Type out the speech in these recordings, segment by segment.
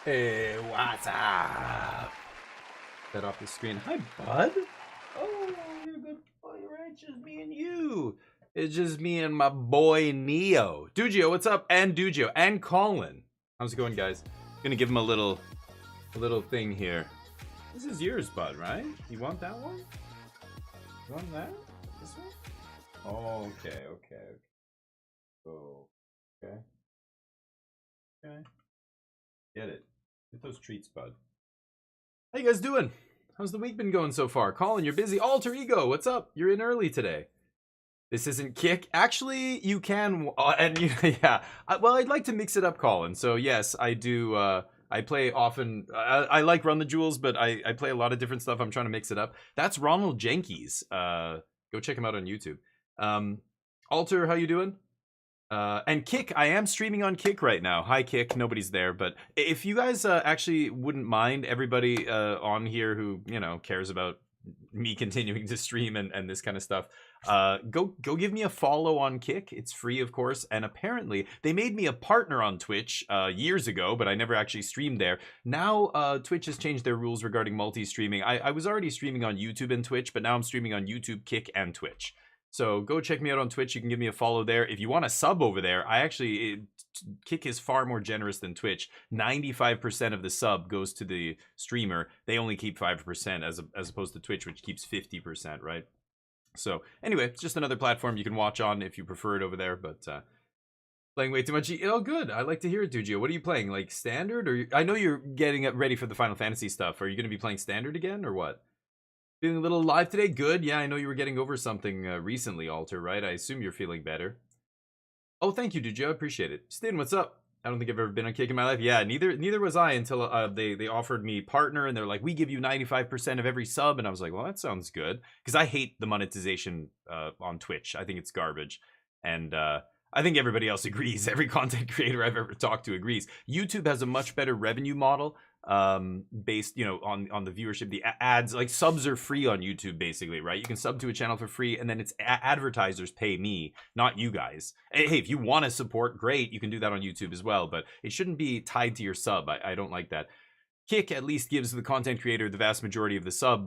Hey, what's up? Get off the screen. Hi, bud. Oh, you're good. Oh, you're right. It's just me and you. It's just me and my boy Neo. Dugio, what's up? And Dugio and Colin. How's it going, guys? Gonna give him a little thing here. This is yours, bud, right? You want that one? You want that? This one? Oh, okay. Oh, okay. Okay. Get it. Get those treats, bud. How you guys doing? How's the week been going so far? Colin, you're busy. Alter Ego, what's up? You're in early today. This isn't Kick. Actually, you can, and yeah. Well, I'd like to mix it up, Colin. So yes, I do. I play often. I like Run the Jewels, but I play a lot of different stuff. I'm trying to mix it up. That's Ronald Jenkins. Go check him out on YouTube. Alter, how you doing? And Kick, I am streaming on Kick right now. Hi, Kick. Nobody's there, but if you guys actually wouldn't mind, everybody on here who cares about me continuing to stream and this kind of stuff, go give me a follow on Kick. It's free, of course, and apparently they made me a partner on Twitch years ago, but I never actually streamed there. Now Twitch has changed their rules regarding multi-streaming. I was already streaming on YouTube and Twitch, but now I'm streaming on YouTube, Kick, and Twitch. So go check me out on Twitch. You can give me a follow there. If you want to sub over there, Kick is far more generous than Twitch. 95% of the sub goes to the streamer. They only keep 5% as opposed to Twitch, which keeps 50%, right? So anyway, it's just another platform you can watch on if you prefer it over there. But playing way too much. Oh, good. I like to hear it, Dugio. What are you playing? Like standard, or I know you're getting ready for the Final Fantasy stuff. Are you going to be playing standard again, or what? Feeling a little alive today? Good. Yeah, I know you were getting over something recently, Alter, right? I assume you're feeling better. Oh, thank you, Dujo. I appreciate it. Stin, what's up? I don't think I've ever been on Kick in my life. Yeah, neither was I until they offered me partner, and they're like, we give you 95% of every sub, and I was like, well, that sounds good, because I hate the monetization on Twitch. I think it's garbage, and I think everybody else agrees. Every content creator I've ever talked to agrees. YouTube has a much better revenue model based on the viewership. The ads, like subs are free on YouTube basically, right? You can sub to a channel for free, and then it's advertisers pay me, not you guys. Hey, if you want to support, great, you can do that on YouTube as well, but it shouldn't be tied to your sub. I don't like that. Kick at least gives the content creator the vast majority of the sub,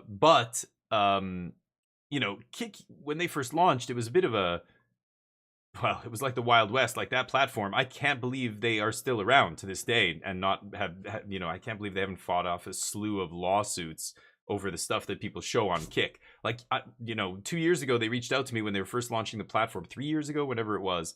but Kick, when they first launched, it was a bit of a, well, it was like the Wild West, like that platform. I can't believe they are still around to this day and not have, I can't believe they haven't fought off a slew of lawsuits over the stuff that people show on Kick. Like, 2 years ago, they reached out to me when they were first launching the platform, 3 years ago, whatever it was.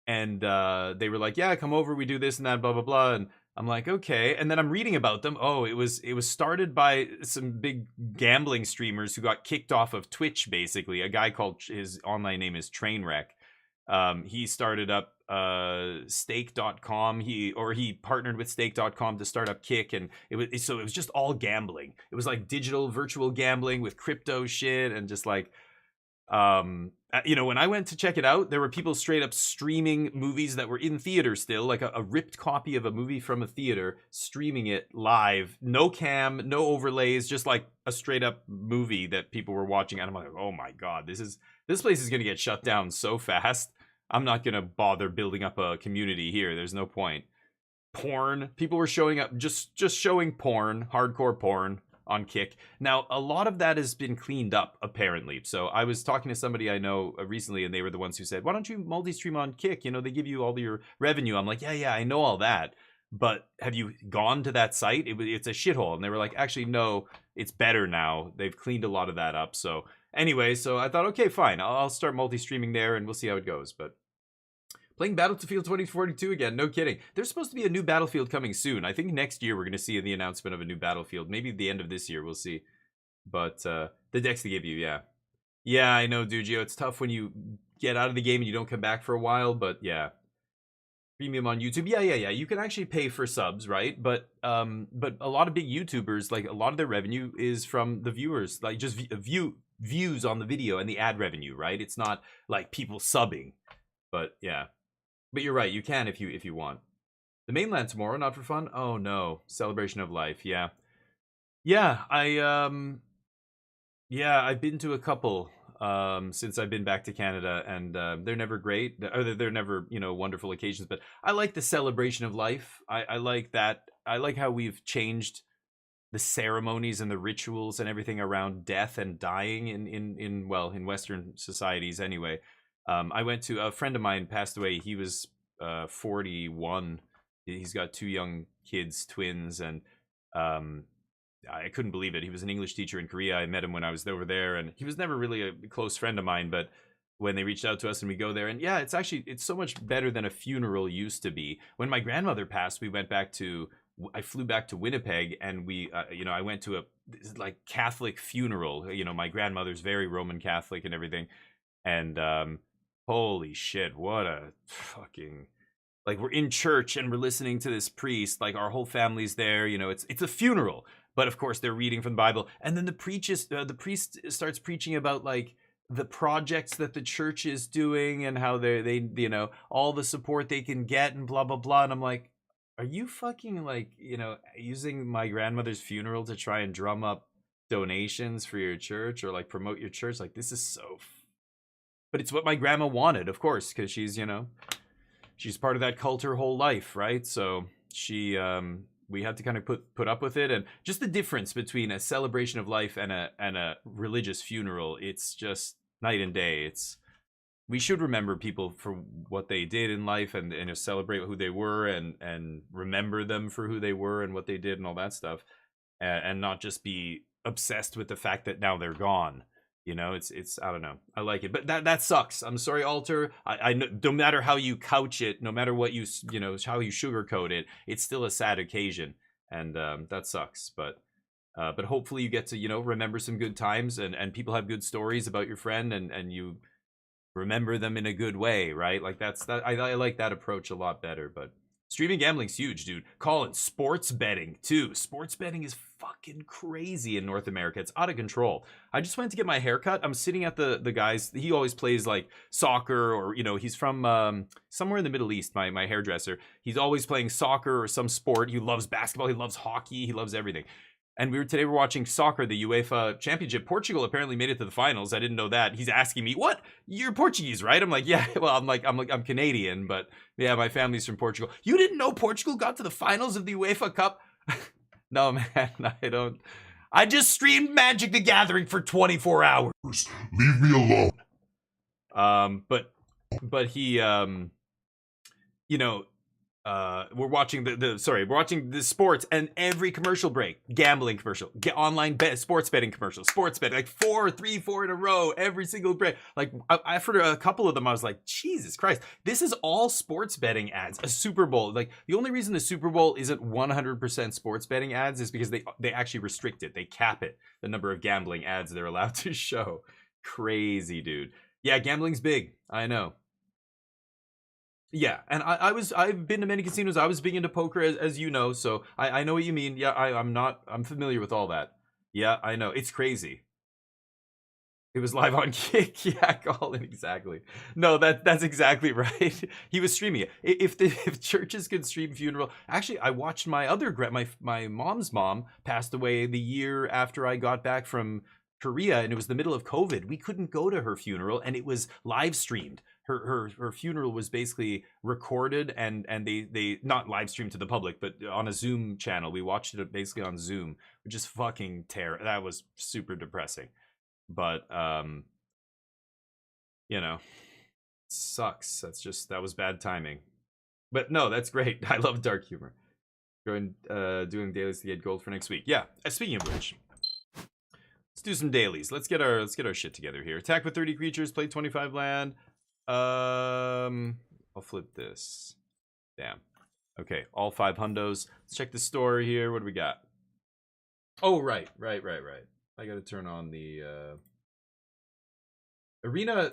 And they were like, yeah, come over, we do this and that, blah, blah, blah. And I'm like, okay. And then I'm reading about them. Oh, it was started by some big gambling streamers who got kicked off of Twitch, basically. A guy called, his online name is Trainwreck. He started up stake.com. He partnered with stake.com to start up Kick, and it was just all gambling. It was like digital virtual gambling with crypto shit, and just like when I went to check it out, there were people straight up streaming movies that were in theater still, like a ripped copy of a movie from a theater, streaming it live, no cam, no overlays, just like a straight up movie that people were watching. And I'm like, oh my god, this place is gonna get shut down so fast. I'm not gonna bother building up a community here. There's no point. Porn. People were showing up, just showing porn, hardcore porn on Kick. Now, a lot of that has been cleaned up, apparently. So I was talking to somebody I know recently, and they were the ones who said, why don't you multi-stream on Kick? They give you all your revenue. I'm like, yeah, I know all that. But have you gone to that site? It's a shithole. And they were like, actually, no, it's better now. They've cleaned a lot of that up. So anyway, so I thought, okay, fine. I'll start multi-streaming there, and we'll see how it goes. But playing Battlefield 2042 again, no kidding. There's supposed to be a new Battlefield coming soon. I think next year we're going to see the announcement of a new Battlefield. Maybe the end of this year, we'll see. But the decks they give you, yeah. Yeah, I know, Dugio. It's tough when you get out of the game and you don't come back for a while, but yeah. Premium on YouTube, yeah. You can actually pay for subs, right? But a lot of big YouTubers, like a lot of their revenue is from the viewers, like just views on the video and the ad revenue, right? It's not like people subbing, but yeah. But you're right, you can if you want. The mainland tomorrow, not for fun? Oh no, celebration of life, yeah. Yeah, I've been to a couple since I've been back to Canada, and they're never great. They're never, wonderful occasions, but I like the celebration of life. I like that I like how we've changed the ceremonies and the rituals and everything around death and dying in Western societies anyway. I went to a friend of mine passed away. He was 41. He's got 2 young kids, twins, and I couldn't believe it. He was an English teacher in Korea. I met him when I was over there, and he was never really a close friend of mine, but when they reached out to us and we go there, and yeah, it's so much better than a funeral used to be. When my grandmother passed, I flew back to Winnipeg, and I went to a like Catholic funeral. My grandmother's very Roman Catholic and everything, and holy shit, what a fucking, like, we're in church and we're listening to this priest, like our whole family's there. It's a funeral, but of course they're reading from the Bible, and then the priest starts preaching about like the projects that the church is doing and how they all the support they can get and blah blah blah, and I'm like, are you fucking like using my grandmother's funeral to try and drum up donations for your church or like promote your church? Like, this is so but it's what my grandma wanted, of course, because she's part of that cult her whole life, right? So we had to kind of put up with it, and just the difference between a celebration of life and a religious funeral, it's just night and day. We should remember people for what they did in life, and celebrate who they were, and remember them for who they were and what they did and all that stuff, and not just be obsessed with the fact that now they're gone. It's I don't know. I like it, but that sucks. I'm sorry, Alter. I know, no matter how you couch it, no matter what how you sugarcoat it, it's still a sad occasion, and that sucks. But hopefully you get to remember some good times, and people have good stories about your friend, and you remember them in a good way, right? Like I like that approach a lot better. But streaming gambling's huge, dude. Colin, sports betting too. Sports betting is fucking crazy in North America. It's out of control. I just went to get my haircut. I'm sitting at the guy's. He always plays like soccer, or he's from somewhere in the Middle East. My hairdresser. He's always playing soccer or some sport. He loves basketball. He loves hockey. He loves everything. And today we're watching soccer, the UEFA Championship. Portugal apparently made it to the finals. I didn't know that. He's asking me, "What? You're Portuguese, right?" I'm like, "Yeah." Well, I'm Canadian, but yeah, my family's from Portugal. You didn't know Portugal got to the finals of the UEFA Cup? No, man, I don't. I just streamed Magic the Gathering for 24 hours. Leave me alone. But he, we're watching we're watching the sports, and every commercial break, gambling commercial, online sports betting commercial, sports betting, like 4 in a row, every single break. Like after a couple of them, I was like, Jesus Christ, this is all sports betting ads. A Super Bowl, like the only reason the Super Bowl isn't 100% sports betting ads is because they actually restrict it. They cap it, the number of gambling ads they're allowed to show. Crazy, dude. Yeah, gambling's big. I know. Yeah, and I've been to many casinos. I was big into poker, as you know, so I know what you mean. Yeah, I'm familiar with all that. Yeah, I know. It's crazy. It was live on Kick. Yeah, Colin, exactly. No, that's exactly right. He was streaming it. If churches could stream funeral, actually, I watched my other my mom's mom passed away the year after I got back from Korea, and it was the middle of COVID. We couldn't go to her funeral, and it was live streamed. Her funeral was basically recorded, and they not live streamed to the public, but on a Zoom channel. We watched it basically on Zoom, which is fucking terrible. That was super depressing. But sucks. That was bad timing. But no, that's great. I love dark humor. Doing dailies to get gold for next week. Yeah. Speaking of which, let's do some dailies. Let's get our shit together here. Attack with 30 creatures. Play 25 land. I'll flip this. Damn. Okay, all 5 hundos. Let's check the store here. What do we got? Oh, right. I gotta turn on the arena.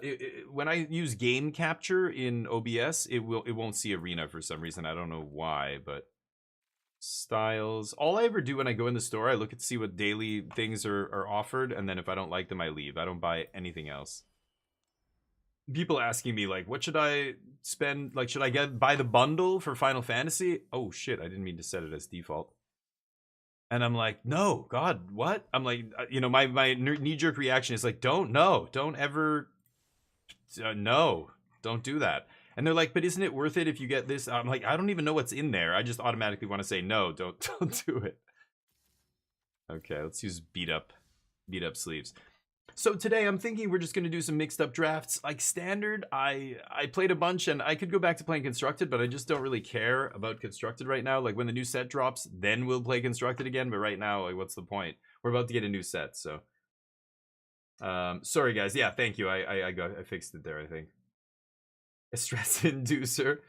When I use game capture in OBS, it won't see arena for some reason. I don't know why, but styles. All I ever do when I go in the store, I look to see what daily things are offered, and then if I don't like them, I leave. I don't buy anything else. People asking me like, what should I spend? Like, should I buy the bundle for Final Fantasy? Oh shit, I didn't mean to set it as default. And I'm like, no, God, what? I'm like, my knee-jerk reaction is like, don't ever, no, don't do that. And they're like, but isn't it worth it if you get this? I'm like, I don't even know what's in there. I just automatically want to say no, don't do it. Okay, let's use beat up sleeves. So today I'm thinking we're just going to do some mixed up drafts. Like standard, I played a bunch and I could go back to playing constructed, but I just don't really care about constructed right now. Like when the new set drops, then we'll play constructed again. But right now, like, what's the point? We're about to get a new set, so. Sorry guys. Yeah, thank you. I fixed it there, I think. A stress inducer.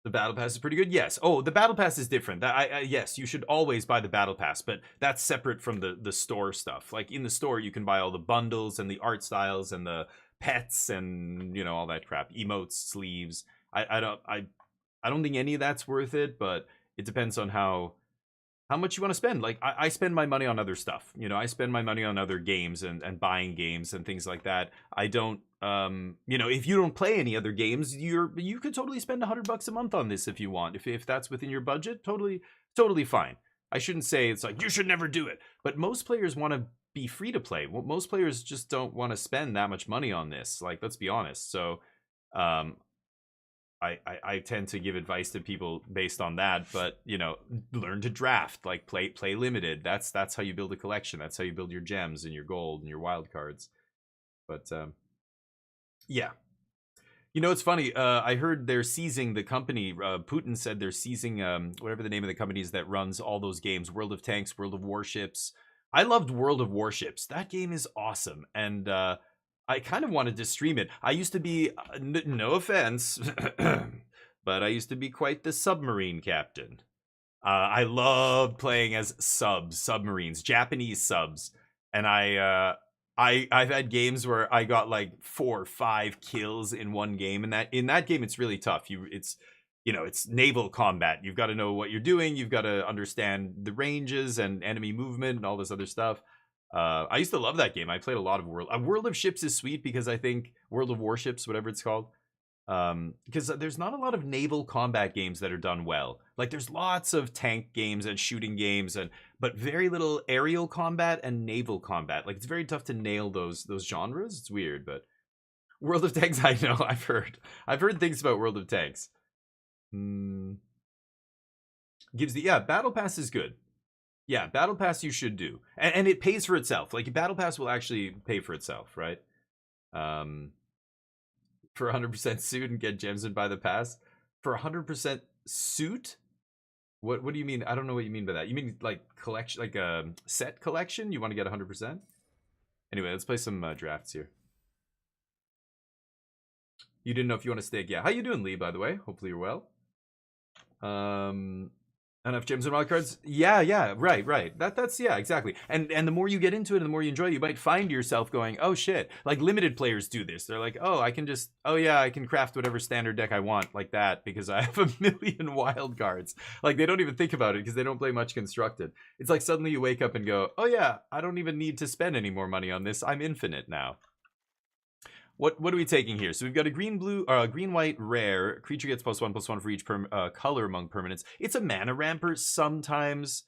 The battle pass is pretty good. Yes. Oh, the battle pass is different. Yes, you should always buy the battle pass, but that's separate from the store stuff. Like in the store, you can buy all the bundles and the art styles and the pets and, you know, all that crap. Emotes, sleeves. I don't think any of that's worth it, but it depends on how much you want to spend. Like I spend my money on other stuff. You know, I spend my money on other games and buying games and things like that. I don't you know, if you don't play any other games, you could totally spend $100 a month on this if you want. If that's within your budget, totally fine. I shouldn't say it's like you should never do it, but most players want to be free to play. Most players just don't want to spend that much money on this. Like, let's be honest. So I tend to give advice to people based on that, but you know, learn to draft, like play limited. That's how you build a collection. That's how you build your gems and your gold and your wild cards. But yeah, you know, it's funny. I heard they're seizing the company. Putin said they're seizing whatever the name of the company is that runs all those games: World of Tanks, World of Warships. I loved World of Warships. That game is awesome, and I kind of wanted to stream it. I used to be, no offense, but I used to be quite the submarine captain. I loved playing as submarines, Japanese subs, and I've had games where I got like 4 or 5 kills in one game, and in that game it's really tough. It's naval combat. You've got to know what you're doing. You've got to understand the ranges and enemy movement and all this other stuff. I used to love that game. I played a lot of World of Ships is sweet because I think World of Warships, whatever it's called, because there's not a lot of naval combat games that are done well. Like there's lots of tank games and shooting games, but very little aerial combat and naval combat. Like it's very tough to nail those genres. It's weird, but World of Tanks, I know, I've heard things about World of Tanks. Battle Pass is good. Yeah, Battle Pass you should do. And it pays for itself. Like, Battle Pass will actually pay for itself, right? For 100% suit and get gems and buy the pass. For 100% suit? What do you mean? I don't know what you mean by that. You mean, like, collection, like a set collection? You want to get 100%? Anyway, let's play some drafts here. You didn't know if you want to stake. Yeah, how you doing, Lee, by the way? Hopefully you're well. Enough gems and wild cards. Yeah, right. That's yeah, exactly. And the more you get into it and the more you enjoy it, you might find yourself going, oh shit. Like limited players do this. They're like, I can craft whatever standard deck I want like that because I have a million wild cards. Like they don't even think about it because they don't play much constructed. It's like suddenly you wake up and go, oh yeah, I don't even need to spend any more money on this. I'm infinite now. What are we taking here? So we've got a green-white rare. Creature gets +1/+1 for each color among permanents. It's a mana ramper sometimes.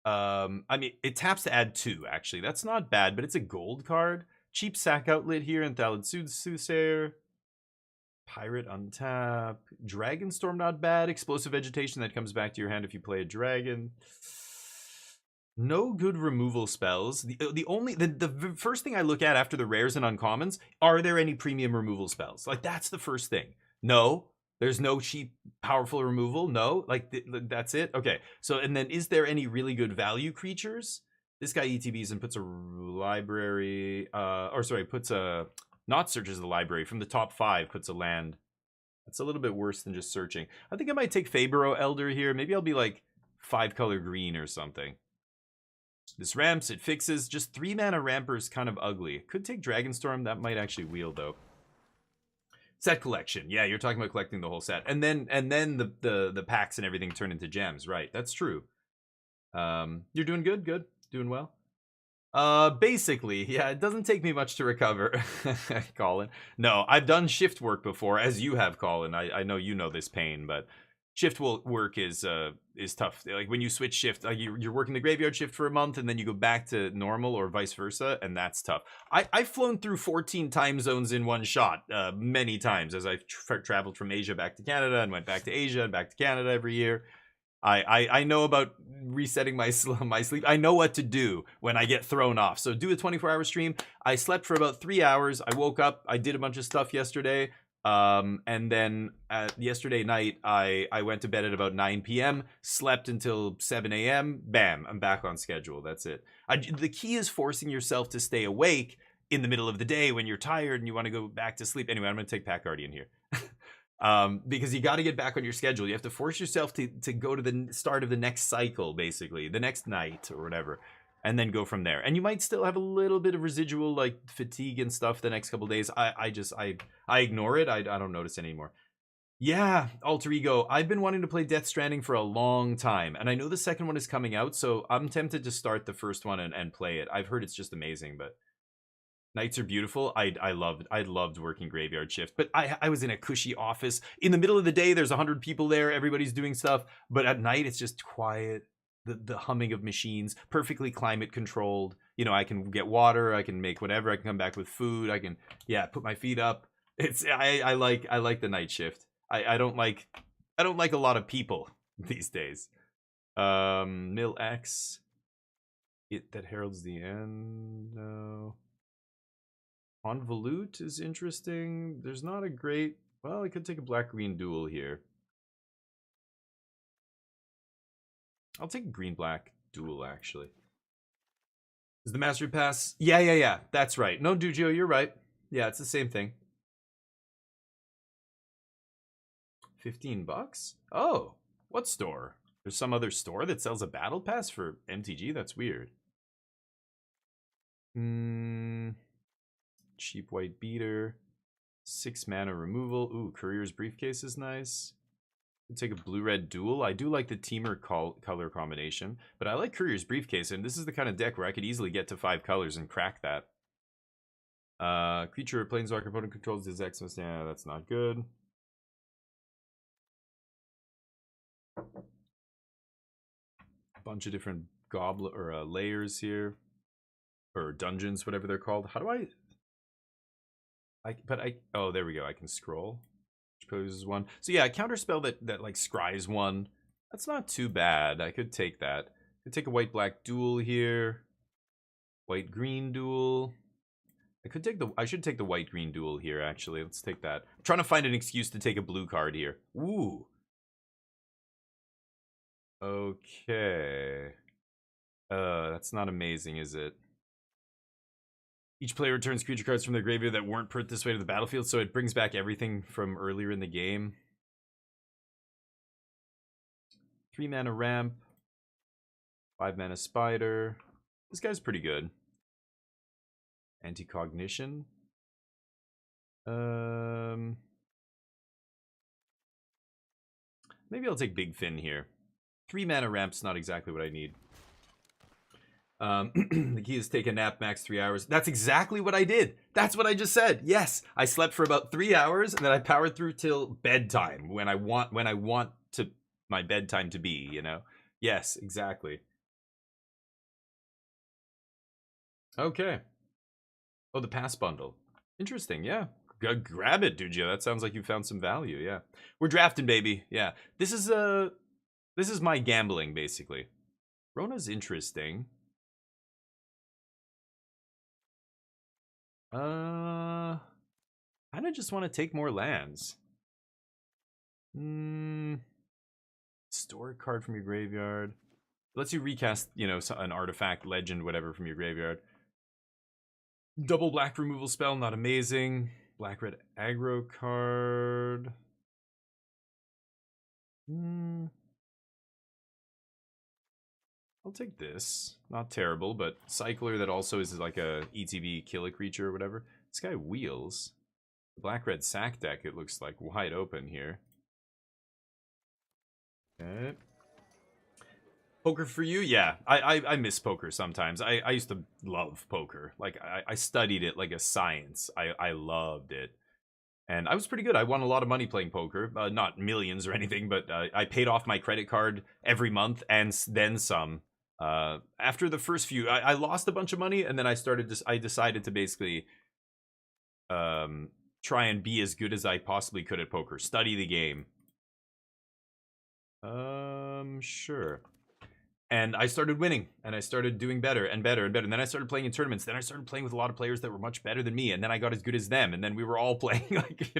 I mean, it taps to add 2, actually. That's not bad, but it's a gold card. Cheap sack outlet here, and Thalid Soothsayer. Pirate untap. Dragonstorm, not bad. Explosive vegetation that comes back to your hand if you play a dragon. No good removal spells. The first thing I look at after the rares and uncommons, are there any premium removal spells? Like that's the first thing. No, there's no cheap, powerful removal. No, like that's it. Okay. So and then is there any really good value creatures? This guy ETBs and puts a library, puts a not searches the library from the top 5. Puts a land. That's a little bit worse than just searching. I think I might take Fabro Elder here. Maybe I'll be like 5-color green or something. This ramps, it fixes. Just 3 mana ramper is kind of ugly. Could take Dragonstorm. That might actually wield though. Set collection. Yeah, you're talking about collecting the whole set. And then the packs and everything turn into gems. Right, that's true. You're doing good? Good. Doing well? Basically, yeah, it doesn't take me much to recover, Colin. No, I've done shift work before, as you have, Colin. I know you know this pain, but shift work is tough. Like when you switch shift, like you're working the graveyard shift for a month and then you go back to normal or vice versa, and that's tough. I've flown through 14 time zones in one shot many times as I've traveled from Asia back to Canada and went back to Asia and back to Canada every year. I know about resetting my sleep. I know what to do when I get thrown off. So do a 24-hour stream. I slept for about 3 hours. I woke up. I did a bunch of stuff yesterday. And then yesterday night, I went to bed at about 9 p.m., slept until 7 a.m. Bam, I'm back on schedule. That's it. The key is forcing yourself to stay awake in the middle of the day when you're tired and you want to go back to sleep. Anyway, I'm going to take Pack Guardian here. Because you got to get back on your schedule. You have to force yourself to go to the start of the next cycle, basically, the next night or whatever, and then go from there. And you might still have a little bit of residual like fatigue and stuff the next couple days. I ignore it. I don't notice it anymore. Yeah, Alter Ego. I've been wanting to play Death Stranding for a long time, and I know the second one is coming out, so I'm tempted to start the first one and play it. I've heard it's just amazing, but nights are beautiful. I loved working graveyard shift, but I was in a cushy office. In the middle of the day, there's 100 people there. Everybody's doing stuff, but at night it's just quiet. The humming of machines, perfectly climate controlled. You know, I can get water, I can make whatever, I can come back with food, I can put my feet up. I like the night shift. I don't like a lot of people these days. Mill X. That heralds the end. No. Convolute is interesting. There's not a great. Well, I could take a black-green duel here. I'll take a green-black duel, actually. Is the Mastery Pass? Yeah. That's right. No, Dujio, you're right. Yeah, it's the same thing. $15? Oh, what store? There's some other store that sells a battle pass for MTG? That's weird. Cheap white beater. 6 mana removal. Ooh, Courier's Briefcase is nice. Take a blue-red duel. I do like the Teamer color combination, but I like Courier's Briefcase, and this is the kind of deck where I could easily get to 5 colors and crack that. Creature or Planeswalker opponent controls his Xmas. Yeah, that's not good. A bunch of different goblet or layers here, or dungeons, whatever they're called. How do I? Oh, there we go. I can scroll. Poses one. So yeah, a counterspell that like scries one. That's not too bad. I could take that. Could take a white-black duel here. White-green duel. I should take the white-green duel here, actually. Let's take that. I'm trying to find an excuse to take a blue card here. Ooh. Okay. That's not amazing, is it? Each player returns creature cards from their graveyard that weren't put this way to the battlefield, so it brings back everything from earlier in the game. 3 mana ramp. 5 mana spider. This guy's pretty good. Anti-cognition. Maybe I'll take Big Fin here. 3 mana ramp's not exactly what I need. The key is take a nap, max 3 hours. That's exactly what I did. That's what I just said. Yes, I slept for about 3 hours, and then I powered through till bedtime when I want to my bedtime to be. You know. Yes, exactly. Okay. Oh, the pass bundle. Interesting. Yeah. Grab it, Dujio. That sounds like you found some value. Yeah. We're drafting, baby. Yeah. This is my gambling basically. Rona's interesting. Kind of just want to take more lands. Store a card from your graveyard. Lets you recast, you know, an artifact, legend, whatever from your graveyard. Double black removal spell, not amazing. Black red aggro card. I'll take this. Not terrible, but Cycler that also is like a ETB kill a creature or whatever. This guy wheels. Black-red sack deck, it looks like wide open here. Okay. Poker for you? Yeah, I miss poker sometimes. I used to love poker. Like, I studied it like a science. I loved it. And I was pretty good. I won a lot of money playing poker. Not millions or anything, but I paid off my credit card every month and then some. After the first few, I lost a bunch of money, and then I decided to basically try and be as good as I possibly could at poker. Study the game. Sure. And I started winning, and I started doing better and better and better. And then I started playing in tournaments. Then I started playing with a lot of players that were much better than me. And then I got as good as them. And then we were all playing, like,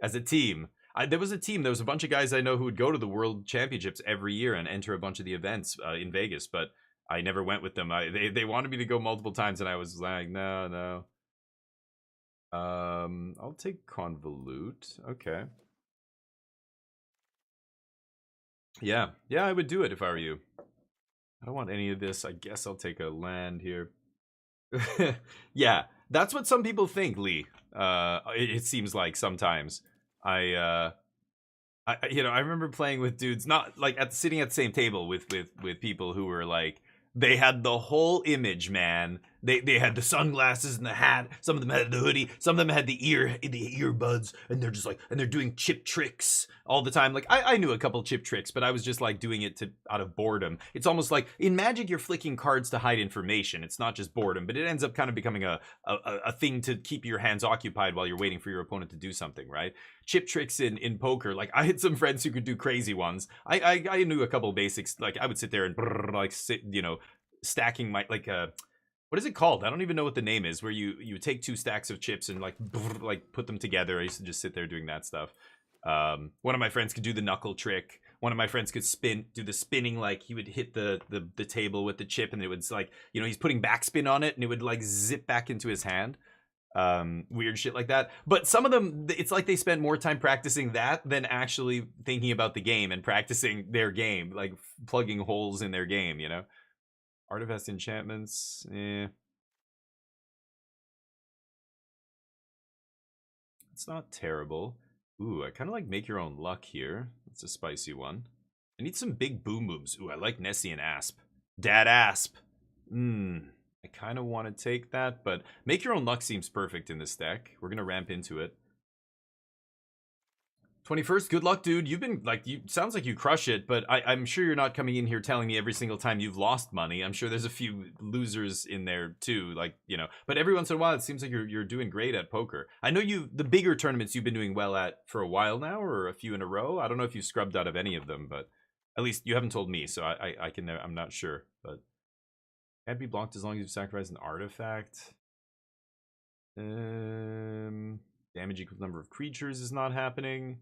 as a team. There was a team. There was a bunch of guys I know who would go to the World Championships every year and enter a bunch of the events in Vegas. But I never went with them. They wanted me to go multiple times, and I was like, no. I'll take Convolute. Okay. Yeah, I would do it if I were you. I don't want any of this. I guess I'll take a land here. Yeah, that's what some people think, Lee. It seems like sometimes. I remember playing with dudes, not like sitting at the same table with people who were like, they had the whole image, man. They had the sunglasses and the hat. Some of them had the hoodie. Some of them had the earbuds, and they're just like, and they're doing chip tricks all the time. Like I knew a couple chip tricks, but I was just like doing it out of boredom. It's almost like in Magic, you're flicking cards to hide information. It's not just boredom, but it ends up kind of becoming a thing to keep your hands occupied while you're waiting for your opponent to do something, right? Chip tricks in poker, like I had some friends who could do crazy ones. I knew a couple basics. Like I would sit there and stacking my what is it called? I don't even know what the name is. Where you take 2 stacks of chips and like put them together. I used to just sit there doing that stuff. One of my friends could do the knuckle trick. One of my friends could do the spinning, like he would hit the table with the chip, and it would like, he's putting backspin on it, and it would like zip back into his hand. Weird shit like that. But some of them, it's like they spent more time practicing that than actually thinking about the game and practicing their game, like plugging holes in their game, Artifact enchantments, it's not terrible. Ooh, I kind of like make your own luck here. That's a spicy one. I need some big boom booms. Ooh, I like Nessie and Asp. Dad Asp. I kind of want to take that, but make your own luck seems perfect in this deck. We're going to ramp into it. 21st, good luck, dude. You've been, sounds like you crush it, but I'm sure you're not coming in here telling me every single time you've lost money. I'm sure there's a few losers in there too, but every once in a while it seems like you're doing great at poker. I know the bigger tournaments you've been doing well at for a while now, or a few in a row. I don't know if you scrubbed out of any of them, but at least you haven't told me, so I'm not sure, but can't be blocked as long as you sacrifice an artifact. Damage equals number of creatures is not happening.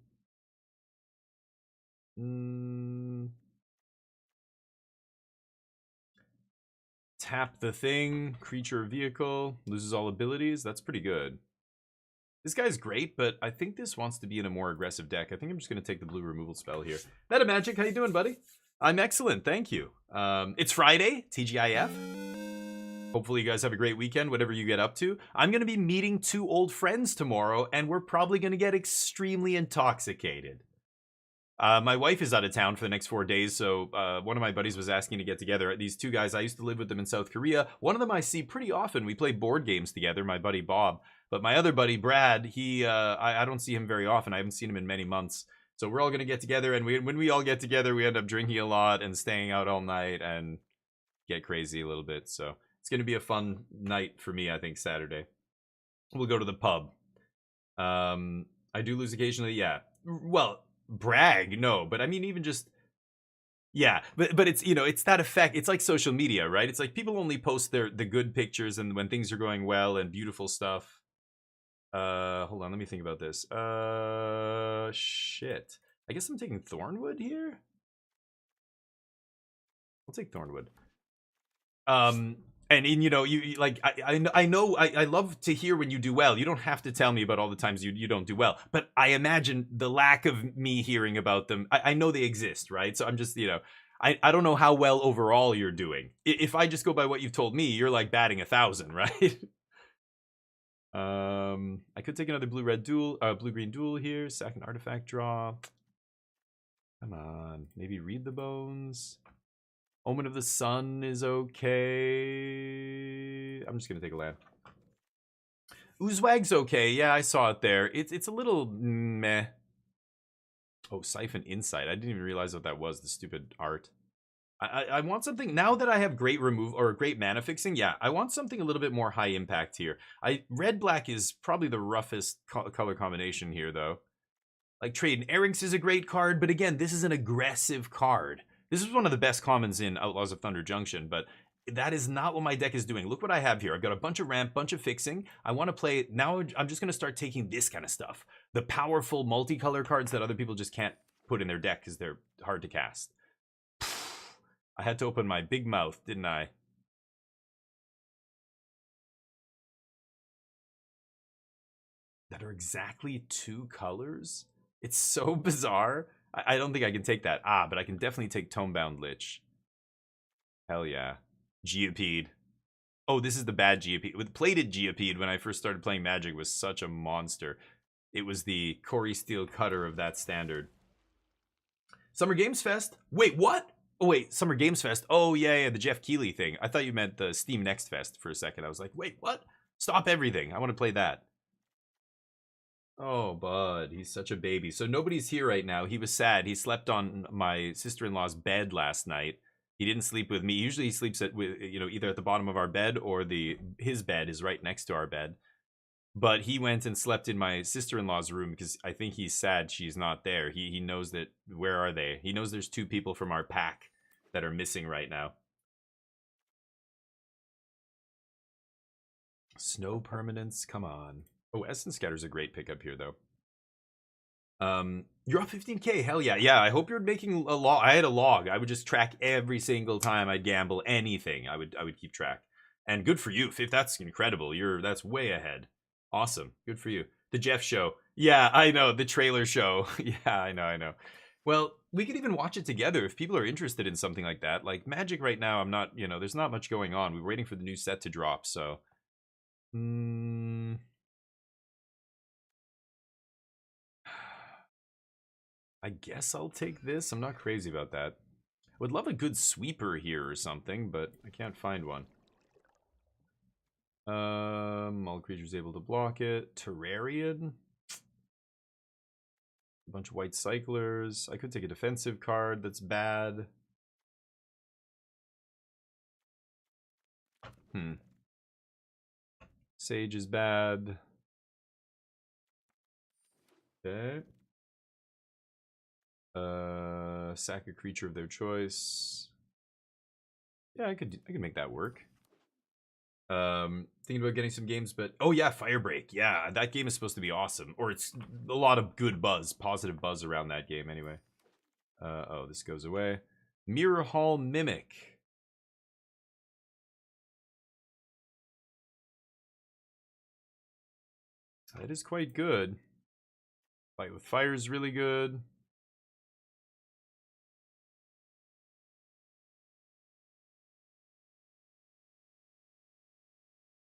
Tap the thing, creature or vehicle, loses all abilities. That's pretty good. This guy's great, but I think this wants to be in a more aggressive deck. I think I'm just going to take the blue removal spell here. Meta Magic, how you doing, buddy? I'm excellent, thank you. It's Friday, TGIF. Hopefully you guys have a great weekend, whatever you get up to. I'm going to be meeting 2 old friends tomorrow, and we're probably going to get extremely intoxicated. My wife is out of town for the next 4 days, so one of my buddies was asking to get together. These 2 guys, I used to live with them in South Korea. One of them I see pretty often. We play board games together, my buddy Bob. But my other buddy, Brad, I don't see him very often. I haven't seen him in many months. So we're all going to get together, and when we all get together, we end up drinking a lot and staying out all night and get crazy a little bit. So it's going to be a fun night for me, I think, Saturday. We'll go to the pub. I do lose occasionally, yeah. Well, brag, no, but I mean, even just, yeah, but it's, it's that effect. It's like social media, right? It's like people only post the good pictures and when things are going well and beautiful stuff. Hold on, let me think about this. Shit, I guess I'm taking Thornwood here. I'll take Thornwood. And you like, I know I love to hear when you do well. You don't have to tell me about all the times you don't do well, but I imagine the lack of me hearing about them, I know they exist, right? So I'm just, I don't know how well overall you're doing. If I just go by what you've told me, you're like batting 1,000, right? I could take another blue-red duel, blue-green duel here, sack an artifact draw. Come on, maybe read the bones. Omen of the Sun is okay. I'm just going to take a land. Oozwag's okay. Yeah, I saw it there. It's a little meh. Oh, Siphon Insight. I didn't even realize what that was, the stupid art. I want something, now that I have great remove or great mana fixing, yeah, I want something a little bit more high impact here. Red-black is probably the roughest color combination here, though. Like, Trade and Erings is a great card, but again, this is an aggressive card. This is one of the best commons in Outlaws of Thunder Junction, but that is not what my deck is doing. Look what I have here. I've got a bunch of ramp, bunch of fixing. I want to play, now I'm just going to start taking this kind of stuff. The powerful multicolor cards that other people just can't put in their deck because they're hard to cast. I had to open my big mouth, didn't I? That are exactly 2 colors? It's so bizarre. I don't think I can take that. But I can definitely take Tomebound Lich. Hell yeah. Geopede. Oh, this is the bad Geopede. With plated Geopede, when I first started playing Magic, was such a monster. It was the Corey Steel Cutter of that standard. Summer Games Fest? Wait, what? Oh, wait, Summer Games Fest. Oh, yeah, the Jeff Keighley thing. I thought you meant the Steam Next Fest for a second. I was like, wait, what? Stop everything. I want to play that. Oh, bud, he's such a baby. So nobody's here right now. He was sad. He slept on my sister-in-law's bed last night. He didn't sleep with me. Usually he sleeps either at the bottom of our bed or his bed is right next to our bed. But he went and slept in my sister-in-law's room because I think he's sad she's not there. He knows that, where are they? He knows there's 2 people from our pack that are missing right now. Snow Permanence, come on. Oh, Essence Scatter's a great pickup here, though. You're up 15k, hell yeah. Yeah, I hope you're making a log. I had a log. I would just track every single time I'd gamble anything. I would keep track. And good for you. If that's incredible, that's way ahead. Awesome. Good for you. The Jeff show. Yeah, I know. The trailer show. Yeah, I know. Well, we could even watch it together if people are interested in something like that. Like Magic right now, I'm not, there's not much going on. We're waiting for the new set to drop, so. I guess I'll take this. I'm not crazy about that. Would love a good sweeper here or something, but I can't find one. All creatures able to block it. Terrarian. A bunch of white cyclers. I could take a defensive card that's bad. Sage is bad. Okay. Sack a creature of their choice. Yeah, I could make that work. Thinking about getting some games, but oh yeah, Firebreak. Yeah, that game is supposed to be awesome. Or it's a lot of good buzz, positive buzz around that game anyway. Oh, this goes away. Mirror Hall Mimic. That is quite good. Fight with Fire is really good.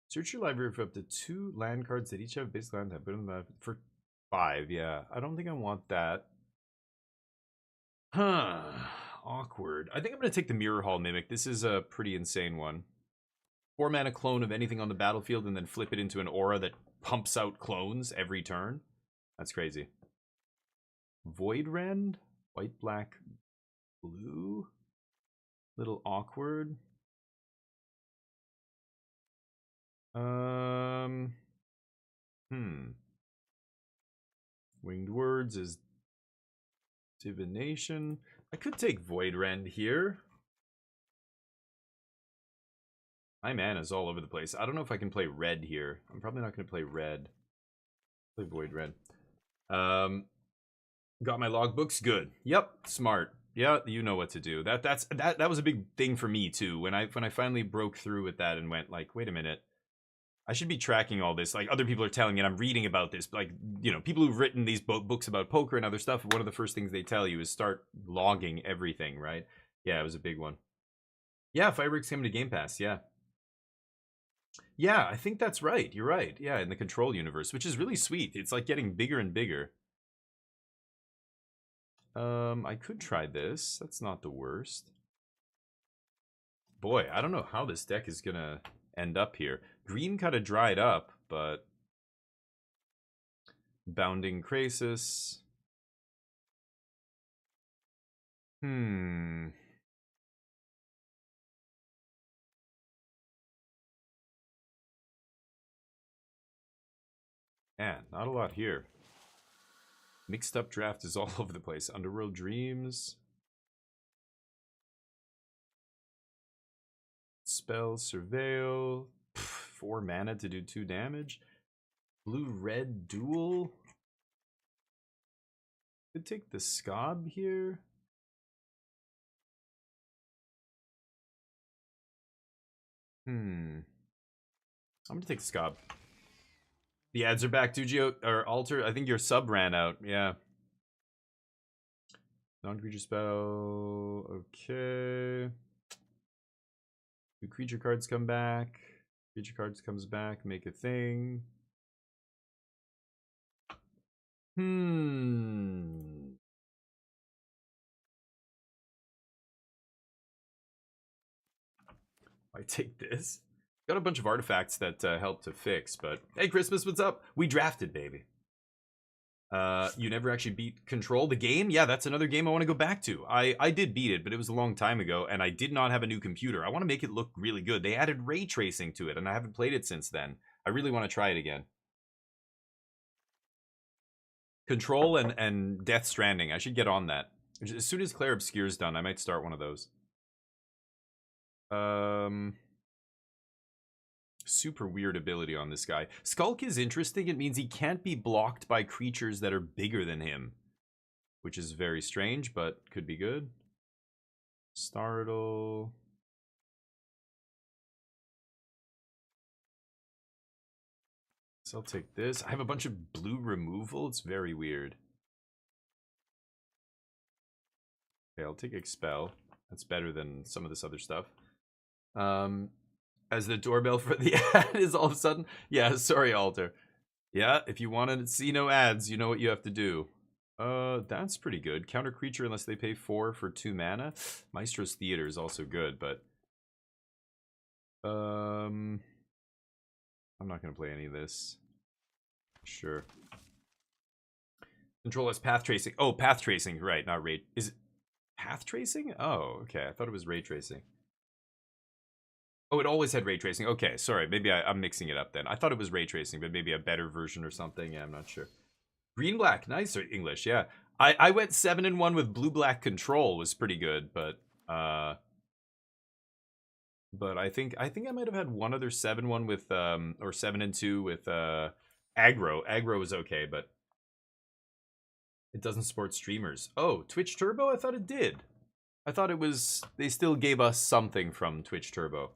Search your library for up to 2 land cards that each have base land type. Put them in for 5. Yeah, I don't think I want that. Huh. Awkward. I think I'm going to take the Mirror Hall Mimic. This is a pretty insane one. 4 mana clone of anything on the battlefield and then flip it into an aura that pumps out clones every turn. That's crazy. Void Rend? White, black, blue? Little awkward. Winged Words is Divination. I could take Void Rend here. My mana's all over the place. I don't know if I can play red here. I'm probably not going to play red. Play Void Rend. Got my logbooks? Good. Yep, smart. Yeah, you know what to do. That was a big thing for me too. When I finally broke through with that and went like, wait a minute. I should be tracking all this. Like, other people are telling me, and I'm reading about this. Like, people who've written these books about poker and other stuff, one of the first things they tell you is start logging everything, right? Yeah, it was a big one. Yeah, Firebreak's coming to Game Pass, yeah. Yeah, I think that's right. You're right. Yeah, in the Control universe, which is really sweet. It's like getting bigger and bigger. I could try this. That's not the worst. Boy, I don't know how this deck is gonna end up here. Green kind of dried up, but Bounding Krasis. Hmm. Man, not a lot here. Mixed up draft is all over the place. Underworld Dreams. Spell, Surveil. 4 mana to do 2 damage. Blue-red duel. Could take the Scob here. I'm gonna take Scob. The ads are back, Dugio, or Alter. I think your sub ran out, yeah. Non-creature spell, okay. New creature cards come back. Creature cards comes back, make a thing. I take this. Got a bunch of artifacts that help to fix, but hey, Christmas, what's up? We drafted, baby. You never actually beat Control, the game? Yeah, that's another game I want to go back to. I did beat it, but it was a long time ago, and I did not have a new computer. I want to make it look really good. They added ray tracing to it, and I haven't played it since then. I really want to try it again. Control and Death Stranding. I should get on that. As soon as Clair Obscur is done, I might start one of those. Super weird ability on this guy. Skulk is interesting. It means he can't be blocked by creatures that are bigger than him, which is very strange, but could be good. Startle. So I'll take this. I have a bunch of blue removal. It's very weird. Okay, I'll take Expel. That's better than some of this other stuff. As the doorbell for the ad is all of a sudden. Yeah, sorry, Alter. Yeah, if you want to see no ads, you know what you have to do. That's pretty good. Counter creature unless they pay 4 for 2 mana. Maestro's Theater is also good, but I'm not gonna play any of this. Sure. Control S path tracing. Oh, path tracing, right? Not ray. Is it path tracing? Oh, okay. I thought it was ray tracing. Oh, it always had ray tracing. Okay, sorry. Maybe I'm mixing it up then. I thought it was ray tracing, but maybe a better version or something. Yeah, I'm not sure. Green black, nice English. Yeah, I went 7-1 with blue black control. Was pretty good, but I think I might have had one other 7-1 with or 7-2 with aggro. Aggro was okay, but it doesn't support streamers. Oh, Twitch Turbo? I thought it did. I thought it was they still gave us something from Twitch Turbo.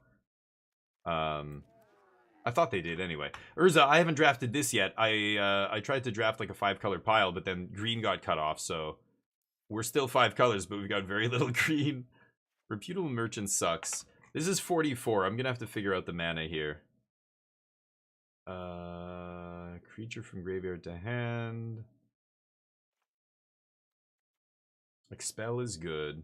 I thought they did anyway. Urza, I haven't drafted this yet. I tried to draft like a 5-color pile, but then green got cut off, so we're still 5 colors, but we've got very little green. Reputable Merchant sucks. This is 44. I'm gonna have to figure out the mana here. Creature from graveyard to hand. Expel is good.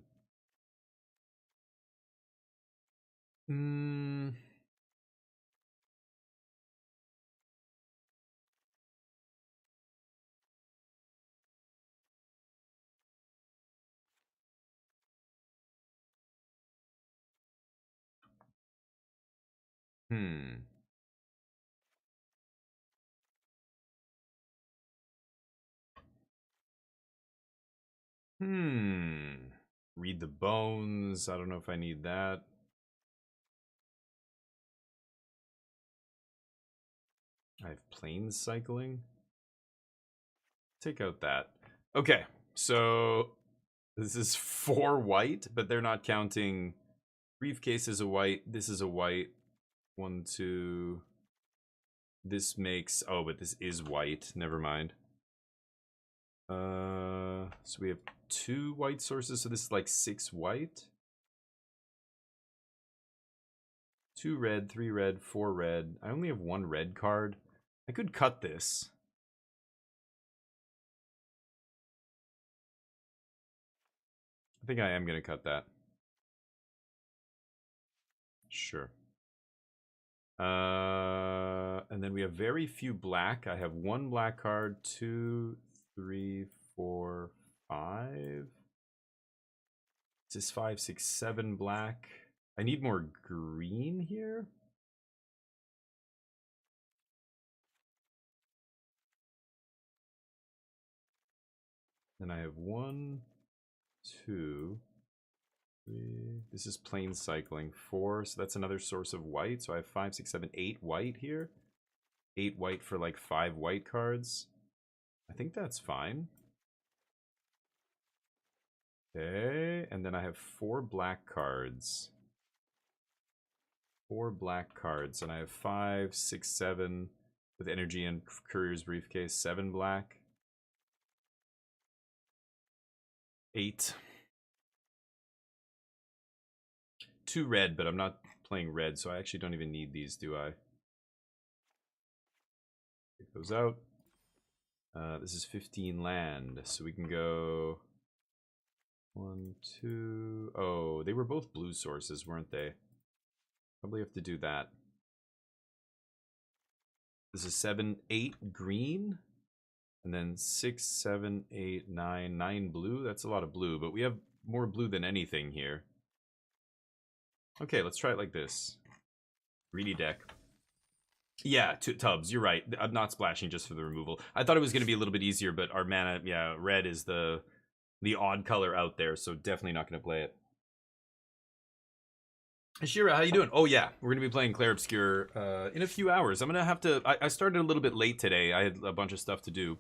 Read the bones. I don't know if I need that. I have planes cycling. Take out that. Okay, so this is 4 white, but they're not counting. Briefcase is a white. This is a white. 1, 2. This makes. Oh, but this is white. Never mind. So we have 2 white sources. So this is like 6 white. 2 red, 3 red, 4 red. I only have 1 red card. I could cut this. I think I am going to cut that. Sure. And then we have very few black. I have 1 black card, 2, 3, 4, 5. This is 5, 6, 7 black. I need more green here. Then I have 1, 2, 3. This is plain cycling. 4, so that's another source of white. So I have 5, 6, 7, 8 white here. 8 white for like 5 white cards. I think that's fine. Okay, and then I have 4 black cards. 4 black cards, and I have 5, 6, 7 with energy and courier's briefcase. 7 black. 8. 2 red, but I'm not playing red, so I actually don't even need these, do I? Take those out. This is 15 land, so we can go 1, 2. Oh, they were both blue sources, weren't they? Probably have to do that. This is 7, 8 green, and then 6, 7, 8, 9, 9 blue. That's a lot of blue, but we have more blue than anything here. Okay, let's try it like this. Greedy deck. Yeah, tubs, you're right. I'm not splashing just for the removal. I thought it was going to be a little bit easier, but our mana, yeah, red is the odd color out there, so definitely not going to play it. Shira, how you doing? Oh yeah, we're going to be playing Clair Obscur in a few hours. I'm going to have to... I started a little bit late today. I had a bunch of stuff to do,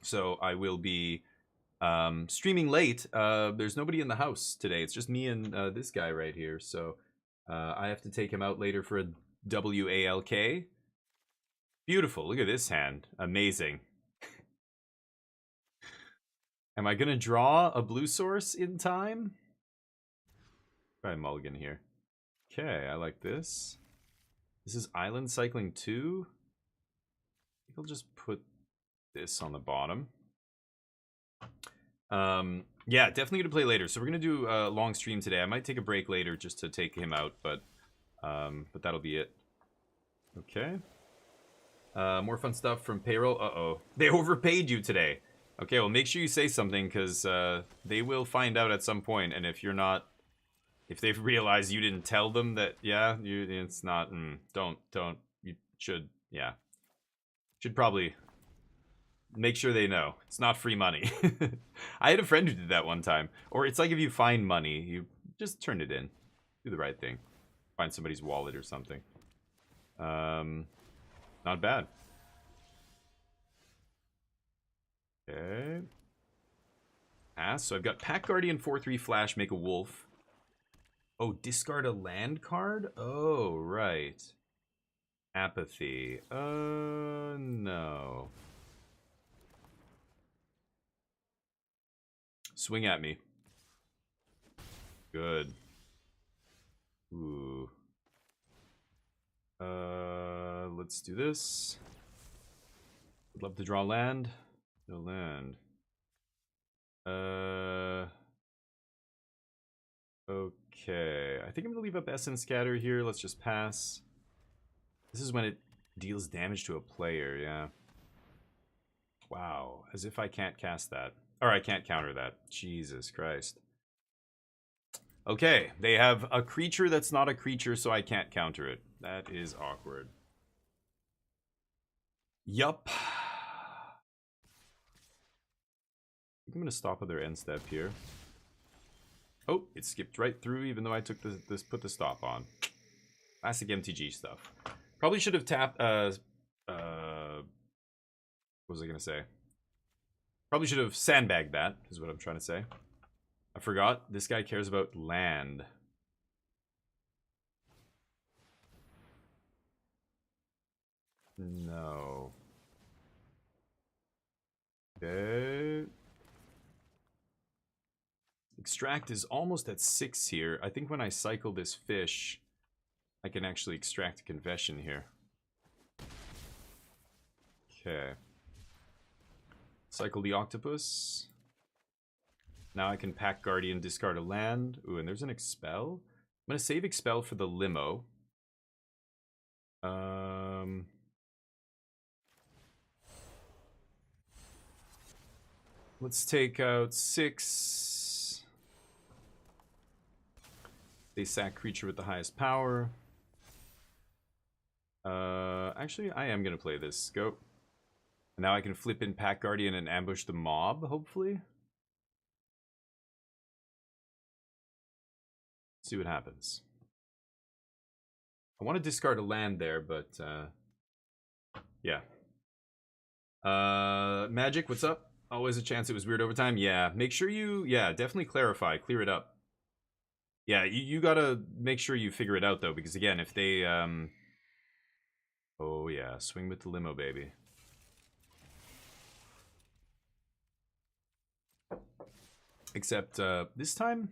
so I will be streaming late. There's nobody in the house today. It's just me and this guy right here, so I have to take him out later for a WALK. Beautiful. Look at this hand. Amazing. Am I going to draw a blue source in time? Try a mulligan here. Okay, I like this. This is Island Cycling 2. I think I'll just put this on the bottom. Yeah, definitely going to play later. So we're going to do a long stream today. I might take a break later just to take him out, but that'll be it. Okay. More fun stuff from payroll. Uh-oh. They overpaid you today. Okay, well, make sure you say something, because they will find out at some point, and if you're not... If they've realized you didn't tell them that, yeah, it's not... don't. You should, yeah. Should probably make sure they know. It's not free money. I had a friend who did that one time. Or it's like if you find money, you just turn it in. Do the right thing. Find somebody's wallet or something. Not bad. Okay. So I've got Pack Guardian 4/3 Flash, make a wolf. Oh, discard a land card? Oh, right. Apathy. No. Swing at me. Good. Ooh. Let's do this. Would love to draw land. No land. Okay. I think I'm gonna leave up Essence Scatter here. Let's just pass. This is when it deals damage to a player, yeah. Wow. As if I can't cast that. Or I can't counter that. Jesus Christ. Okay. They have a creature that's not a creature, so I can't counter it. That is awkward. Yup. I'm gonna stop at their end step here. Oh, it skipped right through, even though I took this put the stop on. Classic MTG stuff. Probably should have tapped. What was I gonna say? Probably should have sandbagged that. Is what I'm trying to say. I forgot. This guy cares about land. No. Okay. Extract is almost at 6 here. I think when I cycle this fish, I can actually extract a confession here. Okay. Cycle the octopus. Now I can pack Guardian, discard a land. Ooh, and there's an Expel. I'm going to save Expel for the limo. Let's take out 6. They sack creature with the highest power. Actually, I am gonna play this. Go. Now I can flip in Pack Guardian and ambush the mob, hopefully. See what happens. I want to discard a land there, but yeah. Magic, what's up? Always a chance it was weird overtime. Yeah, make sure you, definitely clarify, clear it up. Yeah, you gotta make sure you figure it out though, because again, if they oh yeah, swing with the limo, baby. Except this time,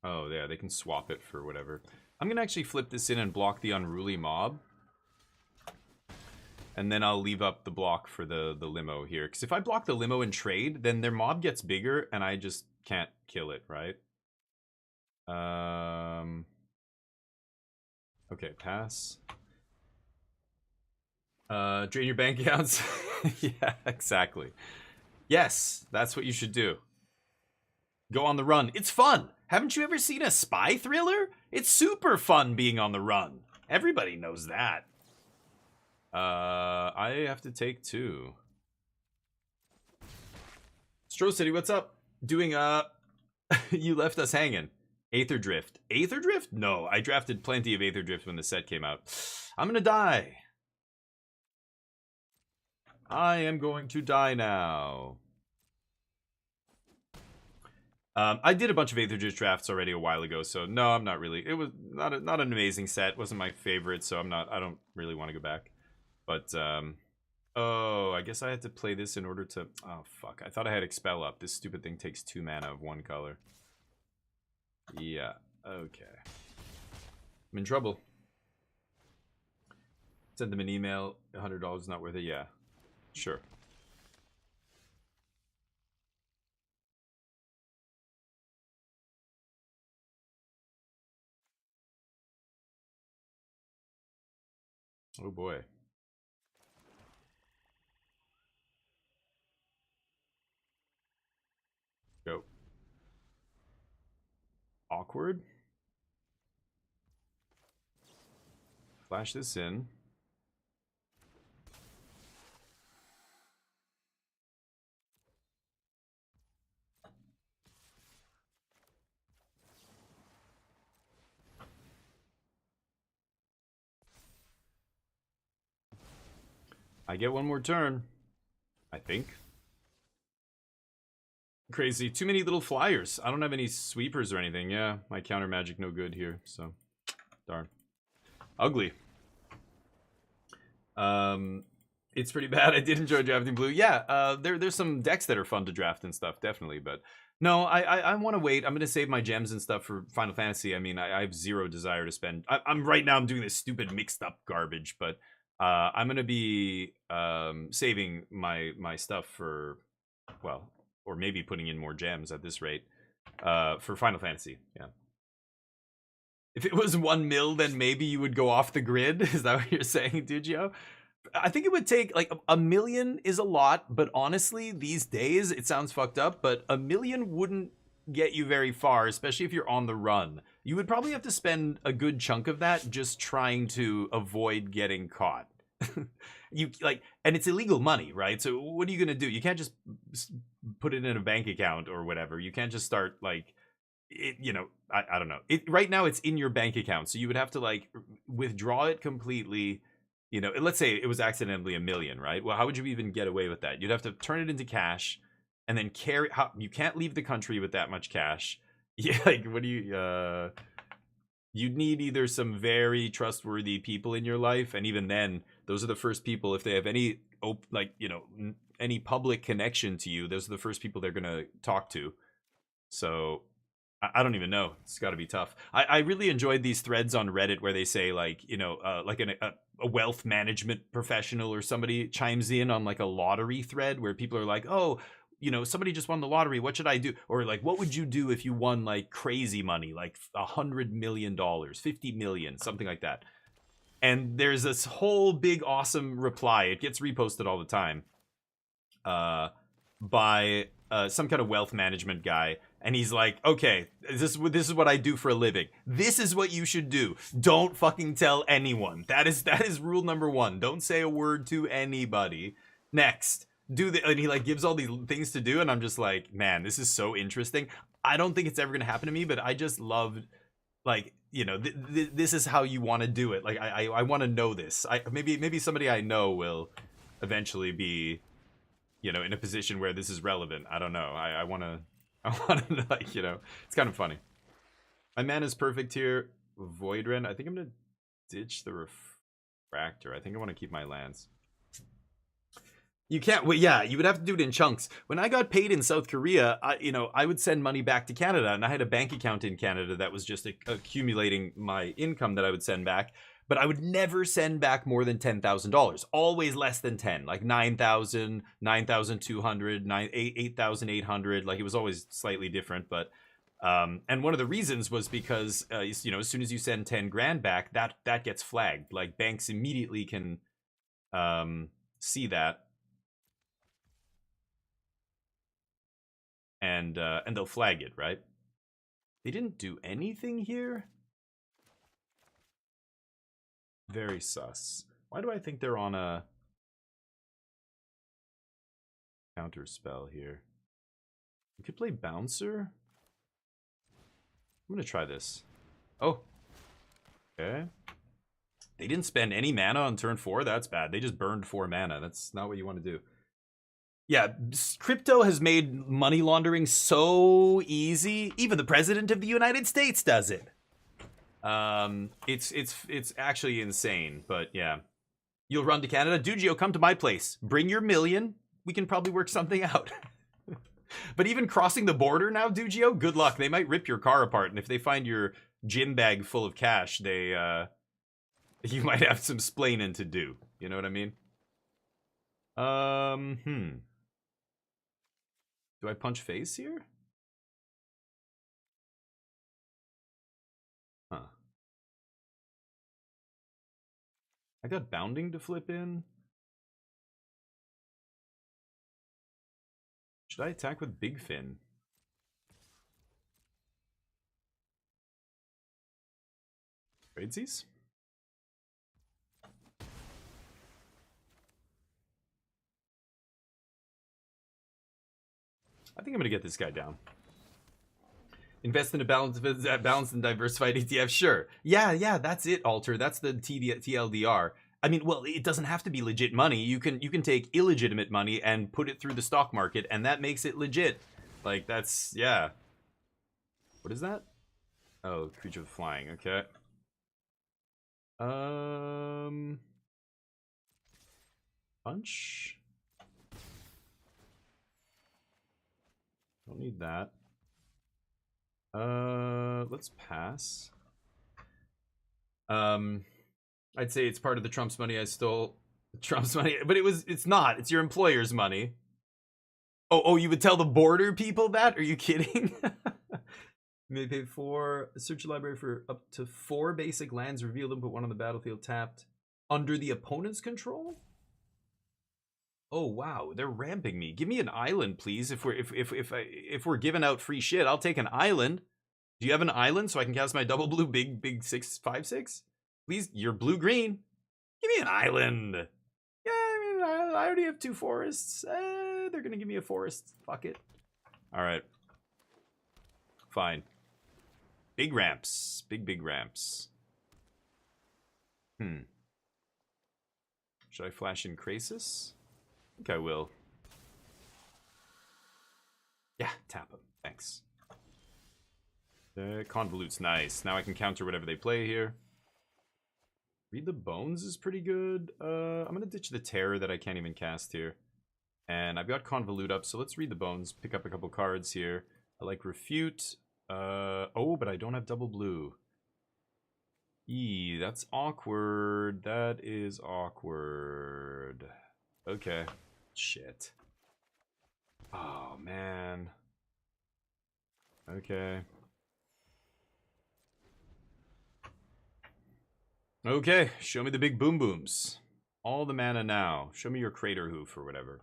oh yeah, they can swap it for whatever. I'm gonna actually flip this in and block the unruly mob. And then I'll leave up the block for the limo here. Because if I block the limo and trade, then their mob gets bigger and I just can't kill it, right? Okay, pass. Drain your bank accounts. Yeah, exactly. Yes, that's what you should do. Go on the run. It's fun. Haven't you ever seen a spy thriller? It's super fun being on the run. Everybody knows that. I have to take 2. Stro City, what's up? Doing, you left us hanging. Aether Drift. Aether Drift? No, I drafted plenty of Aether Drift when the set came out. I'm gonna die. I am going to die now. I did a bunch of Aether Drift drafts already a while ago, so no, I'm not really. It was not an amazing set. Wasn't my favorite, so I don't really want to go back. But, oh, I guess I had to play this in order to... Oh, fuck. I thought I had Expel up. This stupid thing takes 2 mana of 1 color. Yeah, okay. I'm in trouble. Send them an email. $100 is not worth it. Yeah, sure. Oh, boy. Go. Awkward. Flash this in. I get 1 more turn. I think. Crazy. Too many little flyers. I don't have any sweepers or anything. Yeah, my counter magic no good here, so darn. Ugly. It's pretty bad. I did enjoy drafting blue. Yeah, there's some decks that are fun to draft and stuff, definitely, but no, I want to wait. I'm gonna save my gems and stuff for Final Fantasy. I mean, I have 0 desire to spend. I'm right now I'm doing this stupid mixed up garbage, but I'm gonna be saving my stuff for, well, or maybe putting in more gems at this rate, for Final Fantasy. Yeah. If it was 1 mil, then maybe you would go off the grid. Is that what you're saying, Dugio? I think it would take, like, 1 million is a lot, but honestly, these days, it sounds fucked up, but 1 million wouldn't get you very far, especially if you're on the run. You would probably have to spend a good chunk of that just trying to avoid getting caught. You, like, and it's illegal money, right? So what are you gonna do? You can't just put it in a bank account or whatever. You can't just start, like, it, you know, I don't know. It right now it's in your bank account, so you would have to, like, withdraw it completely. You know, let's say it was accidentally 1 million, right? Well, how would you even get away with that? You'd have to turn it into cash and then carry. You can't leave the country with that much cash. Yeah, like, what do you? You'd need either some very trustworthy people in your life, and even then, those are the first people, if they have any, like, you know, any public connection to you, those are the first people they're gonna talk to. So I don't even know. It's got to be tough. I really enjoyed these threads on Reddit where they say, like, you know, like a wealth management professional or somebody chimes in on, like, a lottery thread where people are like, oh, you know, somebody just won the lottery. What should I do? Or like, what would you do if you won like crazy money, like $100 million, 50 million, something like that? And there's this whole big awesome reply. It gets reposted all the time by some kind of wealth management guy. And he's like, okay, this is what I do for a living. This is what you should do. Don't fucking tell anyone. That is rule number 1. Don't say a word to anybody. Next, and he like gives all these things to do, and I'm just like, man, this is so interesting. I don't think it's ever gonna happen to me, but I just love, like, you know, this is how you want to do it. Like, I want to know this. Maybe somebody I know will eventually be, you know, in a position where this is relevant. I don't know. I want to, like, you know, it's kind of funny. My mana's perfect here. Voidren. I think I'm gonna ditch the refractor. I think I want to keep my lands. You can't. Well, yeah, you would have to do it in chunks. When I got paid in South Korea, I would send money back to Canada, and I had a bank account in Canada that was just accumulating my income that I would send back. But I would never send back more than $10,000. Always less than 10, like 9,000, 9,200, 8,800. Like, it was always slightly different. But and one of the reasons was because you know, as soon as you send 10 grand back, that gets flagged. Like, banks immediately can see that. And they'll flag it, right? They didn't do anything here? Very sus. Why do I think they're on a counter spell here? We could play Bouncer. I'm gonna try this. Oh. Okay. They didn't spend any mana on turn 4. That's bad. They just burned 4 mana. That's not what you want to do. Yeah, crypto has made money laundering so easy. Even the president of the United States does it. It's actually insane, but yeah. You'll run to Canada? Dugio, come to my place. Bring your million. We can probably work something out. But even crossing the border now, Dugio, good luck. They might rip your car apart, and if they find your gym bag full of cash, you might have some splaining to do. You know what I mean? Do I punch face here? Huh. I got bounding to flip in. Should I attack with Big Fin? Tradesies? I think I'm going to get this guy down. Invest in a balanced and diversified ETF? Sure. Yeah, that's it, Alter. That's the TLDR. I mean, well, it doesn't have to be legit money. You can take illegitimate money and put it through the stock market, and that makes it legit. Like, that's, yeah. What is that? Oh, creature with flying. Okay. Punch. Don't need that. Let's pass. I'd say it's part of the Trump's money I stole. Trump's money, but it's not. It's your employer's money. Oh, you would tell the border people that? Are you kidding? May pay 4. Search your library for up to 4 basic lands. Reveal them. Put one on the battlefield tapped. Under the opponent's control? Oh wow, they're ramping me. Give me an island, please. If we're giving out free shit, I'll take an island. Do you have an island so I can cast my double blue big 6/5/6? Please, you're blue green. Give me an island. Yeah, I mean, I already have 2 forests. They're gonna give me a forest. Fuck it. All right. Fine. Big ramps. Big ramps. Should I flash in Krasis? I think I will. Yeah, tap him. Thanks. Convolute's nice. Now I can counter whatever they play here. Read the Bones is pretty good. I'm going to ditch the Terror that I can't even cast here. And I've got Convolute up, so let's read the Bones. Pick up a couple cards here. I like Refute. Oh, but I don't have double blue. That's awkward. That is awkward. Okay. Shit. Oh, man. Okay. Okay, show me the big boom booms. All the mana now. Show me your crater hoof or whatever.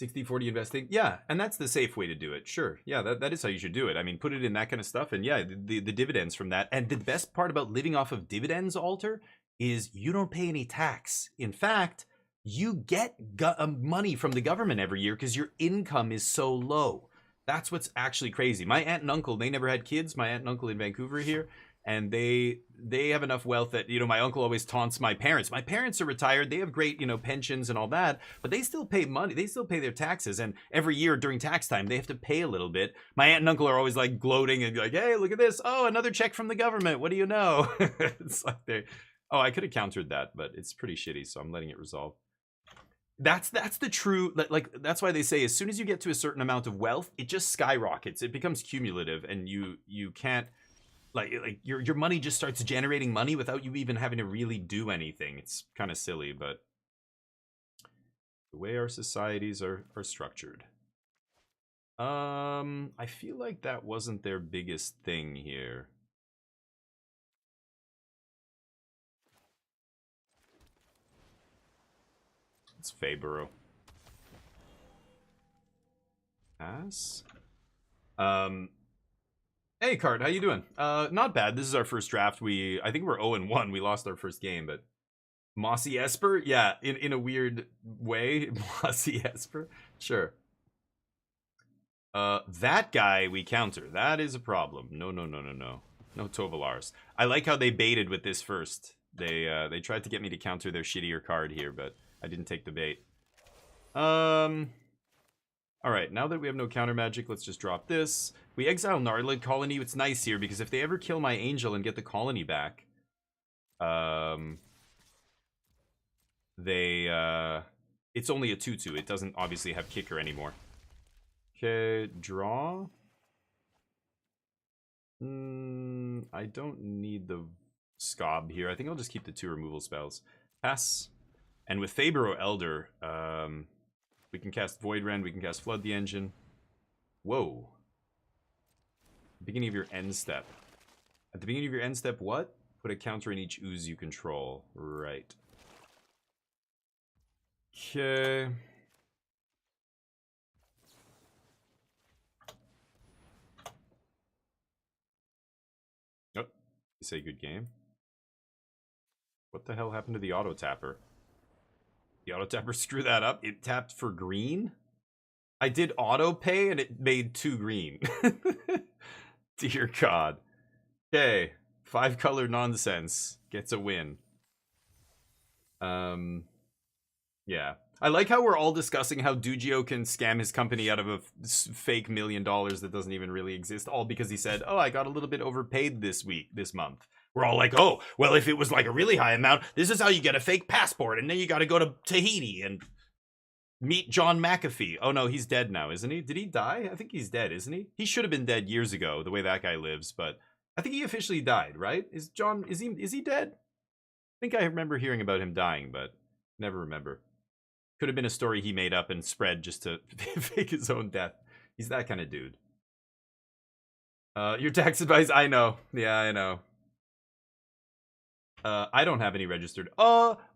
60-40 investing. Yeah, and that's the safe way to do it. Sure. Yeah, that is how you should do it. I mean, put it in that kind of stuff, and yeah, the dividends from that. And the best part about living off of dividends, Alter, is you don't pay any tax. In fact, you get money from the government every year because your income is so low. That's what's actually crazy. My aunt and uncle, they never had kids. My aunt and uncle in Vancouver here, and they have enough wealth that, you know, my uncle always taunts my parents. My parents are retired. They have great, you know, pensions and all that, but they still pay money. They still pay their taxes, and every year during tax time, they have to pay a little bit. My aunt and uncle are always like gloating and be like, "Hey, look at this! Oh, another check from the government. What do you know?" It's like they, oh, I could have countered that, but it's pretty shitty, so I'm letting it resolve. That's the true, like that's why they say as soon as you get to a certain amount of wealth, it just skyrockets. It becomes cumulative, and you can't. Like your money just starts generating money without you even having to really do anything. It's kind of silly, but the way our societies are structured. I feel like that wasn't their biggest thing here. It's Fabro. Pass. Hey, Card, how you doing? Not bad. This is our first draft. I think we're 0-1. We lost our first game, but Mossy Esper? Yeah, in a weird way. Mossy Esper? Sure. That guy we counter. That is a problem. No. No Tovalars. I like how they baited with this first. They tried to get me to counter their shittier card here, but I didn't take the bait. Alright, now that we have no counter magic, let's just drop this. We exile Gnarlid Colony. It's nice here because if they ever kill my angel and get the colony back, it's only a 2/2. It doesn't obviously have kicker anymore. Okay, draw. I don't need the Scob here. I think I'll just keep the 2 removal spells. Pass. And with Fabro Elder, we can cast Void Rend, we can cast Flood the Engine. Whoa. Beginning of your end step. At the beginning of your end step, what? Put a counter in each ooze you control. Right. Okay. Oh, you say good game. What the hell happened to the auto tapper? The auto tapper screwed that up. It tapped for green. I did auto pay and it made 2 green. Dear God. Okay, 5 color nonsense gets a win. Yeah. I like how we're all discussing how Dugio can scam his company out of a fake $1 million that doesn't even really exist, all because he said, "Oh, I got a little bit overpaid this month." We're all like, "Oh, well, if it was like a really high amount, this is how you get a fake passport, and then you got to go to Tahiti and meet John McAfee." Oh no, he's dead now, isn't he? Did he die? I think he's dead, isn't he? He should have been dead years ago, the way that guy lives, but I think he officially died, right? Is he dead? I think I remember hearing about him dying, but never remember. Could have been a story he made up and spread just to fake his own death. He's that kind of dude. Your tax advice, I know. Yeah, I know. I don't have any registered.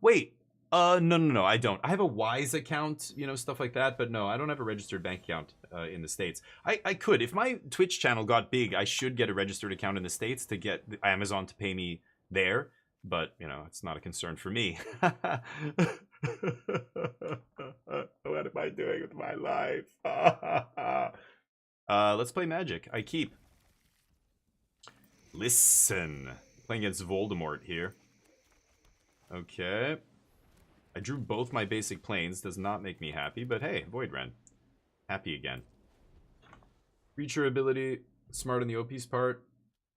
Wait. No, I don't. I have a Wise account, you know, stuff like that, but no, I don't have a registered bank account in the States. I could. If my Twitch channel got big, I should get a registered account in the States to get Amazon to pay me there, but, you know, it's not a concern for me. What am I doing with my life? Let's play Magic. I keep. Listen. Playing against Voldemort here. Okay. I drew both my basic planes. Does not make me happy, but hey, Void Rend. Happy again. Creature ability. Smart on the OP's part.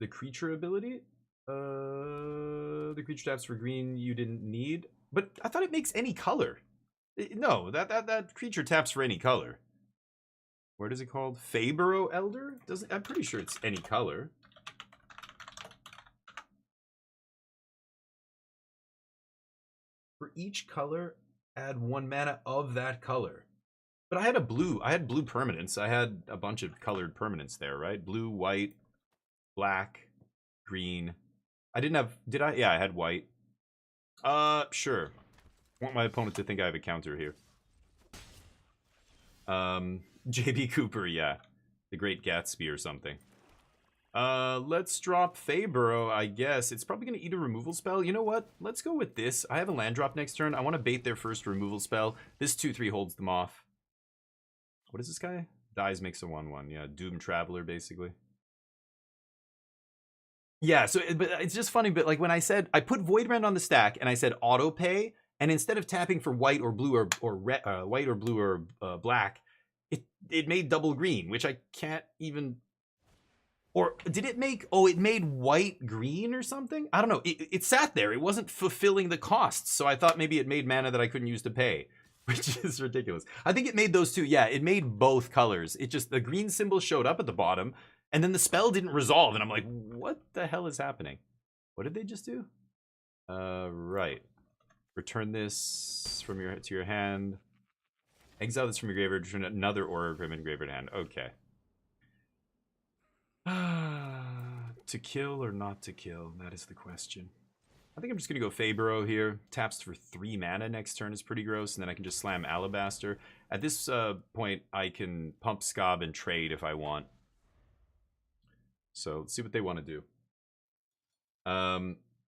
The creature ability? The creature taps for green you didn't need. But I thought it makes any color. No, that creature taps for any color. What is it called? Fabro Elder? I'm pretty sure it's any color. For each color, add 1 mana of that color. But I had blue permanents. I had a bunch of colored permanents there, right? Blue, white, black, green. I didn't have, did I? Yeah, I had white. Sure. I want my opponent to think I have a counter here. JB Cooper, yeah. The Great Gatsby or something. Let's drop Fabro, I guess. It's probably going to eat a removal spell. You know what? Let's go with this. I have a land drop next turn. I want to bait their first removal spell. This 2/3 holds them off. What is this guy? Dies, makes a 1/1. Yeah, Doom Traveler, basically. Yeah, so but it's just funny, but like when I said, I put Voidrend on the stack, and I said auto pay, and instead of tapping for white or blue or red, white or blue or black, it made double green, which I can't even. Or did it make? Oh, it made white green or something. I don't know. It sat there. It wasn't fulfilling the costs, so I thought maybe it made mana that I couldn't use to pay, which is ridiculous. I think it made those two. Yeah, it made both colors. It just the green symbol showed up at the bottom, and then the spell didn't resolve, and I'm like, what the hell is happening? What did they just do? Right. Return this from to your hand. Exile this from your graveyard. Return another Aura from your graveyard hand. Okay. To kill or not to kill? That is the question. I think I'm just going to go Fabro here. Taps for 3 mana next turn is pretty gross, and then I can just slam Alabaster. At this point, I can pump Scob and trade if I want. So let's see what they want to do.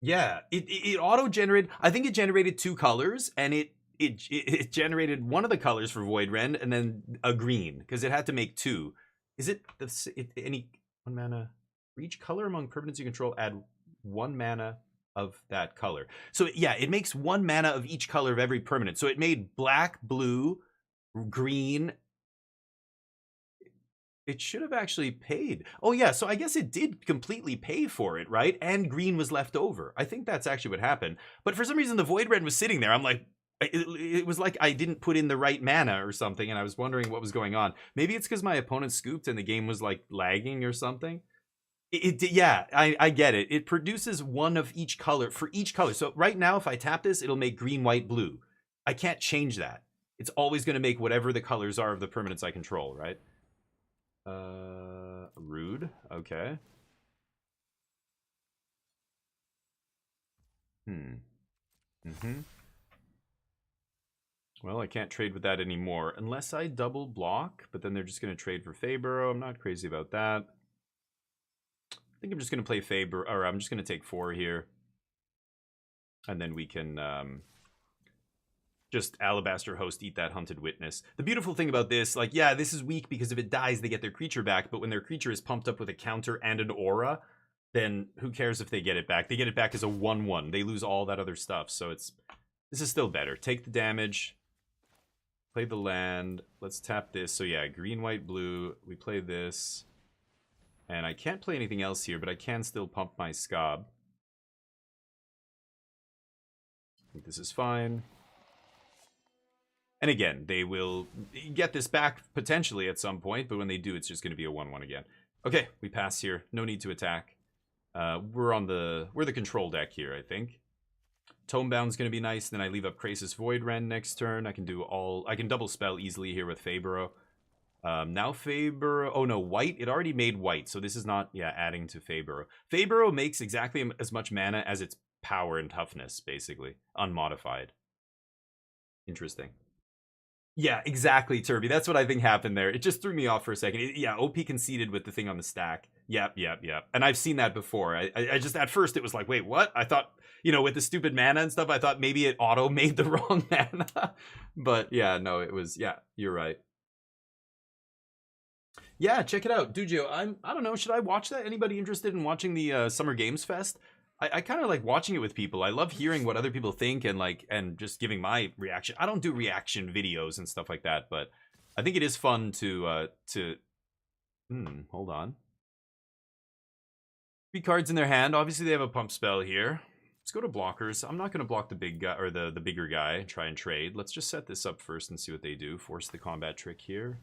Yeah, it auto-generated. I think it generated 2 colors, and it generated one of the colors for Voidrend, and then a green, because it had to make 2. Is it any 1 mana? For each color among permanents you control, add 1 mana of that color. So yeah, it makes 1 mana of each color of every permanent. So it made black, blue, green. It should have actually paid. Oh yeah, so I guess it did completely pay for it, right? And green was left over. I think that's actually what happened. But for some reason, the Voidrend was sitting there. I'm like, it was like I didn't put in the right mana or something, and I was wondering what was going on. Maybe it's because my opponent scooped and the game was like lagging or something. Yeah, I get it. It produces 1 of each color for each color. So right now, if I tap this, it'll make green, white, blue. I can't change that. It's always going to make whatever the colors are of the permanents I control, right? Rude. Okay. Well, I can't trade with that anymore unless I double block, but then they're just going to trade for Fabro. I'm not crazy about that. I think I'm just going to play Faber, or I'm just going to take 4 here. And then we can just Alabaster Host, eat that Hunted Witness. The beautiful thing about this, like, yeah, this is weak because if it dies, they get their creature back. But when their creature is pumped up with a counter and an aura, then who cares if they get it back? They get it back as a 1/1. They lose all that other stuff. So this is still better. Take the damage. Play the land. Let's tap this. So yeah, green, white, blue. We play this. And I can't play anything else here, but I can still pump my Scob. I think this is fine. And again, they will get this back potentially at some point, but when they do, it's just going to be a 1/1 again. Okay, we pass here. No need to attack. We're the control deck here, I think. Tomebound's going to be nice. Then I leave up Krasis Voidrend next turn. I can double spell easily here with Fabro. Now Fabro, oh no, white, it already made white, so this is not, yeah, adding to Fabro. Fabro makes exactly as much mana as its power and toughness, basically, unmodified. Interesting. Yeah, exactly, Turby. That's what I think happened there. It just threw me off for a second. Yeah, OP conceded with the thing on the stack. Yep. And I've seen that before. I just, at first, it was like, wait, what? I thought, with the stupid mana and stuff, I thought maybe it auto made the wrong mana. But yeah, no, it was, yeah, you're right. Yeah, check it out. Dujio, I don't know, should I watch that? Anybody interested in watching the Summer Games Fest? I kind of like watching it with people. I love hearing what other people think and just giving my reaction. I don't do reaction videos and stuff like that, but I think it is fun to hold on. 3 cards in their hand. Obviously they have a pump spell here. Let's go to blockers. I'm not going to block the big guy or the bigger guy and try and trade. Let's just set this up first and see what they do. Force the combat trick here.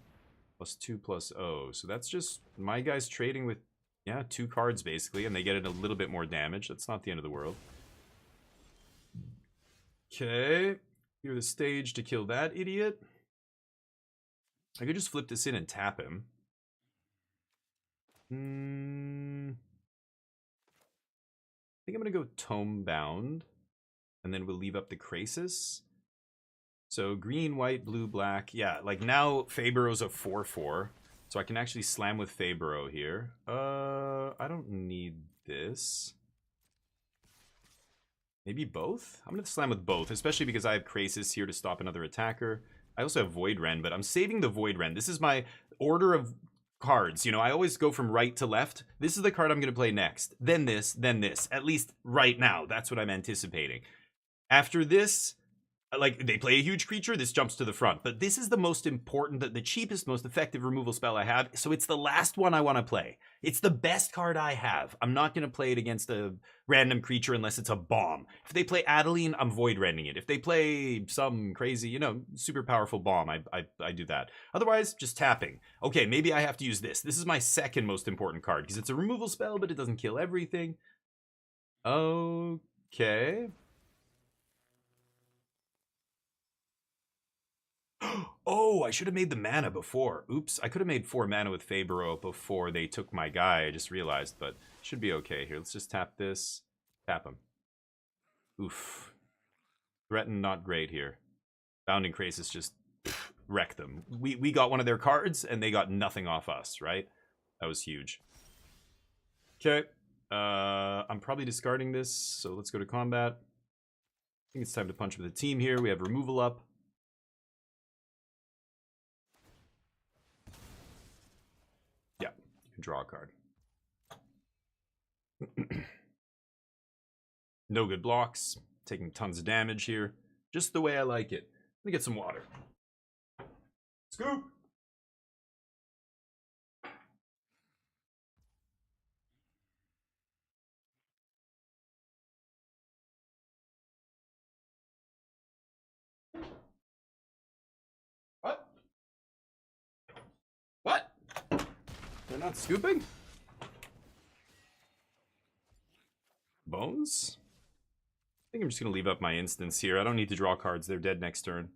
+2/+0. So that's just my guys trading with, yeah, 2 cards basically, and they get it a little bit more damage. That's not the end of the world. Okay. Clear the stage to kill that idiot. I could just flip this in and tap him. I think I'm going to go Tome Bound. And then we'll leave up the Krasis. So green, white, blue, black. Yeah, like now Fabero's a 4/4. So I can actually slam with Fabero here. I don't need this. Maybe both? I'm going to slam with both, especially because I have Krasis here to stop another attacker. I also have Void Ren, but I'm saving the Void Ren. This is my order of cards. You know, I always go from right to left. This is the card I'm going to play next. Then this, at least right now. That's what I'm anticipating. After this, like, they play a huge creature, this jumps to the front. But this is the most important, the cheapest, most effective removal spell I have. So it's the last one I want to play. It's the best card I have. I'm not going to play it against a random creature unless it's a bomb. If they play Adeline, I'm Void Rending it. If they play some crazy, you know, super powerful bomb, I do that. Otherwise, just tapping. Okay, maybe I have to use this. This is my second most important card because it's a removal spell, but it doesn't kill everything. Okay. Oh, I should have made the mana before. Oops, I could have made 4 mana with Fabero before they took my guy. I just realized, but should be okay here. Let's just tap this. Tap him. Oof. Threaten, not great here. Bounding Krasis just wrecked them. We got one of their cards, and they got nothing off us, right? That was huge. Okay. I'm probably discarding this, so let's go to combat. I think it's time to punch with the team here. We have removal up. Draw a card. No good blocks. Taking tons of damage here. Just the way I like it. Let me get some water. Scoop! What? What? They're not scooping? Bones? I think I'm just going to leave up my instance here. I don't need to draw cards. They're dead next turn.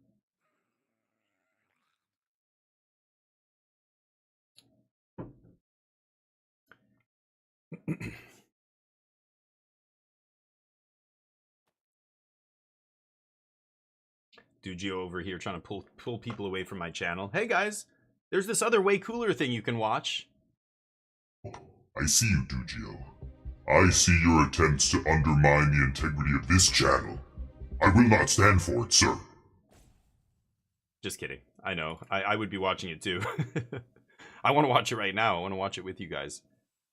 Dugio over here trying to pull people away from my channel. Hey guys, there's this other way cooler thing you can watch. I see you, Dugio. I see your attempts to undermine the integrity of this channel. I will not stand for it, sir. Just kidding. I know. I would be watching it too. I want to watch it right now. I want to watch it with you guys.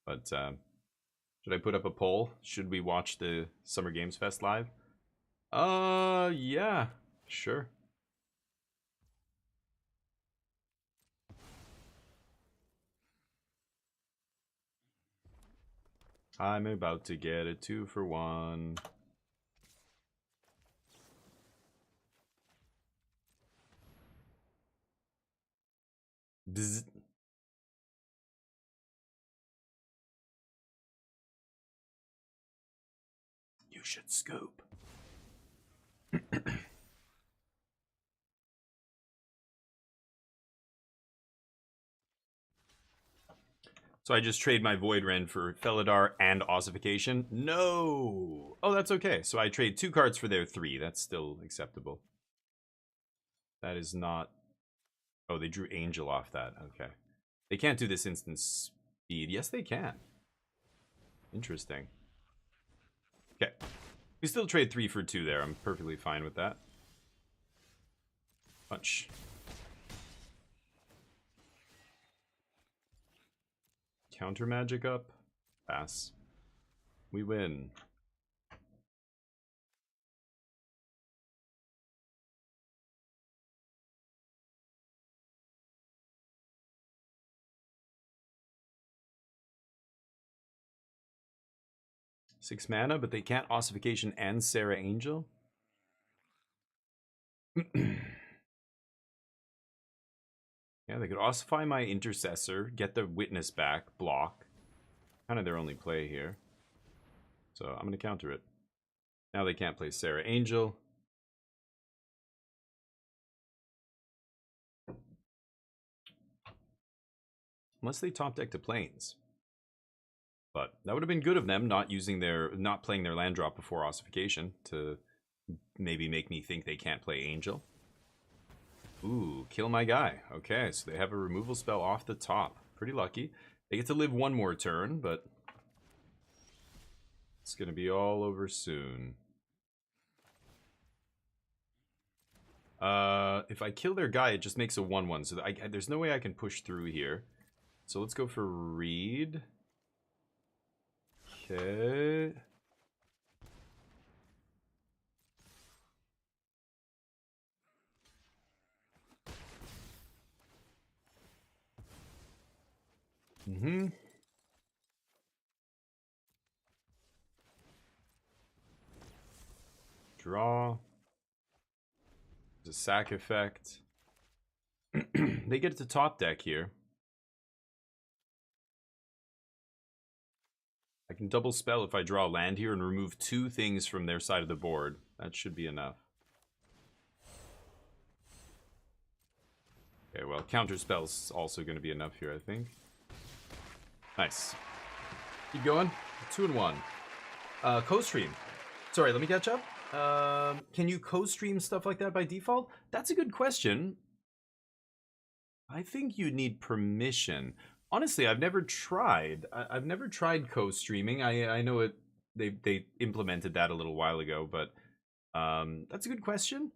But should I put up a poll? Should we watch the Summer Games Fest live? Yeah. Sure. I'm about to get a 2-for-1. Bzz. You should scoop. So I just trade my Void Ren for Felidar and Ossification? No! Oh, that's okay. So I trade 2 cards for their 3. That's still acceptable. That is not... Oh, they drew Angel off that. Okay. They can't do this instant speed. Yes, they can. Interesting. Okay. We still trade 3 for 2 there. I'm perfectly fine with that. Punch. Counter magic up. Pass. We win. Six mana, but they can't Ossification and Sarah Angel? Yeah, they could ossify my Intercessor, get the Witness back, block. Kind of their only play here. So I'm going to counter it. Now they can't play Sarah Angel. Unless they top deck to planes. But that would have been good of them not playing their land drop before ossification to maybe make me think they can't play Angel. Ooh, kill my guy. Okay, so they have a removal spell off the top. Pretty lucky. They get to live one more turn, but it's going to be all over soon. If I kill their guy, it just makes a 1/1. So there's no way I can push through here. So let's go for Reed. Okay. Draw. There's a sack effect. They get to top deck here. I can double spell if I draw land here and remove 2 things from their side of the board. That should be enough. Okay, well, counter spell's also going to be enough here, I think. Nice. Keep going. 2 and 1. Co-stream. Sorry, let me catch up. Can you co-stream stuff like that by default? That's a good question. I think you need permission. Honestly, I've never tried. I've never tried co-streaming. I know it. They implemented that a little while ago, but that's a good question.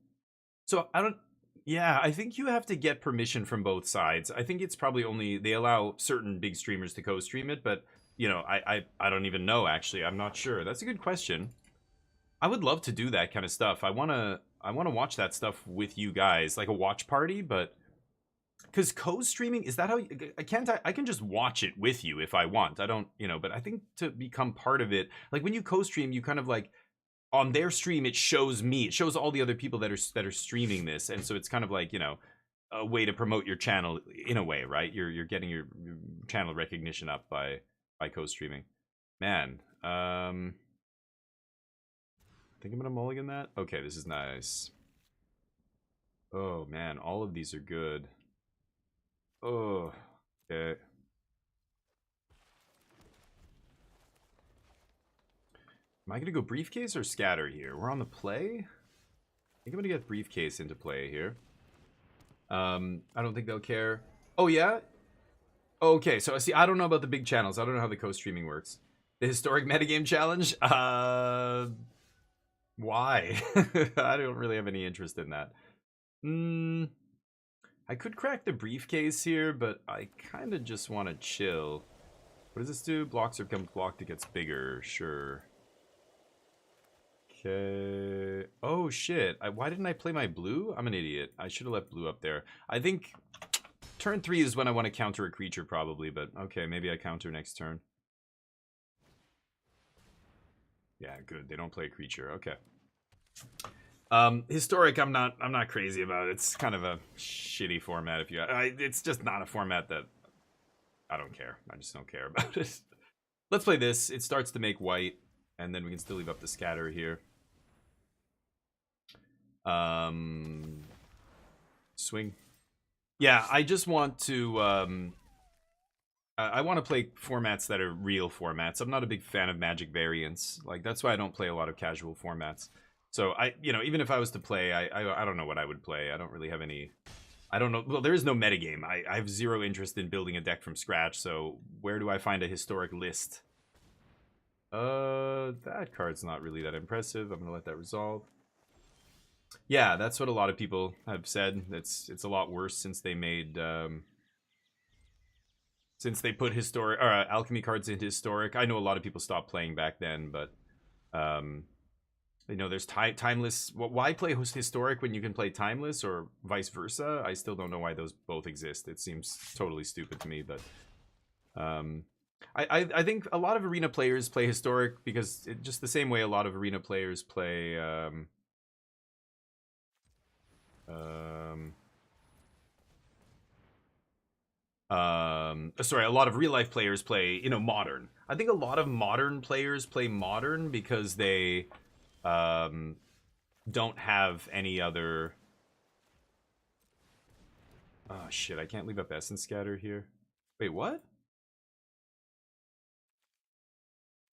So I don't. Yeah, I think you have to get permission from both sides. I think it's probably only they allow certain big streamers to co-stream it, but you know, I don't even know actually. I'm not sure. That's a good question. I would love to do that kind of stuff. I wanna watch that stuff with you guys, like a watch party, but. Because co-streaming, is that how I can just watch it with you if I want. I don't, you know, but I think to become part of it, like when you co-stream, you kind of like on their stream, it shows me, it shows all the other people that are streaming this, and so it's kind of like, you know, a way to promote your channel in a way, right? You're getting your channel recognition up by co-streaming. Man, I think I'm gonna mulligan that. Okay, this is nice. Oh man, all of these are good. Oh, okay. Am I going to go briefcase or scatter here? We're on the play? I think I'm going to get briefcase into play here. I don't think they'll care. Oh, yeah? Okay, so see, I don't know about the big channels. I don't know how the co-streaming works. The historic metagame challenge? Why? I don't really have any interest in that. I could crack the briefcase here, but I kind of just want to chill. What does this do? Blocks or becomes blocked, it gets bigger. Sure. Okay. Oh, shit. Why didn't I play my blue? I'm an idiot. I should have left blue up there. I think turn 3 is when I want to counter a creature, probably, but okay, maybe I counter next turn. Yeah, good. They don't play a creature. Okay. Historic, I'm not crazy about. It's kind of a shitty format. It's just not a format that I don't care. I just don't care about it. Let's play this. It starts to make white, and then we can still leave up the scatter here. Swing. Yeah, I just want to. I want to play formats that are real formats. I'm not a big fan of Magic variants. Like that's why I don't play a lot of casual formats. So even if I was to play, I don't know what I would play. I don't really have any. I don't know. Well, there is no metagame. I have zero interest in building a deck from scratch. So where do I find a historic list? That card's not really that impressive. I'm gonna let that resolve. Yeah, that's what a lot of people have said. It's a lot worse since they made since they put historic or alchemy cards into historic. I know a lot of people stopped playing back then, but you know, there's timeless. Why play historic when you can play timeless, or vice versa? I still don't know why those both exist. It seems totally stupid to me, but I think a lot of arena players play historic because just the same way a lot of arena players play sorry, a lot of real life players play, you know, modern. I think a lot of modern players play modern because they don't have any other. Oh shit, I can't leave up Essence Scatter here. Wait, what?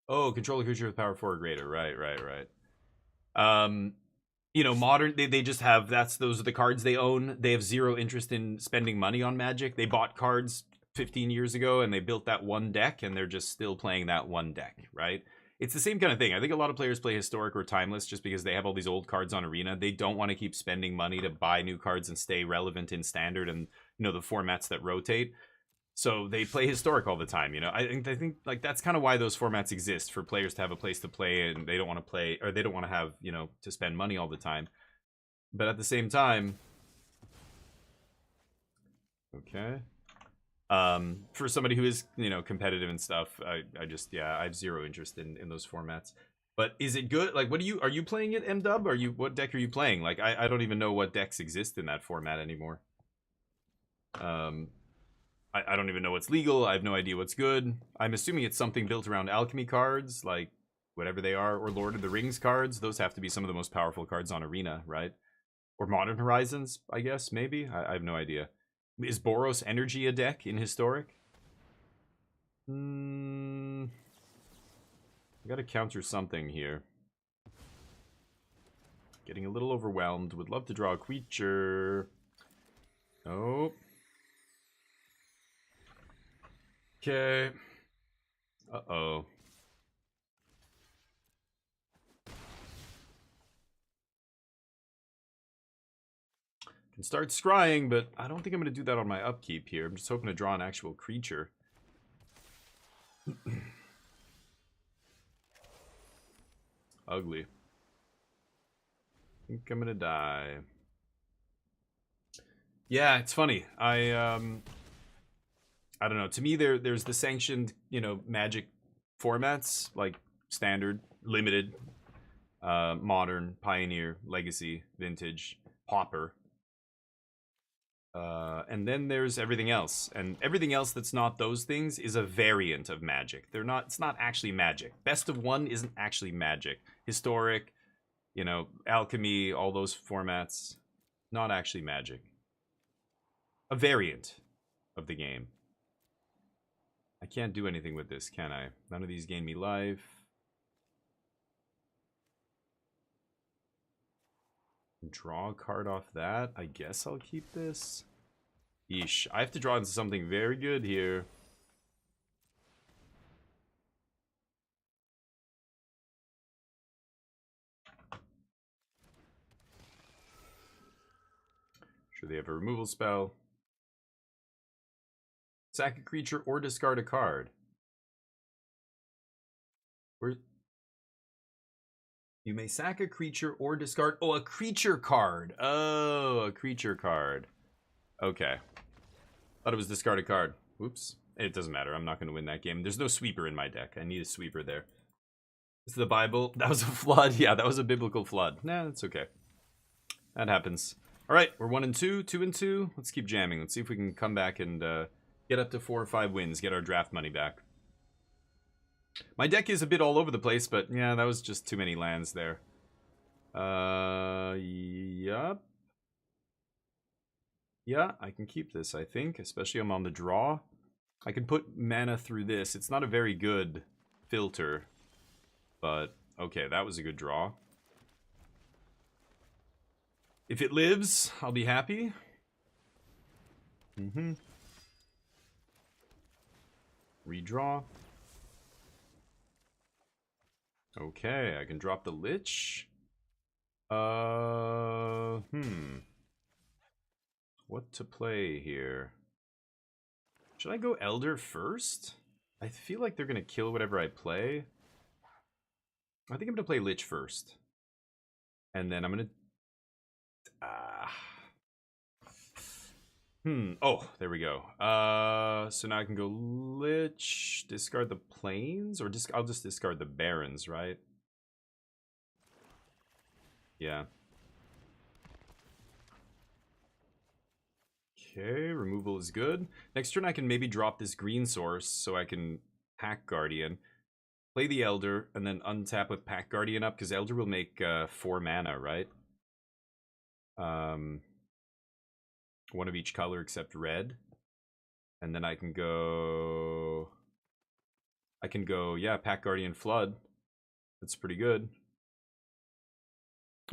Oh, control a creature with power 4 or greater. Right. You know, modern they just have those are the cards they own. They have zero interest in spending money on Magic. They bought cards 15 years ago and they built that one deck and they're just still playing that one deck, right? It's the same kind of thing. I think a lot of players play Historic or Timeless just because they have all these old cards on Arena. They don't want to keep spending money to buy new cards and stay relevant in Standard and, you know, the formats that rotate. So they play Historic all the time, you know. I think like that's kind of why those formats exist, for players to have a place to play, and they don't want to play, or they don't want to have, you know, to spend money all the time. But at the same time, okay, for somebody who is, you know, competitive and stuff, I just, yeah, I have zero interest in those formats. But is it good? Like, what are you playing it, M-Dub? What deck are you playing? Like, I don't even know what decks exist in that format anymore. I don't even know what's legal. I have no idea what's good. I'm assuming it's something built around alchemy cards, like whatever they are, or Lord of the Rings cards. Those have to be some of the most powerful cards on Arena, right? Or Modern Horizons, I guess, maybe? I have no idea. Is Boros Energy a deck in Historic? I gotta counter something here. Getting a little overwhelmed. Would love to draw a creature. Oh. Okay. Uh-oh. Can start scrying, but I don't think I'm going to do that on my upkeep here. I'm just hoping to draw an actual creature. Ugly. I think I'm going to die. Yeah, it's funny. I don't know. To me, there's the sanctioned, you know, Magic formats, like Standard, Limited, Modern, Pioneer, Legacy, Vintage, Pauper. And then there's everything else. And everything else that's not those things is a variant of Magic. It's not actually Magic. Best of One isn't actually Magic. Historic, you know, Alchemy, all those formats, not actually Magic. A variant of the game. I can't do anything with this, can I? None of these gain me life. Draw a card off that. I guess I'll keep this. Yeesh. I have to draw into something very good here. Sure, they have a removal spell. Sack a creature or discard a card. You may sack a creature or discard... Oh, a creature card. Oh, a creature card. Okay. Thought it was discard a card. Oops. It doesn't matter. I'm not going to win that game. There's no sweeper in my deck. I need a sweeper there. This is the Bible. That was a flood. Yeah, that was a biblical flood. Nah, that's okay. That happens. All right, we're 1 and 2, 2 and 2. Let's keep jamming. Let's see if we can come back and get up to 4 or 5 wins, get our draft money back. My deck is a bit all over the place, but yeah, that was just too many lands there. Yup. Yeah, I can keep this, I think, especially I'm on the draw. I can put mana through this. It's not a very good filter, but okay, that was a good draw. If it lives, I'll be happy. Redraw. Okay, I can drop the Lich. What to play here? Should I go Elder first? I feel like they're gonna kill whatever I play. I think I'm gonna play Lich first. And then I'm gonna... Oh, there we go. So now I can go Lich, discard the Plains, or I'll just discard the Barons, right? Yeah. Okay, removal is good. Next turn I can maybe drop this green source so I can Pack Guardian. Play the Elder, and then untap with Pack Guardian up, because Elder will make 4 mana, right? One of each color except red. And then I can go, yeah, Pack Guardian Flood. That's pretty good.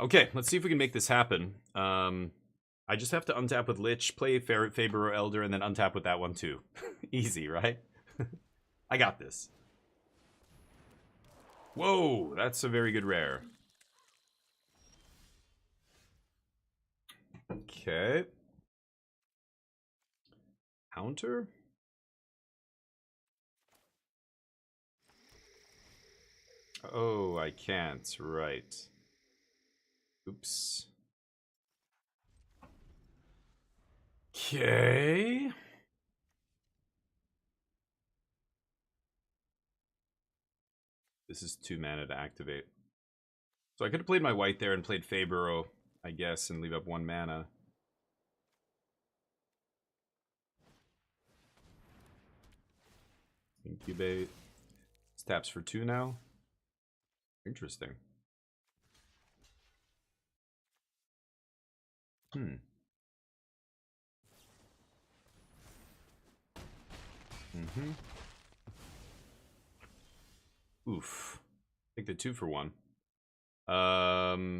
Okay, let's see if we can make this happen. I just have to untap with Lich, play Faber or Elder, and then untap with that one too. Easy, right? I got this. Whoa, that's a very good rare. Okay. Counter? Oh, I can't. Right. Oops. Okay. This is 2 mana to activate. So I could have played my white there and played Fabro, I guess, and leave up 1 mana. Incubate. This taps for 2 now. Interesting. Oof. Take the 2 for 1. I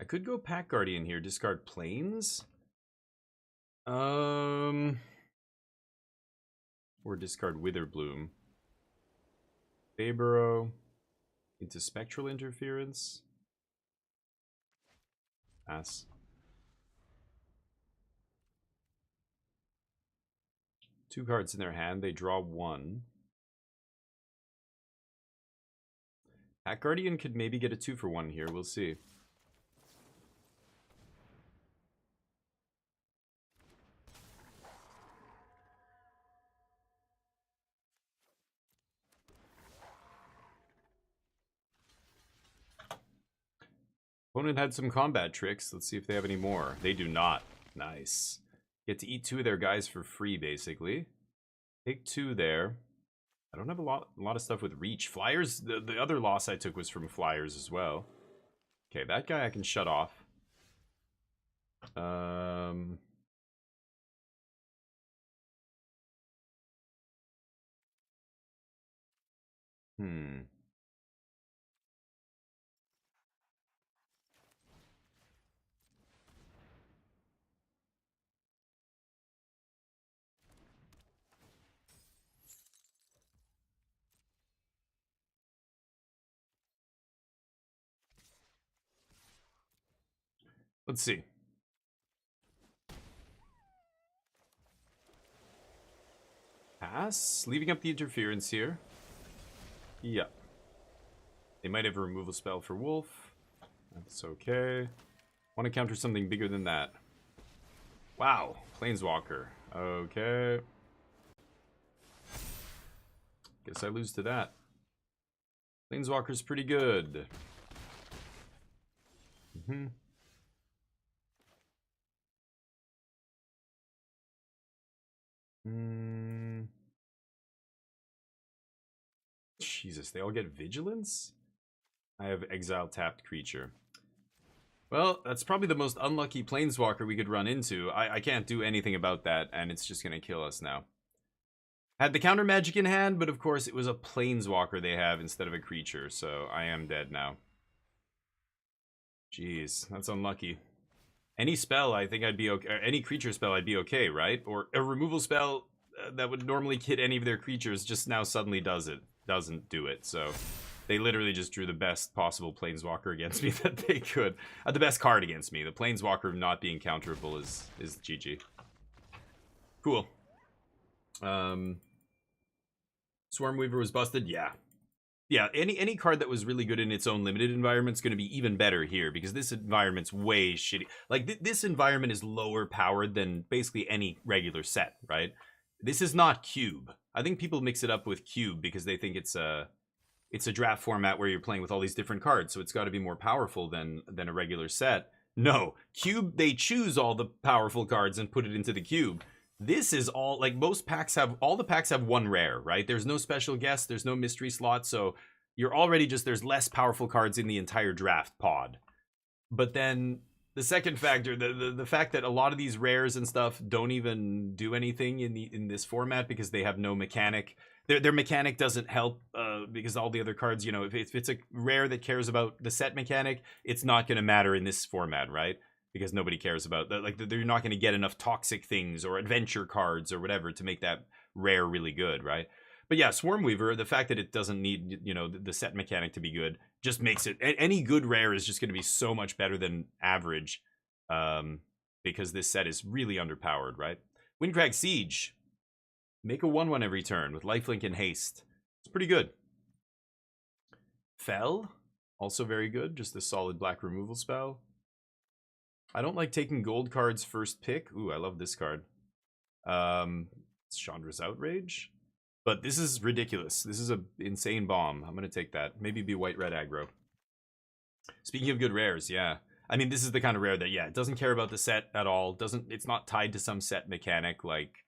could go Pack Guardian here, discard Plains. Or discard Witherbloom. Fabro into Spectral Interference. Pass. Two cards in their hand, they draw 1. Pack Guardian could maybe get a 2 for 1 here, we'll see. Opponent had some combat tricks. Let's see if they have any more. They do not. Nice. Get to eat 2 of their guys for free, basically. Take 2 there. I don't have a lot of stuff with reach. Flyers, the other loss I took was from Flyers as well. Okay, that guy I can shut off. Let's see. Pass? Leaving up the interference here. Yeah. They might have a removal spell for Wolf. That's okay. Want to counter something bigger than that. Wow. Planeswalker. Okay. Guess I lose to that. Planeswalker's pretty good. Jesus, they all get Vigilance? I have Exile tapped creature. Well, that's probably the most unlucky Planeswalker we could run into. I can't do anything about that, and it's just going to kill us now. Had the counter magic in hand, but of course it was a Planeswalker they have instead of a creature, so I am dead now. Jeez, that's unlucky. Any spell, I think I'd be okay. Any creature spell, I'd be okay, right? Or a removal spell that would normally hit any of their creatures just now suddenly doesn't do it. So they literally just drew the best possible Planeswalker against me that they could. The best card against me. The Planeswalker not being counterable is GG. Cool. Swarmweaver was busted? Yeah. Yeah, any card that was really good in its own limited environment is going to be even better here, because this environment's way shitty. Like, this environment is lower powered than basically any regular set, right? This is not Cube. I think people mix it up with Cube because they think it's a draft format where you're playing with all these different cards, so it's got to be more powerful than a regular set. No, Cube, they choose all the powerful cards and put it into the Cube. This is all, like, most packs have, all the packs have 1 rare, right? There's no special guest, there's no mystery slot, so you're already just, there's less powerful cards in the entire draft pod. But then The second factor, the fact that a lot of these rares and stuff don't even do anything in this format because they have no mechanic. Their mechanic doesn't help because all the other cards, you know, if it's a rare that cares about the set mechanic, it's not going to matter in this format, right? Because nobody cares about that. Like, they're not going to get enough toxic things or adventure cards or whatever to make that rare really good, right? But yeah, Swarmweaver, the fact that it doesn't need, you know, the set mechanic to be good just makes it, any good rare is just going to be so much better than average, because this set is really underpowered, right? Windcrag Siege, make a 1/1 every turn with lifelink and haste. It's pretty good. Fell, also very good, just a solid black removal spell. I don't like taking gold cards first pick. Ooh, I love this card. It's Chandra's Outrage. But this is ridiculous. This is an insane bomb. I'm going to take that. Maybe be white-red aggro. Speaking of good rares, yeah. I mean, this is the kind of rare that, yeah, it doesn't care about the set at all. It's not tied to some set mechanic, like,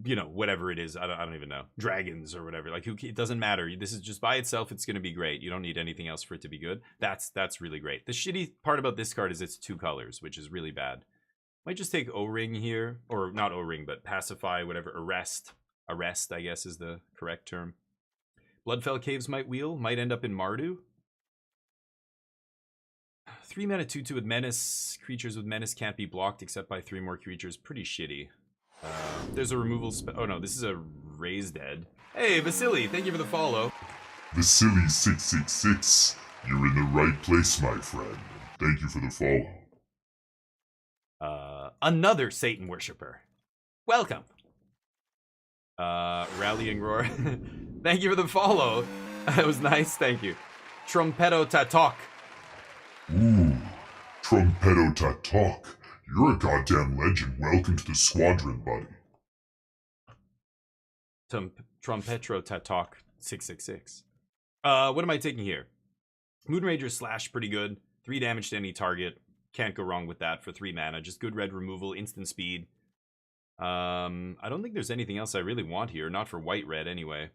you know, whatever it is. I don't even know. Dragons or whatever. Like, it doesn't matter. This is just by itself, it's going to be great. You don't need anything else for it to be good. That's really great. The shitty part about this card is it's 2 colors, which is really bad. Might just take O-Ring here. Or not O-Ring, but Pacify, whatever. Arrest, I guess, is the correct term. Bloodfell Caves might wheel. Might end up in Mardu. 3 mana 2/2 with Menace. Creatures with Menace can't be blocked except by 3 more creatures. Pretty shitty. There's a removal spell. Oh no, this is a Raise Dead. Hey, Vasily, thank you for the follow. Vasily666, you're in the right place, my friend. Thank you for the follow. Another Satan worshipper. Welcome. Rallying Roar. Thank you for the follow. That was nice, thank you. Trumpetto Tatok. Ooh, Trumpetto Tatok. You're a goddamn legend. Welcome to the squadron, buddy. Trumpetro Tatok 666. What am I taking here? Moonrager Slash, pretty good. 3 damage to any target. Can't go wrong with that for 3 mana. Just good red removal, instant speed. I don't think there's anything else I really want here. Not for white-red, anyway.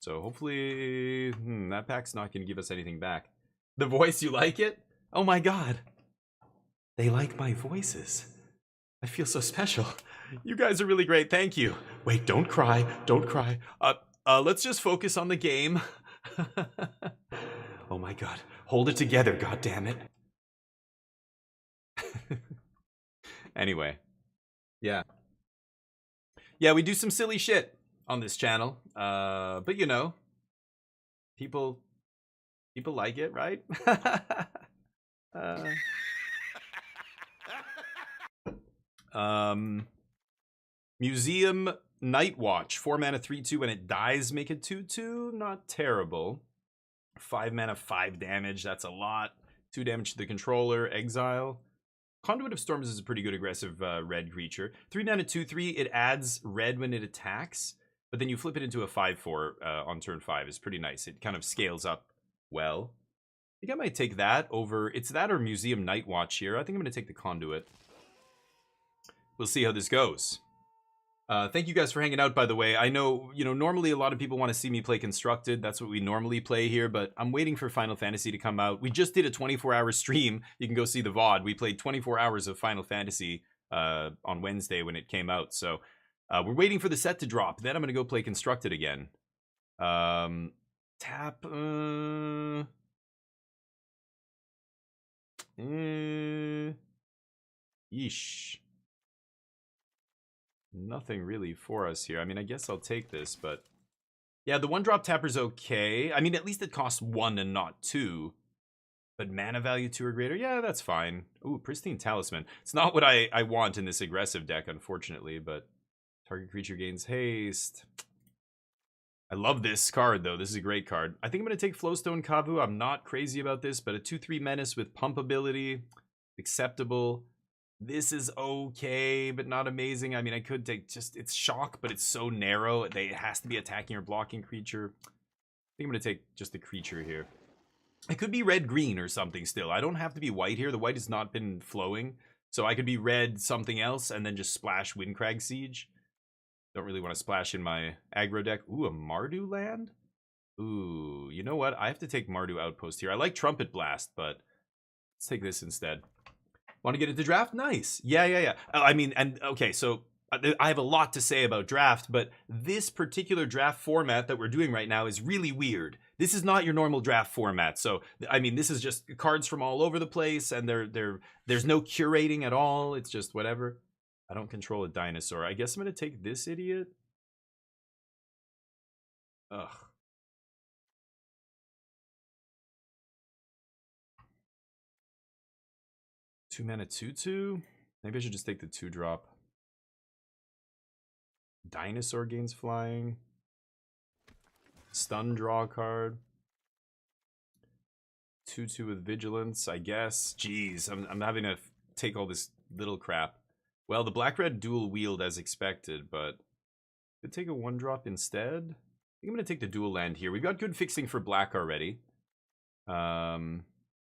So hopefully... that pack's not going to give us anything back. The voice, you like it? Oh my god. They like my voices. I feel so special. You guys are really great. Thank you. Wait, don't cry. Don't cry. Let's just focus on the game. Oh my god. Hold it together, goddammit. Anyway. Yeah. Yeah, we do some silly shit on this channel. But you know, people like it, right? Museum Night Watch, 4 mana 3/2 when it dies, make it 2/2. Not terrible. 5 mana 5 damage, that's a lot. 2 damage to the controller. Exile. Conduit of Storms is a pretty good aggressive red creature. 3 mana 2/3, it adds red when it attacks, but then you flip it into a 5/4 on turn 5. It's pretty nice. It kind of scales up well. I think I might take that over... It's that or Museum Night Watch here. I think I'm going to take the Conduit. We'll see how this goes. Thank you guys for hanging out, by the way. I know, you know, normally a lot of people want to see me play Constructed. That's what we normally play here, but I'm waiting for Final Fantasy to come out. We just did a 24-hour stream. You can go see the VOD. We played 24 hours of Final Fantasy on Wednesday when it came out. So we're waiting for the set to drop. Then I'm going to go play Constructed again. Tap... Yeesh. Nothing really for us here. I mean, I guess I'll take this, but... Yeah, the 1-drop tapper's okay. I mean, at least it costs 1 and not 2. But mana value 2 or greater? Yeah, that's fine. Ooh, Pristine Talisman. It's not what I want in this aggressive deck, unfortunately, but... Target creature gains haste. I love this card, though. This is a great card. I think I'm going to take Flowstone Kavu. I'm not crazy about this, but a 2/3 menace with pump ability. Acceptable. This is okay, but not amazing. I mean, I could take just... It's shock, but it's so narrow. It has to be attacking or blocking creature. I think I'm going to take just the creature here. It could be red-green or something still. I don't have to be white here. The white has not been flowing. So I could be red something else and then just splash Windcrag Siege. Don't really want to splash in my aggro deck. Ooh, a Mardu land? Ooh, you know what? I have to take Mardu Outpost here. I like Trumpet Blast, but let's take this instead. Want to get into draft? Nice. Yeah. I mean, and okay, so I have a lot to say about draft, but this particular draft format that we're doing right now is really weird. This is not your normal draft format. So, I mean, this is just cards from all over the place, and there's no curating at all. It's just whatever. I don't control a dinosaur. I guess I'm gonna take this idiot. Ugh. Two mana 2/2. Maybe I should just take the 2-drop. Dinosaur gains flying. Stun draw card. 2/2 with vigilance, I guess. Jeez, I'm having to take all this little crap. Well, the black-red dual wield as expected, but could take a 1-drop instead. I think I'm gonna take the dual land here. We've got good fixing for black already.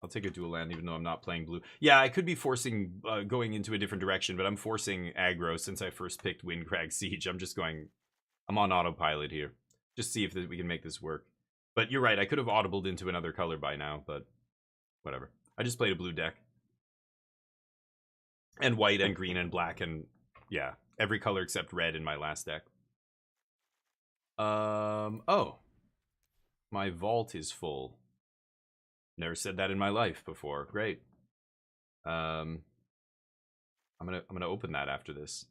I'll take a dual land even though I'm not playing blue. Yeah, I could be forcing going into a different direction, but I'm forcing aggro since I first picked Windcrag Siege. I'm on autopilot here. Just see if we can make this work. But you're right, I could have audibled into another color by now, but whatever. I just played a blue deck. And white and green and black and, yeah, every color except red in my last deck. Oh. My vault is full. Never said that in my life before. Great. I'm gonna open that after this.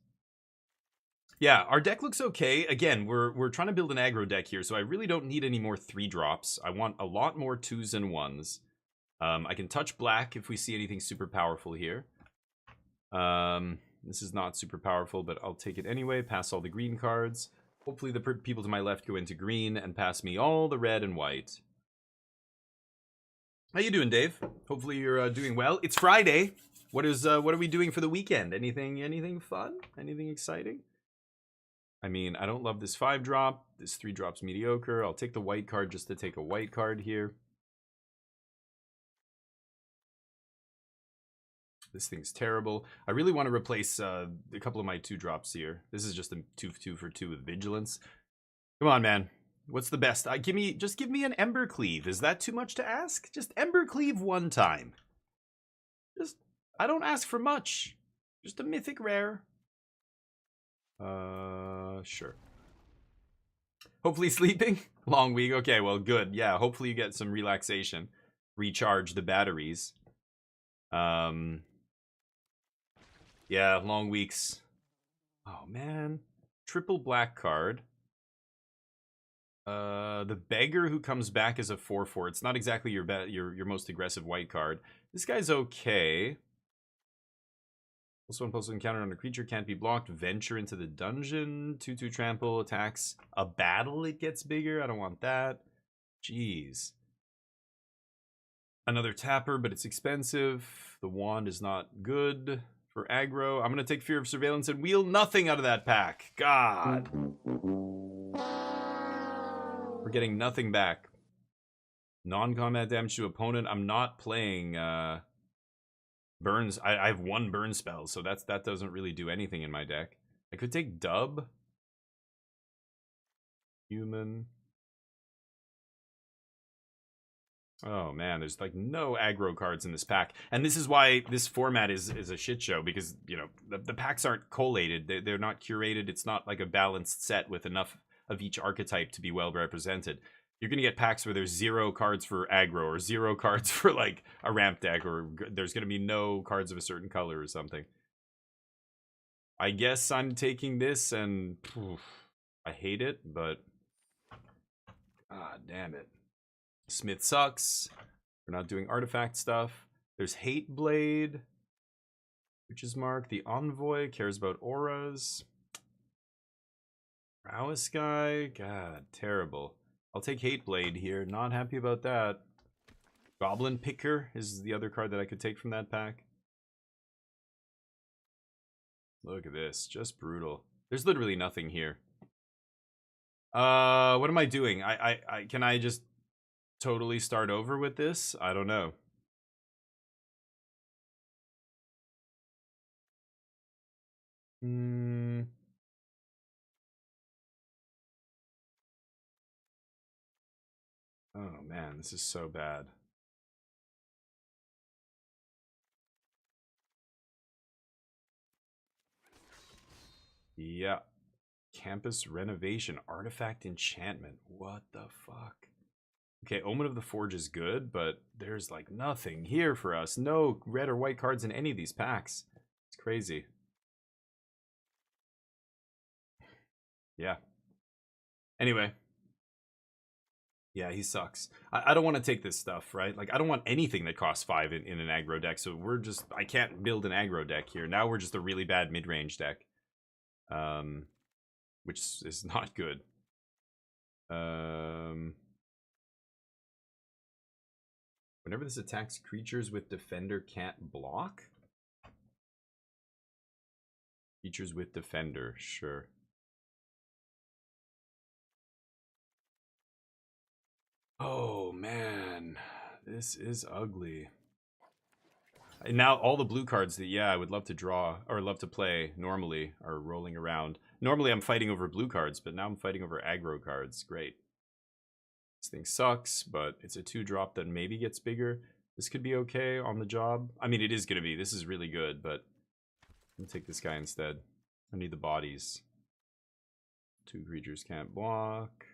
Yeah, our deck looks okay. Again, we're trying to build an aggro deck here, so I really don't need any more 3-drops. I want a lot more 2s and 1s. I can touch black if we see anything super powerful here. This is not super powerful, but I'll take it anyway. Pass all the green cards. Hopefully the people to my left go into green and pass me all the red and white. How you doing, Dave? Hopefully you're doing well. It's Friday. What are we doing for the weekend? Anything fun? Anything exciting? I mean, I don't love this 5-drop. This 3-drop's mediocre. I'll take the white card just to take a white card here. This thing's terrible. I really want to replace a couple of my 2-drops here. This is just a 2/2 for 2 with vigilance. Come on, man. What's the best? Just give me an Embercleave. Is that too much to ask? Just Embercleave 1 time. I don't ask for much. Just a mythic rare. Sure. Hopefully sleeping. Long week. Okay, well, good. Yeah, hopefully you get some relaxation. Recharge the batteries. Yeah, long weeks. Oh, man. Triple black card. The beggar who comes back as a 4/4. It's not exactly your most aggressive white card. This guy's okay. +1/+1 encounter on a creature can't be blocked. Venture into the dungeon. 2/2 trample attacks a battle. It gets bigger. I don't want that. Jeez. Another tapper, but it's expensive. The wand is not good for aggro. I'm gonna take Fear of Surveillance and wheel nothing out of that pack. God. We're getting nothing back. Non-combat damage to opponent. I'm not playing burns. I have 1 burn spell, so that doesn't really do anything in my deck. I could take dub. Human. Oh man, there's like no aggro cards in this pack. And this is why this format is a shit show, because, you know, the packs aren't collated. They're not curated. It's not like a balanced set with enough of each archetype to be well represented. You're going to get packs where there's 0 cards for aggro or 0 cards for like a ramp deck, or there's going to be no cards of a certain color or something. I guess I'm taking this and I hate it, but god damn it. Smith sucks. We're not doing artifact stuff. There's Hate Blade, Witch's Mark. The Envoy cares about auras. Prowess guy. God, terrible. I'll take Hate Blade here. Not happy about that. Goblin Picker is the other card that I could take from that pack. Look at this. Just brutal. There's literally nothing here. What am I doing? Can I just totally start over with this? I don't know. Oh man, this is so bad. Yeah. Campus renovation. Artifact enchantment. What the fuck? Okay, Omen of the Forge is good, but there's like nothing here for us. No red or white cards in any of these packs. It's crazy. Yeah. Anyway. Yeah, he sucks. I don't want to take this stuff, right? Like, I don't want anything that costs 5 in an aggro deck, so I can't build an aggro deck here. Now we're just a really bad mid-range deck. Which is not good. Whenever this attacks creatures with Defender can't block? Creatures with Defender, sure. Oh, man. This is ugly. And now all the blue cards that, yeah, I would love to draw, or love to play normally, are rolling around. Normally I'm fighting over blue cards, but now I'm fighting over aggro cards. Great. This thing sucks, but it's a 2-drop that maybe gets bigger. This could be okay on the job. I mean, it is going to be. This is really good, but I'm going to take this guy instead. I need the bodies. 2 creatures can't block.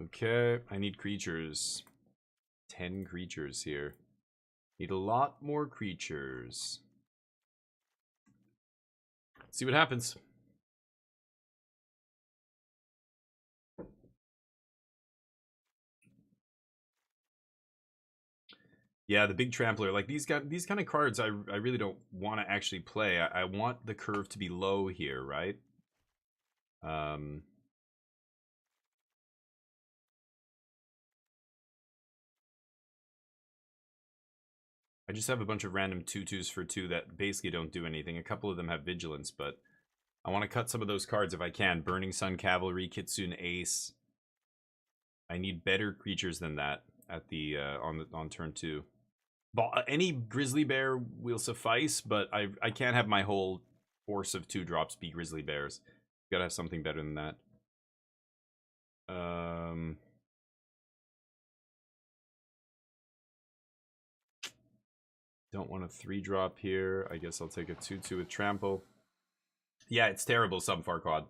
Okay, I need creatures. 10 creatures here. Need a lot more creatures. Let's see what happens. Yeah, the big trampler. Like these kind of cards I really don't want to actually play. I want the curve to be low here, right? I just have a bunch of random 2/2s for 2 that basically don't do anything. A couple of them have vigilance, but I want to cut some of those cards if I can. Burning Sun Cavalry, Kitsune Ace. I need better creatures than that at the on turn 2. Any Grizzly Bear will suffice, but I can't have my whole force of 2-drops be Grizzly Bears. Gotta have something better than that. Don't want a 3-drop here. I guess I'll take a 2/2 with Trample. Yeah, it's terrible, some Farquaad.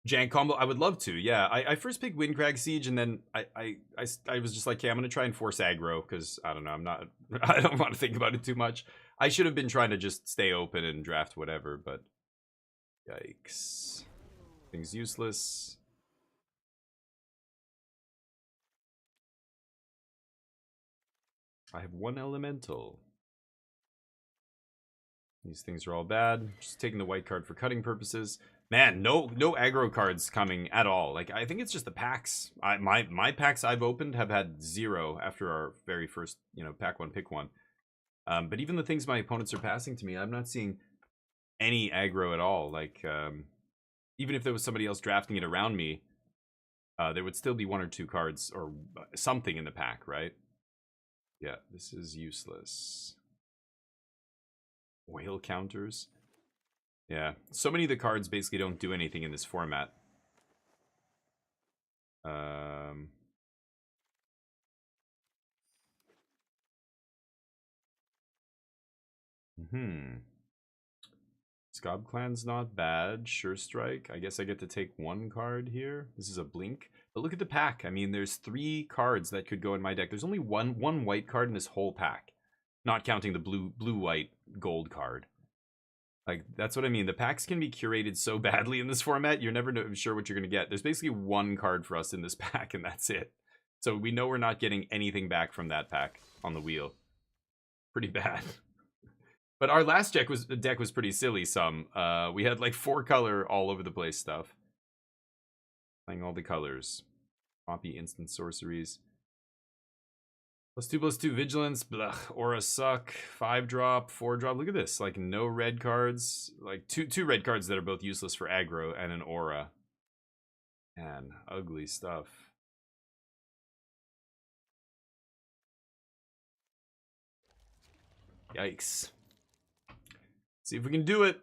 Jank combo, I would love to. Yeah, I first picked Windcrag Siege, and then I was just like, okay, I'm gonna try and force aggro because I don't know, I don't want to think about it too much. I should have been trying to just stay open and draft whatever, but yikes, thing's useless. I have 1 elemental. These things are all bad. Just taking the white card for cutting purposes. Man, no aggro cards coming at all. Like, I think it's just the packs. My packs I've opened have had 0 after our very first, pack 1, pick 1. But even the things my opponents are passing to me, I'm not seeing any aggro at all. Like, even if there was somebody else drafting it around me, there would still be 1 or 2 cards or something in the pack, right? Yeah, this is useless. Whale counters. Yeah, so many of the cards basically don't do anything in this format. Scob Clan's not bad. Sure Strike. I guess I get to take 1 card here. This is a blink. But look at the pack. I mean, there's 3 cards that could go in my deck. There's only one white card in this whole pack. Not counting the blue-white gold card. Like, that's what I mean. The packs can be curated so badly in this format, you're never sure what you're going to get. There's basically 1 card for us in this pack, and that's it. So we know we're not getting anything back from that pack on the wheel. Pretty bad. But our last deck was pretty silly. We had like 4-color all over the place stuff. Playing all the colors. Copy instant sorceries. +2/+2 vigilance. Blah. Aura suck. 5-drop, 4-drop. Look at this. Like no red cards. Like two red cards that are both useless for aggro and an aura. Man, ugly stuff. Yikes. See if we can do it.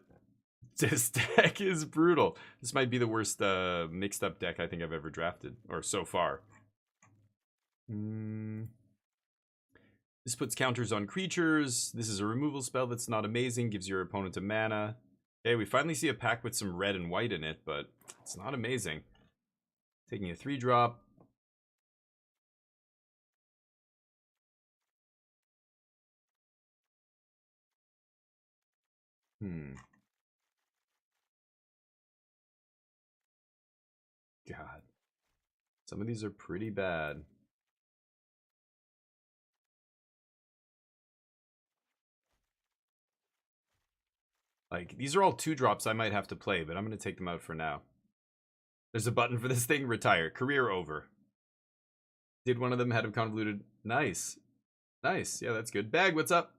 This deck is brutal. This might be the worst mixed up deck I think I've ever drafted, or so far. This This puts counters on creatures. This is a removal spell that's not amazing. Gives your opponent a mana. Okay, we finally see a pack with some red and white in it, but it's not amazing. Taking a 3-drop. God. Some of these are pretty bad. Like, these are all 2-drops I might have to play, but I'm going to take them out for now. There's a button for this thing. Retire. Career over. Did one of them have convoluted? Nice. Nice. Yeah, that's good. Bag, what's up?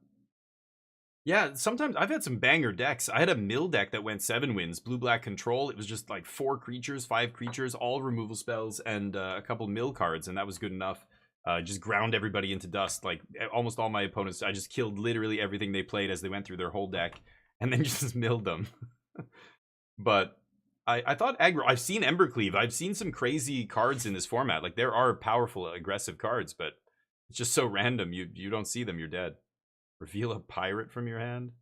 Yeah, sometimes I've had some banger decks. I had a mill deck that went 7 wins. Blue-black control. It was just like 4 creatures, 5 creatures, all removal spells, and a couple mill cards, and that was good enough. Just ground everybody into dust. Like, almost all my opponents, I just killed literally everything they played as they went through their whole deck, and then just milled them. But I thought aggro. I've seen Embercleave. I've seen some crazy cards in this format. Like, there are powerful, aggressive cards, but it's just so random. You don't see them, you're dead. Reveal a pirate from your hand.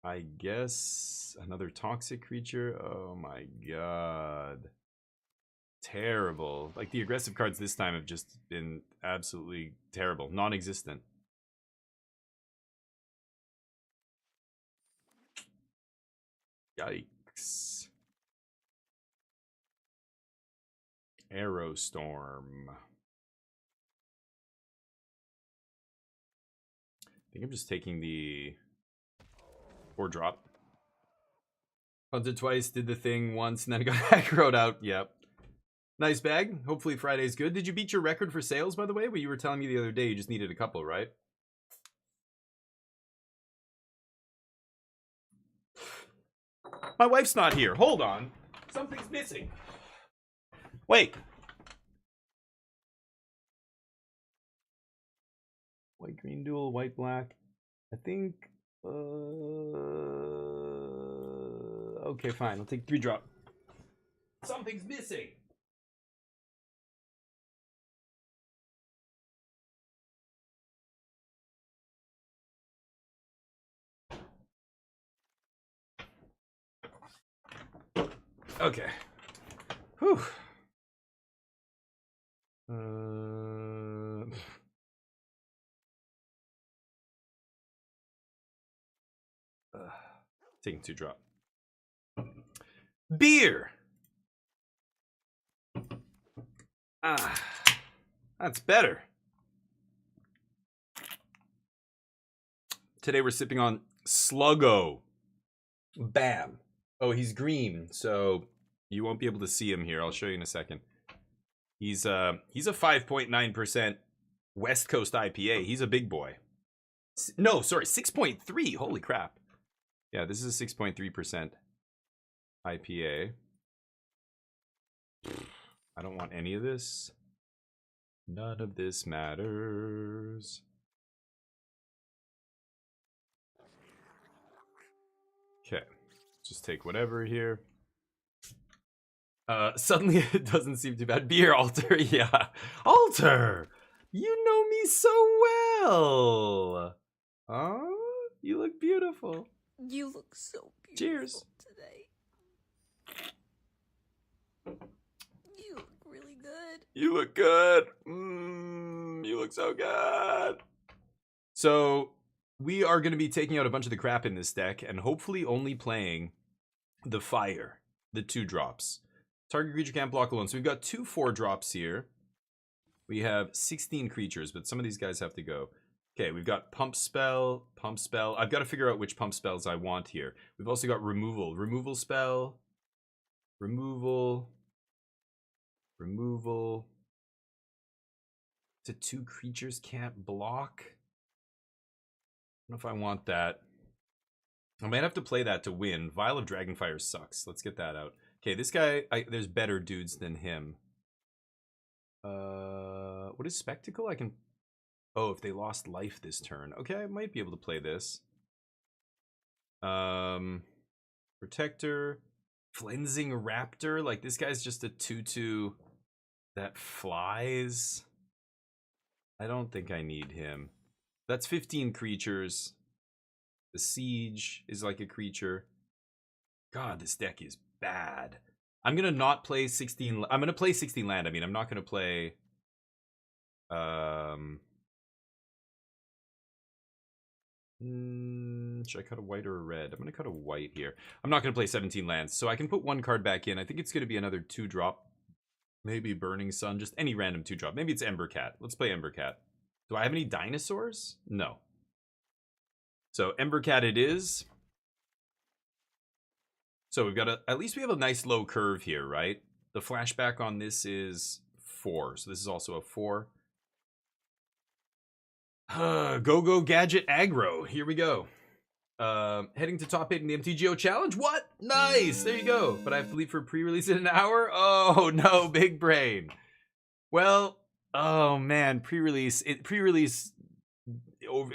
I guess another toxic creature. Oh my god. Terrible. Like, the aggressive cards this time have just been absolutely terrible. Non-existent. Yikes. Aerostorm. I think I'm just taking the 4-drop. Hunted twice, did the thing once, and then got aggroed out. Yep. Nice bag. Hopefully Friday's good. Did you beat your record for sales, by the way? Well, you were telling me the other day you just needed a couple, right? My wife's not here. Hold on. Something's missing. Wait. White green dual, white black. I think okay, fine. I'll take 3-drop. Something's missing. Okay. Whew. Taking 2-drop. Beer. Ah, that's better. Today we're sipping on Sluggo. Bam. Oh, he's green, so you won't be able to see him here. I'll show you in a second. He's a 5.9% West Coast IPA. He's a big boy. No, sorry, 6.3. Holy crap. Yeah, this is a 6.3% IPA. I don't want any of this. None of this matters. Okay, just take whatever here. Suddenly it doesn't seem too bad. Beer, Alter, yeah. Alter! You know me so well! Oh, you look beautiful. You look so beautiful. Cheers. Today. You look really good. You look good. You look so good. So, we are going to be taking out a bunch of the crap in this deck and hopefully only playing the fire, the 2-drops. Target creature can't block alone. So we've got 2 4-drops here. We have 16 creatures, but some of these guys have to go. Okay, we've got Pump Spell, Pump Spell. I've got to figure out which Pump Spells I want here. We've also got Removal. Removal Spell. Removal. Removal. To 2 creatures can't block. I don't know if I want that. I might have to play that to win. Vial of Dragonfire sucks. Let's get that out. Okay, this guy, there's better dudes than him. What is Spectacle? I can... Oh, if they lost life this turn. Okay, I might be able to play this. Protector. Flensing Raptor. Like, this guy's just a 2/2 that flies. I don't think I need him. That's 15 creatures. The Siege is like a creature. God, this deck is bad. I'm gonna not play 16. I'm gonna play 16 land. I mean, I'm not gonna play. Should I cut a white or a red? I'm gonna cut a white here. I'm not gonna play 17 lands, so I can put one card back in. I think it's gonna be another 2-drop. Maybe Burning Sun, just any random 2-drop. Maybe it's Ember Cat. Let's play Ember Cat. Do I have any dinosaurs? No. So Ember Cat it is. So we've got at least we have a nice low curve here, right? The flashback on this is 4. So this is also a 4. Go Gadget Aggro. Here we go. Heading to top 8 in the MTGO challenge. What? Nice. There you go. But I have to leave for pre-release in an hour. Oh no, big brain. Well, oh man, pre-release. Pre-release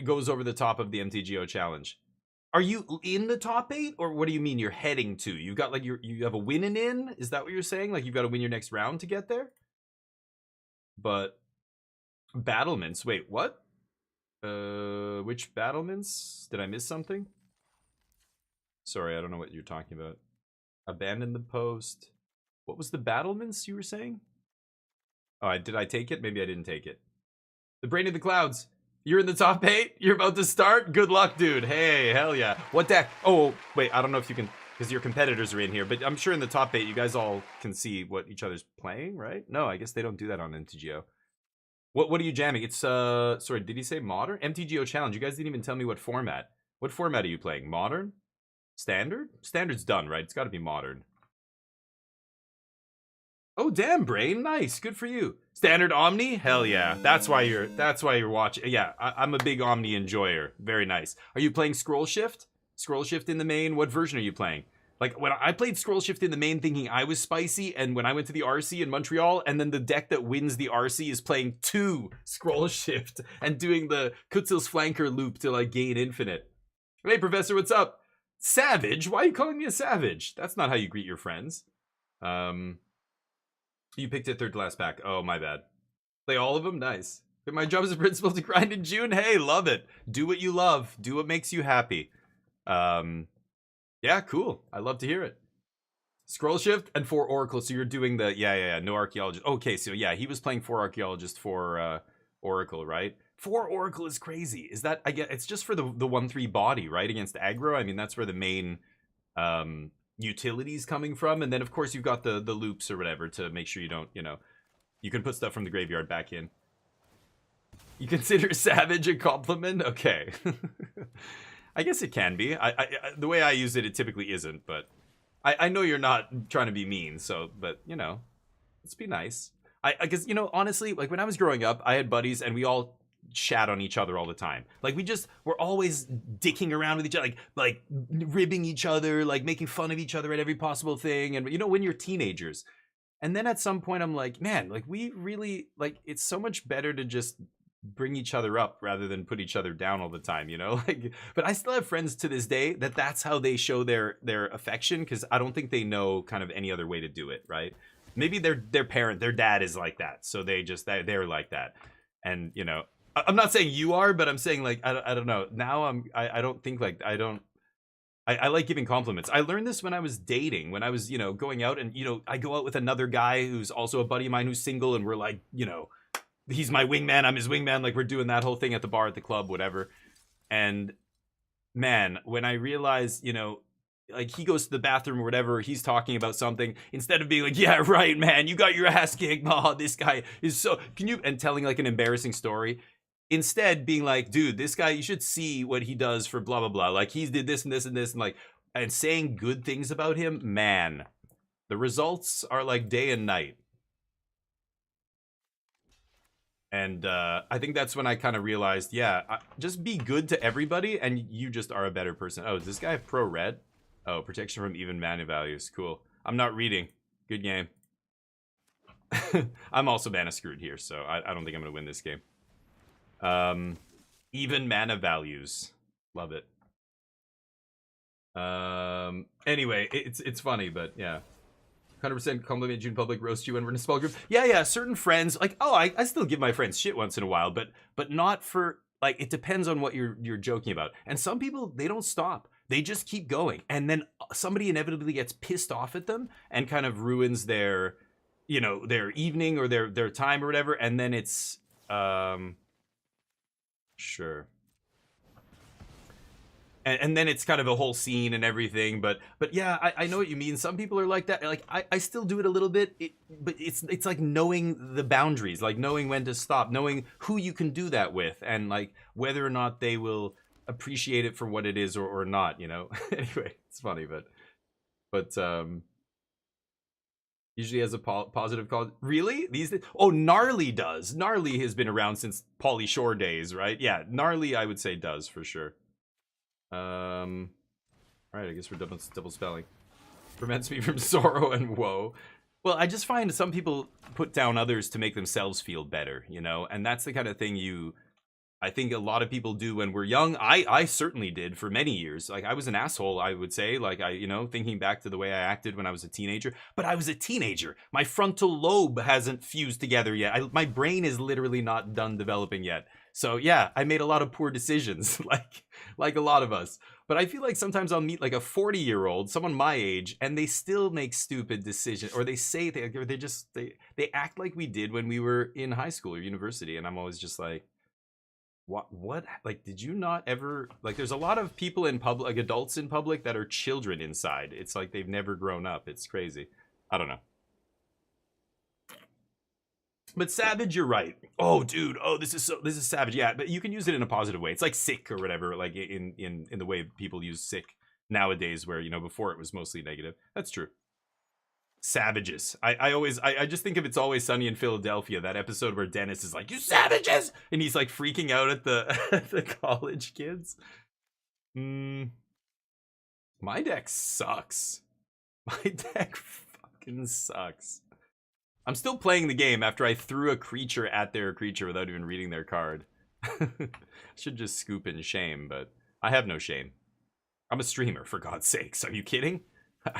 goes over the top of the MTGO challenge. Are you in the top 8, or what do you mean you're heading to? You've got like you have a win and in. Is that what you're saying? Like you've got to win your next round to get there? But battlements. Wait, what? Which battlements? Did I miss something? Sorry, I don't know what you're talking about. Abandon the post. What was the battlements you were saying? Oh, did I take it? Maybe I didn't take it. The Brain of the Clouds. You're in the top 8? You're about to start? Good luck, dude. Hey, hell yeah. What deck? Oh, wait, I don't know if you can, because your competitors are in here, but I'm sure in the top 8 you guys all can see what each other's playing, right? No, I guess they don't do that on MTGO. What are you jamming? It's, sorry, did he say modern? MTGO challenge. You guys didn't even tell me what format. What format are you playing? Modern? Standard? Standard's done, right? It's got to be modern. Oh, damn, Brain. Nice. Good for you. Standard Omni? Hell yeah. That's why you're watching. Yeah, I'm a big Omni enjoyer. Very nice. Are you playing Scroll Shift? Scroll Shift in the main? What version are you playing? Like, when I played Scroll Shift in the main thinking I was spicy, and when I went to the RC in Montreal, and then the deck that wins the RC is playing 2 Scroll Shift and doing the Kutzil's Flanker loop to, like, gain infinite. Hey, Professor, what's up? Savage? Why are you calling me a savage? That's not how you greet your friends. You picked it third to last pack. Oh, my bad. Play all of them? Nice. But my job as a principal to grind in June? Hey, love it. Do what you love. Do what makes you happy. Yeah, cool. I love to hear it. Scroll Shift and 4 Oracle. So you're doing the... Yeah. No Archaeologist. Okay, so yeah, he was playing 4 Archaeologist for Oracle, right? 4 Oracle is crazy. Is that... I get it's just for the 1/3 body, right? Against aggro. I mean, that's where the main... utilities coming from, and then of course you've got the loops or whatever to make sure you don't, you know, you can put stuff from the graveyard back in. You consider savage a compliment? Okay. I guess it can be. I the way I use it, it typically isn't, but I know you're not trying to be mean, so, but you know, let's be nice. I guess, you know, honestly, like when I was growing up, I had buddies and we all chat on each other all the time. Like we're always dicking around with each other, like ribbing each other, like making fun of each other at every possible thing. And you know, when you're teenagers, and then at some point I'm like, man, like we really, like, it's so much better to just bring each other up rather than put each other down all the time, you know? Like, but I still have friends to this day that's how they show their affection, because I don't think they know kind of any other way to do it, right? Maybe their dad is like that, so they're like that. And you know, I'm not saying you are, but I'm saying, like, I don't know. Now I don't think like I like giving compliments. I learned this when I was dating, when I was, you know, going out, and you know, I go out with another guy who's also a buddy of mine who's single, and we're like, you know, he's my wingman, I'm his wingman, like we're doing that whole thing at the bar, at the club, whatever. And man, when I realized, you know, like he goes to the bathroom or whatever, he's talking about something, instead of being like, yeah, right, man, you got your ass kicked, oh, this guy is so, can you, and telling like an embarrassing story. Instead, being like, dude, this guy, you should see what he does for blah, blah, blah. Like, he did this and this and this, and like, and saying good things about him, man, the results are like day and night. And I think that's when I kind of realized, yeah, just be good to everybody, and you just are a better person. Oh, does this guy have pro red? Oh, protection from even mana values. Cool. I'm not reading. Good game. I'm also mana screwed here, so I don't think I'm going to win this game. Even mana values. Love it. Anyway, it's funny, but yeah. 100% compliment June Public, roast you when we're in a small group. Yeah, certain friends, like, oh, I still give my friends shit once in a while, but not for, like it depends on what you're joking about. And some people, they don't stop. They just keep going. And then somebody inevitably gets pissed off at them and kind of ruins their, you know, their evening or their time or whatever. And then it's sure. And then it's kind of a whole scene and everything, but yeah, I know what you mean. Some people are like that. Like I still do it a little bit, but it's like knowing the boundaries, like knowing when to stop, knowing who you can do that with, and like whether or not they will appreciate it for what it is or not. You know. Anyway, it's funny, but usually has a positive call. Really? These oh, Gnarly does. Gnarly has been around since Pauly Shore days, right? Yeah, Gnarly I would say does for sure. All right, I guess we're double spelling. Prevents me from sorrow and woe. Well, I just find some people put down others to make themselves feel better, you know, and that's the kind of thing I think a lot of people do when we're young. I certainly did for many years. Like I was an asshole, I would say, like you know, thinking back to the way I acted when I was a teenager, but I was a teenager. My frontal lobe hasn't fused together yet. My brain is literally not done developing yet. So yeah, I made a lot of poor decisions, like a lot of us. But I feel like sometimes I'll meet like a 40-year-old, someone my age, and they still make stupid decisions, or they say they act like we did when we were in high school or university, and I'm always just like, what? Like, did you not ever like? There's a lot of people in public, like adults in public, that are children inside. It's like they've never grown up. It's crazy. I don't know. But savage, you're right. Oh, dude. Oh, this is savage. Yeah, but you can use it in a positive way. It's like sick or whatever, like in the way people use sick nowadays, where, you know, before it was mostly negative. That's true. Savages. I just think of It's Always Sunny in Philadelphia, that episode where Dennis is like, "You savages!" and he's like freaking out at the at the college kids. My deck sucks. My deck fucking sucks. I'm still playing the game after I threw a creature at their creature without even reading their card. Should just scoop in shame, but I have no shame. I'm a streamer, for God's sakes. Are you kidding?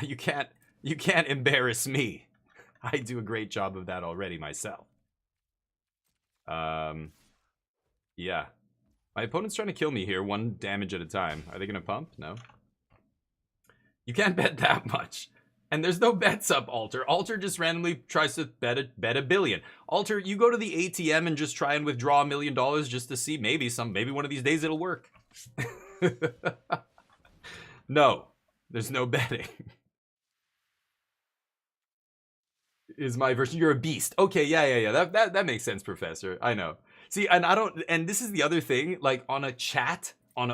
You can't embarrass me. I do a great job of that already myself. Yeah. My opponent's trying to kill me here, 1 damage at a time. Are they gonna pump? No. You can't bet that much. And there's no bets up, Alter. Alter just randomly tries to bet a billion. Alter, you go to the ATM and just try and withdraw $1 million just to see maybe one of these days it'll work. No, there's no betting. Is my version? You're a beast. Okay, yeah. That makes sense, Professor. I know. See, and I don't. And this is the other thing. Like on a chat, in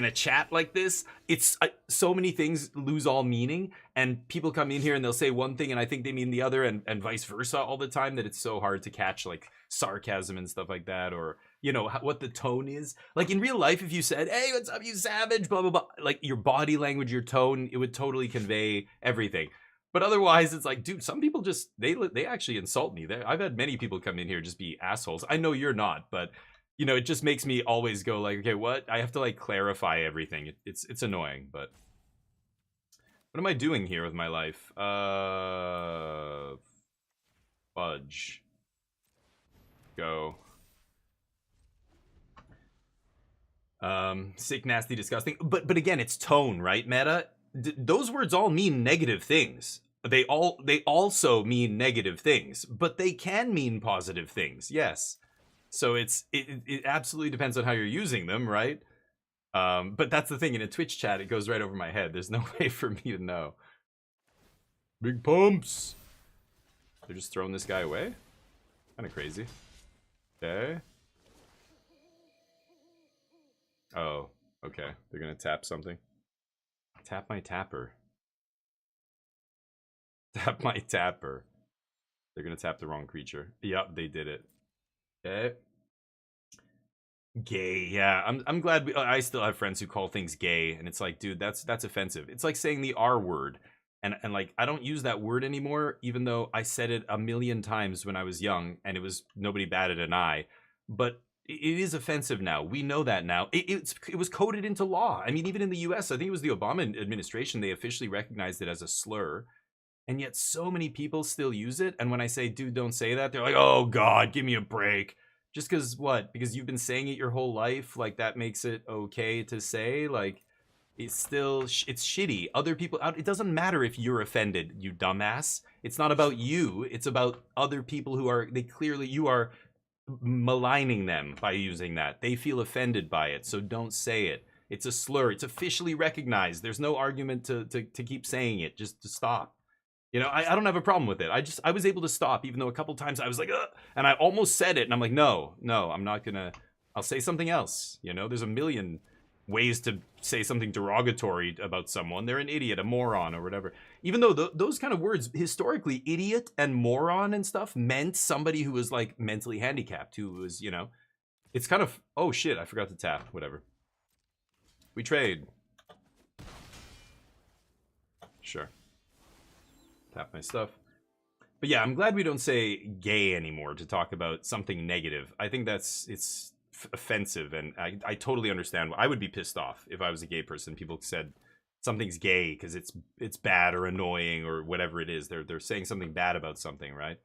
a chat like this, it's so many things lose all meaning, and people come in here and they'll say one thing and I think they mean the other, and vice versa all the time, that it's so hard to catch like sarcasm and stuff like that, or you know what the tone is. Like in real life, if you said, "Hey, what's up, you savage," blah blah blah, like your body language, your tone, it would totally convey everything. But otherwise, it's like, dude, some people just they actually insult me. I've had many people come in here just be assholes. I know you're not, but you know, it just makes me always go like, okay, what? I have to like clarify everything. It's annoying, but what am I doing here with my life? Fudge. Go. Sick, nasty, disgusting. But again, it's tone, right? Meta. Those words all mean negative things. They also mean negative things, but they can mean positive things. Yes. So it absolutely depends on how you're using them, right? But that's the thing, in a Twitch chat, it goes right over my head. There's no way for me to know. Big pumps. They're just throwing this guy away? Kind of crazy. Okay. Oh, okay. They're gonna tap something. Tap my tapper. Tap my tapper. They're gonna tap the wrong creature. Yep, they did it. Okay. Gay, yeah. I'm glad I still have friends who call things gay, and it's like, dude, that's offensive. It's like saying the R word, and like I don't use that word anymore, even though I said it a million times when I was young, and it was nobody batted an eye. But it is offensive now. We know that now. It was coded into law. I mean, even in the U.S., I think it was the Obama administration, they officially recognized it as a slur. And yet so many people still use it. And when I say, dude, don't say that, they're like, oh, God, give me a break. Just because what? Because you've been saying it your whole life, like that makes it okay to say? Like, it's still, it's shitty. Other people, it doesn't matter if you're offended, you dumbass. It's not about you. It's about other people who are, you are maligning them by using that. They feel offended by it, so don't say it. It's a slur. It's officially recognized. There's no argument to keep saying it. Just to stop. You know, I don't have a problem with it. I was able to stop, even though a couple times I was like, ugh, and I almost said it, and I'm like, no, I'm not gonna. I'll say something else. You know, there's a million ways to say something derogatory about someone. They're an idiot, a moron, or whatever. Even though those kind of words, historically, idiot and moron and stuff meant somebody who was like mentally handicapped, who was, you know, it's kind of, oh shit, I forgot to tap, whatever. We trade. Sure. Tap my stuff. But yeah, I'm glad we don't say gay anymore to talk about something negative. I think it's offensive, and I totally understand. I would be pissed off if I was a gay person. People said something's gay because it's bad or annoying or whatever it is. They're saying something bad about something, right?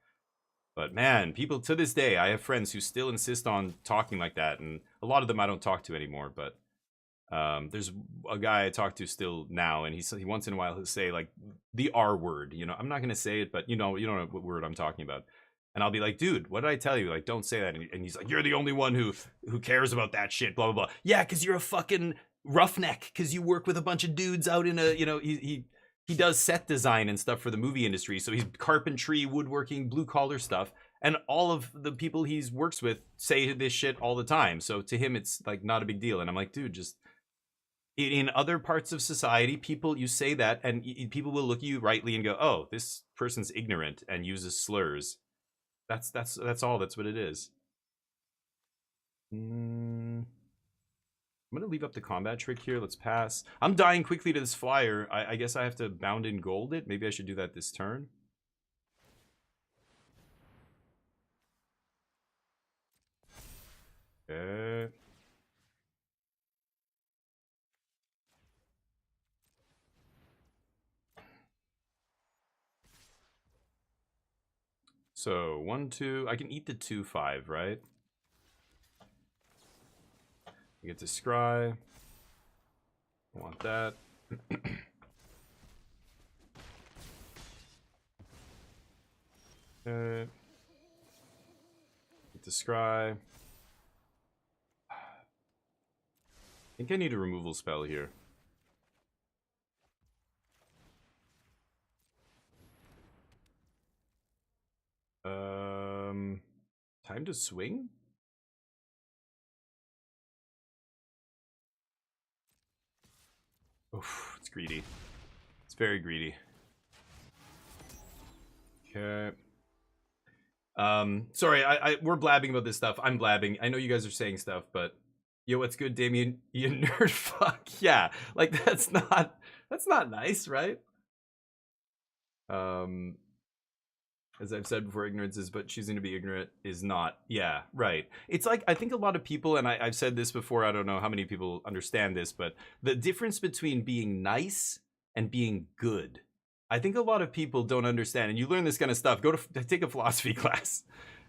But man, people to this day, I have friends who still insist on talking like that, and a lot of them I don't talk to anymore. But there's a guy I talk to still now, and he once in a while he'll say like the R word. You know, I'm not gonna say it, but you know what word I'm talking about. And I'll be like, dude, what did I tell you? Like, don't say that. And he's like, you're the only one who cares about that shit, blah, blah, blah. Yeah, because you're a fucking roughneck, because you work with a bunch of dudes out in a, you know, he does set design and stuff for the movie industry. So he's carpentry, woodworking, blue collar stuff. And all of the people he works with say this shit all the time. So to him, it's like not a big deal. And I'm like, dude, just in other parts of society, people, you say that and people will look at you rightly and go, oh, this person's ignorant and uses slurs. That's all. That's what it is. I'm gonna leave up the combat trick here. Let's pass. I'm dying quickly to this flyer. I guess I have to bound in gold it. Maybe I should do that this turn. Okay. So 1, 2. I can eat the 2, 5, right? I get to scry. I want that. Okay. Get to scry. I think I need a removal spell here. Time to swing? Oof, it's greedy. It's very greedy. Okay. Sorry, we're blabbing about this stuff. I'm blabbing. I know you guys are saying stuff, but yo, what's good, Damien? You nerd fuck. Yeah, like that's not nice, right? As I've said before, ignorance is, but choosing to be ignorant is not. Yeah, right. It's like, I think a lot of people, and I've said this before, I don't know how many people understand this, but the difference between being nice and being good, I think a lot of people don't understand. And you learn this kind of stuff. Go to take a philosophy class.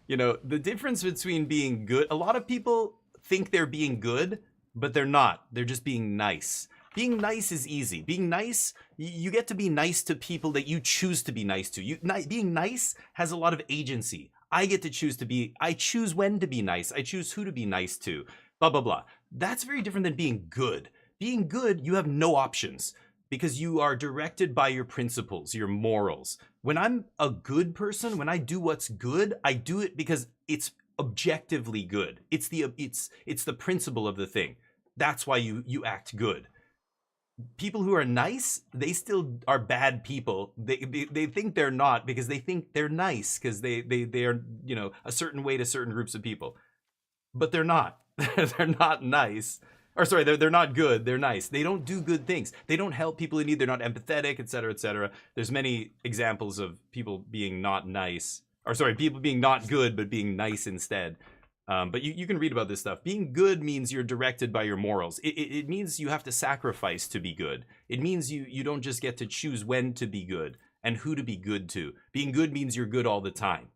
You know, the difference between being good, a lot of people think they're being good, but they're not. They're just being nice. Being nice is easy. Being nice, you get to be nice to people that you choose to be nice to. Being nice has a lot of agency. I get to choose I choose when to be nice. I choose who to be nice to, blah, blah, blah. That's very different than being good. Being good, you have no options because you are directed by your principles, your morals. When I'm a good person, when I do what's good, I do it because it's objectively good. It's the principle of the thing. That's why you act good. People who are nice, they still are bad people. They think they're not because they think they're nice because they are, you know, a certain way to certain groups of people, but they're not. They're not nice, or sorry, they're not good. They're nice. They don't do good things. They don't help people in need. They're not empathetic, etc., etc. There's many examples of people being not nice, or sorry, people being not good but being nice instead. But you can read about this stuff. Being good means you're directed by your morals. It means you have to sacrifice to be good. It means you don't just get to choose when to be good and who to be good to. Being good means you're good all the time.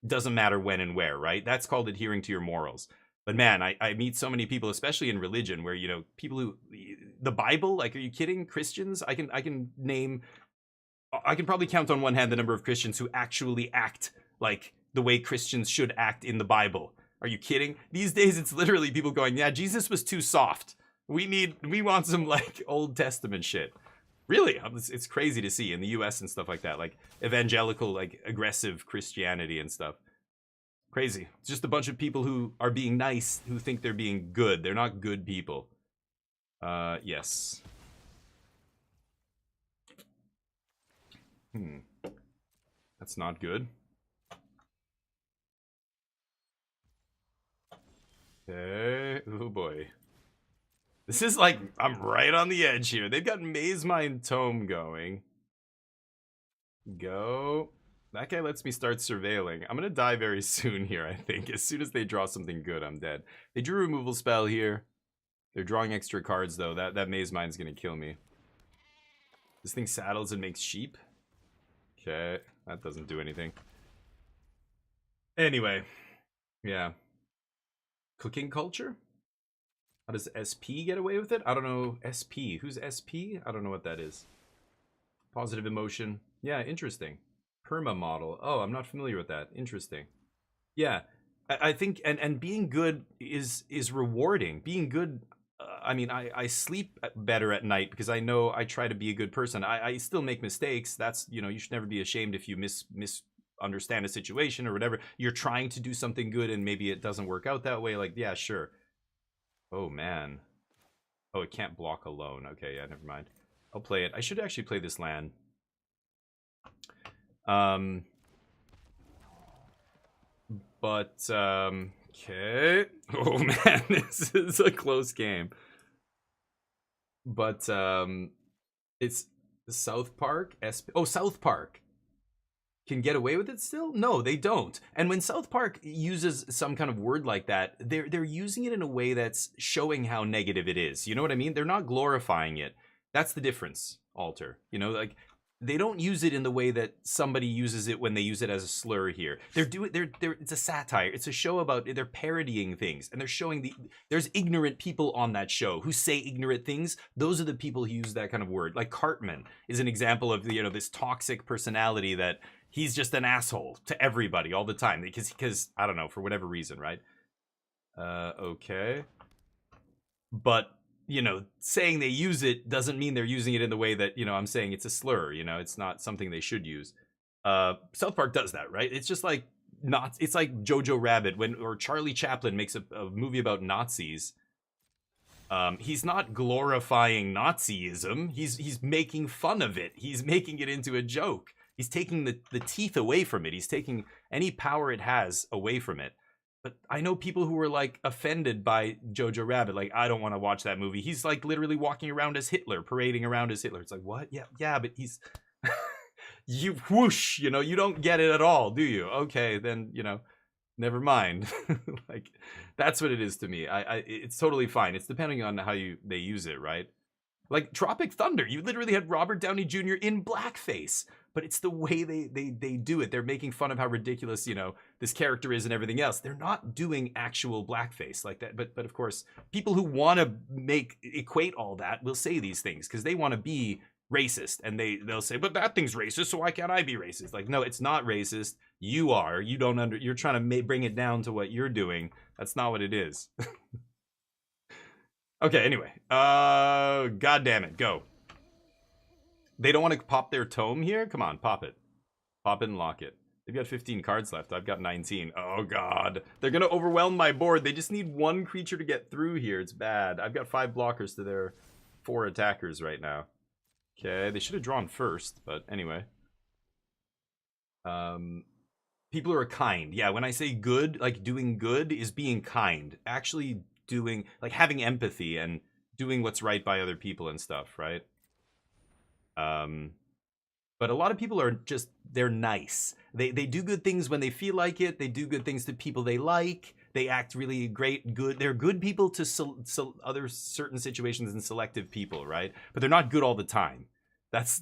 doesn't matter when and where, right? That's called adhering to your morals. But man, I meet so many people, especially in religion, where, you know, people who, the Bible, like, are you kidding? Christians? I can probably count on one hand the number of Christians who actually act like the way Christians should act in the Bible. Are you kidding? These days, it's literally people going, yeah, Jesus was too soft. We want some, like, Old Testament shit. Really, it's crazy to see in the US and stuff like that, like evangelical, like aggressive Christianity and stuff. Crazy. It's just a bunch of people who are being nice, who think they're being good. They're not good people. Yes. That's not good. Okay. Oh boy. This is like, I'm right on the edge here. They've got Maze Mine Tome going. Go. That guy lets me start surveilling. I'm gonna die very soon here, I think. As soon as they draw something good, I'm dead. They drew a removal spell here. They're drawing extra cards, though. That Maze Mine's gonna kill me. This thing saddles and makes sheep. Okay, that doesn't do anything. Anyway, yeah. Cooking culture? How does SP get away with it? I don't know. SP. Who's SP? I don't know what that is. Positive emotion. Yeah, interesting. Perma model. Oh, I'm not familiar with that. Interesting. Yeah, I think, and being good is rewarding. Being good, I mean, I sleep better at night because I know I try to be a good person. I still make mistakes. That's, you know, you should never be ashamed if you misunderstand a situation or whatever. You're trying to do something good and maybe it doesn't work out that way. Like, yeah, sure. Oh, man. Oh, it can't block alone. Okay, yeah, never mind. I'll play it. I should actually play this land. Okay. Oh, man, this is a close game. But, it's South Park. South Park can get away with it still? No, they don't. And when South Park uses some kind of word like that, they're using it in a way that's showing how negative it is. You know what I mean? They're not glorifying it. That's the difference, Alter. You know, like, they don't use it in the way that somebody uses it when they use it as a slur here. It's a satire. It's a show about, they're parodying things, and they're showing there's ignorant people on that show who say ignorant things. Those are the people who use that kind of word. Like Cartman is an example of, you know, this toxic personality that he's just an asshole to everybody all the time because I don't know, for whatever reason, right? Okay. But, you know, saying they use it doesn't mean they're using it in the way that, you know, I'm saying it's a slur, you know, it's not something they should use. South Park does that, right? It's just like, it's like Jojo Rabbit or Charlie Chaplin makes a movie about Nazis. He's not glorifying Nazism. He's making fun of it. He's making it into a joke. He's taking the teeth away from it. He's taking any power it has away from it. But I know people who were, like, offended by Jojo Rabbit. Like, I don't want to watch that movie. He's, like, literally walking around as Hitler, parading around as Hitler. It's like, what? Yeah, but he's... you whoosh, you know, you don't get it at all, do you? Okay, then, you know, never mind. Like, that's what it is to me. It's totally fine. It's depending on how they use it, right? Like, Tropic Thunder, you literally had Robert Downey Jr. in blackface. But it's the way they do it. They're making fun of how ridiculous, you know, this character is and everything else. They're not doing actual blackface like that. But of course, people who want to equate all that will say these things because they want to be racist. And they'll say, but that thing's racist, so why can't I be racist? Like, no, it's not racist. You are. You don't you're trying to bring it down to what you're doing. That's not what it is. Okay, anyway. God damn it, go. They don't want to pop their tome here? Come on, pop it. Pop it and lock it. They've got 15 cards left. I've got 19. Oh, God. They're going to overwhelm my board. They just need one creature to get through here. It's bad. I've got 5 blockers to their 4 attackers right now. Okay, they should have drawn first, but anyway. People who are kind. Yeah, when I say good, like doing good is being kind. Actually doing, like having empathy and doing what's right by other people and stuff, right? But a lot of people are just, they're nice. They do good things when they feel like it. They do good things to people they like. They act really good. They're good people to other certain situations and selective people, right? But they're not good all the time. That's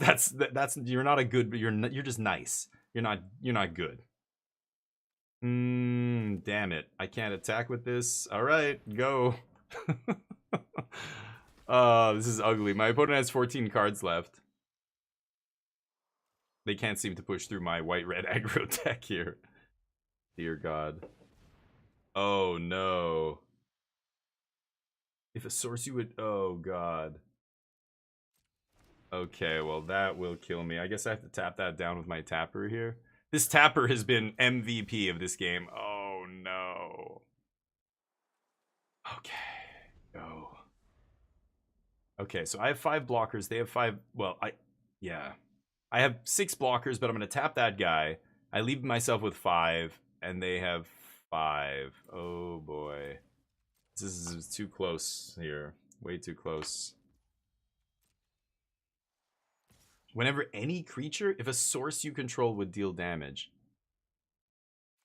you're not a good, you're just nice. You're not good. Damn it. I can't attack with this. Alright, go. This is ugly. My opponent has 14 cards left. They can't seem to push through my white-red aggro deck here. Dear God. Oh, no. If a source you would... Oh, God. Okay, well, that will kill me. I guess I have to tap that down with my tapper here. This tapper has been MVP of this game. Oh, no. Okay. Go. Okay, so I have 5 blockers. They have 5... Well, yeah. I have 6 blockers, but I'm going to tap that guy. I leave myself with 5, and they have 5. Oh, boy. This is too close here. Way too close. Whenever any creature, if a source you control would deal damage,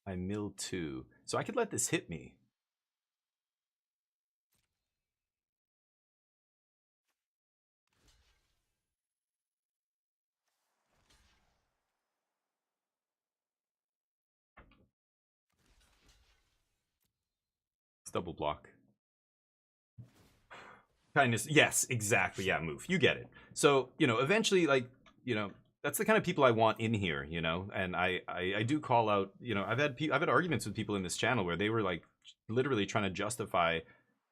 I mill 2. So I could let this hit me. It's double block. Kindness. Yes, exactly. Yeah, move. You get it. So, you know, eventually, like, you know, that's the kind of people I want in here, you know, and I do call out, you know, I've had arguments with people in this channel where they were like literally trying to justify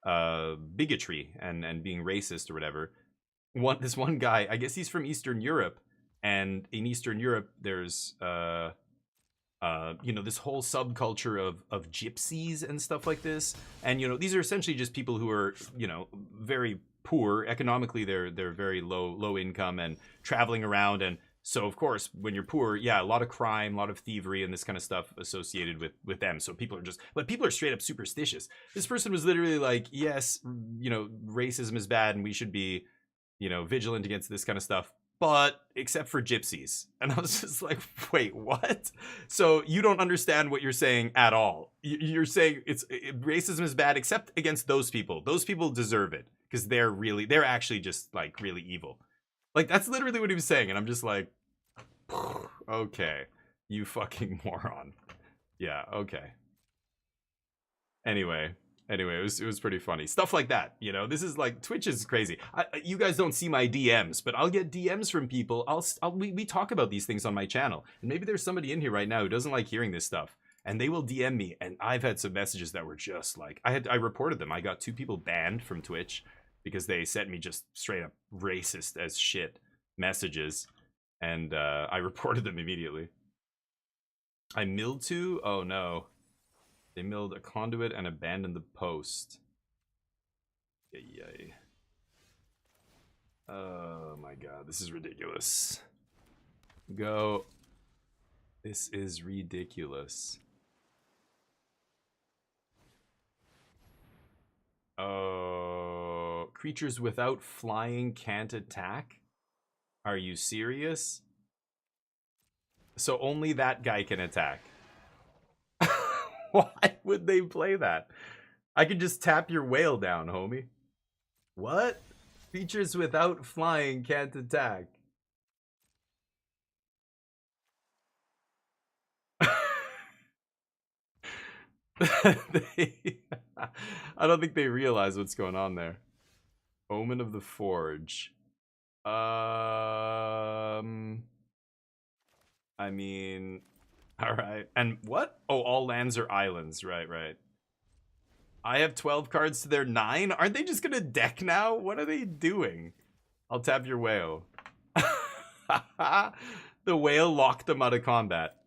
bigotry and being racist or whatever. This one guy, I guess he's from Eastern Europe, and in Eastern Europe there's you know, this whole subculture of gypsies and stuff like this, and you know, these are essentially just people who are, you know, very poor economically. They're very low income and traveling around, and so of course when you're poor, yeah, a lot of crime, a lot of thievery and this kind of stuff associated with them. So people are straight up superstitious. This person was literally like, yes, you know, racism is bad and we should be, you know, vigilant against this kind of stuff, but except for gypsies. And I was just like, wait, what? So you don't understand what you're saying at all. You're saying racism is bad except against those people. Those people deserve it because they're actually just like really evil. Like, that's literally what he was saying, and I'm just like, okay, you fucking moron. Yeah, okay. Anyway, it was pretty funny. Stuff like that, you know. This is like, Twitch is crazy. You guys don't see my DMs, but I'll get DMs from people. We talk about these things on my channel, and maybe there's somebody in here right now who doesn't like hearing this stuff, and they will DM me. And I've had some messages that were just like, I reported them. I got 2 people banned from Twitch because they sent me just straight up racist as shit messages, and I reported them immediately. I milled 2? Oh no. They milled a conduit and abandoned the post. Yay. Oh my god, this is ridiculous. Go. This is ridiculous. Oh, creatures without flying can't attack? Are you serious? So only that guy can attack. Why would they play that? I could just tap your whale down, homie. What? Creatures without flying can't attack. I don't think they realize what's going on there. Omen of the Forge. I mean, all right. And what? Oh, all lands are islands. Right. I have 12 cards to their 9. Aren't they just gonna deck now? What are they doing? I'll tap your whale. The whale locked them out of combat.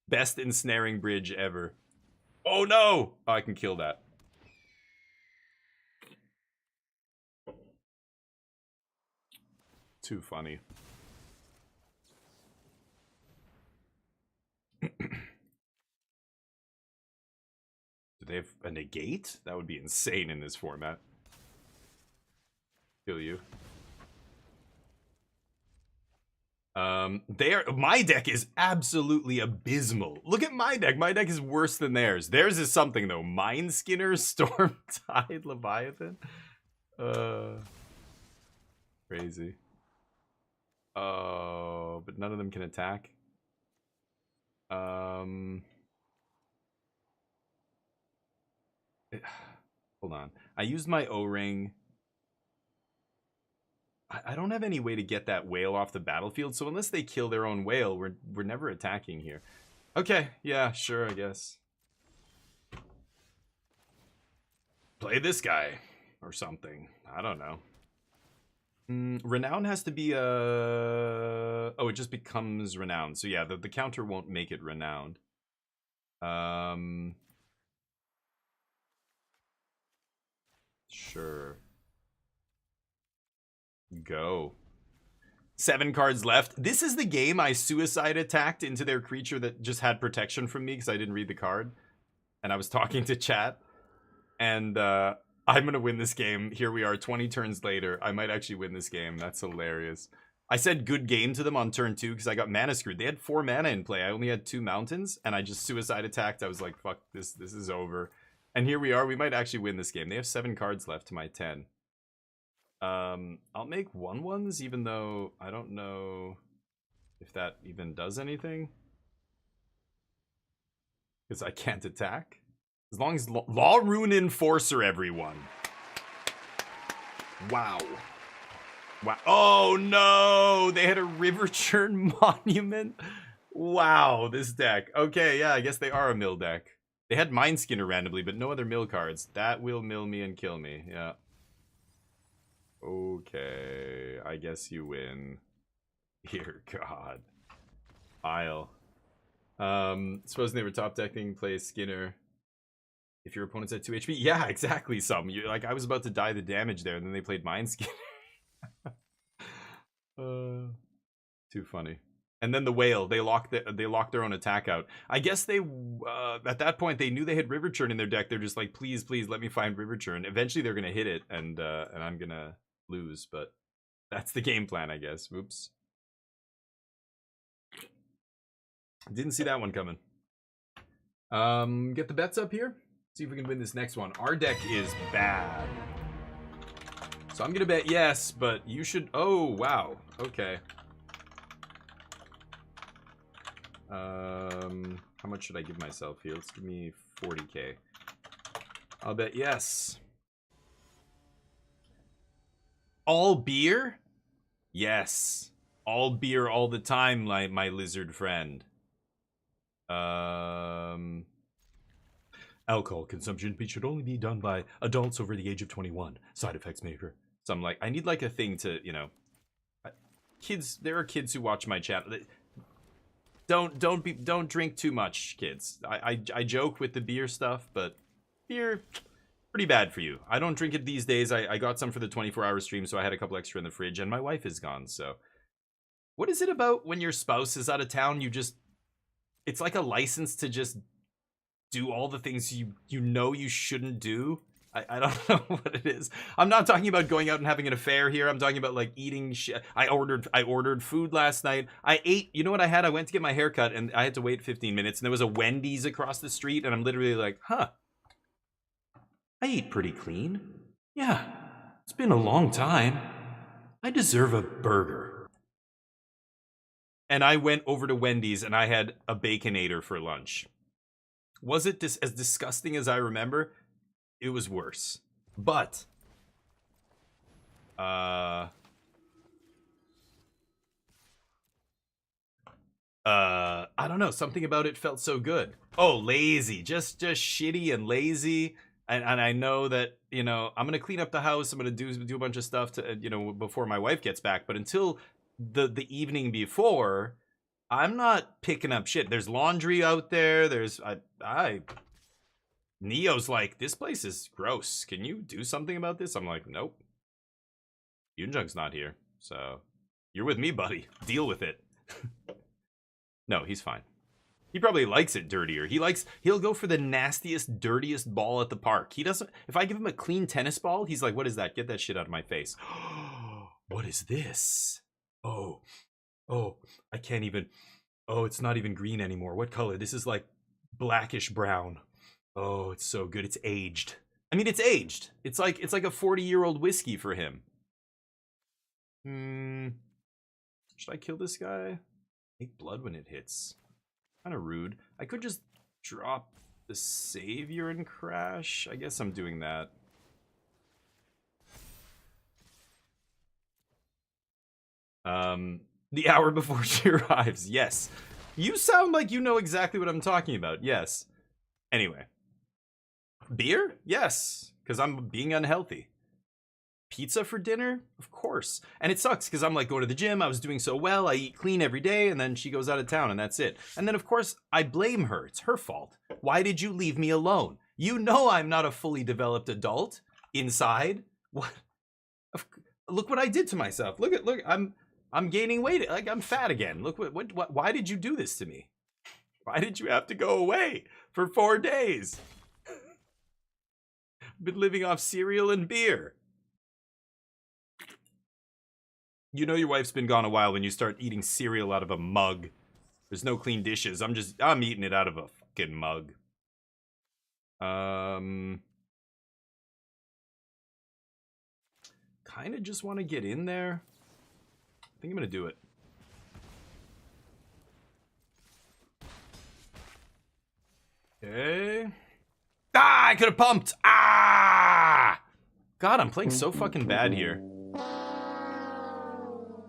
Best ensnaring bridge ever. Oh no! Oh, I can kill that. Too funny. Do they have a negate? That would be insane in this format. Kill you. My deck is absolutely abysmal. Look at my deck. My deck is worse than theirs. Theirs is something though. Mind Skinner, Storm Tide, Leviathan. Crazy. Oh, but none of them can attack. Hold on. I used my O-ring. I don't have any way to get that whale off the battlefield, so unless they kill their own whale, we're never attacking here. Okay, yeah, sure, I guess. Play this guy or something. I don't know. Renown has to be oh, it just becomes renowned. So yeah, the counter won't make it renowned. Sure. Go. 7 cards left. This is the game I suicide attacked into their creature that just had protection from me because I didn't read the card. And I was talking to chat. And I'm going to win this game. Here we are, 20 turns later. I might actually win this game. That's hilarious. I said good game to them on turn 2 because I got mana screwed. They had 4 mana in play. I only had 2 mountains. And I just suicide attacked. I was like, fuck, this is over. And here we are. We might actually win this game. They have 7 cards left to my 10. I'll make 1/1s, even though I don't know if that even does anything. Because I can't attack. As long as Law Rune Enforcer, everyone. Wow. Wow. Oh no! They had a River Churn Monument? Wow, this deck. Okay, yeah, I guess they are a mill deck. They had Mind Skinner randomly, but no other mill cards. That will mill me and kill me, yeah. Okay, I guess you win. Dear God. Isle. Supposing they were top decking, play Skinner. If your opponent's at 2 HP. Yeah, exactly, some. You're like, I was about to die the damage there, and then they played Mind Skinner. Too funny. And then the whale, they locked their own attack out. I guess they at that point they knew they had River Churn in their deck. They're just like, please, please let me find River Churn. Eventually they're gonna hit it, and I'm gonna lose, but that's the game plan, I guess. Oops. Didn't see that one coming. Get the bets up here. See if we can win this next one. Our deck is bad. So I'm gonna bet yes, but you should. Oh, wow. Okay. How much should I give myself here? Let's give me 40k. I'll bet yes. All beer? Yes. All beer all the time, like my lizard friend. Alcohol consumption should only be done by adults over the age of 21. Side effects maker. So I'm like, I need like a thing to, you know, kids. There are kids who watch my channel. Don't drink too much, kids. I joke with the beer stuff, but beer, pretty bad for you. I don't drink it these days. I got some for the 24-hour stream, so I had a couple extra in the fridge, and my wife is gone. So, what is it about when your spouse is out of town? You just, it's like a license to just do all the things you know you shouldn't do. I don't know what it is. I'm not talking about going out and having an affair here. I'm talking about like eating shit. I ordered food last night. I ate, you know what I had? I went to get my hair cut and I had to wait 15 minutes and there was a Wendy's across the street and I'm literally like, huh. I eat pretty clean. Yeah, it's been a long time. I deserve a burger. And I went over to Wendy's and I had a Baconator for lunch. Was it as disgusting as I remember? It was worse. But I don't know, something about it felt so good. Oh, lazy. Just shitty and lazy. And I know that, you know, I'm gonna clean up the house, I'm gonna do a bunch of stuff to, you know, before my wife gets back, but until the evening before, I'm not picking up shit. There's laundry out there. There's Neo's like, this place is gross. Can you do something about this? I'm like, nope. Yunjung's not here, so you're with me, buddy. Deal with it. No, he's fine. He probably likes it dirtier. He'll go for the nastiest, dirtiest ball at the park. He doesn't, if I give him a clean tennis ball, he's like, what is that? Get that shit out of my face. What is this? Oh, I can't even, oh, it's not even green anymore. What color? This is like blackish brown. Oh, it's so good. It's aged. I mean, it's aged. It's like a 40-year-old whiskey for him. Should I kill this guy? Take blood when it hits. Kind of rude. I could just drop the Savior and Crash. I guess I'm doing that. The hour before she arrives. Yes. You sound like you know exactly what I'm talking about. Yes. Anyway. Beer? Yes. Because I'm being unhealthy. Pizza for dinner? Of course. And it sucks because I'm like going to the gym. I was doing so well. I eat clean every day. And then she goes out of town and that's it. And then, of course, I blame her. It's her fault. Why did you leave me alone? You know I'm not a fully developed adult inside. What? Look what I did to myself. Look, I'm gaining weight. Like, I'm fat again. Look, what, why did you do this to me? Why did you have to go away for 4 days? Been living off cereal and beer. You know your wife's been gone a while when you start eating cereal out of a mug. There's no clean dishes. I'm eating it out of a fucking mug. Kind of just want to get in there. I think I'm gonna do it. Okay. Ah, I could have pumped. Ah! God, I'm playing so fucking bad here.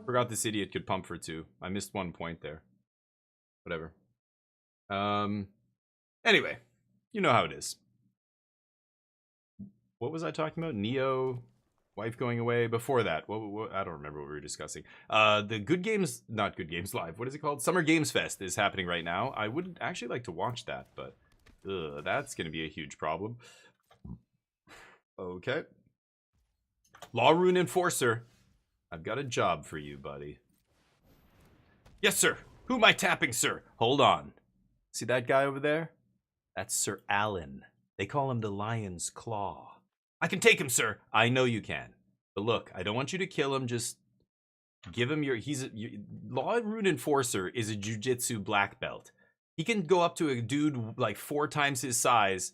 Forgot this idiot could pump for 2. I missed 1 point there. Whatever. Anyway, you know how it is. What was I talking about? Neo, wife going away. Before that, what I don't remember what we were discussing. The Good Games, not Good Games Live. What is it called? Summer Games Fest is happening right now. I would actually like to watch that, but that's going to be a huge problem. Okay. Law Rune Enforcer. I've got a job for you, buddy. Yes, sir. Who am I tapping, sir? Hold on. See that guy over there? That's Sir Alan. They call him the Lion's Claw. I can take him, sir. I know you can. But look, I don't want you to kill him. Just give him your... Law Rune Enforcer is a jiu-jitsu black belt. He can go up to a dude like 4 times his size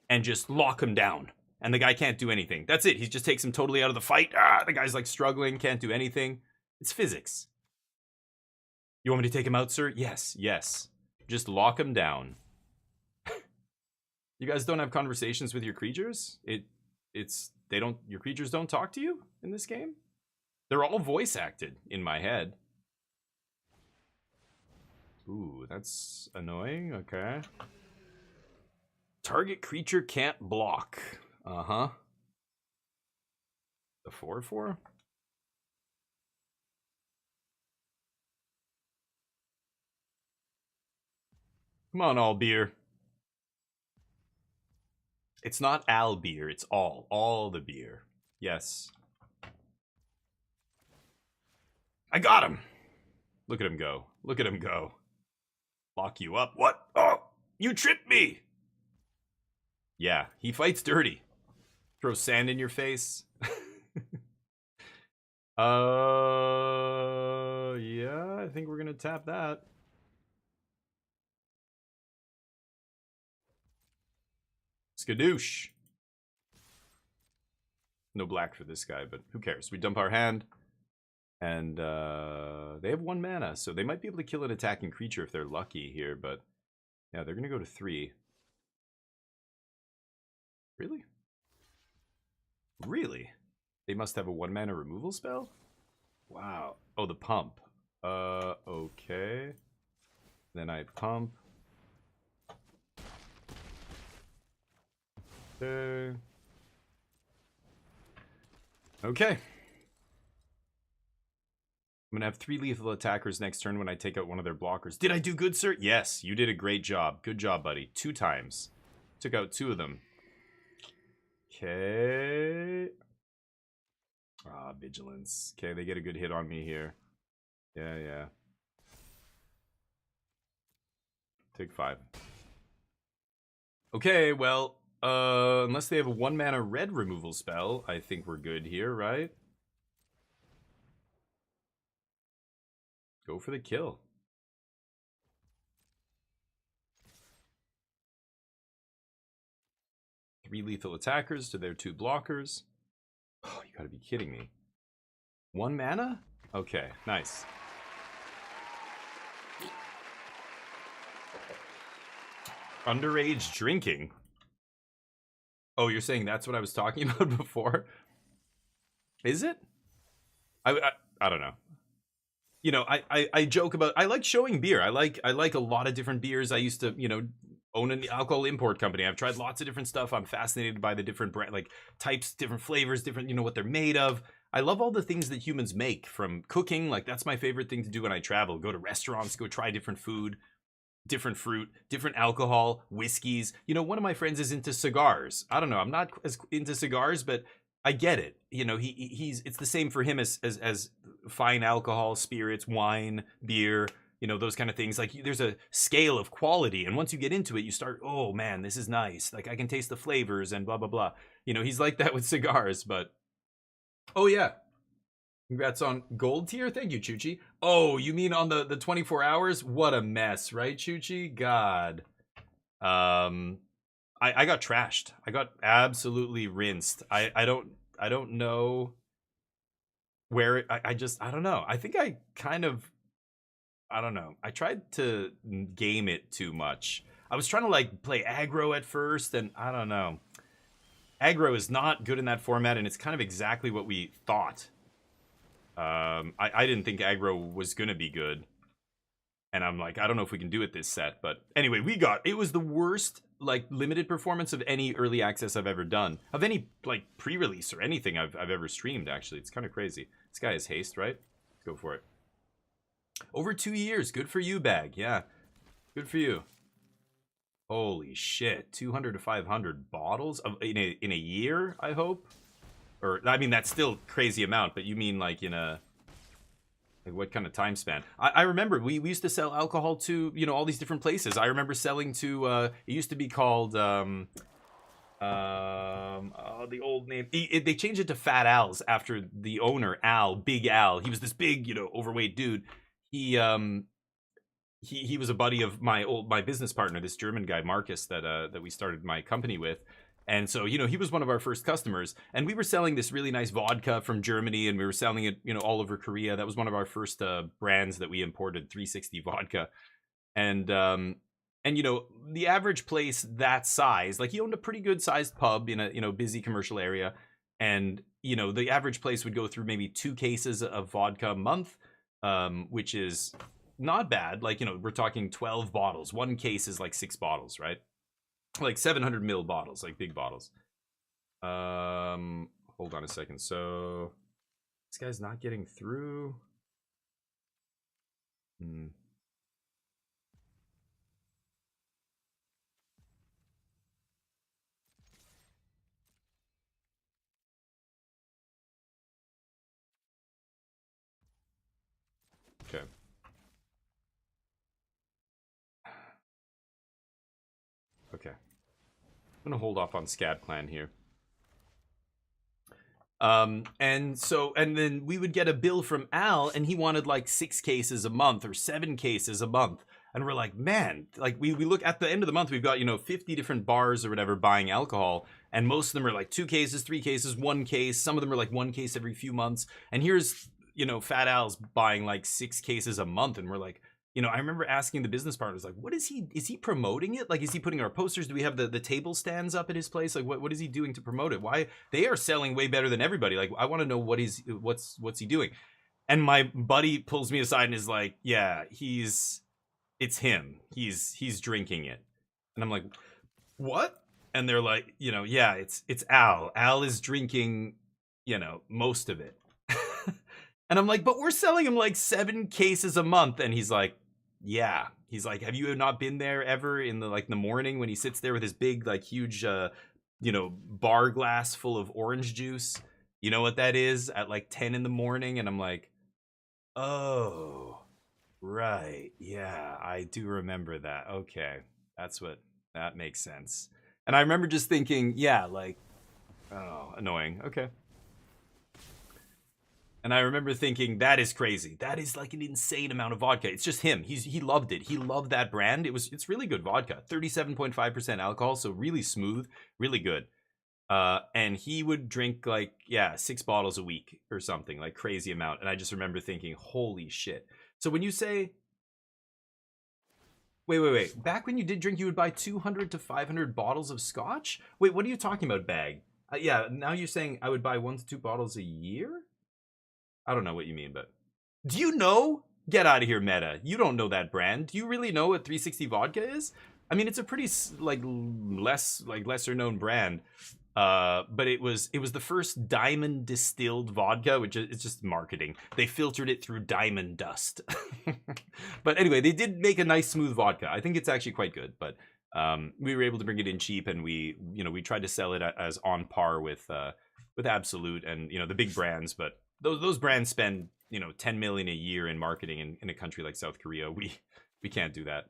and just lock him down. And the guy can't do anything. That's it. He just takes him totally out of the fight. The guy's like struggling, can't do anything. It's physics. You want me to take him out, sir? Yes, yes. Just lock him down. You guys don't have conversations with your creatures? Your creatures don't talk to you in this game? They're all voice acted in my head. Ooh, that's annoying. Okay. Target creature can't block. Uh-huh. The 4/4? Come on, all beer. It's not al beer, it's all the beer. Yes. I got him. Look at him go. Look at him go. Lock you up. What? Oh, you tripped me. Yeah, he fights dirty. Throw sand in your face. Yeah, I think we're gonna tap that. Skadoosh. No black for this guy, but who cares? We dump our hand. And they have 1 mana, so they might be able to kill an attacking creature if they're lucky here, but yeah, they're gonna go to 3. Really? Really? They must have a 1 mana removal spell? Wow. Oh, the pump. Okay. Then I pump. Okay. Okay. I'm gonna have 3 lethal attackers next turn when I take out one of their blockers. Did I do good, sir? Yes, you did a great job. Good job, buddy. 2 times. Took out 2 of them. Okay. Ah, vigilance. Okay, they get a good hit on me here. Yeah, yeah. Take 5. Okay, well, unless they have a 1 mana red removal spell, I think we're good here, right? Go for the kill. Three lethal attackers to their 2 blockers. Oh, you gotta be kidding me. 1 mana? Okay, nice. Underage drinking. Oh, you're saying that's what I was talking about before? Is it? I don't know. You know, I joke about, I like showing beer. I like a lot of different beers. I used to, you know, own an alcohol import company. I've tried lots of different stuff. I'm fascinated by the different brand, like types, different flavors, different, you know, what they're made of. I love all the things that humans make, from cooking. Like, that's my favorite thing to do when I travel. Go to restaurants, go try different food, different fruit, different alcohol, whiskeys. You know, one of my friends is into cigars. I don't know. I'm not as into cigars, but I get it. You know, he's it's the same for him as fine alcohol, spirits, wine, beer, you know, those kind of things. Like, there's a scale of quality, and once you get into it, you start, oh man, this is nice. Like, I can taste the flavors and blah blah blah. You know, he's like that with cigars. But oh yeah, congrats on gold tier. Thank you, Chuchi. Oh, you mean on the 24 hours? What a mess, right, Chuchi? God. I got trashed. I got absolutely rinsed. I don't know where it, I just, I don't know. I think I kind of, I don't know. I tried to game it too much. I was trying to like play aggro at first, and I don't know. Aggro is not good in that format, and it's kind of exactly what we thought. I didn't think aggro was gonna be good, and I'm like, I don't know if we can do it this set. But anyway, it was the worst like limited performance of any early access I've ever done, of any like pre-release or anything I've ever streamed. Actually, it's kind of crazy. This guy has haste, right? Let's go for it. Over 2 years. Good for you, Bag. Yeah, good for you. Holy shit, 200 to 500 bottles of in a year, I hope. Or, I mean, that's still crazy amount, but you mean like in a, like what kind of time span? I remember we used to sell alcohol to, you know, all these different places. I remember selling to, it used to be called, oh, the old name. They changed it to Fat Al's after the owner, Al, Big Al. He was this big, you know, overweight dude. He was a buddy of my business partner, this German guy, Marcus, that we started my company with. And so, you know, he was one of our first customers, and we were selling this really nice vodka from Germany, and we were selling it, you know, all over Korea. That was one of our first brands that we imported, 360 vodka. And you know, the average place that size, like, he owned a pretty good sized pub in a, you know, busy commercial area. And, you know, the average place would go through maybe 2 cases of vodka a month, which is not bad. Like, you know, we're talking 12 bottles. One case is like 6 bottles, right? Like 700 ml bottles, like big bottles. Hold on a second. So this guy's not getting through. Okay. Okay. I'm gonna hold off on Scad Clan here. And then we would get a bill from Al, and he wanted like 6 cases a month or 7 cases a month. And we're like, man, like we look at the end of the month, we've got, you know, 50 different bars or whatever buying alcohol, and most of them are like 2 cases, 3 cases, 1 case. Some of them are like 1 case every few months. And here's, you know, Fat Al's buying like 6 cases a month, and we're like, you know, I remember asking the business partners, like, what is he promoting it? Like, is he putting our posters? Do we have the table stands up at his place? Like, what is he doing to promote it? Why? They are selling way better than everybody. Like, I want to know what's he doing? And my buddy pulls me aside and is like, yeah, it's him. He's drinking it. And I'm like, what? And they're like, you know, yeah, it's Al. Al is drinking, you know, most of it. And I'm like, but we're selling him like 7 cases a month. And he's like, yeah. He's like, have you not been there ever in the morning when he sits there with his big, like, huge, you know, bar glass full of orange juice? You know what that is at like 10 in the morning? And I'm like, oh, right. Yeah, I do remember that. Okay. That makes sense. And I remember just thinking, yeah, like, oh, annoying. Okay. And I remember thinking, that is crazy. That is like an insane amount of vodka. It's just him. He loved it. He loved that brand. It's really good vodka. 37.5% alcohol, so really smooth, really good. And he would drink like, yeah, 6 bottles a week or something, like crazy amount. And I just remember thinking, holy shit. So when you say Wait. Back when you did drink, you would buy 200 to 500 bottles of scotch? Wait, what are you talking about, Bag? Yeah, now you're saying I would buy 1 to 2 bottles a year? I don't know what you mean, but... Do you know? Get out of here, Meta. You don't know that brand. Do you really know what 360 vodka is? I mean, it's a pretty, lesser known brand. But it was the first diamond distilled vodka, which is just marketing. They filtered it through diamond dust. But anyway, they did make a nice smooth vodka. I think it's actually quite good, but we were able to bring it in cheap, and we tried to sell it as on par with Absolute and the big brands. But those brands spend 10 million a year in marketing in a country like South Korea. We can't do that.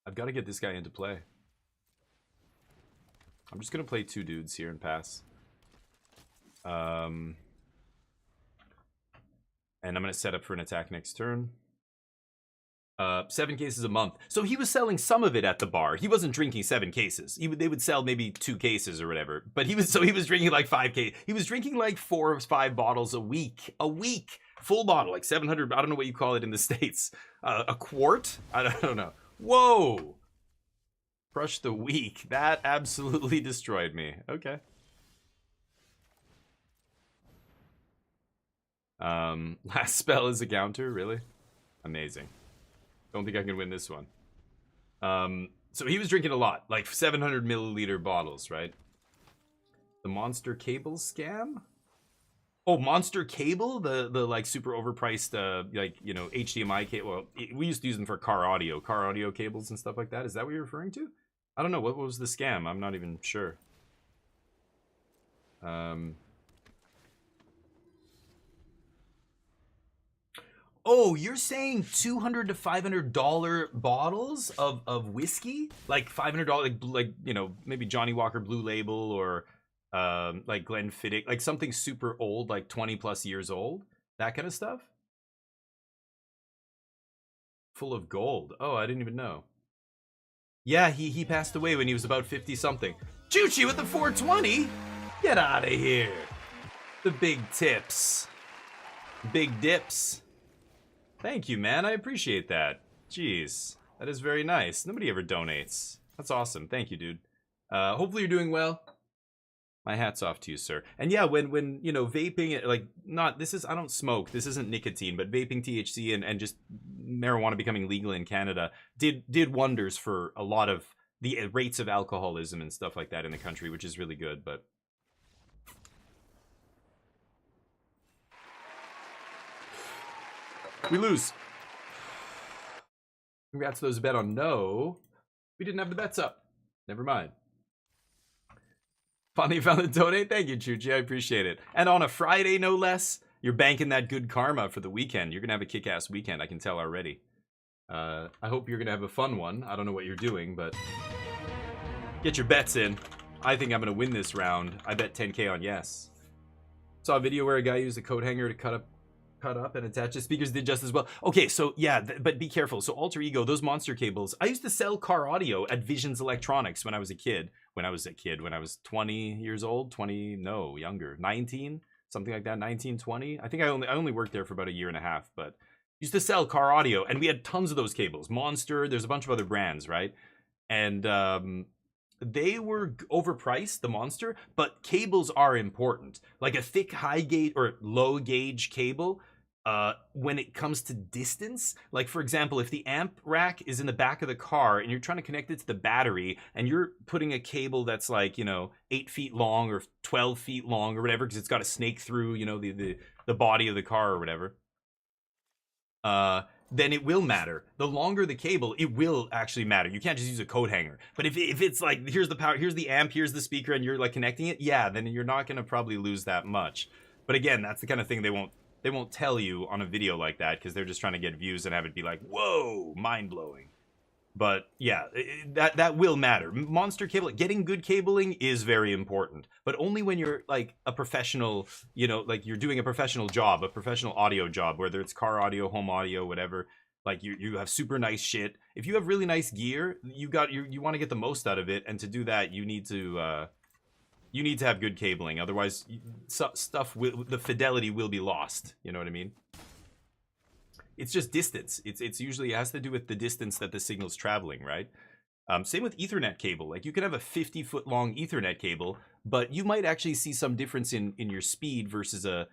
I've got to get this guy into play. I'm just gonna play 2 dudes here and pass. And I'm gonna set up for an attack next turn. 7 cases a month. So he was selling some of it at the bar. He wasn't drinking 7 cases. They would sell maybe 2 cases or whatever. But he was drinking like 5 cases. He was drinking like 4 or 5 bottles a week. Full bottle, like 700. I don't know what you call it in the States. A quart? I don't know. Whoa! Crush the week. That absolutely destroyed me. Okay. Last spell is a counter, really? Amazing. Don't think I can win this one. So he was drinking a lot, like 700 milliliter bottles, right? The Monster Cable scam? Oh, Monster Cable? The like super overpriced HDMI cable. Well, we used to use them for car audio cables and stuff like that. Is that what you're referring to? I don't know. What was the scam? I'm not even sure. Oh, you're saying $200 to $500 bottles of whiskey? Like $500, like maybe Johnny Walker Blue Label or like Glenfiddich, like something super old, like 20 plus years old, that kind of stuff. Full of gold. Oh, I didn't even know. Yeah, he passed away when he was about 50 something. Chuchi with the 420. Get out of here. The big tips. Big dips. Thank you, man. I appreciate that. Jeez, that is very nice. Nobody ever donates. That's awesome. Thank you, dude. Hopefully you're doing well. My hat's off to you, sir. And yeah, when vaping, like, I don't smoke. This isn't nicotine, but vaping THC and just marijuana becoming legal in Canada did wonders for a lot of the rates of alcoholism and stuff like that in the country, which is really good, but... We lose. Congrats to those who bet on no. We didn't have the bets up. Never mind. Finally found the donate. Thank you, Chuchi. I appreciate it. And on a Friday, no less, you're banking that good karma for the weekend. You're going to have a kick-ass weekend. I can tell already. I hope you're going to have a fun one. I don't know what you're doing, but get your bets in. I think I'm going to win this round. I bet 10K on yes. Saw a video where a guy used a coat hanger to cut up and attach his speakers, did just as well. Okay, so yeah, but be careful. So Alter Ego, those monster cables. I used to sell car audio at Visions Electronics when I was a kid. When I was 20 years old, younger, 19, something like that, 19, 20. I think I only worked there for about a year and a half, but used to sell car audio, and we had tons of those cables. Monster, there's a bunch of other brands, right? And they were overpriced, the Monster, but cables are important. Like a thick high gauge or low gauge cable, when it comes to distance, like for example, if the amp rack is in the back of the car and you're trying to connect it to the battery and you're putting a cable that's like, 8 feet long or 12 feet long or whatever, because it's got to snake through, the body of the car or whatever, then it will matter. The longer the cable, it will actually matter. You can't just use a coat hanger. But if it's like, here's the power, here's the amp, here's the speaker, and you're like connecting it, yeah, then you're not going to probably lose that much. But again, that's the kind of thing they won't tell you on a video like that, because they're just trying to get views and have it be like, whoa, mind-blowing. But yeah, that will matter. Monster cable, getting good cabling is very important, but only when you're like a professional, like you're doing a professional job, a professional audio job, whether it's car audio, home audio, whatever. Like you have super nice shit. If you have really nice gear, you want to get the most out of it, and to do that, you need to have good cabling. Otherwise, the fidelity will be lost. You know what I mean? It's just distance. It's usually, it has to do with the distance that the signal's traveling, right? Same with Ethernet cable. Like you can have a 50-foot long Ethernet cable, but you might actually see some difference in your speed versus a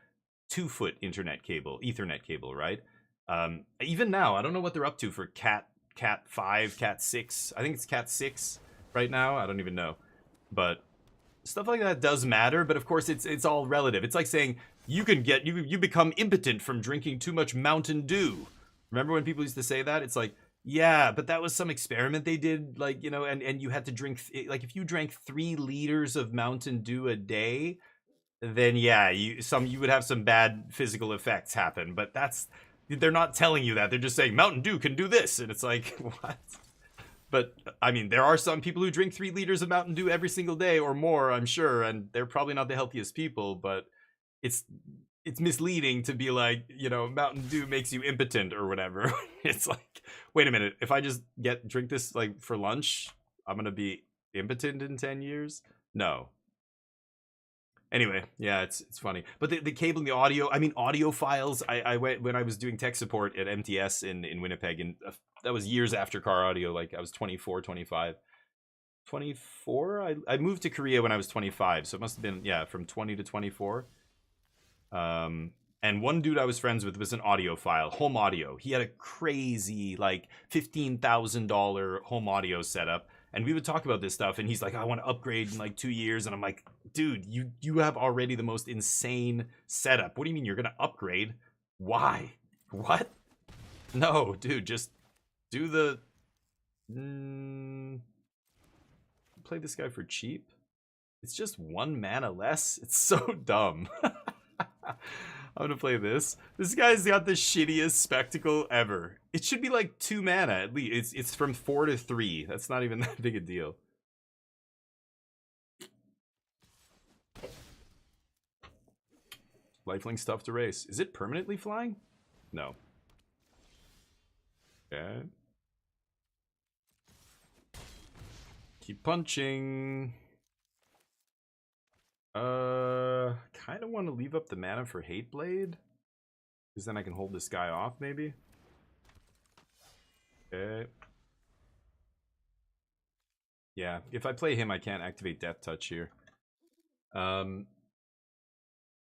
2-foot Ethernet cable, right? Even now, I don't know what they're up to for Cat 5, Cat 6. I think it's Cat 6 right now. I don't even know, but stuff like that does matter. But of course, it's all relative. It's like saying you become impotent from drinking too much Mountain Dew. Remember when people used to say that? It's like, yeah, but that was some experiment they did, like, you know, and you had to drink, like, if you drank 3 liters of Mountain Dew a day, then yeah, you would have some bad physical effects happen. But they're not telling you that. They're just saying Mountain Dew can do this, and it's like, what? But I mean, there are some people who drink 3 liters of Mountain Dew every single day or more, I'm sure, and they're probably not the healthiest people. But it's misleading to be like, you know, Mountain Dew makes you impotent or whatever. It's like, wait a minute, if I just drink this like for lunch, I'm gonna be impotent in 10 years? No. Anyway, yeah, it's funny. But the cabling, the audio, I mean, audio files, I went, when I was doing tech support at MTS in Winnipeg, and that was years after car audio, like I was 24, 25. 24? I moved to Korea when I was 25, so it must have been, yeah, from 20 to 24. And one dude I was friends with was an audiophile, home audio. He had a crazy, like, $15,000 home audio setup. And we would talk about this stuff, and he's like, I want to upgrade in like 2 years. And I'm like, dude, you have already the most insane setup. What do you mean you're going to upgrade? Why? What? No, dude, just do the... play this guy for cheap? It's just 1 mana less? It's so dumb. I'm gonna play this. This guy's got the shittiest spectacle ever. It should be like 2 mana at least. It's from 4 to 3. That's not even that big a deal. Lifelink stuff to race. Is it permanently flying? No. Okay. Keep punching. Kind of want to leave up the mana for Hateblade, because then I can hold this guy off, maybe. Okay. Yeah, if I play him, I can't activate Death Touch here.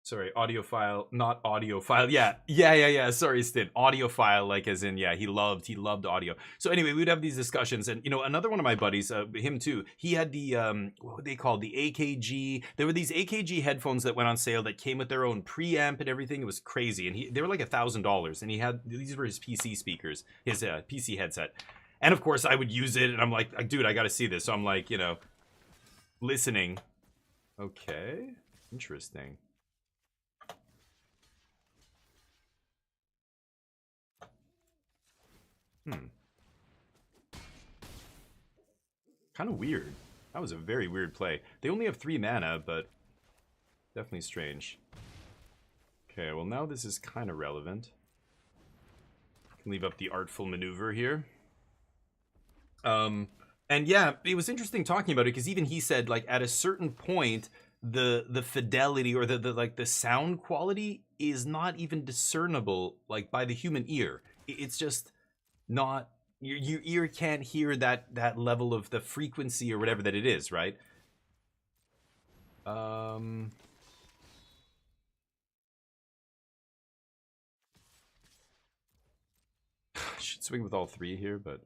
Sorry, audiophile, not audiophile. Yeah. Sorry, Stin. Audiophile, like as in, yeah, he loved audio. So anyway, we would have these discussions, and you know, another one of my buddies, him too. He had the what were they called? The AKG. There were these AKG headphones that went on sale that came with their own preamp and everything. It was crazy, and they were like $1,000, and he had these were his PC speakers, his PC headset, and of course I would use it, and I'm like, dude, I got to see this. So I'm like, you know, listening. Okay, interesting. Kind of weird. That was a very weird play. They only have 3 mana, but definitely strange. Okay, well now this is kind of relevant. Can leave up the artful maneuver here. And yeah, it was interesting talking about it, because even he said, like, at a certain point, the fidelity or the like the sound quality is not even discernible, like, by the human ear. It's just not, your ear can't hear that level of the frequency or whatever that it is, right? Should swing with all 3 here, but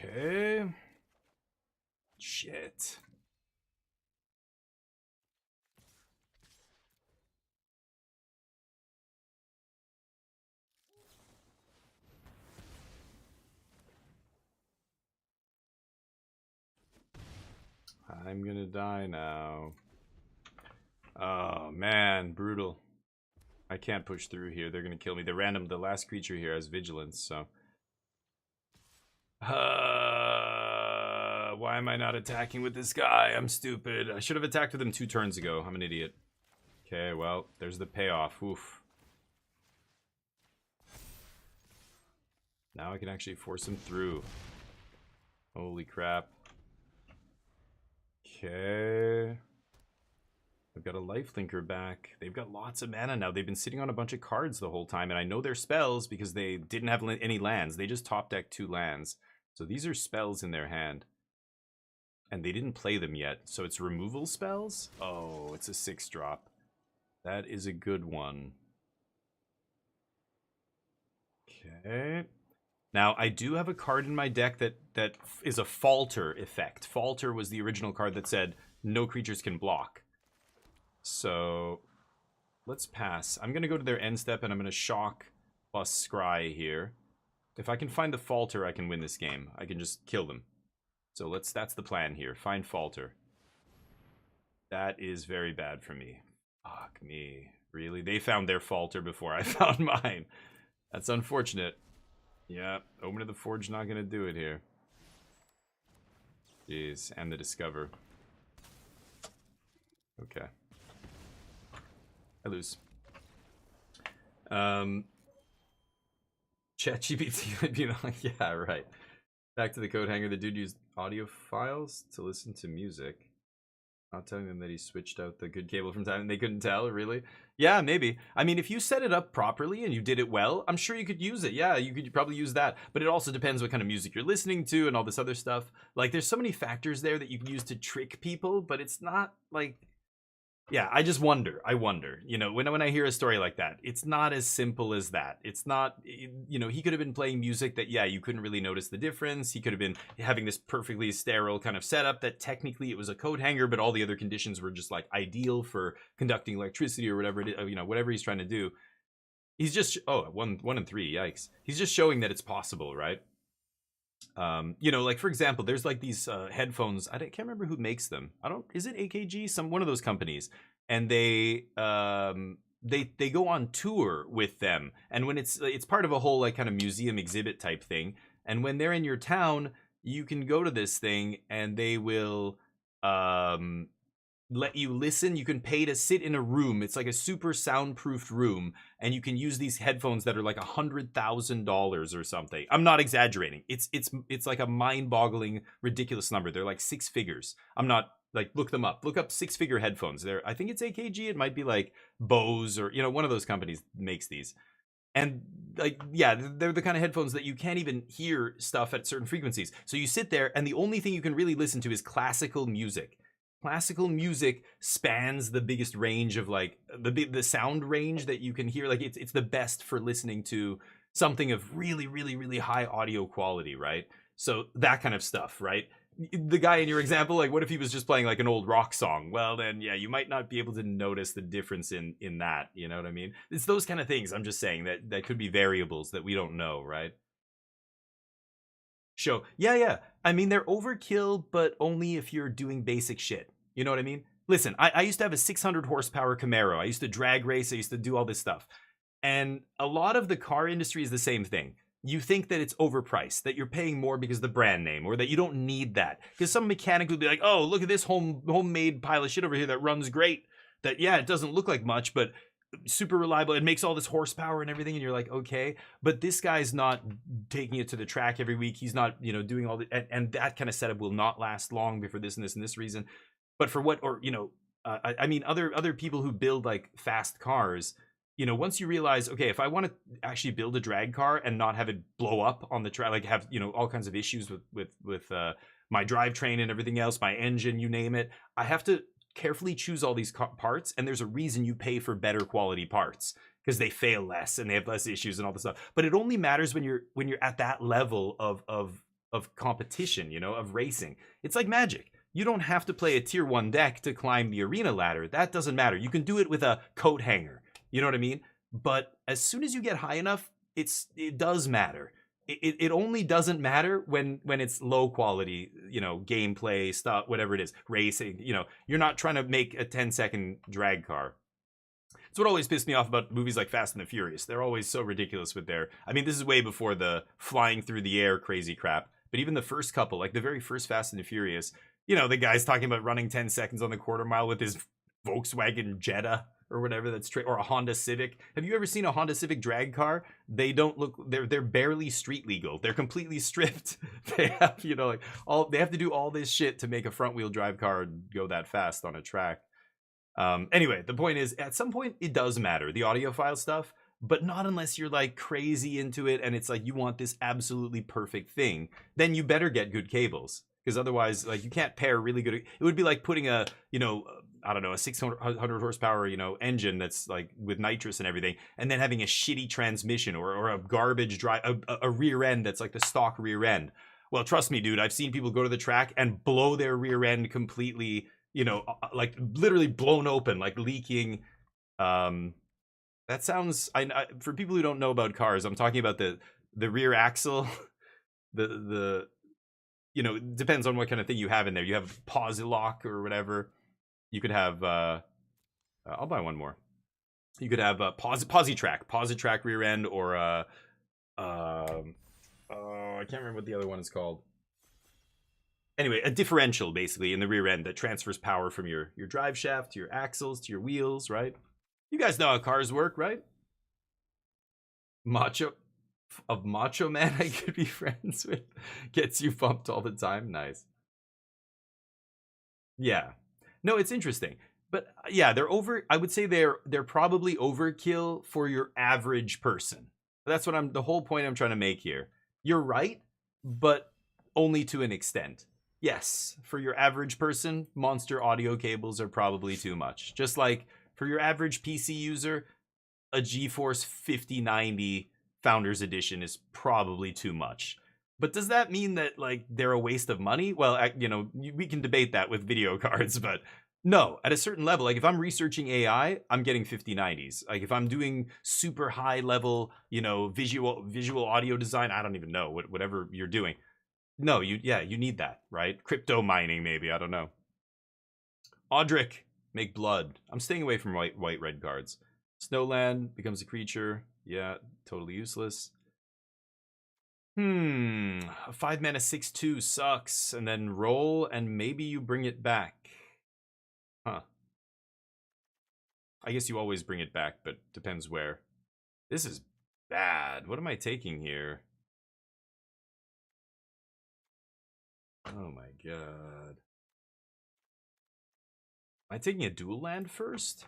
okay. Shit. I'm gonna die now. Oh man, brutal. I can't push through here. They're gonna kill me. The last creature here has vigilance, so. Why am I not attacking with this guy? I'm stupid. I should have attacked with him 2 turns ago. I'm an idiot. Okay, well, there's the payoff. Oof. Now I can actually force him through. Holy crap. Okay. I've got a lifelinker back. They've got lots of mana now. They've been sitting on a bunch of cards the whole time, and I know they're spells because they didn't have any lands. They just top decked 2 lands. So these are spells in their hand. And they didn't play them yet. So it's removal spells? Oh, it's a 6-drop. That is a good one. Okay. Now, I do have a card in my deck that is a Falter effect. Falter was the original card that said, no creatures can block. So, let's pass. I'm going to go to their end step, and I'm going to Shock plus Scry here. If I can find the Falter, I can win this game. I can just kill them. So, that's the plan here. Find Falter. That is very bad for me. Fuck me. Really? They found their Falter before I found mine. That's unfortunate. Yeah, Omen of the Forge not gonna do it here. Jeez, and the Discover. Okay. I lose. ChatGPT might be like, yeah, right. Back to the code hanger, the dude used audio files to listen to music. Not telling them that he switched out the good cable from time and they couldn't tell, really? Yeah, maybe. I mean, if you set it up properly and you did it well, I'm sure you could use it. Yeah, you could probably use that. But it also depends what kind of music you're listening to and all this other stuff. Like, there's so many factors there that you can use to trick people, but it's not like... Yeah, I just wonder. I wonder. You know, when I hear a story like that, it's not as simple as that. It's not, you know, he could have been playing music that, yeah, you couldn't really notice the difference. He could have been having this perfectly sterile kind of setup that technically it was a coat hanger, but all the other conditions were just like ideal for conducting electricity or whatever it is, you know, whatever he's trying to do. He's just, oh, 1 and 3, yikes. He's just showing that it's possible, right? You know, like for example, there's like these headphones. I can't remember who makes them. Is it AKG? One of those companies, and they go on tour with them. And when it's part of a whole like kind of museum exhibit type thing. And when they're in your town, you can go to this thing, and they will let you listen. You can pay to sit in a room. It's like a super soundproofed room, and you can use these headphones that are like $100,000 or something. I'm not exaggerating. It's like a mind-boggling, ridiculous number. They're like 6 figures. I'm not like, look them up. Look up 6-figure headphones. I think it's AKG. It might be like Bose or, you know, one of those companies makes these. And like, yeah, they're the kind of headphones that you can't even hear stuff at certain frequencies. So you sit there, and the only thing you can really listen to is classical music. Classical music spans the biggest range of like the sound range that you can hear. Like it's the best for listening to something of really, really, really high audio quality, right? So that kind of stuff, right? The guy in your example, like what if he was just playing like an old rock song? Well, then yeah, you might not be able to notice the difference in that. You know what I mean? It's those kind of things. I'm just saying that could be variables that we don't know, right? Show. Yeah. I mean, they're overkill, but only if you're doing basic shit. You know what I mean? Listen, I used to have a 600 horsepower Camaro. I used to drag race. I used to do all this stuff. And a lot of the car industry is the same thing. You think that it's overpriced, that you're paying more because of the brand name, or that you don't need that. Because some mechanic would be like, oh, look at this homemade pile of shit over here that runs great. That, yeah, it doesn't look like much, but super reliable. It makes all this horsepower and everything, and you're like, okay, but this guy's not taking it to the track every week. He's not, you know, doing all the and that kind of setup will not last long before this and this and this reason. But for what, or you know, I mean, other people who build like fast cars, you know, once you realize, okay, if I want to actually build a drag car and not have it blow up on the track, like have, you know, all kinds of issues with my drivetrain and everything else, my engine, you name it, I have to carefully choose all these parts, and there's a reason you pay for better quality parts because they fail less and they have less issues and all this stuff. But it only matters when you're at that level of competition, you know, of racing. It's like magic. You don't have to play a tier 1 deck to climb the arena ladder. That doesn't matter. You can do it with a coat hanger. You know what I mean? But as soon as you get high enough, it does matter. It only doesn't matter when it's low quality, you know, gameplay stuff, whatever it is, racing. You know, you're not trying to make a 10-second drag car. It's what always pissed me off about movies like Fast and the Furious. They're always so ridiculous with their... I mean, this is way before the flying through the air crazy crap. but even the first couple, like the very first Fast and the Furious, you know, the guy's talking about running 10 seconds on the quarter mile with his Volkswagen Jetta or whatever or a Honda Civic. Have you ever seen a Honda Civic drag car? They don't look, they're barely street legal. They're completely stripped. They have, you know, like they have to do all this shit to make a front wheel drive car go that fast on a track. Anyway, the point is, at some point it does matter, the audiophile stuff, but not unless you're like crazy into it and it's like you want this absolutely perfect thing. Then you better get good cables, because otherwise, like, you can't pair really good. It would be like putting a, you know, I don't know, a 600 horsepower, you know, engine that's like with nitrous and everything, and then having a shitty transmission or a garbage drive, a rear end that's like the stock rear end. Well, trust me, dude, I've seen people go to the track and blow their rear end completely, you know, like literally blown open, like leaking. That sounds, for people who don't know about cars, I'm talking about the rear axle, the you know, it depends on what kind of thing you have in there. You have pause lock or whatever. You could have I'll buy one more. You could have Positrack rear end, or I can't remember what the other one is called. Anyway, a differential basically in the rear end that transfers power from your drive shaft to your axles to your wheels, right? You guys know how cars work, right? Macho Man I could be friends with gets you bumped all the time. Nice. Yeah. No, it's interesting. But yeah, I would say they're probably overkill for your average person. That's what the whole point I'm trying to make here. You're right, but only to an extent. Yes, for your average person, monster audio cables are probably too much. Just like for your average PC user, a GeForce 5090 Founders Edition is probably too much. But does that mean that like they're a waste of money? Well, you know, we can debate that with video cards, but no, at a certain level, like if I'm researching AI, I'm getting 5090s. Like if I'm doing super high level, you know, visual audio design, I don't even know, whatever you're doing. No, you need that, right? Crypto mining, maybe, I don't know. Audric, make blood. I'm staying away from white red cards. Snowland becomes a creature. Yeah, totally useless. A 5 mana 6/2 sucks, and then roll, and maybe you bring it back. Huh. I guess you always bring it back, but depends where. This is bad. What am I taking here? Oh my god. Am I taking a dual land first?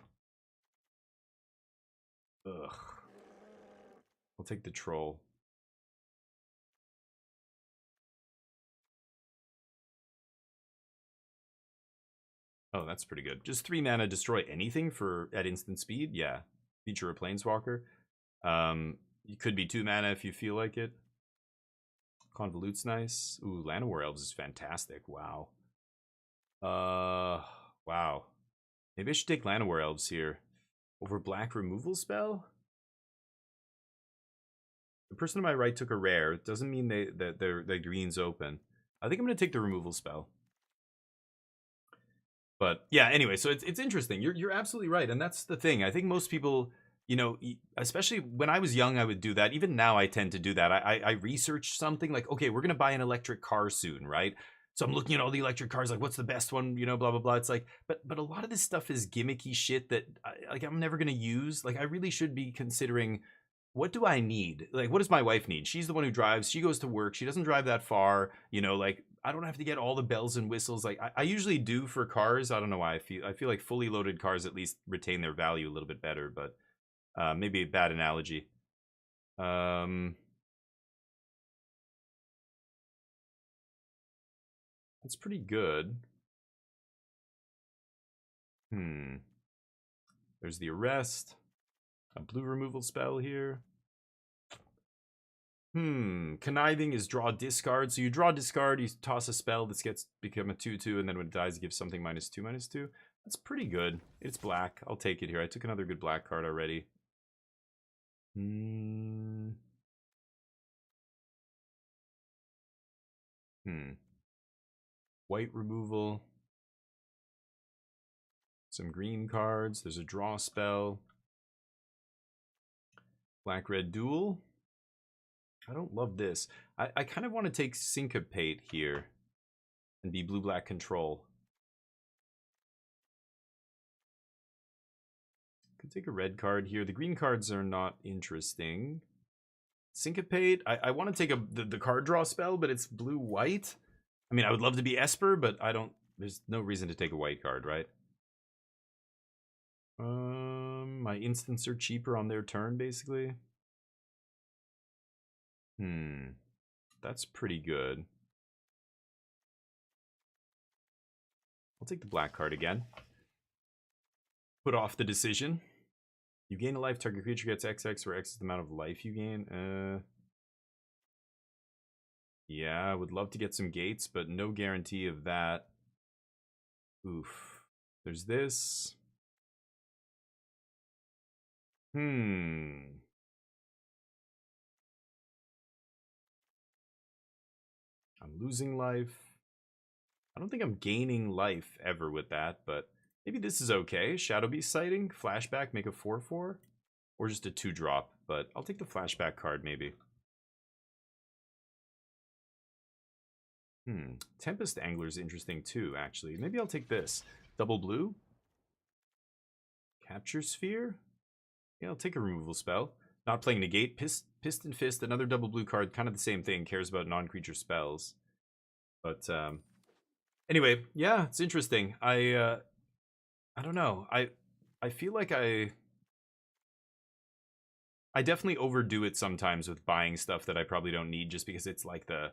Ugh. I'll take the troll. Oh, that's pretty good. Just 3 mana, destroy anything at instant speed? Yeah. Feature a planeswalker. You could be 2 mana if you feel like it. Convolute's nice. Ooh, Llanowar Elves is fantastic. Wow. Wow. Maybe I should take Llanowar Elves here. Over black removal spell? The person to my right took a rare. It doesn't mean that their green's open. I think I'm going to take the removal spell. But yeah, anyway, so it's interesting. You're absolutely right, and that's the thing. I think most people, you know, especially when I was young, I would do that. Even now, I tend to do that. I research something like, okay, we're gonna buy an electric car soon, right? So I'm looking at all the electric cars, like what's the best one, you know, blah blah blah. It's like, but a lot of this stuff is gimmicky shit that I'm never gonna use. Like I really should be considering, what do I need? Like, what does my wife need? She's the one who drives. She goes to work. She doesn't drive that far. You know, like I don't have to get all the bells and whistles. Like I usually do for cars. I don't know why. I feel like fully loaded cars at least retain their value a little bit better. But maybe a bad analogy. That's pretty good. There's the arrest. A blue removal spell here. Conniving is draw discard. So you draw discard, you toss a spell that gets become a 2/2, and then when it dies, it gives something -2/2. That's pretty good. It's black. I'll take it here. I took another good black card already. White removal. Some green cards. There's a draw spell. Black-red duel. I don't love this. I kind of want to take Syncopate here and be blue-black control. Could take a red card here. The green cards are not interesting. Syncopate. I want to take the card draw spell, but it's blue-white. I mean, I would love to be Esper, but I don't... There's no reason to take a white card, right? My instants are cheaper on their turn, basically. That's pretty good. I'll take the black card again. Put off the decision. You gain a life, target creature gets XX, where X is the amount of life you gain. Yeah, I would love to get some gates, but no guarantee of that. Oof. There's this. I'm losing life. I don't think I'm gaining life ever with that, but maybe this is okay. Shadow Beast sighting, flashback, make a 4/4, or just a 2-drop. But I'll take the flashback card maybe. Tempest Angler is interesting too, actually. Maybe I'll take this. Double blue. Capture Sphere. Yeah, I'll take a removal spell. Not playing negate. Piston Fist, another double blue card, kind of the same thing. Cares about non-creature spells. But anyway, yeah, it's interesting. I don't know. I feel like I definitely overdo it sometimes with buying stuff that I probably don't need, just because it's like the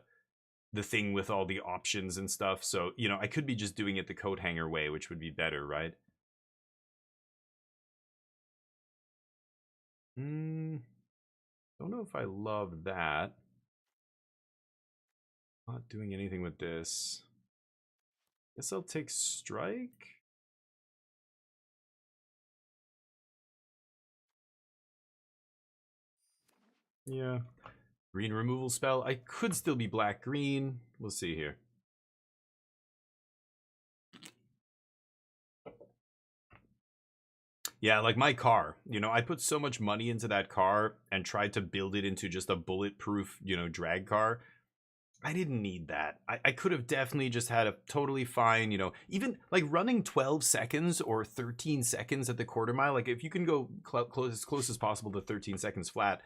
thing with all the options and stuff. So, you know, I could be just doing it the coat hanger way, which would be better, right? Don't know if I love that. Not doing anything with this. Guess I'll take strike. Yeah. Green removal spell. I could still be black-green. We'll see here. Yeah, like my car. You know, I put so much money into that car and tried to build it into just a bulletproof, you know, drag car. I didn't need that. I could have definitely just had a totally fine, you know, even like running 12 seconds or 13 seconds at the quarter mile. Like if you can go as close as possible to 13 seconds flat,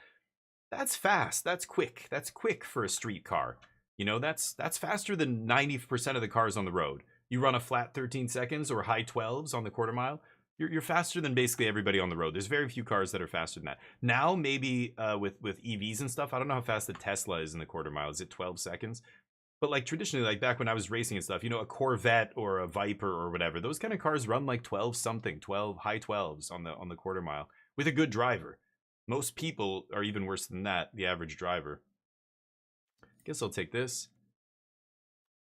that's fast. That's quick. That's quick for a street car. You know, that's faster than 90% of the cars on the road. You run a flat 13 seconds or high 12s on the quarter mile, you're faster than basically everybody on the road. There's very few cars that are faster than that. Now, maybe with EVs and stuff, I don't know how fast the Tesla is in the quarter mile. Is it 12 seconds? But like traditionally, like back when I was racing and stuff, you know, a Corvette or a Viper or whatever, those kind of cars run like 12 something, 12 high 12s on the quarter mile with a good driver. Most people are even worse than that, the average driver. Guess I'll take this.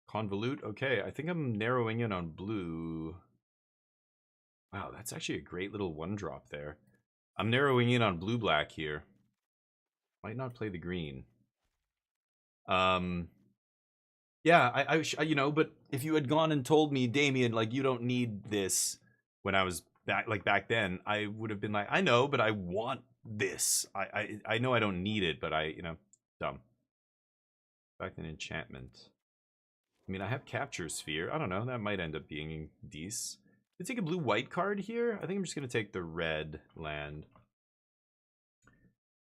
Convolute. Okay, I think I'm narrowing in on blue. Wow, that's actually a great little 1-drop there. I'm narrowing in on blue-black here. Might not play the green. Yeah, I you know, but if you had gone and told me, Damien, like, you don't need this when I was back then, I would have been like, I know, but I want this. I know I don't need it, but you know, dumb. Back in enchantment. I mean, I have Capture Sphere. I don't know, that might end up being decent. I take a blue-white card here. I think I'm just gonna take the red land.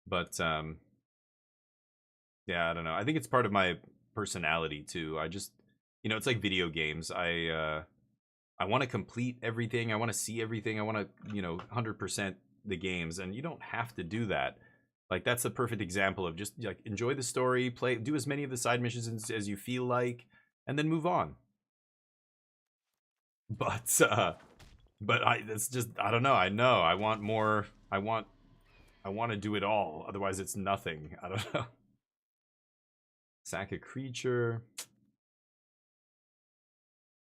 But yeah, I don't know. I think it's part of my personality too. I just, you know, it's like video games. I want to complete everything. I want to see everything. I want to, you know, 100% the games, and you don't have to do that. Like that's the perfect example of just like enjoy the story, do as many of the side missions as you feel like, and then move on. But it's just, I don't know. I know I want more. I want to do it all. Otherwise, it's nothing. I don't know. Sack a creature.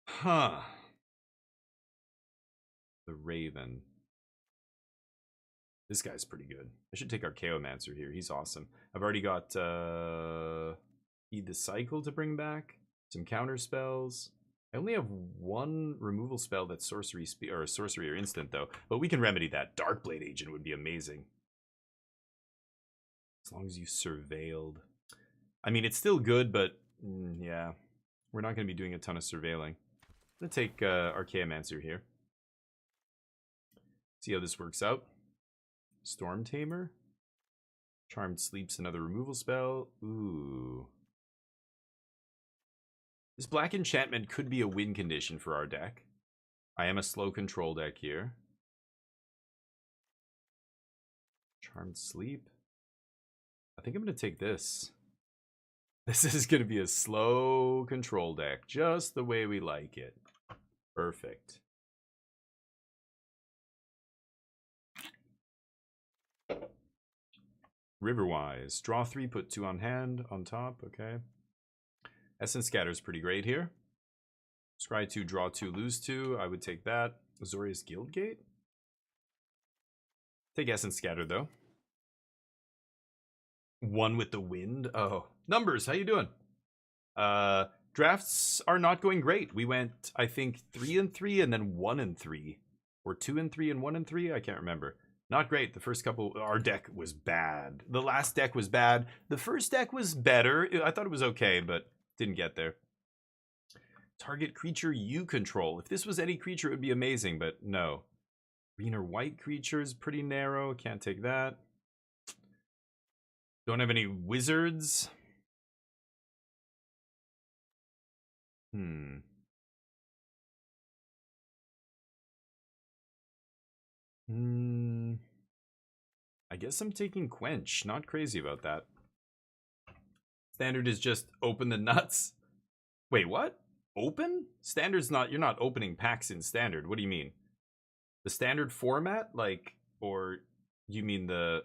Huh. The Raven. This guy's pretty good. I should take Archaeomancer here. He's awesome. I've already got Feed the Cycle to bring back. Some counter spells. I only have one removal spell that's sorcery or instant though. But we can remedy that. Darkblade Agent would be amazing. As long as you surveilled. I mean, it's still good, but yeah. We're not going to be doing a ton of surveilling. I'm going to take Archaeomancer here. See how this works out. Storm Tamer. Charmed Sleep's another removal spell. Ooh. This black enchantment could be a win condition for our deck. I am a slow control deck here. Charmed Sleep. I think I'm going to take this. This is going to be a slow control deck, just the way we like it. Perfect. Riverwise. Draw 3, put 2 on hand, on top, okay. Essence Scatter is pretty great here. Scry 2, draw 2, lose 2. I would take that. Azorius Guildgate. Take Essence Scatter, though. 1 with the wind. Oh. Numbers, how you doing? Drafts are not going great. We went, I think, 3-3 and then 1-3. Or 2-3 and 1-3? I can't remember. Not great. The first couple, our deck was bad. The last deck was bad. The first deck was better. I thought it was okay, but didn't get there. Target creature you control. If this was any creature, it would be amazing, but no. Green or white creature is pretty narrow. Can't take that. Don't have any wizards. I guess I'm taking Quench. Not crazy about that. Standard is just open the nuts. Wait, what? Open? Standard's not, you're not opening packs in Standard. What do you mean? The Standard format? Like, or you mean the...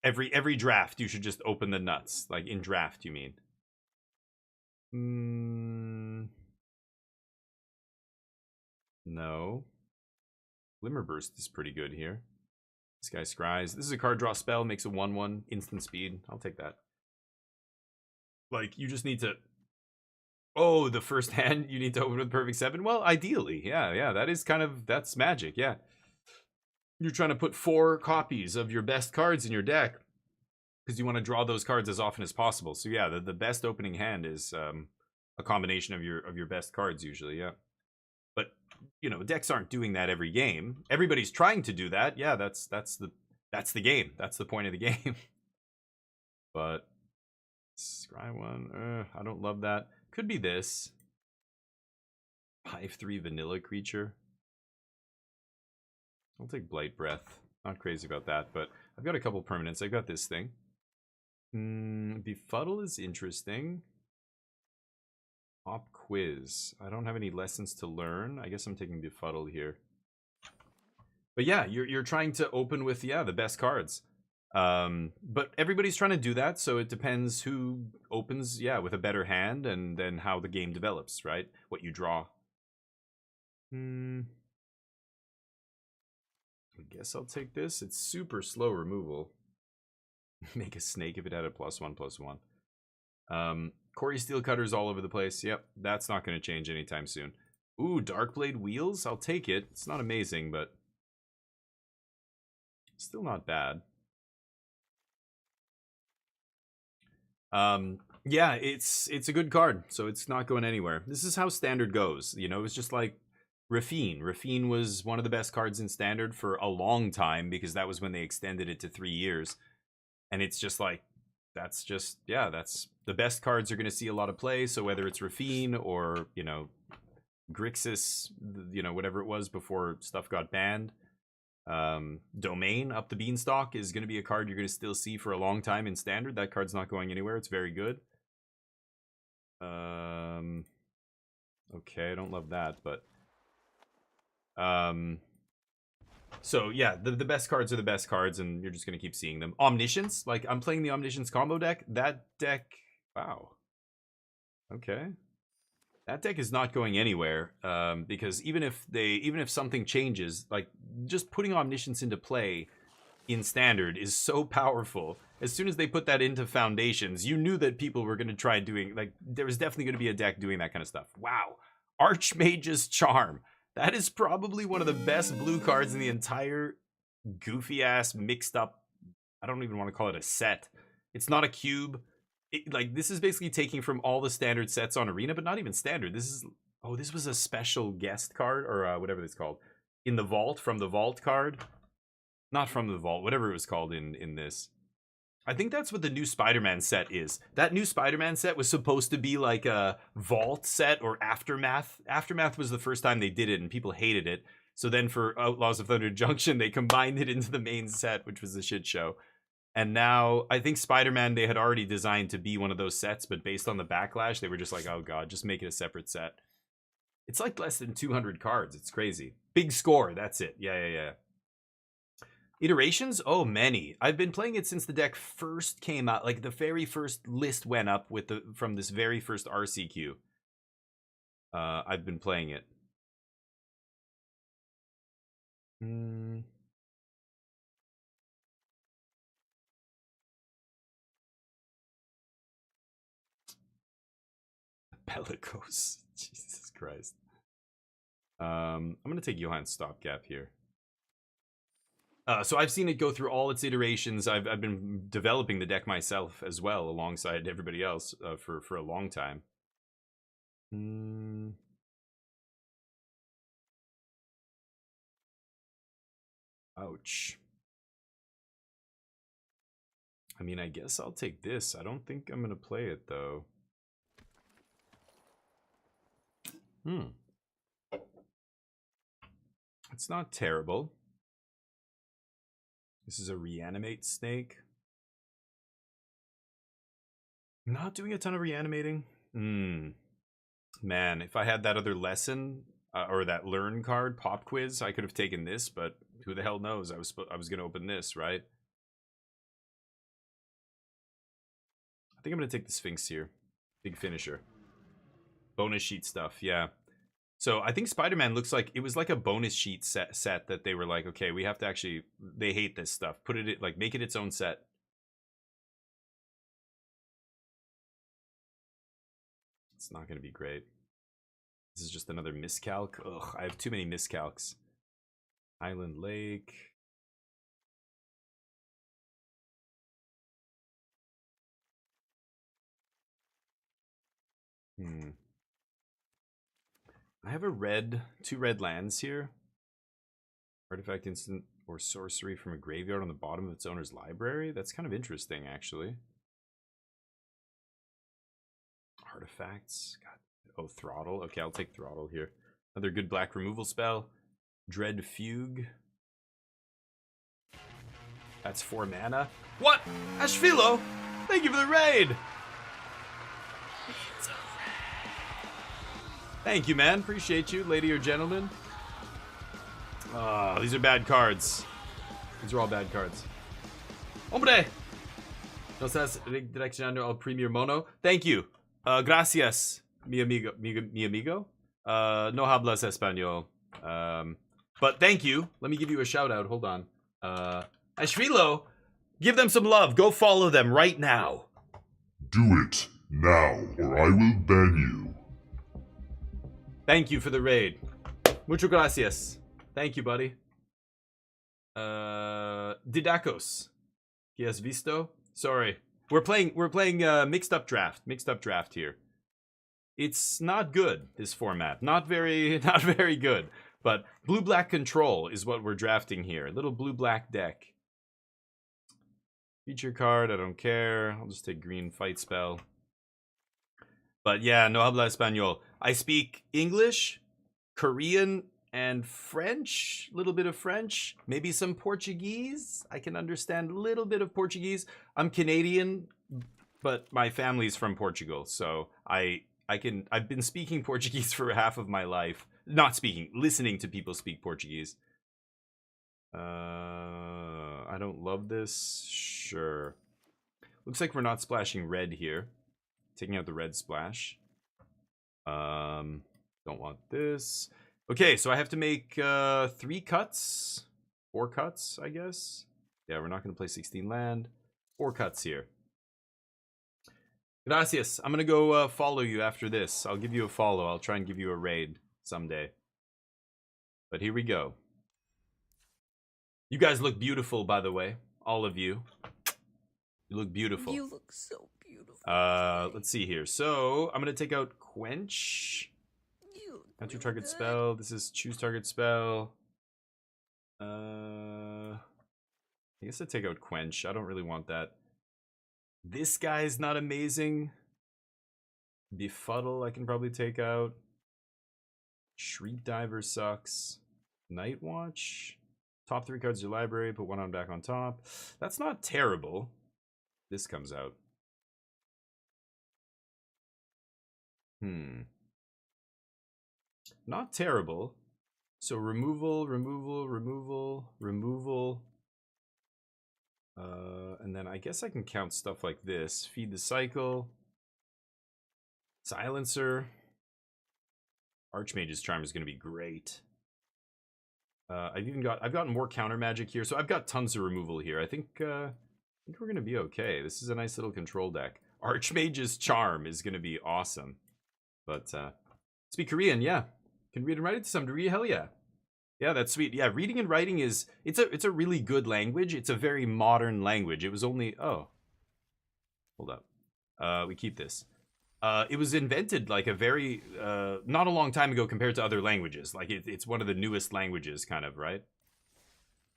Every draft, you should just open the nuts. Like, in draft, you mean? No. Glimmerburst is pretty good here. This guy scries. This is a card draw spell, makes a 1/1, instant speed. I'll take that. Like, you just need to... Oh, the first hand you need to open with perfect 7? Well, ideally, yeah, that is kind of... That's magic, yeah. You're trying to put 4 copies of your best cards in your deck because you want to draw those cards as often as possible. So yeah, the best opening hand is a combination of your best cards usually, yeah. But you know, decks aren't doing that every game. Everybody's trying to do that. Yeah, that's the game. That's the point of the game. But scry 1, I don't love that. Could be this 5/3 vanilla creature. I'll take Blight Breath. Not crazy about that, but I've got a couple permanents. I've got this thing. Befuddle is interesting. Pop Quiz. I don't have any lessons to learn. I guess I'm taking Befuddle here. But yeah, you're trying to open with, yeah, the best cards. But everybody's trying to do that, so it depends who opens, yeah, with a better hand, and then how the game develops, right? What you draw. I guess I'll take this. It's super slow removal. Make a snake if it had a +1/+1. Corey Steelcutter's all over the place. Yep, that's not going to change anytime soon. Ooh, Darkblade Wheels? I'll take it. It's not amazing, but still not bad. Yeah, it's a good card, so it's not going anywhere. This is how Standard goes. You know, it's just like Raffine. Raffine was one of the best cards in Standard for a long time because that was when they extended it to 3 years. And it's just like, that's just, yeah, that's the best cards are going to see a lot of play. So whether it's Raffine or, you know, Grixis, you know, whatever it was before stuff got banned. Domain up the beanstalk is going to be a card you're going to still see for a long time in Standard. That card's not going anywhere. It's very good. Okay, I don't love that, but so yeah, the best cards are the best cards, and you're just gonna keep seeing them. Omniscience, like I'm playing the Omniscience combo deck. That deck, wow. Okay, that deck is not going anywhere, because even if something changes, like just putting Omniscience into play in Standard is so powerful. As soon as they put that into Foundations, you knew that people were gonna try doing, like, there was definitely gonna be a deck doing that kind of stuff. Wow, Archmage's Charm. That is probably one of the best blue cards in the entire goofy-ass, mixed-up I don't even want to call it a set. It's not a cube. Like, this is basically taking from all the standard sets on Arena, but not even standard. This is, oh, this was a special guest card, or whatever it's called. In the vault, from the vault card. Not from the vault, whatever it was called in this. I think that's what the new Spider-Man set is. That new Spider-Man set was supposed to be like a vault set or Aftermath. Aftermath was the first time they did it, and people hated it. So then for Outlaws of Thunder Junction, they combined it into the main set, which was a shit show. And now, I think Spider-Man, they had already designed to be one of those sets, but based on the backlash, they were just like, oh god, just make it a separate set. It's like less than 200 cards. It's crazy. Big score, that's it. Yeah. Iterations? Oh, many. I've been playing it since the deck first came out. Like, the very first list went up with from this very first RCQ. I've been playing it. Bellicose. Jesus Christ. I'm gonna take Johann's stopgap here. So I've seen it go through all its iterations. I've been developing the deck myself as well, alongside everybody else for a long time. Ouch. I mean, I guess I'll take this. I don't think I'm gonna play it though. It's not terrible. This is a reanimate snake. Not doing a ton of reanimating. Man, if I had that other lesson or that learn card, pop quiz, I could have taken this, but who the hell knows? I was going to open this, right? I think I'm going to take the Sphinx here. Big finisher. Bonus sheet stuff, yeah. So I think Spider-Man looks like it was like a bonus sheet set that they were like, okay, we have to actually, they hate this stuff. Put it, like, make it its own set. It's not going to be great. This is just another miscalc. Ugh, I have too many miscalcs. Island Lake. I have two red lands here. Artifact, instant, or sorcery from a graveyard on the bottom of its owner's library. That's kind of interesting, actually. Artifacts. God. Oh, Throttle. Okay, I'll take Throttle here. Another good black removal spell. Dread Fugue. That's 4 mana. What? Ashfilo! Thank you for the raid! It's a raid. Thank you, man. Appreciate you, lady or gentleman. Oh, these are bad cards. These are all bad cards. Hombre! No estás direccionando al Premier Mono. Thank you. Gracias, mi amigo. No hablas español. But thank you. Let me give you a shout out. Hold on. Ashvilo, give them some love. Go follow them right now. Do it now, or I will ban you. Thank you for the raid. Mucho gracias. Thank you, buddy. Didakos. ¿Qué has visto? Sorry. We're playing mixed up draft here. It's not good, this format. Not very good. But blue-black control is what we're drafting here. Little blue-black deck. Feature card, I don't care. I'll just take green fight spell. But yeah, no habla español. I speak English, Korean, and French. A little bit of French. Maybe some Portuguese. I can understand a little bit of Portuguese. I'm Canadian, but my family's from Portugal. So I've been speaking Portuguese for half of my life. Not speaking, listening to people speak Portuguese. I don't love this. Sure. Looks like we're not splashing red here. Taking out the red splash. Don't want this. Okay, so I have to make 4 cuts, I guess. Yeah, we're not going to play 16 land. 4 cuts here. Gracias. I'm going to go follow you after this. I'll give you a follow. I'll try and give you a raid someday. But here we go. You guys look beautiful, by the way. all of you. You look beautiful. You look so beautiful. Let's see here. So I'm gonna take out Quench. You look Enter really target good. spell. This is choose target spell. I guess I take out Quench. I don't really want that. This guy's not amazing. Befuddle I can probably take out. Shriek Diver sucks. Night Watch. Top 3 cards of your library. Put one on back on top. That's not terrible. This comes out. Not terrible. So removal. And then I guess I can count stuff like this. Feed the cycle. Silencer. Archmage's Charm is going to be great. I've gotten more counter magic here, so I've got tons of removal here. I think we're going to be okay. This is a nice little control deck. Archmage's Charm is going to be awesome. But speak Korean, yeah. Can read and write it to some degree, hell yeah. Yeah, that's sweet. Yeah, reading and writing is it's a really good language. It's a very modern language. It was only hold up. We keep this. It was invented like a very not a long time ago compared to other languages. Like it's one of the newest languages, kind of, right?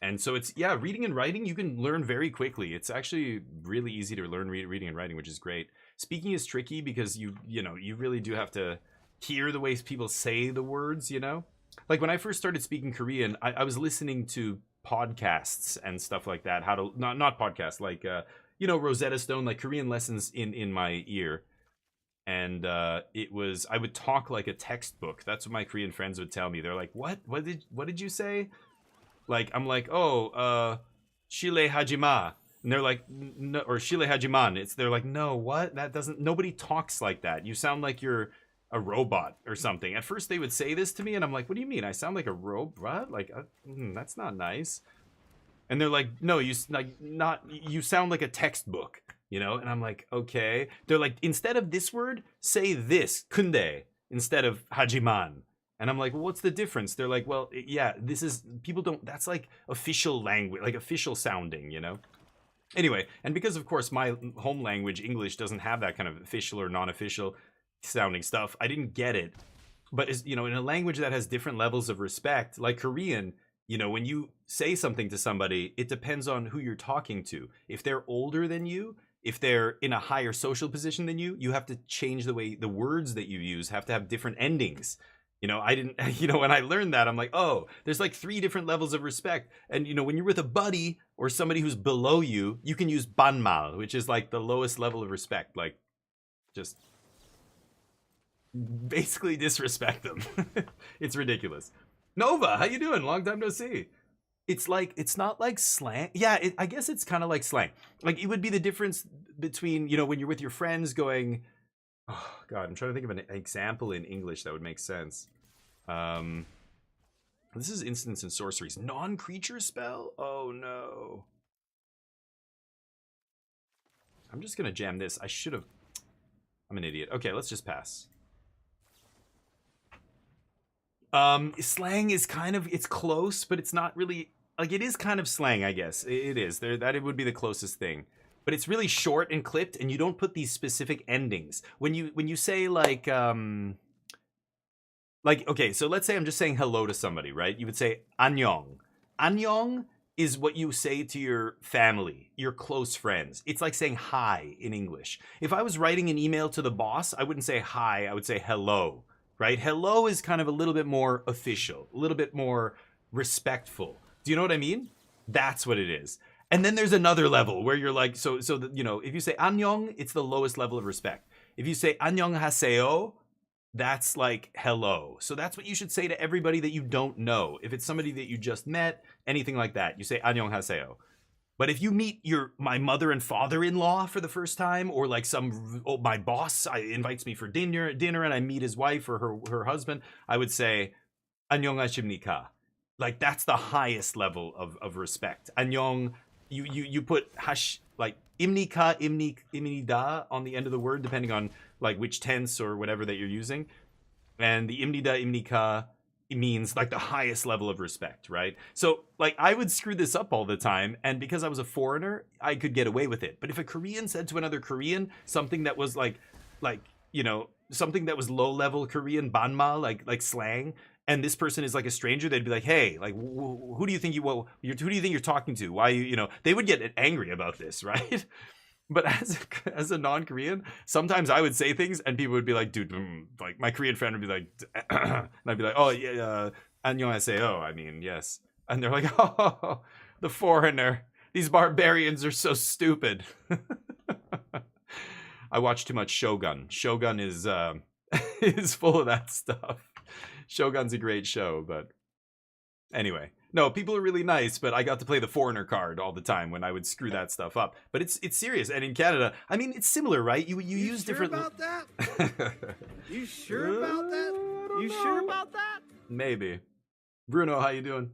And so it's reading and writing you can learn very quickly. It's actually really easy to learn reading and writing, which is great. Speaking is tricky because you really do have to hear the way people say the words, Like when I first started speaking Korean, I was listening to podcasts and stuff like that. How to not podcasts, like Rosetta Stone, like Korean lessons in my ear. And I would talk like a textbook. That's what my Korean friends would tell me. They're like, what did you say? Like I'm like, Shile Hajima. And they're like, no, or Shile Hajiman. They're like, no, what? Nobody talks like that. You sound like you're a robot or something. At first they would say this to me and I'm like, what do you mean? I sound like a robot? Like, that's not nice. And they're like, no, you sound like a textbook, And I'm like, okay. They're like, instead of this word, say this, kunde, instead of hajiman. And I'm like, well, what's the difference? They're like, well, yeah, that's like official language, like official sounding, Anyway, and because of course my home language, English, doesn't have that kind of official or non-official sounding stuff, I didn't get it. But in a language that has different levels of respect, like Korean, when you say something to somebody, it depends on who you're talking to. If they're older than you, if they're in a higher social position than you have to change the way the words that you use have to have different endings. I didn't, when I learned that, I'm like, oh, there's like 3 different levels of respect. And, when you're with a buddy or somebody who's below you, you can use banmal, which is like the lowest level of respect. Like, just basically disrespect them. It's ridiculous. Nova, how you doing? Long time no see. It's not like slang. Yeah, I guess it's kind of like slang. Like it would be the difference between, when you're with your friends going, oh God, I'm trying to think of an example in English that would make sense. This is instants and sorceries. Non-creature spell? Oh no. I'm just gonna jam this. I'm an idiot. Okay, let's just pass. Slang is it's close, but it's not really, like, it is kind of slang, I guess. It is. It would be the closest thing. But it's really short and clipped, and you don't put these specific endings. When you say, okay, so let's say I'm just saying hello to somebody, right? You would say, 안녕. 안녕 is what you say to your family, your close friends. It's like saying hi in English. If I was writing an email to the boss, I wouldn't say hi, I would say hello. Right? Hello is kind of a little bit more official, a little bit more respectful. Do you know what I mean? That's what it is. And then there's another level where you're like, if you say 안녕, it's the lowest level of respect. If you say 안녕하세요, that's like hello. So that's what you should say to everybody that you don't know. If it's somebody that you just met, anything like that, you say 안녕하세요. But if you meet my mother and father-in-law for the first time, or like my boss invites me for dinner, and I meet his wife or her husband, I would say 안녕하십니까. Like that's the highest level of respect. 안녕, you put hash, like imnika, imnida on the end of the word, depending on like which tense or whatever that you're using. And the imnida, imnika means like the highest level of respect, right? So like I would screw this up all the time, and because I was a foreigner, I could get away with it. But if a Korean said to another Korean something that was like something that was low level Korean banma, like slang, and this person is like a stranger, they'd be like, hey, like who do you think who do you think you're talking to? Why they would get angry about this, right? But as a non-Korean, sometimes I would say things and people would be like, dude, like my Korean friend would be like, and I'd be like, oh yeah, 안녕하세요. I mean, yes. And they're like, oh, the foreigner. These barbarians are so stupid. I watch too much Shogun. Shogun is is full of that stuff. Shogun's a great show, but anyway. No, people are really nice, but I got to play the foreigner card all the time when I would screw that stuff up. But it's serious, and in Canada, I mean, it's similar, right? You use sure different. About that? You sure about that? You sure about that? Maybe. Bruno, how you doing?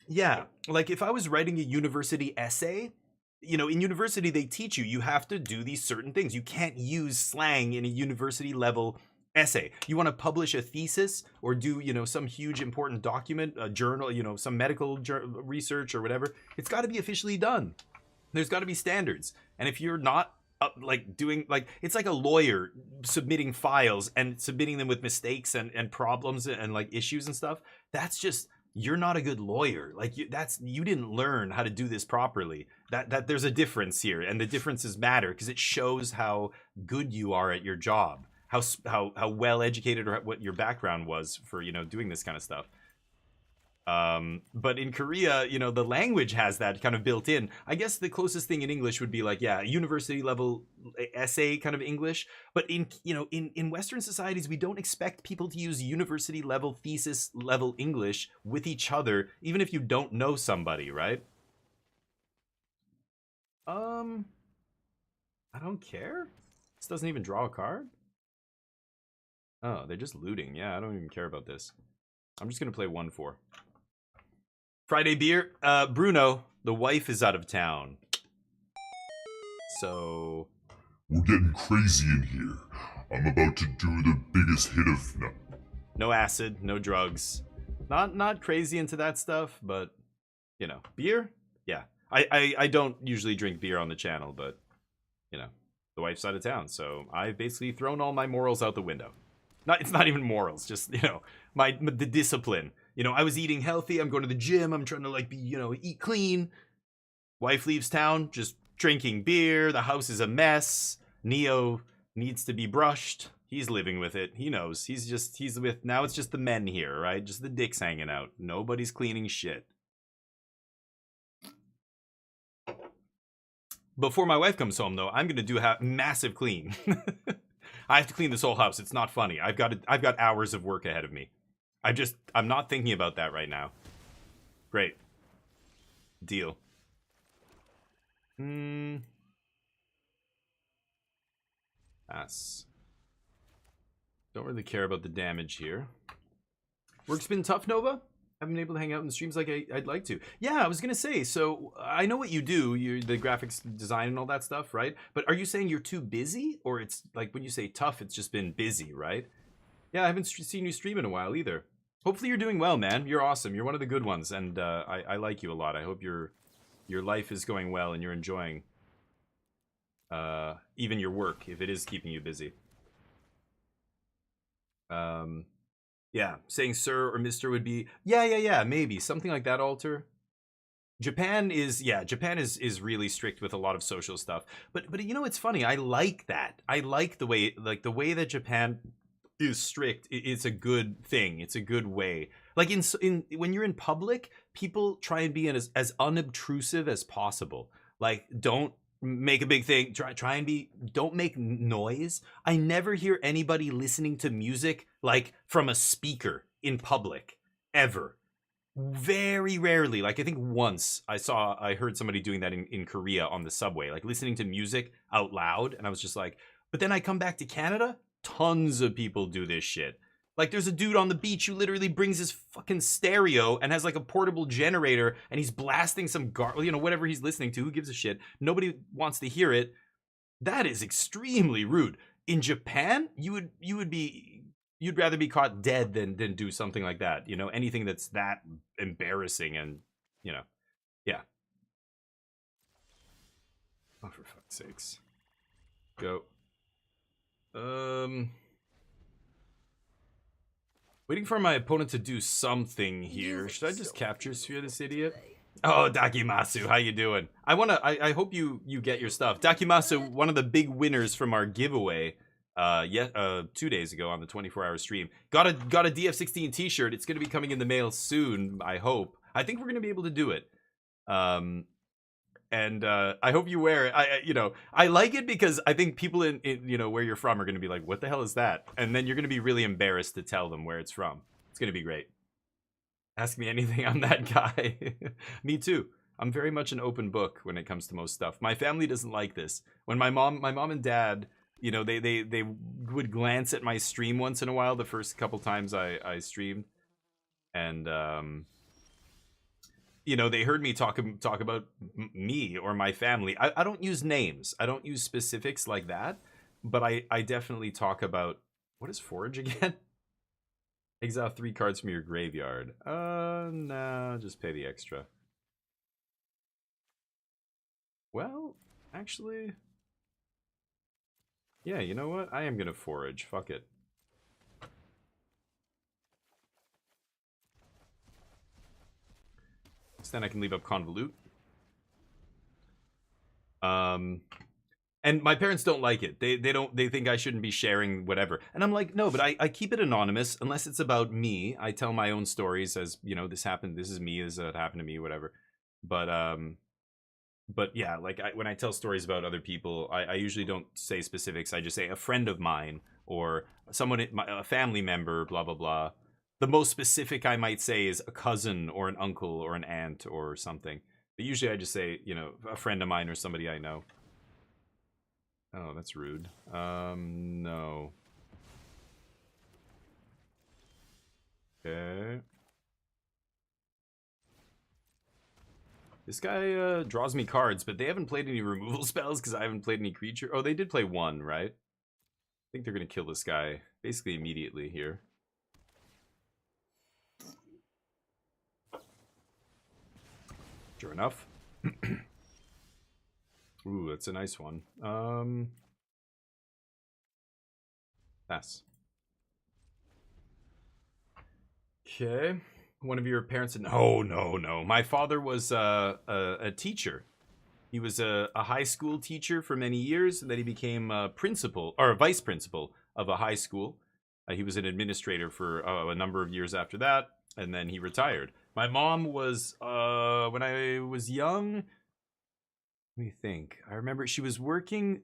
Yeah, like if I was writing a university essay, in university they teach you have to do these certain things. You can't use slang in a university level essay. You want to publish a thesis or do some huge important document, a journal, some medical research or whatever, it's got to be officially done. There's got to be standards. And if you're not doing it's like a lawyer submitting files and submitting them with mistakes and problems and like issues and stuff, that's just, you're not a good lawyer. Like you didn't learn how to do this properly. That there's a difference here, and the differences matter because it shows how good you are at your job. How well educated or what your background was for doing this kind of stuff. But in Korea, the language has that kind of built in. I guess the closest thing in English would be like, university level essay kind of English. But in Western societies, we don't expect people to use university level thesis level English with each other, even if you don't know somebody, right? I don't care. This doesn't even draw a card. Oh, they're just looting. Yeah, I don't even care about this. I'm just gonna play 1-4. Friday beer. Bruno, the wife is out of town. So... We're getting crazy in here. I'm about to do the biggest hit of... No acid, no drugs. Not crazy into that stuff, but, beer? Yeah. I don't usually drink beer on the channel, but, the wife's out of town, so I've basically thrown all my morals out the window. It's not even morals, just, the discipline. I was eating healthy, I'm going to the gym, I'm trying to eat clean. Wife leaves town, just drinking beer, the house is a mess. Neo needs to be brushed. He's living with it. He knows. Now it's just the men here, right? Just the dicks hanging out. Nobody's cleaning shit. Before my wife comes home, though, I'm going to do a massive clean. I have to clean this whole house. It's not funny. I've got hours of work ahead of me. I'm not thinking about that right now. Great. Deal. Pass. Don't really care about the damage here. Work's been tough, Nova? Haven't been able to hang out in the streams like I'd like to. Yeah, I was gonna say, so I know what you do, you're the graphics design and all that stuff, right? But are you saying you're too busy? Or it's like when you say tough, it's just been busy, right? Yeah, I haven't seen you stream in a while either. Hopefully you're doing well, man. You're awesome. You're one of the good ones, and I like you a lot. I hope your life is going well and you're enjoying even your work, if it is keeping you busy. Yeah, saying sir or mister would be, yeah, maybe. Something like that, Alter. Japan is really strict with a lot of social stuff. But it's funny. I like that. I like the way that Japan is strict. It's a good thing. It's a good way. Like in when you're in public, people try and be as unobtrusive as possible. Like, don't make a big thing. Don't make noise. I never hear anybody listening to music like from a speaker in public ever. Very rarely. Like, I think once I heard somebody doing that in Korea on the subway, like listening to music out loud, and I was just like, but then I come back to Canada, tons of people do this shit. Like, there's a dude on the beach who literally brings his fucking stereo and has like a portable generator, and he's blasting some whatever he's listening to. Who gives a shit? Nobody wants to hear it. That is extremely rude. In Japan, you would be you'd rather be caught dead than do something like that. You know, anything that's that embarrassing and, you know, yeah. Oh, for fuck's sakes. Go. Waiting for my opponent to do something here. Should I just capture Sphere this idiot? Oh, Dakimasu, how you doing? I hope you get your stuff. Dakimasu, one of the big winners from our giveaway 2 days ago on the 24-hour stream. Got a DF16 t-shirt. It's going to be coming in the mail soon, I hope. I think we're going to be able to do it. And I hope you wear it. I like it because I think people in where you're from are going to be like, what the hell is that? And then you're going to be really embarrassed to tell them where it's from. It's going to be great. Ask me anything, I'm that guy. Me too. I'm very much an open book when it comes to most stuff. My family doesn't like this. When my mom and dad, they would glance at my stream once in a while the first couple times I streamed. And they heard me talk about me or my family. I don't use names. I don't use specifics like that. But I definitely talk about... What is forage again? Exile 3 cards from your graveyard. No, just pay the extra. Well, actually... Yeah, you know what? I am gonna forage. Fuck it. Then I can leave up Convolute. And my parents don't like it. They think I shouldn't be sharing whatever. And I'm like, no, but I keep it anonymous unless it's about me. I tell my own stories as, this happened, this is me, this happened to me, whatever. But yeah, like when I tell stories about other people, I usually don't say specifics. I just say a friend of mine or someone, a family member, blah, blah, blah. The most specific I might say is a cousin or an uncle or an aunt or something. But usually I just say, a friend of mine or somebody I know. Oh, that's rude. No. Okay. This guy draws me cards, but they haven't played any removal spells because I haven't played any creature. Oh, they did play one, right? I think they're going to kill this guy basically immediately here. Sure enough. Ooh, that's a nice one. Pass. Okay. One of your parents said, no. My father was a teacher. He was a high school teacher for many years, and then he became a principal, or a vice principal of a high school. He was an administrator for a number of years after that, and then he retired. My mom was, when I was young, let me think. I remember she was working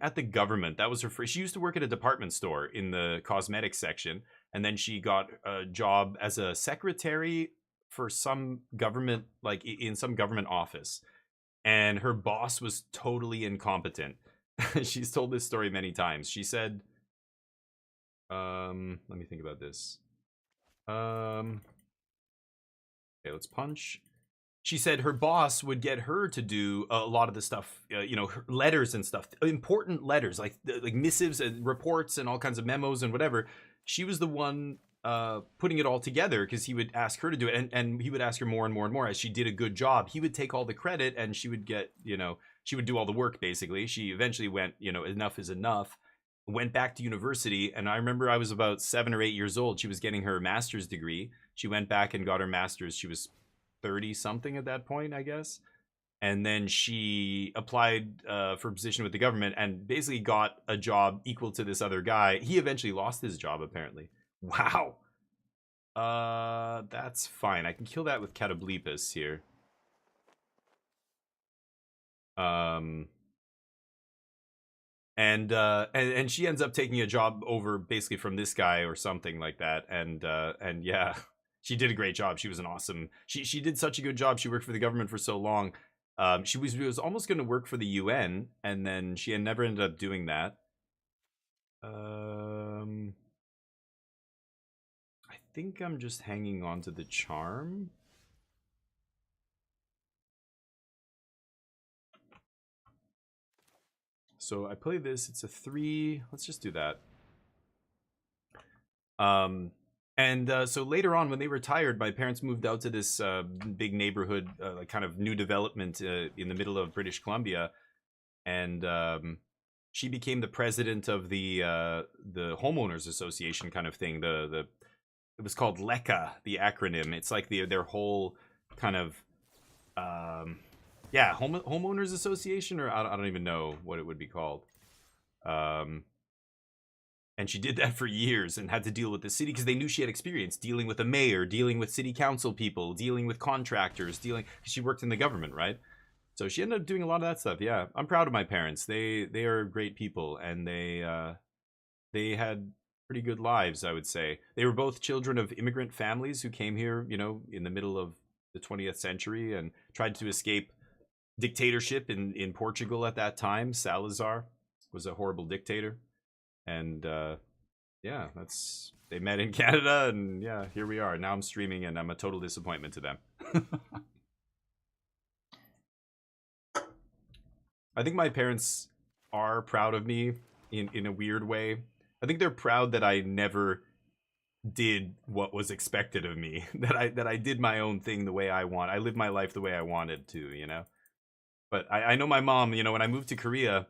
at the government. That was her first. She used to work at a department store in the cosmetics section, and then she got a job as a secretary for some government, like in some government office. And her boss was totally incompetent. She's told this story many times. She said, let me think about this. Okay, let's punch. She said her boss would get her to do a lot of the stuff, letters and stuff, important letters, like missives and reports and all kinds of memos and whatever. She was the one putting it all together because he would ask her to do it, and he would ask her more and more and more as she did a good job. He would take all the credit, and she would get, she would do all the work, basically. She eventually went, enough is enough, went back to university, and I remember I was about 7 or 8 years old. She was getting her master's degree. She went back and got her master's. She was 30 something at that point, I guess. And then she applied for a position with the government and basically got a job equal to this other guy. He eventually lost his job, apparently. Wow. That's fine. I can kill that with Catoblepus here. And she ends up taking a job over basically from this guy or something like that. And yeah, she did a great job. She was an awesome. She did such a good job. She worked for the government for so long. She was almost going to work for the UN, and then she had never ended up doing that. I think I'm just hanging on to the charm. So I play this. It's a 3. Let's just do that. So later on, when they retired, my parents moved out to this big neighborhood, like kind of new development in the middle of British Columbia, and she became the president of the homeowners association kind of thing. It was called LECA, the acronym. It's like their whole kind of homeowners association, or I don't even know what it would be called. And she did that for years and had to deal with the city because they knew she had experience dealing with the mayor, dealing with city council people, dealing with contractors, cause she worked in the government, right? So she ended up doing a lot of that stuff. Yeah, I'm proud of my parents. They are great people, and they had pretty good lives, I would say. They were both children of immigrant families who came here, in the middle of the 20th century and tried to escape dictatorship in Portugal at that time. Salazar was a horrible dictator. And they met in Canada, and yeah, here we are. Now I'm streaming, and I'm a total disappointment to them. I think my parents are proud of me in a weird way. I think they're proud that I never did what was expected of me. that I did my own thing the way I want. I lived my life the way I wanted to. But I know my mom. When I moved to Korea,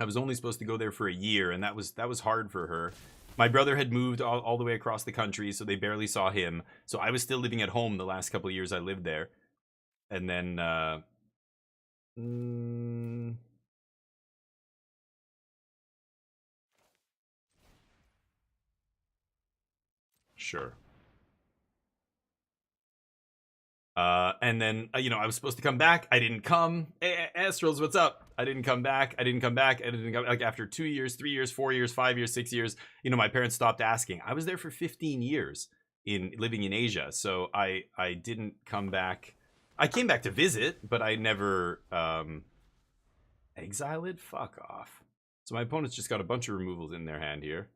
I was only supposed to go there for a year, and that was hard for her. My brother had moved all the way across the country, so they barely saw him. So I was still living at home the last couple of years I lived there. And then sure. And then, I was supposed to come back. I didn't come. Hey, Astrals, what's up? I didn't come back. Like after 2 years, 3 years, 4 years, 5 years, 6 years, my parents stopped asking. I was there for 15 years living in Asia. So I didn't come back. I came back to visit, but I never exile it. Fuck off. So my opponent's just got a bunch of removals in their hand here.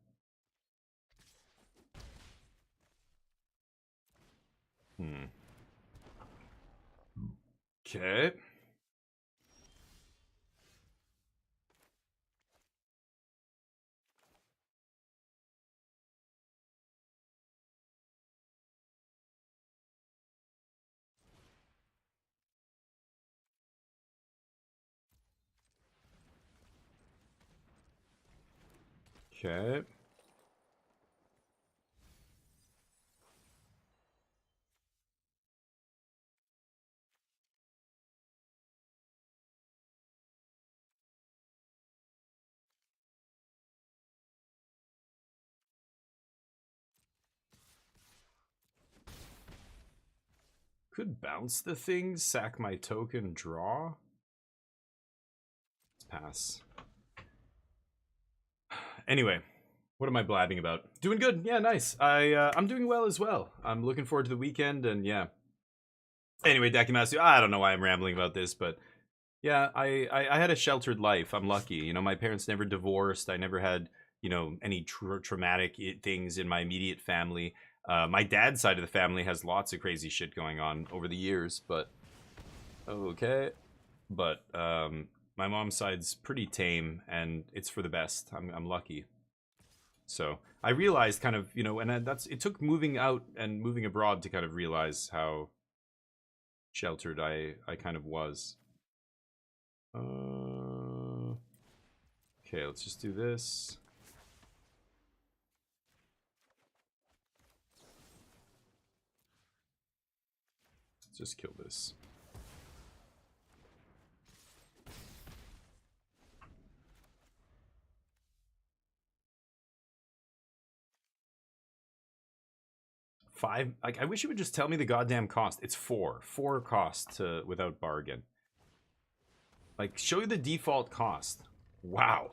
Okay. Okay. Could bounce the thing, sack my token, draw. Let's pass. Anyway, what am I blabbing about? Doing good. Yeah, nice. I'm doing well as well. I'm looking forward to the weekend, and yeah. Anyway, Dakimasu, I don't know why I'm rambling about this, but yeah, I had a sheltered life. I'm lucky. My parents never divorced. I never had, any traumatic things in my immediate family. My dad's side of the family has lots of crazy shit going on over the years, but okay. But my mom's side's pretty tame, and it's for the best. I'm lucky. So I realized kind of, and it took moving out and moving abroad to kind of realize how sheltered I kind of was. Okay, let's just do this. Let's just kill this. $5. Like, I wish you would just tell me the goddamn cost. It's 4 cost without bargain. Like, show you the default cost. Wow.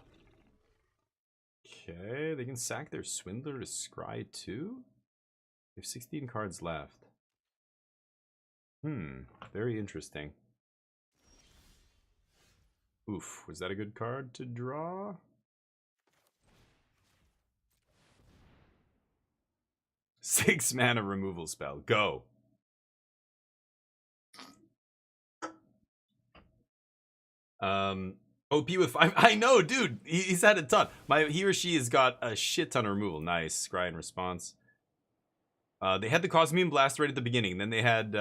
Okay, they can sack their Swindler to scry too? They have 16 cards left. Very interesting. Oof, was that a good card to draw? Six mana removal spell. Go. OP with 5. I know, dude. He's had a ton. He or she has got a shit ton of removal. Nice. Scry in response. They had the Cosmium Blast right at the beginning. Then they had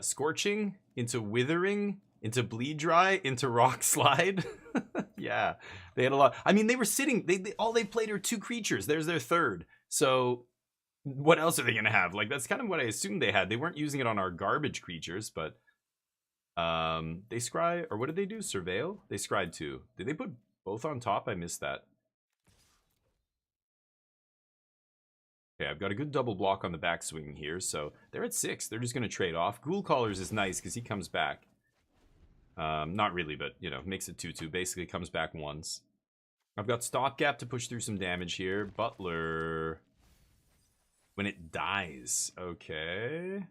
Scorching into Withering into Bleed Dry into Rock Slide. Yeah, they had a lot. I mean, they were sitting. All they played are 2 creatures. There's their third. So what else are they gonna have? Like, that's kind of what I assumed they had. They weren't using it on our garbage creatures, but they scry, or what did they do? Surveil? They scried 2. Did they put both on top? I missed that. Okay, I've got a good double block on the backswing here, so they're at 6. They're just gonna trade off. Ghoul Callers is nice because he comes back. Not really, but, you know, makes it 2-2. Basically comes back once. I've got Stopgap to push through some damage here. Butler. When it dies. Okay.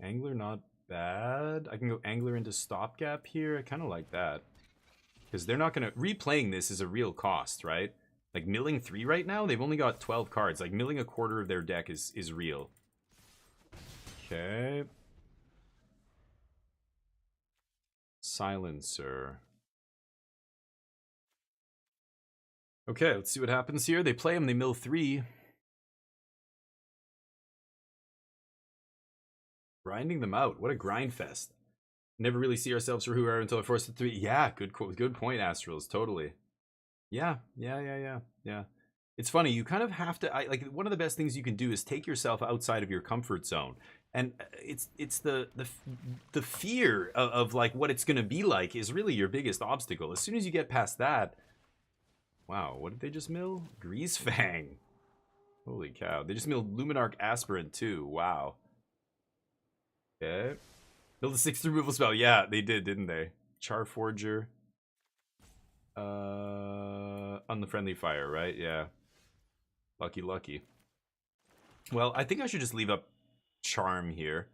Angler, not bad. I can go Angler into Stopgap here. I kind of like that. Because they're not going to... Replaying this is a real cost, right? Like, milling 3 right now, they've only got 12 cards. Like, milling a quarter of their deck is real. Okay. Silencer. Okay, let's see what happens here. They play him, they mill 3. Grinding them out. What a grind fest. Never really see ourselves for who we are until they're forced to 3. Yeah, good point, Astrals. Totally. Yeah. It's funny, you kind of have to... like, one of the best things you can do is take yourself outside of your comfort zone. And it's the fear of like what it's going to be like is really your biggest obstacle. As soon as you get past that... Wow, what did they just mill? Greasefang. Holy cow. They just milled Luminarch Aspirant too. Wow. Okay. Build a 6th removal spell. Yeah, they did, didn't they? Charforger. Unfriendly Fire, right? Yeah. Lucky. Well, I think I should just leave up Charm here.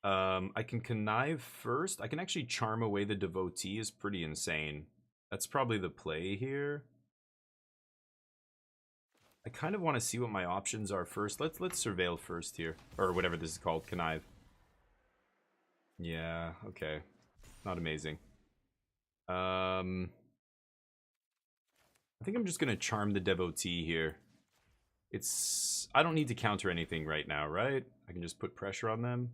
I can Connive first. I can actually Charm away the Devotee is pretty insane. That's probably the play here. I kind of want to see what my options are first. Let's Surveil first here. Or whatever this is called, Connive. Yeah, okay. Not amazing. I think I'm just going to Charm the Devotee here. I don't need to counter anything right now, right? I can just put pressure on them.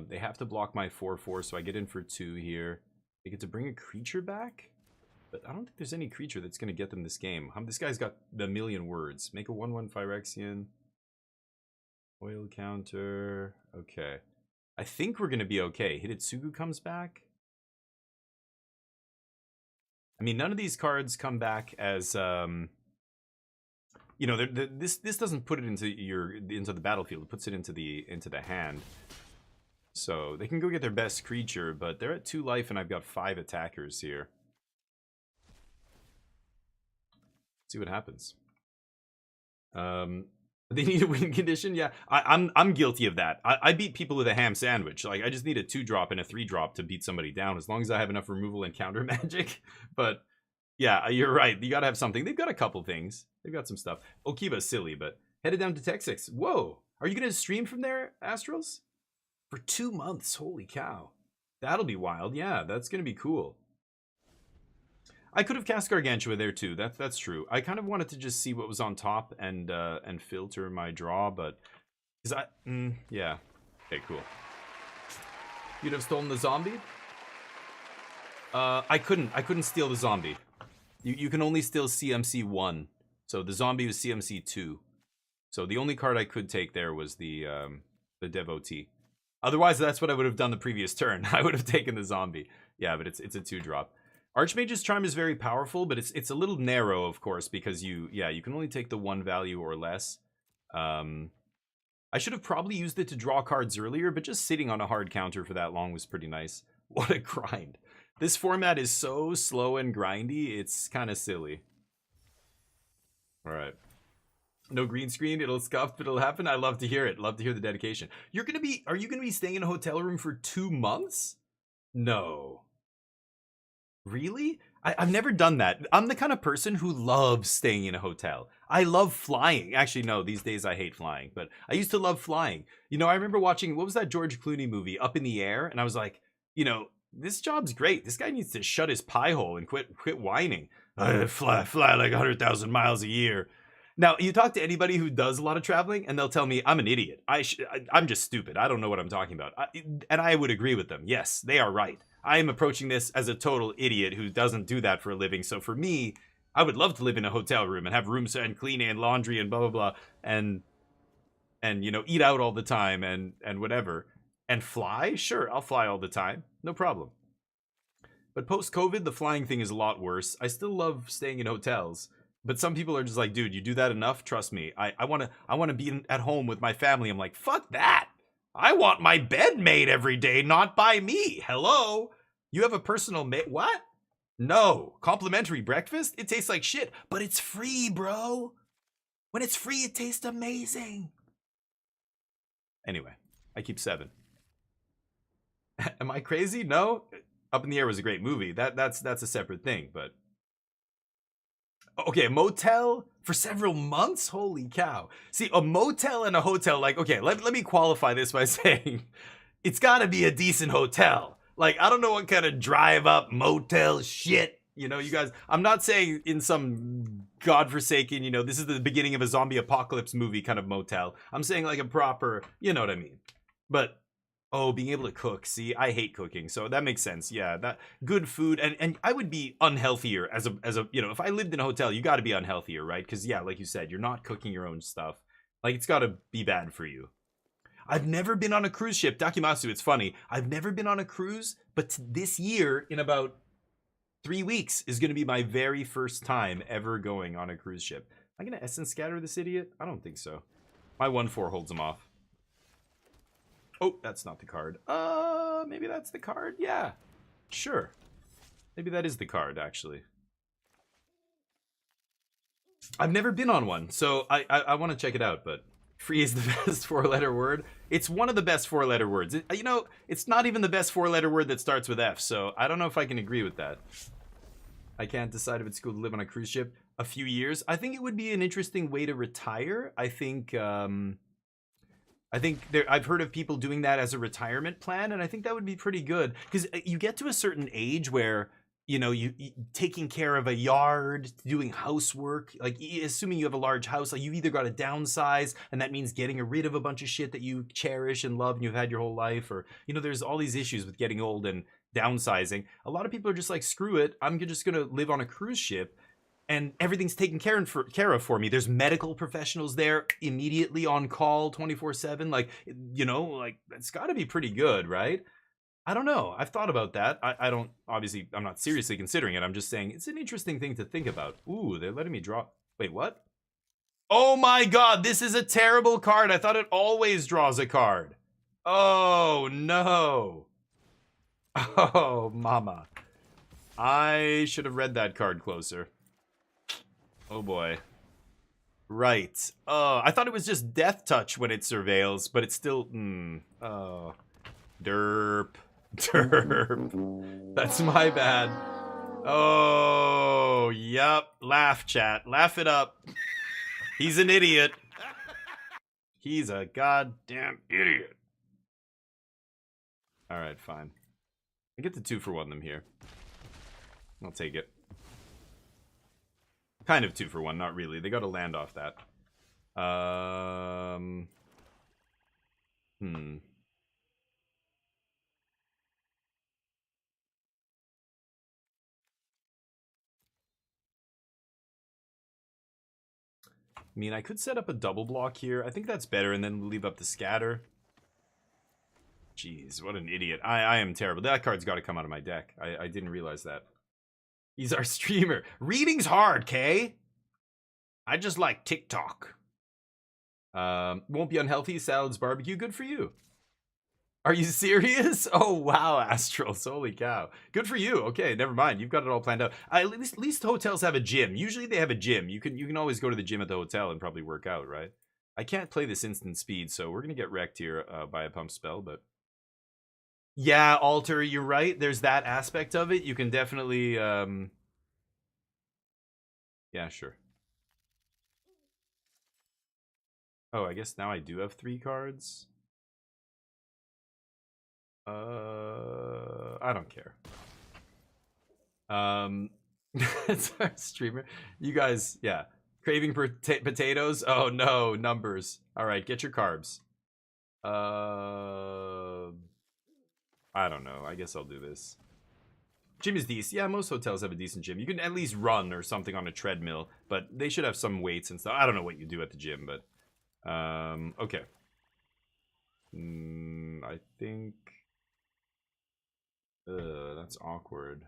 They have to block my 4/4, so I get in for 2 here. They get to bring a creature back? But I don't think there's any creature that's going to get them this game. This guy's got the million words. Make a 1/1 Phyrexian. Oil counter. Okay. I think we're going to be okay. Hidetsugu comes back. I mean, none of these cards come back as... you know, this doesn't put it into the battlefield. It puts it into the hand. So they can go get their best creature, but they're at 2 life, and I've got 5 attackers here. See what happens. They need a win condition. Yeah, I'm guilty of that. I beat people with a ham sandwich. Like, I just need a 2-drop and a 3-drop to beat somebody down, as long as I have enough removal and counter magic. But yeah, you're right. You gotta have something. They've got a couple things. They've got some stuff. Okiba's silly, but headed down to Texas. Whoa, are you gonna stream from there, Astrals? For 2 months. Holy cow, that'll be wild. Yeah, that's gonna be cool. I could have cast Gargantua there too. That's true. I kind of wanted to just see what was on top and filter my draw, but yeah. Okay, cool. You'd have stolen the zombie? I couldn't steal the zombie. You can only steal CMC 1. So the zombie was CMC 2. So the only card I could take there was the Devotee. Otherwise, that's what I would have done the previous turn. I would have taken the zombie. Yeah, but it's a 2-drop. Archmage's Charm is very powerful, but it's a little narrow, of course, because you can only take the 1 value or less. I should have probably used it to draw cards earlier, but just sitting on a hard counter for that long was pretty nice. What a grind. This format is so slow and grindy, it's kind of silly. Alright. No green screen, it'll scuff, but it'll happen. I love to hear it. Love to hear the dedication. Are you gonna be staying in a hotel room for 2 months? No. Really? I've never done that. I'm the kind of person who loves staying in a hotel. I love flying. Actually, no, these days I hate flying, but I used to love flying. You know, I remember watching, what was that George Clooney movie, Up in the Air? And I was like, you know, this job's great. This guy needs to shut his pie hole and quit whining. I fly like 100,000 miles a year. Now, you talk to anybody who does a lot of traveling, and they'll tell me I'm an idiot. I'm just stupid. I don't know what I'm talking about. And I would agree with them. Yes, they are right. I am approaching this as a total idiot who doesn't do that for a living. So for me, I would love to live in a hotel room and have rooms and cleaning and laundry and blah blah blah and you know, eat out all the time and whatever. And fly? Sure, I'll fly all the time. No problem. But post-COVID, the flying thing is a lot worse. I still love staying in hotels. But some people are just like, dude, you do that enough? Trust me. I wanna be at home with my family. I'm like, fuck that. I want my bed made every day, not by me. Hello? You have a personal maid? What? No. Complimentary breakfast? It tastes like shit, but it's free, bro. When it's free, it tastes amazing. Anyway, I keep 7. Am I crazy? No. Up in the Air was a great movie. That's a separate thing, but okay, a motel for several months? Holy cow. See, a motel and a hotel, like, okay, let me qualify this by saying it's gotta be a decent hotel. Like, I don't know what kind of drive-up motel shit, you know, you guys, I'm not saying in some godforsaken, you know, this is the beginning of a zombie apocalypse movie kind of motel. I'm saying like a proper, you know what I mean. But oh, being able to cook. See, I hate cooking, so that makes sense. Yeah, that good food, and I would be unhealthier as a you know, if I lived in a hotel, you got to be unhealthier, right? Because yeah, like you said, you're not cooking your own stuff. Like it's got to be bad for you. I've never been on a cruise ship, Dakimasu. It's funny. I've never been on a cruise, but this year, in about 3 weeks, is going to be my very first time ever going on a cruise ship. Am I going to essence scatter this idiot? I don't think so. My 1-4 holds him off. Oh, that's not the card. Maybe that's the card? Yeah, sure. Maybe that is the card, actually. I've never been on one, so I want to check it out, but free is the best 4-letter word. It's one of the best 4-letter words. You know, it's not even the best 4-letter word that starts with F, so I don't know if I can agree with that. I can't decide if it's cool to live on a cruise ship. A few years. I think it would be an interesting way to retire. I think I've heard of people doing that as a retirement plan, and I think that would be pretty good because you get to a certain age where, you know, you taking care of a yard, doing housework, like assuming you have a large house, like you've either got to downsize, and that means getting rid of a bunch of shit that you cherish and love and you've had your whole life, or, you know, there's all these issues with getting old and downsizing. A lot of people are just like, screw it, I'm just going to live on a cruise ship. And everything's taken care of for me. There's medical professionals there immediately on call 24/7. Like, you know, like it's got to be pretty good, right? I don't know. I've thought about that. I don't, obviously, I'm not seriously considering it. I'm just saying it's an interesting thing to think about. Ooh, they're letting me draw. Wait, what? Oh my God, this is a terrible card. I thought it always draws a card. Oh no. Oh, mama. I should have read that card closer. Oh boy. Right. I thought it was just Death Touch when it surveils, but it's still... Oh. Derp. Derp. That's my bad. Oh, yup. Laugh, chat. Laugh it up. He's an idiot. He's a goddamn idiot. Alright, fine. I get the 2-for-1 them here. I'll take it. Kind of 2-for-1, not really. They got to land off that. I mean, I could set up a double block here. I think that's better, and then leave up the scatter. Jeez, what an idiot. I am terrible. That card's got to come out of my deck. I didn't realize that. He's our streamer. Reading's hard, Kay. I just like TikTok. Won't be unhealthy. Salads, barbecue. Good for you. Are you serious? Oh, wow, Astrals. Holy cow. Good for you. Okay, never mind. You've got it all planned out. At least hotels have a gym. Usually they have a gym. You can always go to the gym at the hotel and probably work out, right? I can't play this instant speed, so we're going to get wrecked here by a pump spell, but... Yeah, Alter, you're right. There's that aspect of it. You can definitely Yeah, sure. Oh, I guess now I do have 3 cards. I don't care. That's our streamer. You guys, yeah. Craving potatoes? Oh no, numbers. All right, get your carbs. I don't know. I guess I'll do this. Gym is decent. Yeah, most hotels have a decent gym. You can at least run or something on a treadmill, but they should have some weights and stuff. I don't know what you do at the gym, but okay. I think that's awkward.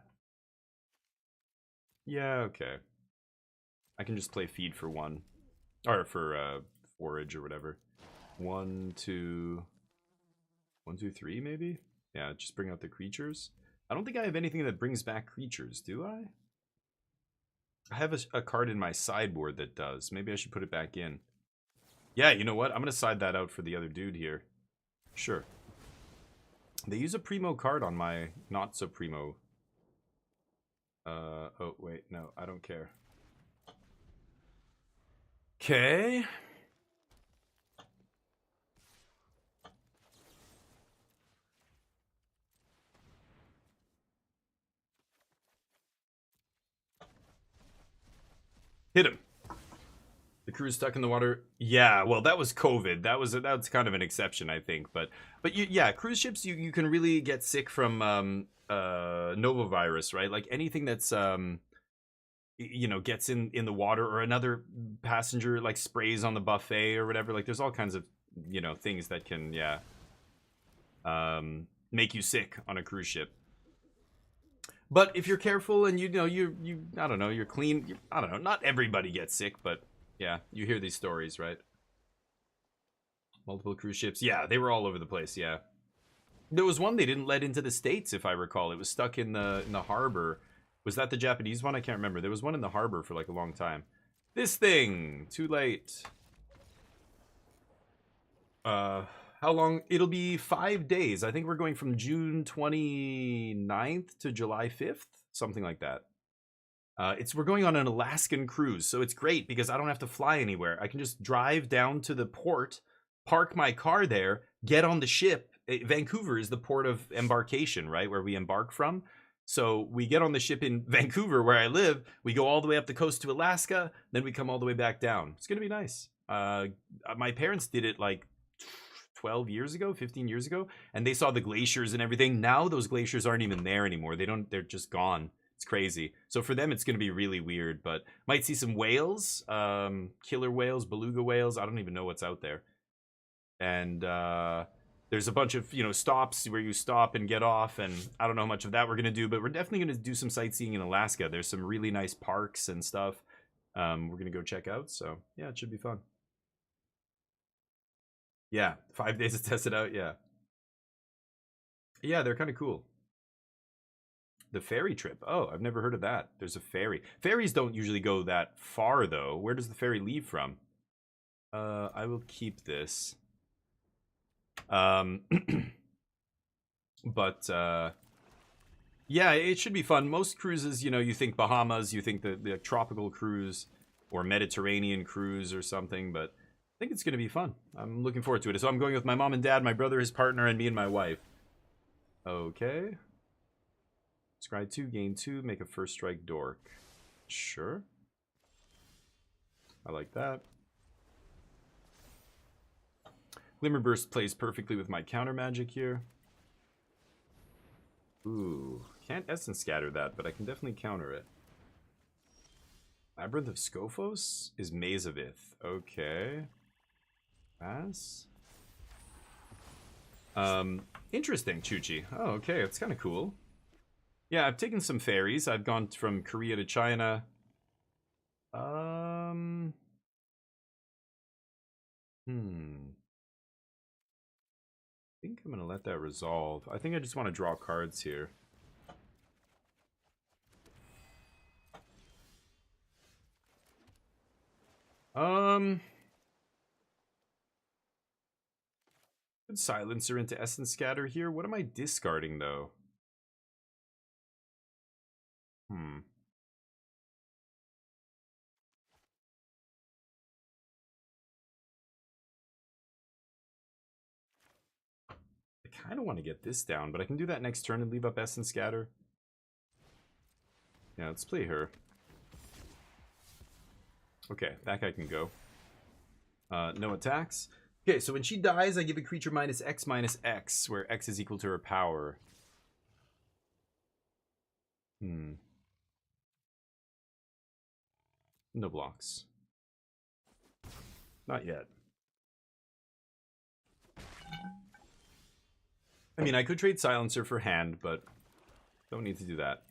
Yeah, okay. I can just play feed for 1. Or for forage or whatever. 1, 2, 1, 2, 3 maybe? Yeah, just bring out the creatures. I don't think I have anything that brings back creatures, do I? I have a card in my sideboard that does. Maybe I should put it back in. Yeah, you know what? I'm going to side that out for the other dude here. Sure. They use a primo card on my not so primo. Oh, wait. No, I don't care. Okay. Hit him. The crew's stuck in the water. Yeah, well, that was COVID. That's kind of an exception, I think. But yeah, cruise ships you can really get sick from novovirus, right? Like anything that's you know, gets in the water, or another passenger like sprays on the buffet or whatever. Like there's all kinds of, you know, things that can make you sick on a cruise ship. But if you're careful and you know you I don't know, you're clean, I don't know, not everybody gets sick, but yeah, you hear these stories, right? Multiple cruise ships. Yeah, they were all over the place, yeah. There was one they didn't let into the States, if I recall. It was stuck in the harbor. Was that the Japanese one? I can't remember. There was one in the harbor for like a long time. This thing! Too late. How long? It'll be 5 days. I think we're going from June 29th to July 5th. Something like that. We're going on an Alaskan cruise, so it's great because I don't have to fly anywhere. I can just drive down to the port, park my car there, get on the ship. Vancouver is the port of embarkation, right, where we embark from. So we get on the ship in Vancouver, where I live. We go all the way up the coast to Alaska, then we come all the way back down. It's gonna be nice. My parents did it like 12 years ago, 15 years ago, and they saw the glaciers and everything. Now those glaciers aren't even there anymore. They're just gone. It's crazy. So for them, it's going to be really weird, but might see some whales, killer whales, beluga whales. I don't even know what's out there. And there's a bunch of, you know, stops where you stop and get off, and I don't know how much of that we're going to do, but we're definitely going to do some sightseeing in Alaska. There's some really nice parks and stuff we're going to go check out. So yeah, it should be fun. Yeah, 5 days to test it out. Yeah. Yeah, they're kind of cool. The ferry trip. Oh, I've never heard of that. There's a ferry. Ferries don't usually go that far, though. Where does the ferry leave from? I will keep this. But yeah, it should be fun. Most cruises, you know, you think Bahamas, you think the tropical cruise or Mediterranean cruise or something, but I think it's going to be fun. I'm looking forward to it. So I'm going with my mom and dad, my brother, his partner, and me and my wife. Okay. Scry 2, gain 2, make a first strike dork. Sure. I like that. Glimmerburst plays perfectly with my counter magic here. Ooh, can't Essence Scatter that, but I can definitely counter it. Labyrinth of Scophos is Maze of Ith. Okay. Pass. Interesting, Chuchi. Oh, okay, that's kind of cool. Yeah, I've taken some ferries. I've gone from Korea to China. I think I'm gonna let that resolve. I think I just want to draw cards here. Good silencer into Essence Scatter here. What am I discarding though? kind of want to get this down, but I can do that next turn and leave up Essence Scatter. Yeah, let's play her. Okay, that guy can go. No attacks. Okay, so when she dies, I give a creature -X, where X is equal to her power. No blocks. Not yet. I mean, I could trade Silencer for hand, but don't need to do that.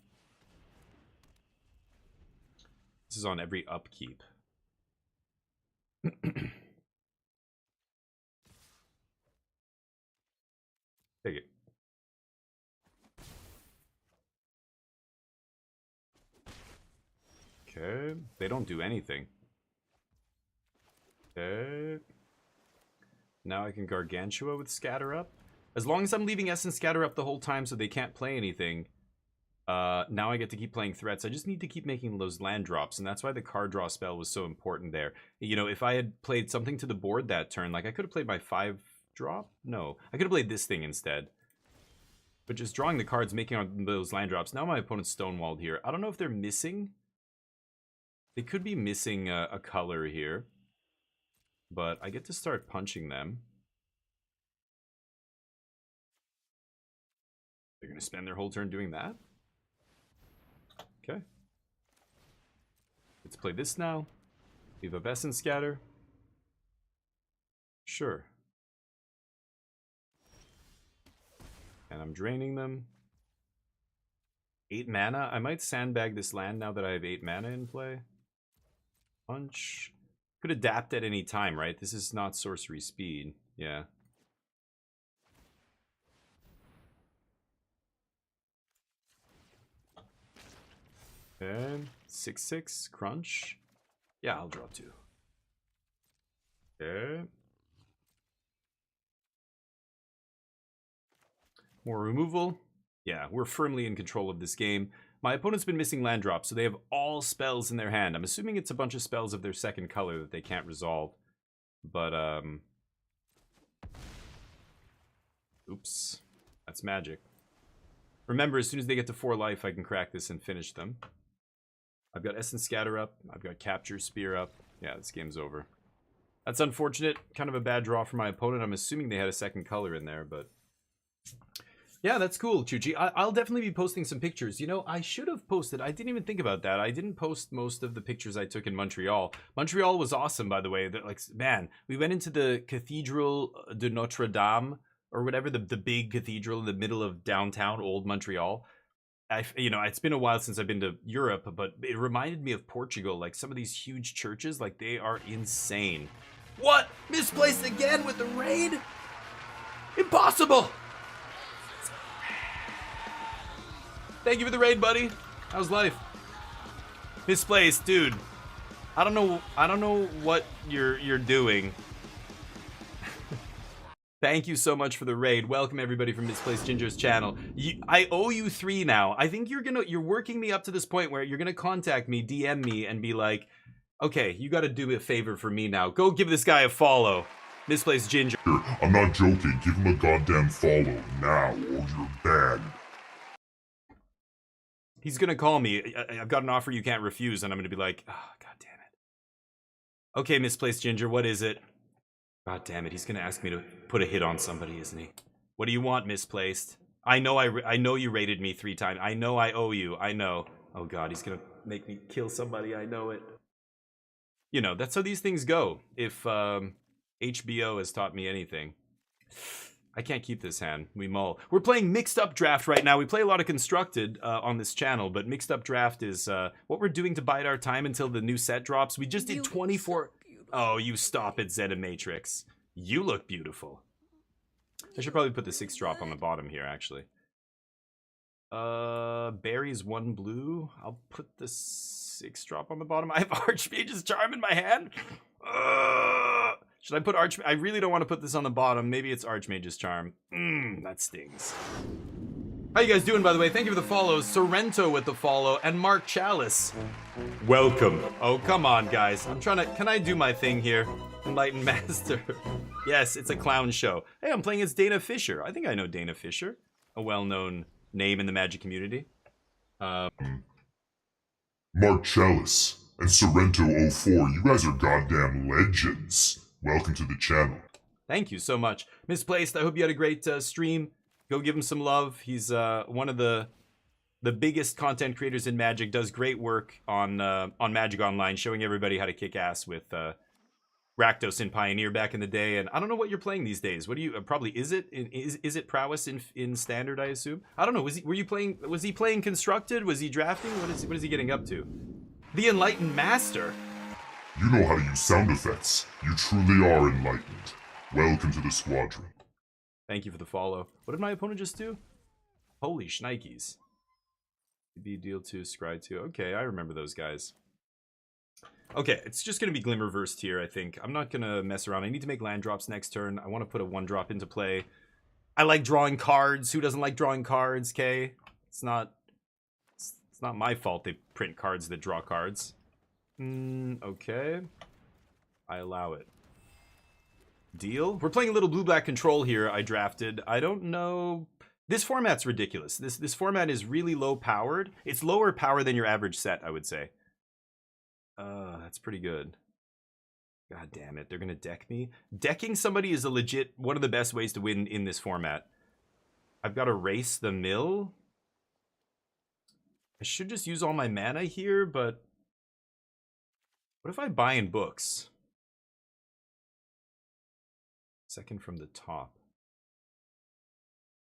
This is on every upkeep. Take it. Okay. They don't do anything. Okay. Now I can Gargantua with Scatter Up. As long as I'm leaving Essence Scatter Up the whole time so they can't play anything, now I get to keep playing threats. I just need to keep making those land drops, and that's why the card draw spell was so important there. You know, if I had played something to the board that turn, like I could have played my 5-drop? No. I could have played this thing instead. But just drawing the cards, making on those land drops. Now my opponent's stonewalled here. I don't know if they're missing. They could be missing a color here. But I get to start punching them. They're going to spend their whole turn doing that? Okay. Let's play this now. Leave a Essence Scatter. Sure. And I'm draining them. 8 mana. I might sandbag this land now that I have 8 mana in play. Punch. Could adapt at any time, right? This is not sorcery speed. Yeah. And 6/6 crunch. Yeah, I'll draw 2. Okay. More removal. Yeah, we're firmly in control of this game. My opponent's been missing land drops, so they have all spells in their hand. I'm assuming it's a bunch of spells of their second color that they can't resolve. But, oops. That's magic. Remember, as soon as they get to 4 life, I can crack this and finish them. I've got Essence Scatter up. I've got Capture Spear up. Yeah, this game's over. That's unfortunate. Kind of a bad draw for my opponent. I'm assuming they had a second color in there, but... yeah, that's cool, Chuchi. I'll definitely be posting some pictures. You know, I should have posted. I didn't even think about that. I didn't post most of the pictures I took in Montreal. Montreal was awesome, by the way. Like, man, we went into the Cathedral de Notre Dame, or whatever, the big cathedral in the middle of downtown old Montreal. You know, it's been a while since I've been to Europe, but it reminded me of Portugal. Like, some of these huge churches, like, they are insane. What? Misplaced again with the raid? Impossible! Thank you for the raid, buddy. How's life? Misplaced, dude. I don't know what you're doing. Thank you so much for the raid. Welcome everybody from Misplaced Ginger's channel. I owe you 3 now. I think you're working me up to this point where you're gonna contact me, DM me, and be like, okay, you gotta do a favor for me now. Go give this guy a follow. Misplaced Ginger. I'm not joking. Give him a goddamn follow now, or you're bad. He's gonna call me. I've got an offer you can't refuse, and I'm gonna be like, oh, god damn it. Okay, Misplaced Ginger, what is it? God damn it, he's gonna ask me to put a hit on somebody, isn't he? What do you want, Misplaced? I know you raided me 3 times. I know I owe you. I know. Oh god, he's gonna make me kill somebody. I know it. You know, that's how these things go. If HBO has taught me anything. I can't keep this hand. We mull. We're playing Mixed Up Draft right now. We play a lot of Constructed on this channel, but Mixed Up Draft is what we're doing to bide our time until the new set drops. We just did 24... oh, you stop it, Zenimatrix. You look beautiful. I should probably put the 6-drop on the bottom here, actually. Berries 1 blue. I'll put the 6-drop on the bottom. I have Archmage's Charm in my hand. Should I put I really don't want to put this on the bottom. Maybe it's Archmage's Charm. That stings. How you guys doing, by the way? Thank you for the follows. Sorrento with the follow, and Mark Chalice. Welcome. Oh, come on, guys. I'm trying to... can I do my thing here? Enlightened Master. Yes, it's a clown show. Hey, I'm playing as Dana Fisher. I think I know Dana Fisher, a well-known name in the Magic community. Mark Chalice and Sorrento04, you guys are goddamn legends. Welcome to the channel. Thank you so much. Misplaced, I hope you had a great stream. Go give him some love. He's one of the biggest content creators in Magic, does great work on Magic Online, showing everybody how to kick ass with Rakdos in Pioneer back in the day. And I don't know what you're playing these days. What do you probably is it Prowess in Standard? I assume. I don't know. Was he playing Constructed? Was he drafting? What is he getting up to? The Enlightened Master. You know how to use sound effects. You truly are enlightened. Welcome to the squadron. Thank you for the follow. What did my opponent just do? Holy shnikes. Be deal 2, scry 2. Okay, I remember those guys. Okay, it's just going to be Glimmerverse here, I think. I'm not going to mess around. I need to make land drops next turn. I want to put a 1-drop into play. I like drawing cards. Who doesn't like drawing cards, Kay? It's not my fault they print cards that draw cards. Okay. I allow it. Deal. We're playing a little blue-black control here. I drafted. I don't know. This format's ridiculous. This format is really low-powered. It's lower power than your average set, I would say. That's pretty good. God damn it. They're going to deck me. Decking somebody is a legit one of the best ways to win in this format. I've got to race the mill. I should just use all my mana here, but what if I buy in books? Second from the top.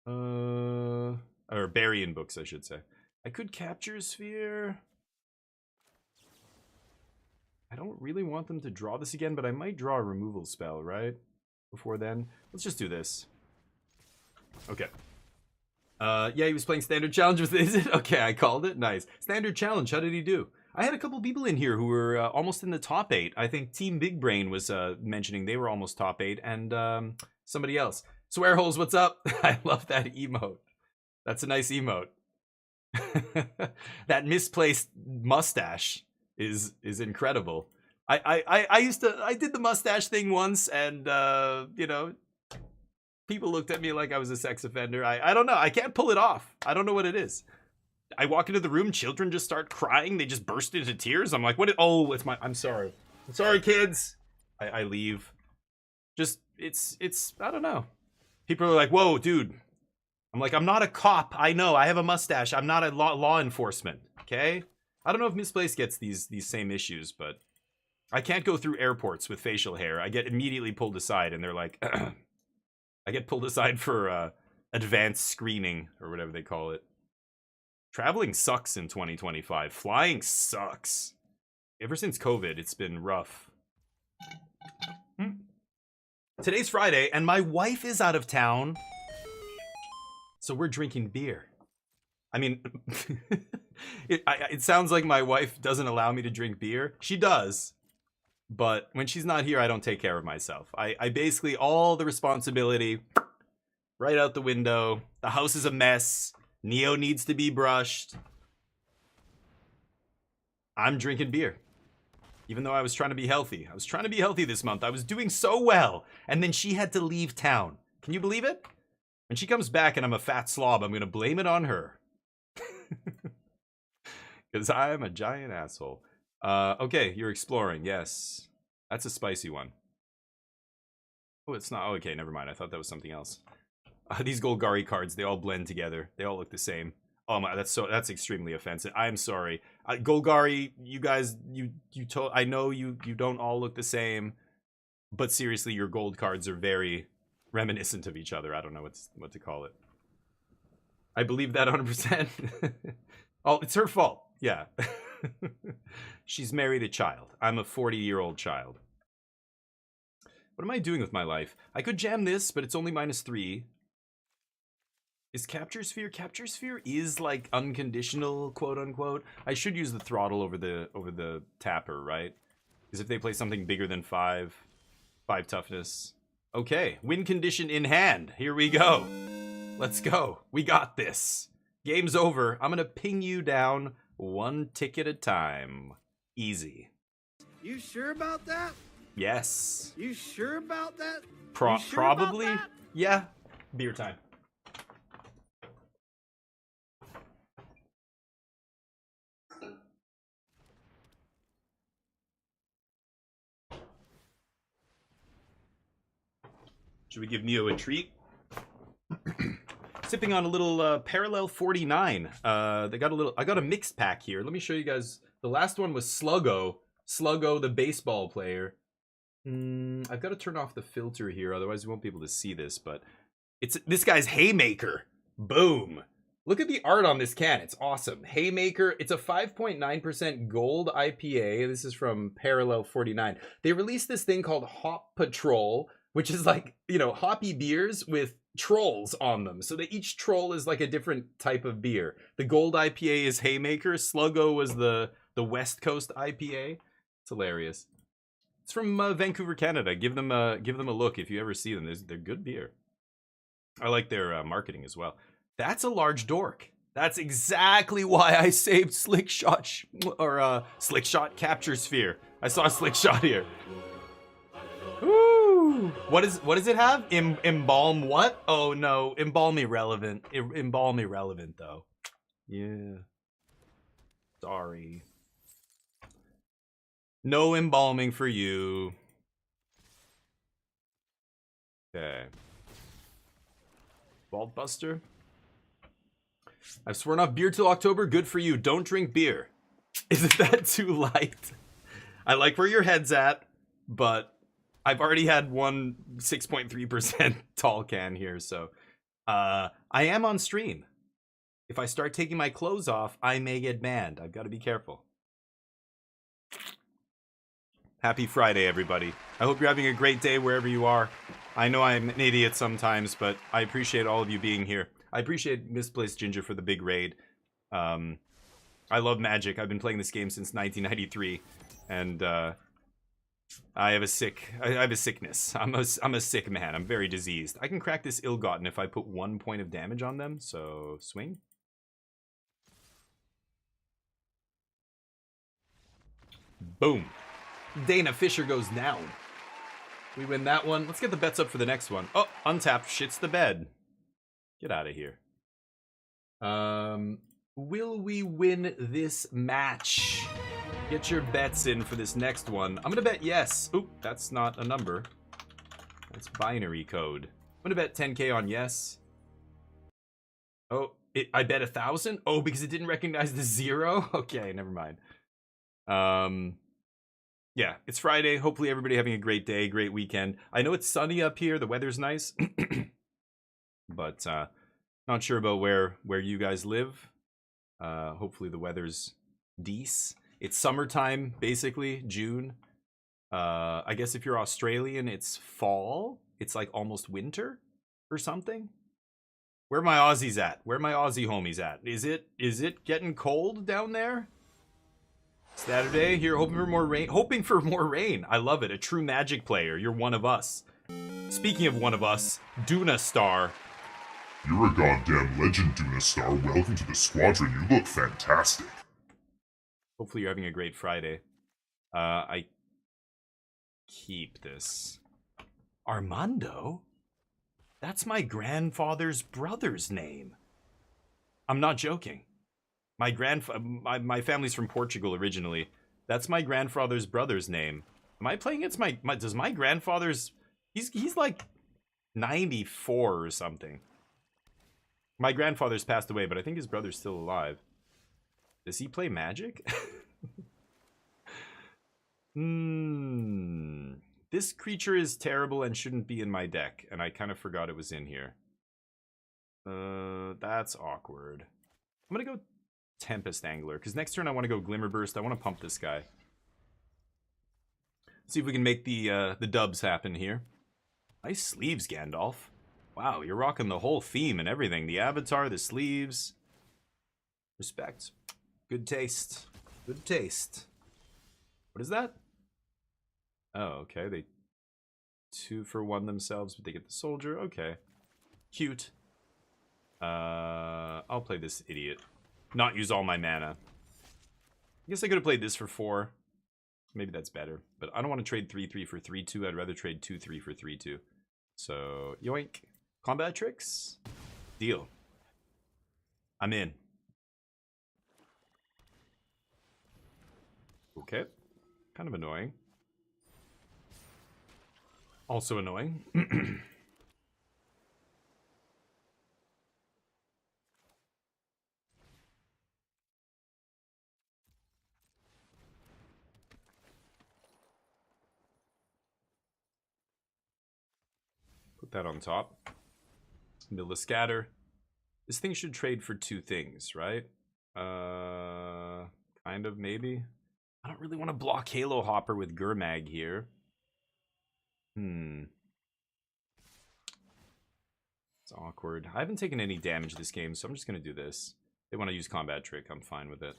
Or bury in books, I should say. I could capture Sphere. I don't really want them to draw this again, but I might draw a removal spell, right? Before then. Let's just do this. Okay. Yeah, he was playing Standard Challenge with is it? Okay, I called it. Nice. Standard Challenge, how did he do? I had a couple people in here who were almost in the top 8. I think Team Big Brain was mentioning they were almost top 8, and somebody else. Swearholes, what's up? I love that emote. That's a nice emote. That misplaced mustache is incredible. I did the mustache thing once, and you know, people looked at me like I was a sex offender. I don't know. I can't pull it off. I don't know what it is. I walk into the room, children just start crying. They just burst into tears. I'm like, what? Oh, it's my. I'm sorry. I'm sorry, kids. I leave. Just it's. I don't know. People are like, whoa, dude. I'm like, I'm not a cop. I know. I have a mustache. I'm not a law enforcement. Okay. I don't know if Misplaced gets these same issues, but I can't go through airports with facial hair. I get immediately pulled aside, and they're like, I get pulled aside for advanced screening or whatever they call it. Traveling sucks in 2025. Flying sucks. Ever since COVID, it's been rough. Today's Friday, and my wife is out of town, so we're drinking beer. I mean, it sounds like my wife doesn't allow me to drink beer. She does, but when she's not here, I don't take care of myself. I basically, all the responsibility right out the window. The house is a mess. Neo needs to be brushed. I'm drinking beer. Even though I was trying to be healthy. I was trying to be healthy this month. I was doing so well. And then she had to leave town. Can you believe it? When she comes back and I'm a fat slob, I'm going to blame it on her. Because I'm a giant asshole. Okay, you're exploring. Yes. That's a spicy one. Oh, it's not. Oh, okay, never mind. I thought that was something else. These Golgari cards, they all blend together. They all look the same. Oh my, that's extremely offensive. I'm sorry. Golgari, you guys, I know you don't all look the same, but seriously, your gold cards are very reminiscent of each other. I don't know what to call it. I believe that 100%. Oh, it's her fault. Yeah. She's married a child. I'm a 40-year-old child. What am I doing with my life? I could jam this, but it's only -3. Is Capture Sphere? Capture Sphere is like unconditional, quote unquote. I should use the throttle over the tapper, right? Because if they play something bigger than 5 toughness. Okay, win condition in hand. Here we go. Let's go. We got this. Game's over. I'm gonna ping you down 1 tick at a time. Easy. You sure about that? Yes. You sure about that? You sure about Probably. that? Yeah. Beer time. Should we give Neo a treat? Sipping on a little Parallel 49. They got a little. I got a mixed pack here. Let me show you guys. The last one was Sluggo. Sluggo, the baseball player. I've got to turn off the filter here, otherwise you won't be able to see this. But it's this guy's Haymaker. Boom. Look at the art on this can. It's awesome. Haymaker. It's a 5.9% gold IPA. This is from Parallel 49. They released this thing called Hop Patrol, which is like, you know, hoppy beers with trolls on them. So that each troll is like a different type of beer. The gold IPA is Haymaker. Sluggo was the West Coast IPA. It's hilarious. It's from Vancouver, Canada. Give them a look if you ever see them. They're good beer. I like their marketing as well. That's a large dork. That's exactly why I saved Slickshot Slickshot Capture Sphere. I saw a Slickshot here. Woo! What does it have? Embalm what? Oh no, embalm irrelevant. Embalm irrelevant though. Yeah. Sorry. No embalming for you. Okay. Vault Buster. I've sworn off beer till October. Good for you. Don't drink beer. Isn't that too light? I like where your head's at, but I've already had one 6.3% tall can here, so I am on stream. If I start taking my clothes off, I may get banned. I've got to be careful. Happy Friday, everybody. I hope you're having a great day wherever you are. I know I'm an idiot sometimes, but I appreciate all of you being here. I appreciate Misplaced Ginger for the big raid. I love Magic. I've been playing this game since 1993, and I have a sickness. I'm a sick man. I'm very diseased. I can crack this Ill-Gotten if I put 1 point of damage on them, so swing. Boom. Dana Fisher goes down. We win that one. Let's get the bets up for the next one. Oh, untapped shits the bed. Get out of here. Will we win this match? Get your bets in for this next one. I'm gonna bet yes. Oop, that's not a number. That's binary code. I'm gonna bet 10k on yes. Oh, I bet 1,000? Oh, because it didn't recognize the 0? Okay, never mind. Yeah, it's Friday. Hopefully everybody having a great day, great weekend. I know it's sunny up here. The weather's nice. But not sure about where you guys live. Hopefully the weather's decent. It's summertime, basically, June. I guess if you're Australian, it's fall. It's like almost winter or something. Where are my Aussies at? Where are my Aussie homies at? Is it getting cold down there? Saturday here, hoping for more rain. Hoping for more rain. I love it. A true Magic player. You're one of us. Speaking of one of us, Duna Star. You're a goddamn legend, Duna Star. Welcome to the squadron. You look fantastic. Hopefully you're having a great Friday. I keep this. Armando? That's my grandfather's brother's name. I'm not joking. My family's from Portugal originally. That's my grandfather's brother's name. Am I playing against does my grandfather's... He's like 94 or something. My grandfather's passed away, but I think his brother's still alive. Does he play Magic? This creature is terrible and shouldn't be in my deck, and I kind of forgot it was in here. That's awkward. I'm gonna go Tempest Angler, because next turn I want to go Glimmer Burst. I want to pump this guy. See if we can make the dubs happen here. Nice sleeves, Gandalf. Wow, you're rocking the whole theme and everything. The avatar, the sleeves. Respect. Good taste. Good taste. What is that? Oh, okay. They 2 for 1 themselves, but they get the soldier. Okay. Cute. I'll play this idiot. Not use all my mana. I guess I could have played this for 4. Maybe that's better. But I don't want to trade 3-3 for 3-2. I'd rather trade 2-3 for 3-2. So, yoink. Combat tricks? Deal. I'm in. Okay. Kind of annoying. Also annoying. Put that on top. Mill a scatter. This thing should trade for 2 things, right? Kind of, maybe. I don't really want to block Halo Hopper with Gurmag here. It's awkward. I haven't taken any damage this game, so I'm just going to do this. They want to use combat trick. I'm fine with it.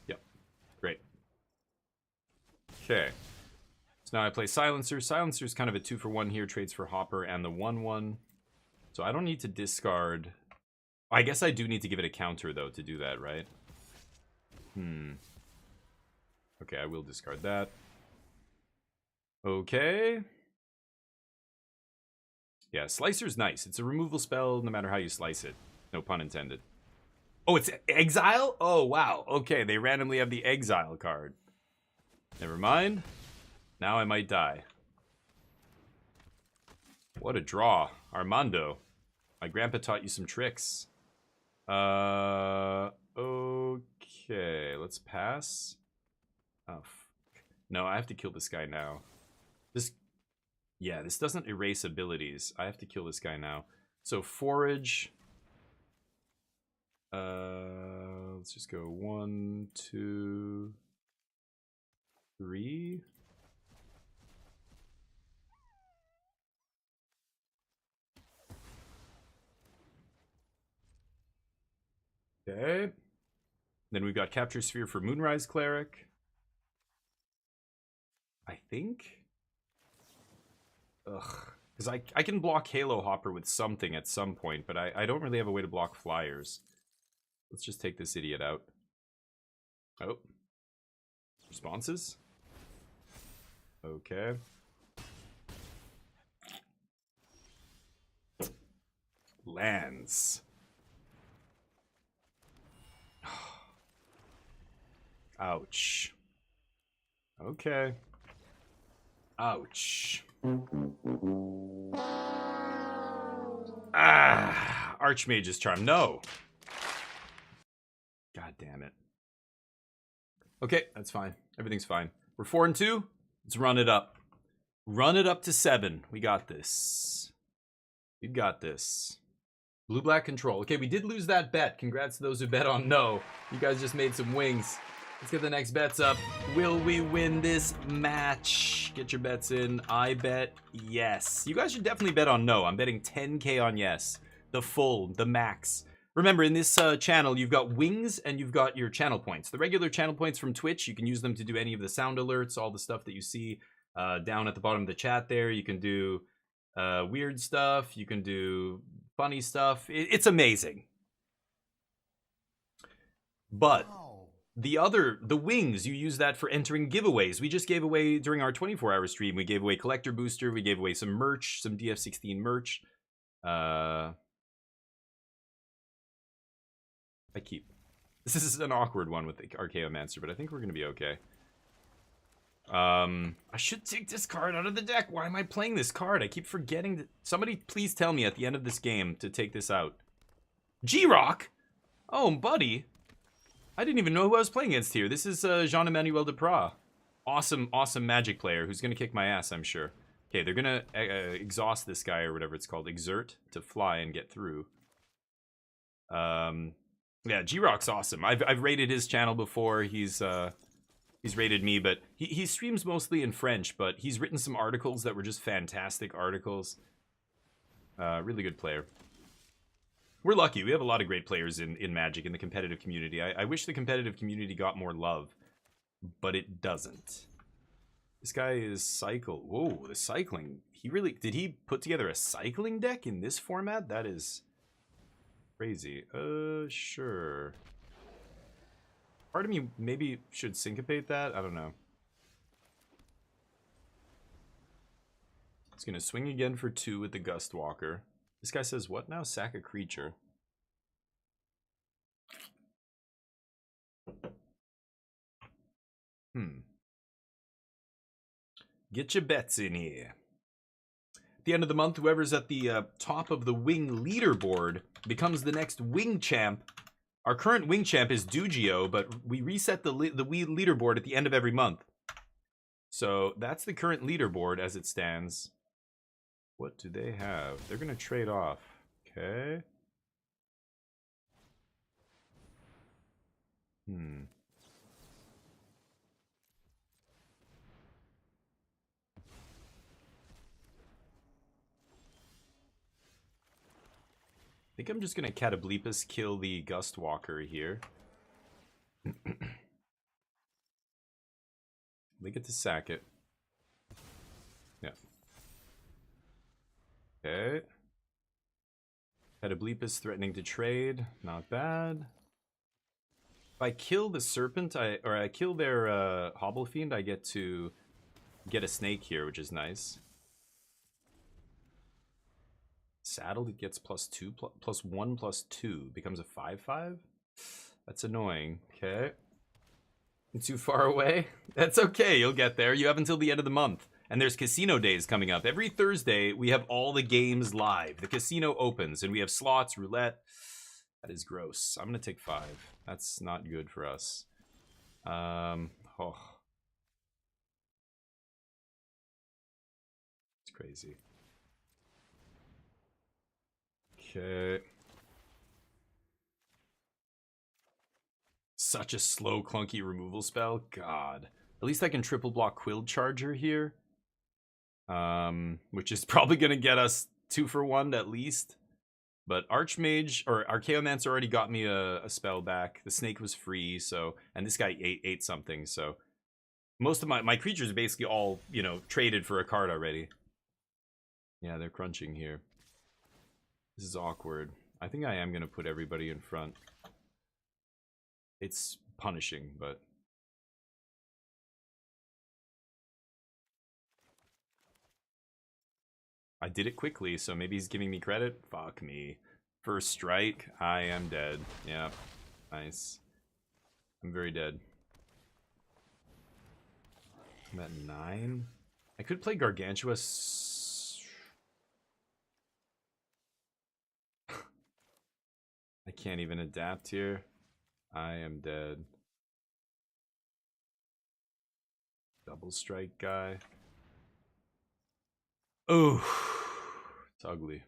Yep. Great. Okay. So now I play Silencer. Silencer's kind of a 2-for-1 here. Trades for Hopper and the 1/1. So I don't need to discard... I guess I do need to give it a counter, though, to do that, right? Okay, I will discard that. Okay. Yeah, Slicer's nice. It's a removal spell no matter how you slice it. No pun intended. Oh, it's Exile? Oh, wow. Okay, they randomly have the Exile card. Never mind. Now I might die. What a draw. Armando. My grandpa taught you some tricks. Okay, let's pass. Oh, no, I have to kill this guy now. Yeah, this doesn't erase abilities. I have to kill this guy now. So forage. Let's just go 1, 2, 3. Okay. Then we've got Capture Sphere for Moonrise Cleric. I think. Ugh. Because I can block Halo Hopper with something at some point, but I don't really have a way to block flyers. Let's just take this idiot out. Oh. Responses? Okay. Lands. Ouch. Okay. Ouch. Ah, Archmage's Charm. No. God damn it. Okay, that's fine. Everything's fine. We're 4-2. Let's run it up. Run it up to 7. We got this. We got this. Blue-black control. Okay, we did lose that bet. Congrats to those who bet on no. You guys just made some wings. Let's get the next bets up. Will we win this match? Get your bets in. I bet yes. You guys should definitely bet on no. I'm betting 10K on yes. The full, the max. Remember, in this channel, you've got wings and you've got your channel points. The regular channel points from Twitch, you can use them to do any of the sound alerts, all the stuff that you see down at the bottom of the chat there. You can do weird stuff. You can do funny stuff. It's amazing. But the wings, you use that for entering giveaways. We just gave away during our 24-hour stream. We gave away Collector Booster. We gave away some merch, some DF16 merch. This is an awkward one with the Archaeomancer, but I think we're going to be okay. I should take this card out of the deck. Why am I playing this card? I keep forgetting that. Somebody please tell me at the end of this game to take this out. G-Rock? Oh, buddy. I didn't even know who I was playing against here. This is Jean-Emmanuel Depras. Awesome, awesome Magic player who's going to kick my ass, I'm sure. Okay, they're going to exhaust this guy or whatever it's called. Exert to fly and get through. Yeah, G-Rock's awesome. I've rated his channel before. He's rated me, but he streams mostly in French, but he's written some articles that were just fantastic articles. Really good player. We're lucky. We have a lot of great players in Magic, in the competitive community. I wish the competitive community got more love, but it doesn't. This guy is cycle. Whoa, the cycling. Did he put together a cycling deck in this format? That is crazy. Sure. Part of me maybe should syncopate that. I don't know. It's going to swing again for 2 with the Gust Walker. This guy says, what now? Sack a creature. Get your bets in here. At the end of the month, whoever's at the top of the wing leaderboard becomes the next wing champ. Our current wing champ is Dugio, but we reset the leaderboard at the end of every month. So that's the current leaderboard as it stands. What do they have? They're going to trade off. Okay. I think I'm just going to Catoblepus kill the Gust Walker here. They get to sack it. Yeah. Okay. Catoblepus threatening to trade. Not bad. If I kill the Serpent, I kill their Hobble Fiend, I get to get a snake here, which is nice. Saddled, it gets +2, +1, +2. Becomes a 5/5? That's annoying. Okay. Too far away? That's okay, you'll get there. You have until the end of the month. And there's casino days coming up. Every Thursday, we have all the games live. The casino opens, and we have slots, roulette. That is gross. I'm going to take 5. That's not good for us. Oh. It's crazy. Okay. Such a slow, clunky removal spell. God. At least I can triple block Quill Charger here. Which is probably going to get us 2 for 1 at least. But Archmage, or Archaeomancer already got me a spell back. The snake was free, so... And this guy ate something, so... Most of my creatures are basically all, you know, traded for a card already. Yeah, they're crunching here. This is awkward. I think I am going to put everybody in front. It's punishing, but... I did it quickly, so maybe he's giving me credit? Fuck me. First strike, I am dead. Yeah, nice. I'm very dead. I'm at 9. I could play Gargantuous. I can't even adapt here. I am dead. Double strike guy. Oh, it's ugly.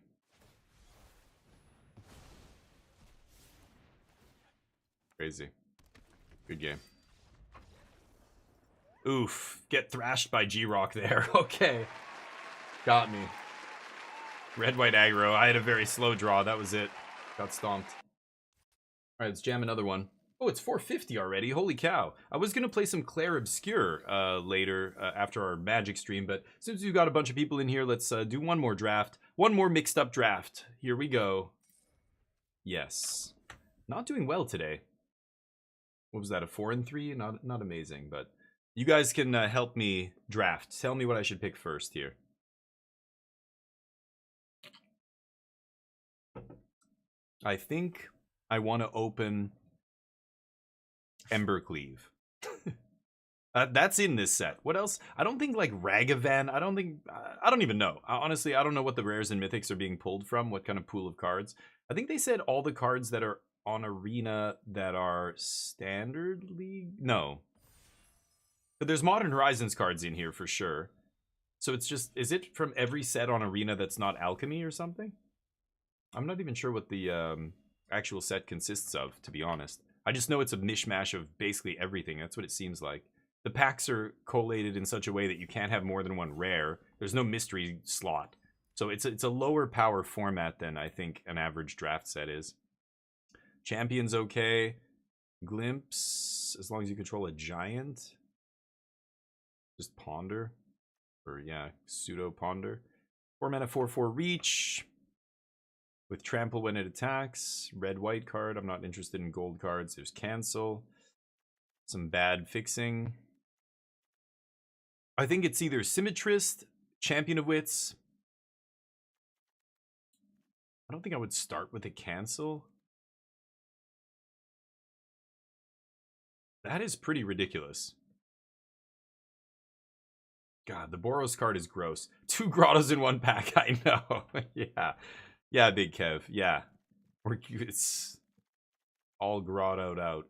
Crazy. Good game. Oof. Get thrashed by G-Rock there. Okay. Got me. Red-white aggro. I had a very slow draw. That was it. Got stomped. Alright, let's jam another one. Oh, it's 450 already. Holy cow. I was going to play some Clair Obscur later after our Magic stream, but since we've got a bunch of people in here, let's do one more draft. One more mixed up draft. Here we go. Yes. Not doing well today. What was that, a 4 and 3? Not amazing, but you guys can help me draft. Tell me what I should pick first here. I think I want to open Embercleave. That's in this set. What else? I don't think like Ragavan. I don't even know. Honestly, I don't know what the rares and mythics are being pulled from. What kind of pool of cards? I think they said all the cards that are on Arena that are Standard League. No, but there's Modern Horizons cards in here for sure. So it's just, is it from every set on Arena that's not Alchemy or something? I'm not even sure what the actual set consists of, to be honest. I just know it's a mishmash of basically everything. That's what it seems like. The packs are collated in such a way that you can't have more than one rare. There's no mystery slot. So it's a lower power format than I think an average draft set is. Champion's okay. Glimpse, as long as you control a giant. Just Ponder. Or yeah, Pseudo Ponder. 4 mana 4/4 reach. With trample when it attacks. Red-white card. I'm not interested in gold cards. There's cancel. Some bad fixing. I think it's either Symmetrist, Champion of Wits, I don't think I would start with a cancel. That is pretty ridiculous. God, the Boros card is gross. 2 grottos in 1 pack, I know. Yeah. Yeah, Big Kev. Yeah. It's all grottoed out.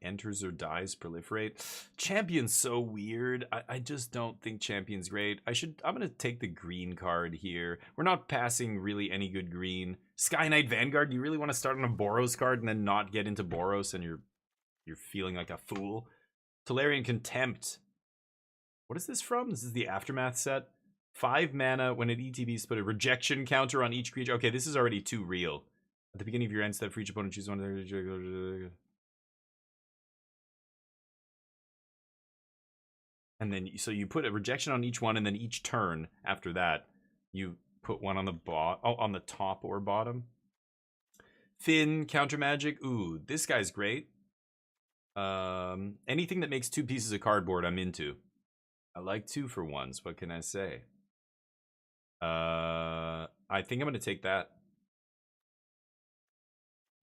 Enters or dies, proliferate. Champion's so weird. I just don't think Champion's great. I'm gonna take the green card here. We're not passing really any good green. Sky Knight Vanguard, you really want to start on a Boros card and then not get into Boros and you're feeling like a fool. Tolarian Contempt. What is this from? This is the Aftermath set. 5 mana. When it ETBs, put a rejection counter on each creature. Okay, this is already too real. At the beginning of your end step, for each opponent, choose one of their... And then, so you put a rejection on each one, and then each turn after that, you put one on the on the top or bottom. Finn, counter magic. Ooh, this guy's great. Anything that makes 2 pieces of cardboard, I'm into. I like 2 for 1s. What can I say? I think I'm going to take that.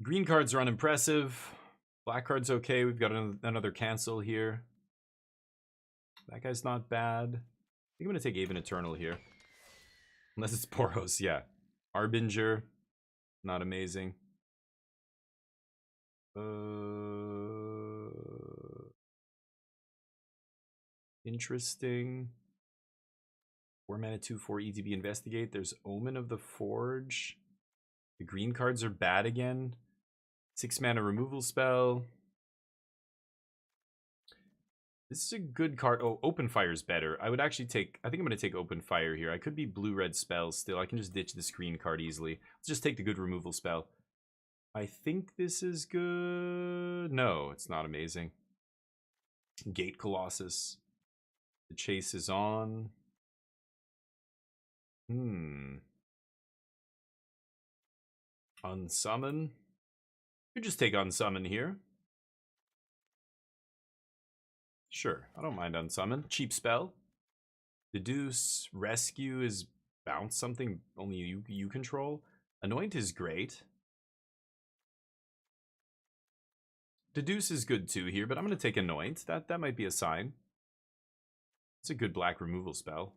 Green cards are unimpressive. Black card's okay. We've got another cancel here. That guy's not bad. I think I'm going to take Aven Eternal here. Unless it's Boros, yeah. Harbinger. Not amazing. Interesting. 4 mana 2/4 ETB Investigate. There's Omen of the Forge. The green cards are bad again. 6 mana removal spell. This is a good card. Oh, Open Fire is better. I would actually take... I think I'm going to take Open Fire here. I could be blue-red spells still. I can just ditch the screen card easily. Let's just take the good removal spell. I think this is good. No, it's not amazing. Gate Colossus. The chase is on. Unsummon. You just take Unsummon here. Sure, I don't mind Unsummon. Cheap spell. Deduce. Rescue is bounce something only you control. Anoint is great. Deduce is good too here, but I'm going to take Anoint. That might be a sign. It's a good black removal spell.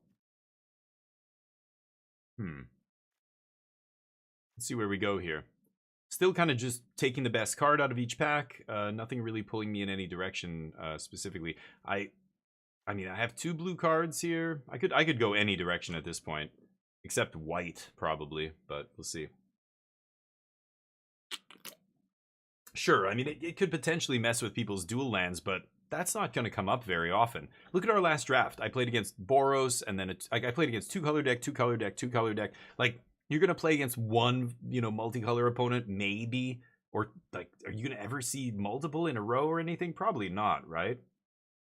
Let's see where we go here. Still kind of just taking the best card out of each pack. Nothing really pulling me in any direction specifically. I mean, I have 2 blue cards here. I could go any direction at this point, except white probably, but we'll see. Sure, I mean, it could potentially mess with people's dual lands, but that's not going to come up very often. Look at our last draft. I played against Boros, and then I played against 2-color deck, 2-color deck, 2-color deck. Like, you're going to play against one, multicolor opponent, maybe. Or, like, are you going to ever see multiple in a row or anything? Probably not, right?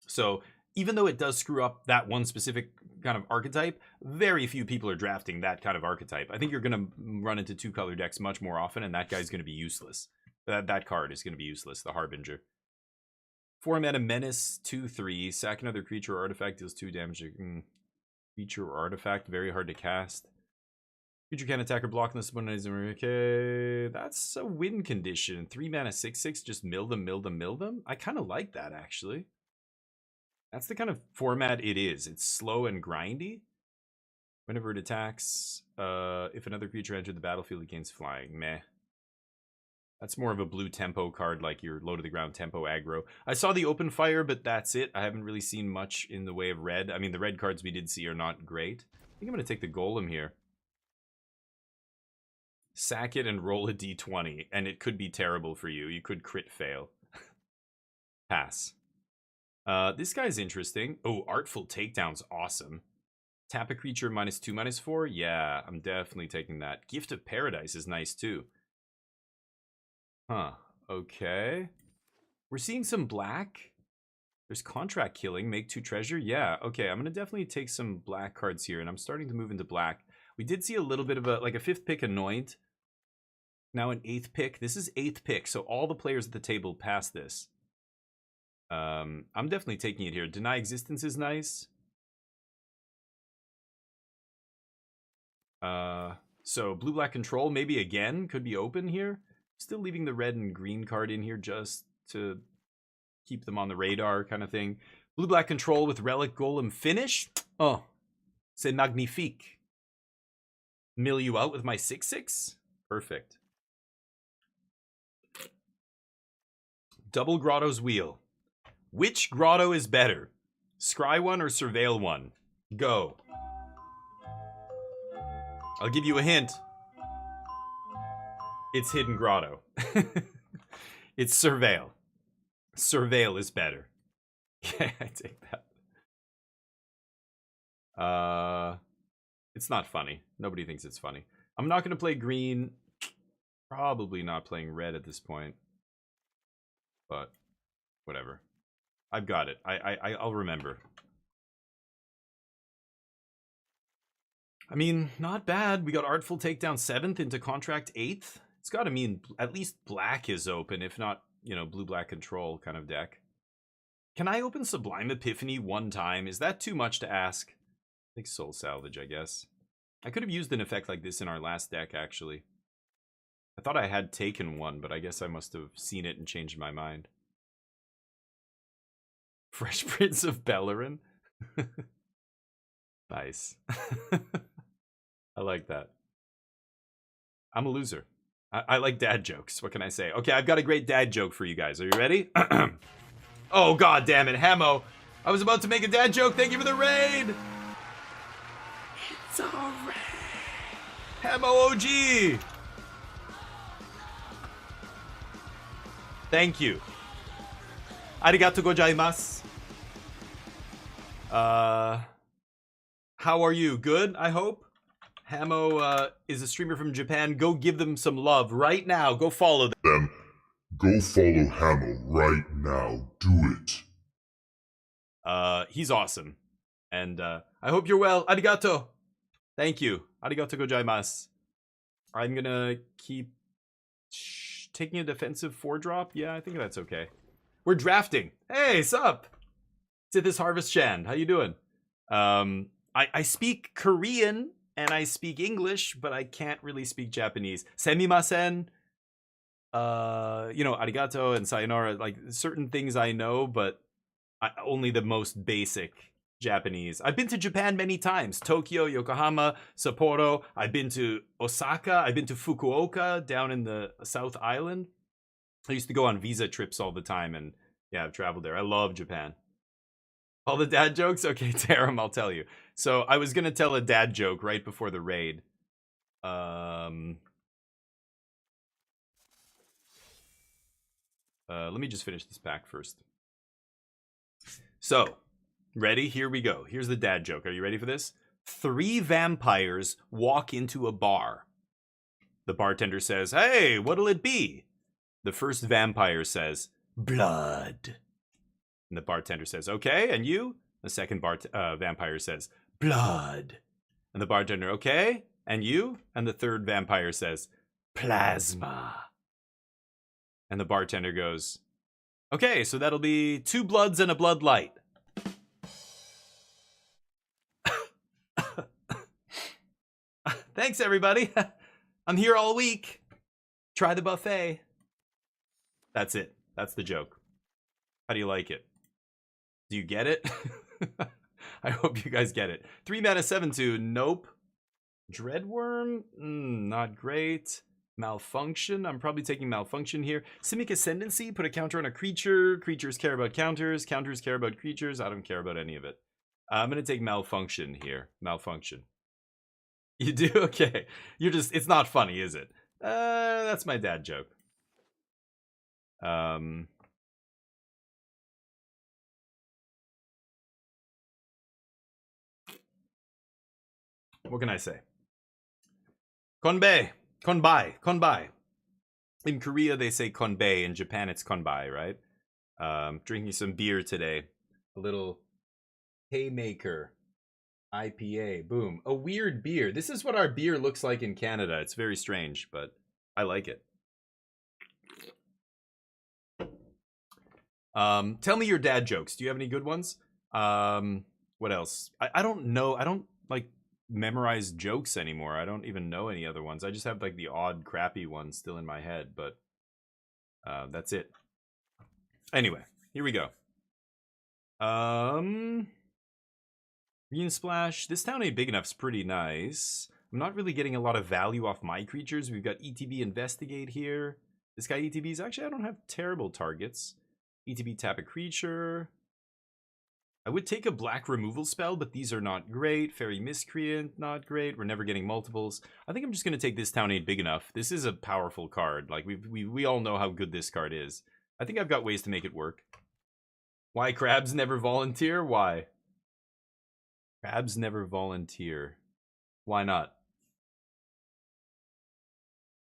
So, even though it does screw up that one specific kind of archetype, very few people are drafting that kind of archetype. I think you're going to run into 2-color decks much more often, and that guy's going to be useless. That card is going to be useless, the Harbinger. 4 mana Menace, 2/3. Sack another creature or artifact, deals 2 damage. Creature or artifact, very hard to cast. Creature can attack or block unless opponent is... Okay, that's a win condition. 3 mana 6/6, just mill them, mill them, mill them. I kind of like that, actually. That's the kind of format it is. It's slow and grindy. Whenever it attacks, if another creature entered the battlefield, it gains flying. Meh. That's more of a blue tempo card, like your low to the ground tempo aggro. I saw the Open Fire, but that's it. I haven't really seen much in the way of red. I mean, the red cards we did see are not great. I think I'm going to take the Golem here. Sack it and roll a d20, and it could be terrible for you. You could crit fail. Pass. This guy's interesting. Oh, Artful Takedown's awesome. Tap a creature -2/-4? Yeah, I'm definitely taking that. Gift of Paradise is nice too. Huh. Okay. We're seeing some black. There's Contract Killing. Make 2 treasure. Yeah. Okay. I'm going to definitely take some black cards here, and I'm starting to move into black. We did see a little bit of a 5th pick Anoint. Now an 8th pick. This is 8th pick, so all the players at the table pass this. I'm definitely taking it here. Deny Existence is nice. So blue black control maybe again could be open here. Still leaving the red and green card in here just to keep them on the radar kind of thing. Blue black control with relic golem finish. Oh, c'est magnifique. Mill you out with my 6/6. Perfect. Double Grotto's wheel. Which grotto is better? Scry one or surveil one? Go. I'll give you a hint. It's Hidden Grotto. It's surveil. Surveil is better. Yeah, I take that. It's not funny. Nobody thinks it's funny. I'm not going to play green. Probably not playing red at this point. But whatever. I've got it. I'll remember. I mean, not bad. We got Artful Takedown 7th into Contract 8th. It's got to mean at least black is open, if not, you know, blue-black control kind of deck. Can I open Sublime Epiphany one time? Is that too much to ask? I think Soul Salvage, I guess. I could have used an effect like this in our last deck, actually. I thought I had taken one, but I guess I must have seen it and changed my mind. Fresh Prince of Bellerin? Nice. I like that. I'm a loser. I like dad jokes. What can I say? Okay, I've got a great dad joke for you guys. Are you ready? Oh, god damn it. Hamo. I was about to make a dad joke. Thank you for the raid. It's alright. Hamo OG. Thank you. Arigato gozaimasu. How are you? Good, I hope. Hamo is a streamer from Japan. Go give them some love right now. Go follow them. Then, go follow Hamo right now. Do it. He's awesome. And I hope you're well. Arigato. Thank you. Arigato gozaimasu. I'm gonna keep taking a defensive 4-drop. Yeah, I think that's okay. We're drafting. Hey, sup? Sithis Harvest Chan. How you doing? I speak Korean and I speak English, but I can't really speak Japanese. Semimasen. You know, arigato and sayonara, like certain things I know, but only the most basic Japanese. I've been to Japan many times. Tokyo, Yokohama, Sapporo. I've been to Osaka. I've been to Fukuoka down in the South Island. I used to go on visa trips all the time, and yeah, I've traveled there. I love Japan. All the dad jokes? Okay, Taram, I'll tell you. So I was going to tell a dad joke right before the raid. Let me just finish this pack first. So, ready? Here we go. Here's the dad joke. Are you ready for this? 3 vampires walk into a bar. The bartender says, "Hey, what'll it be?" The first vampire says, "Blood." And the bartender says, "Okay, and you?" The second vampire says, "Blood." And the bartender, "Okay, and you?" And the third vampire says, "Plasma." And the bartender goes, "Okay, so that'll be 2 bloods and a blood light." Thanks, everybody. I'm here all week. Try the buffet. That's it. That's the joke. How do you like it? Do you get it? I hope you guys get it. 3 mana 7/2. Nope. Dreadworm? Not great. Malfunction? I'm probably taking Malfunction here. Simic Ascendancy? Put a counter on a creature. Creatures care about counters. Counters care about creatures. I don't care about any of it. I'm going to take Malfunction here. Malfunction. You do? Okay. You're just... It's not funny, is it? That's my dad joke. What can I say? Konbei. Konbai. Konbai. In Korea, they say konbei. In Japan, it's konbai, right? Drinking some beer today. A little Haymaker IPA. Boom. A weird beer. This is what our beer looks like in Canada. It's very strange, but I like it. Tell me your dad jokes. Do you have any good ones? What else? I don't know. I don't like memorize jokes anymore. I don't even know any other ones. I just have like the odd crappy ones still in my head, but that's it. Anyway, here we go. Green Splash. This town ain't big enough. It's pretty nice. I'm not really getting a lot of value off my creatures. We've got ETB Investigate here. This guy ETBs. Actually, I don't have terrible targets. ETB tap a creature. I would take a black removal spell, but these are not great. Fairy Miscreant, not great. We're never getting multiples. I think I'm just going to take this town ain't big enough. This is a powerful card. Like, we all know how good this card is. I think I've got ways to make it work. Why crabs never volunteer? Why? Crabs never volunteer. Why not?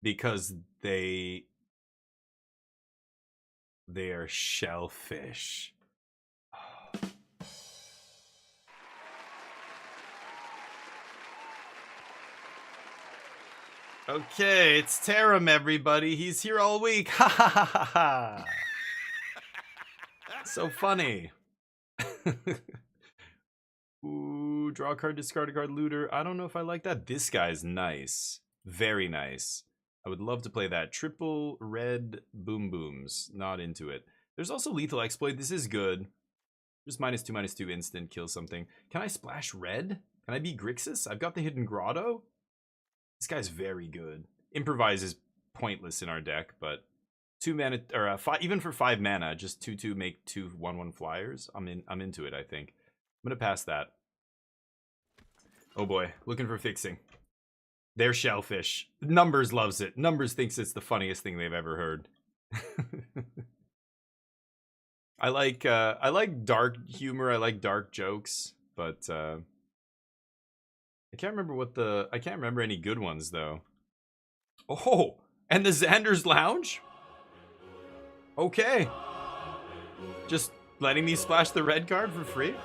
Because they are shellfish. Okay, it's Taram, everybody. He's here all week. Ha ha ha ha ha. So funny. Ooh, draw a card, discard a card, looter. I don't know if I like that. This guy's nice. Very nice. I would love to play that. Triple red boom booms. Not into it. There's also lethal exploit. This is good. Just -2/-2 instant, kill something. Can I splash red? Can I be Grixis? I've got the hidden grotto. This guy's very good. Improvise is pointless in our deck, but 2 mana or 5, even for 5 mana, just 2/2 make 2 1/1 flyers. I'm into it. I think I'm gonna pass that. Oh boy, looking for fixing. They're shellfish. Numbers loves it. Numbers thinks it's the funniest thing they've ever heard. I like dark humor. I like dark jokes, but I can't remember any good ones though. Oh, and the Xander's Lounge? Okay. Just letting me splash the red card for free?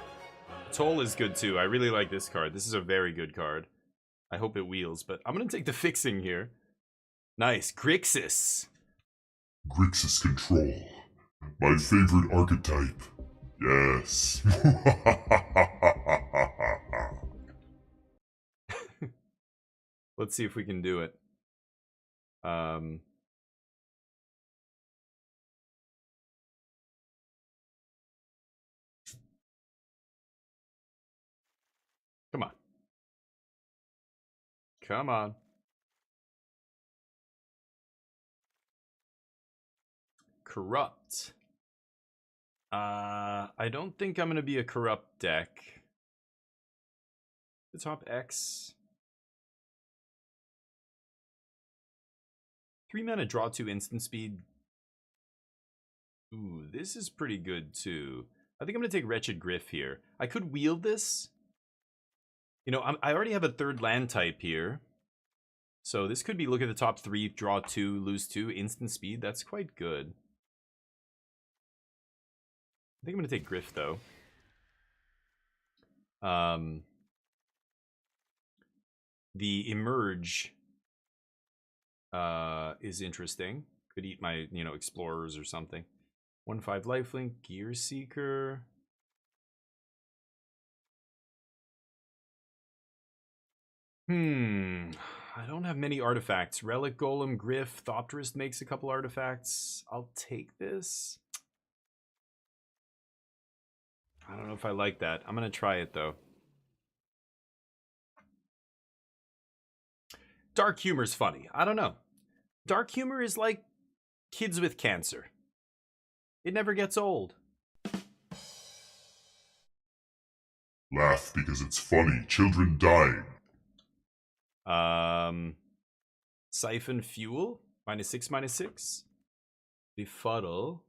Toll is good too. I really like this card. This is a very good card. I hope it wheels, but I'm gonna take the fixing here. Nice. Grixis. Grixis control. My favorite archetype. Yes. Let's see if we can do it. Come on. Come on. Corrupt. I don't think I'm going to be a corrupt deck. The top X. 3 mana, draw 2 instant speed. Ooh, this is pretty good too. I think I'm going to take Wretched Griff here. I could wield this. You know, I already have a 3rd land type here. So this could be look at the top 3, draw 2, lose 2, instant speed. That's quite good. I think I'm going to take Griff though. The Emerge is interesting. Could eat my, you know, Explorers or something. 1/5 lifelink, Gear Seeker. I don't have many artifacts. Relic Golem, Griff, Thopterist makes a couple artifacts. I'll take this. I don't know if I like that. I'm gonna try it though. Dark humor's funny. I don't know. Dark humor is like kids with cancer. It never gets old. Laugh because it's funny. Children dying. Siphon Fuel. -6/6. Befuddle.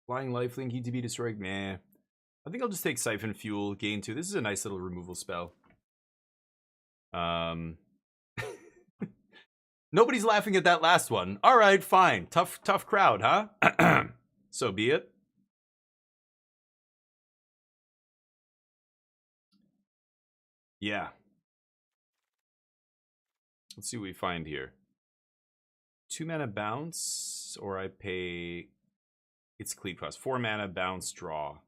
Flying Lifelink, ETB destroy. Meh. I think I'll just take Siphon Fuel, gain 2. This is a nice little removal spell. Nobody's laughing at that last one. All right, fine. Tough crowd, huh? So be it. Yeah. Let's see what we find here. 2 mana bounce, or I pay its cleat cost. 4 mana bounce draw.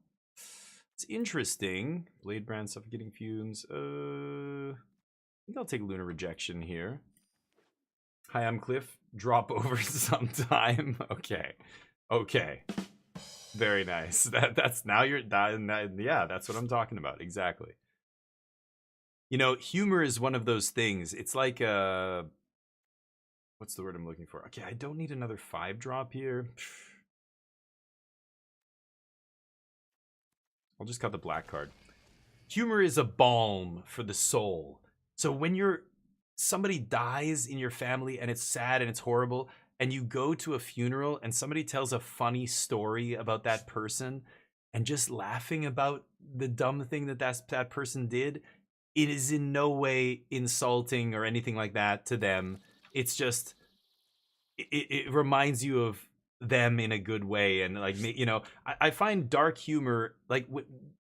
It's interesting. Blade brand suffocating fumes. I think I'll take Lunar Rejection here. Hi, I'm Cliff. Drop over sometime. Okay. Okay. Very nice. That's now you're yeah, that's what I'm talking about. Exactly. You know, humor is one of those things. It's like what's the word I'm looking for? Okay, I don't need another 5-drop here. I'll just cut the black card. Humor is a balm for the soul. So when somebody dies in your family and it's sad and it's horrible, and you go to a funeral and somebody tells a funny story about that person, and just laughing about the dumb thing that person did, it is in no way insulting or anything like that to them. It's just it reminds you of them in a good way. And like, you know, I find dark humor, like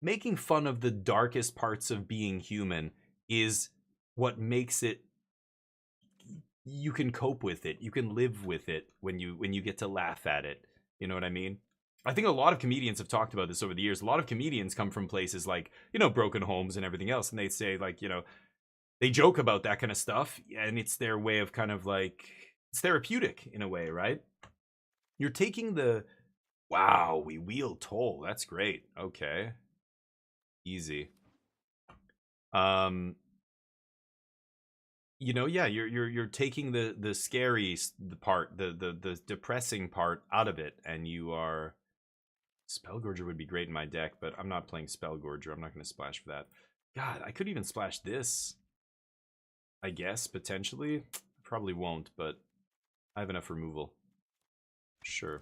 making fun of the darkest parts of being human, is what makes it, you can cope with it, you can live with it when you get to laugh at it. You know what I mean? I think a lot of comedians have talked about this over the years. A lot of comedians come from places like, you know, broken homes and everything else, and they say, like, you know, they joke about that kind of stuff, and it's their way of kind of like, it's therapeutic in a way, right? You're taking the, wow, we wheel toll. That's great. Okay. Easy. You know, yeah, you're taking the scary part, the depressing part out of it, and you are, Spellgorger would be great in my deck, but I'm not playing Spellgorger. I'm not going to splash for that. God, I could even splash this, I guess, potentially. Probably won't, but I have enough removal. Sure.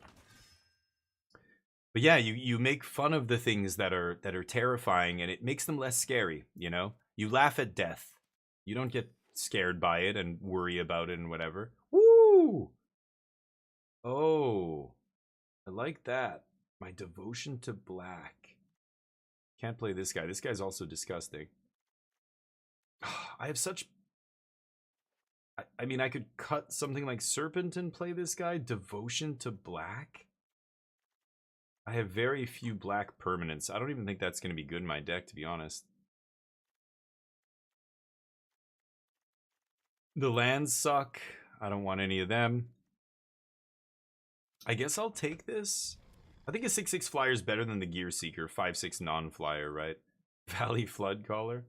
But yeah, you make fun of the things that are terrifying, and it makes them less scary, you know? You laugh at death. You don't get scared by it and worry about it and whatever. Woo! Oh, I like that. My devotion to black. Can't play this guy. This guy's also disgusting. I have such... I mean, I could cut something like Serpent and play this guy. Devotion to black? I have very few black permanents. I don't even think that's going to be good in my deck, to be honest. The lands suck. I don't want any of them. I guess I'll take this. I think a 6/6 flyer is better than the Gear Seeker. 5/6 non-flyer, right? Valley Flood Caller.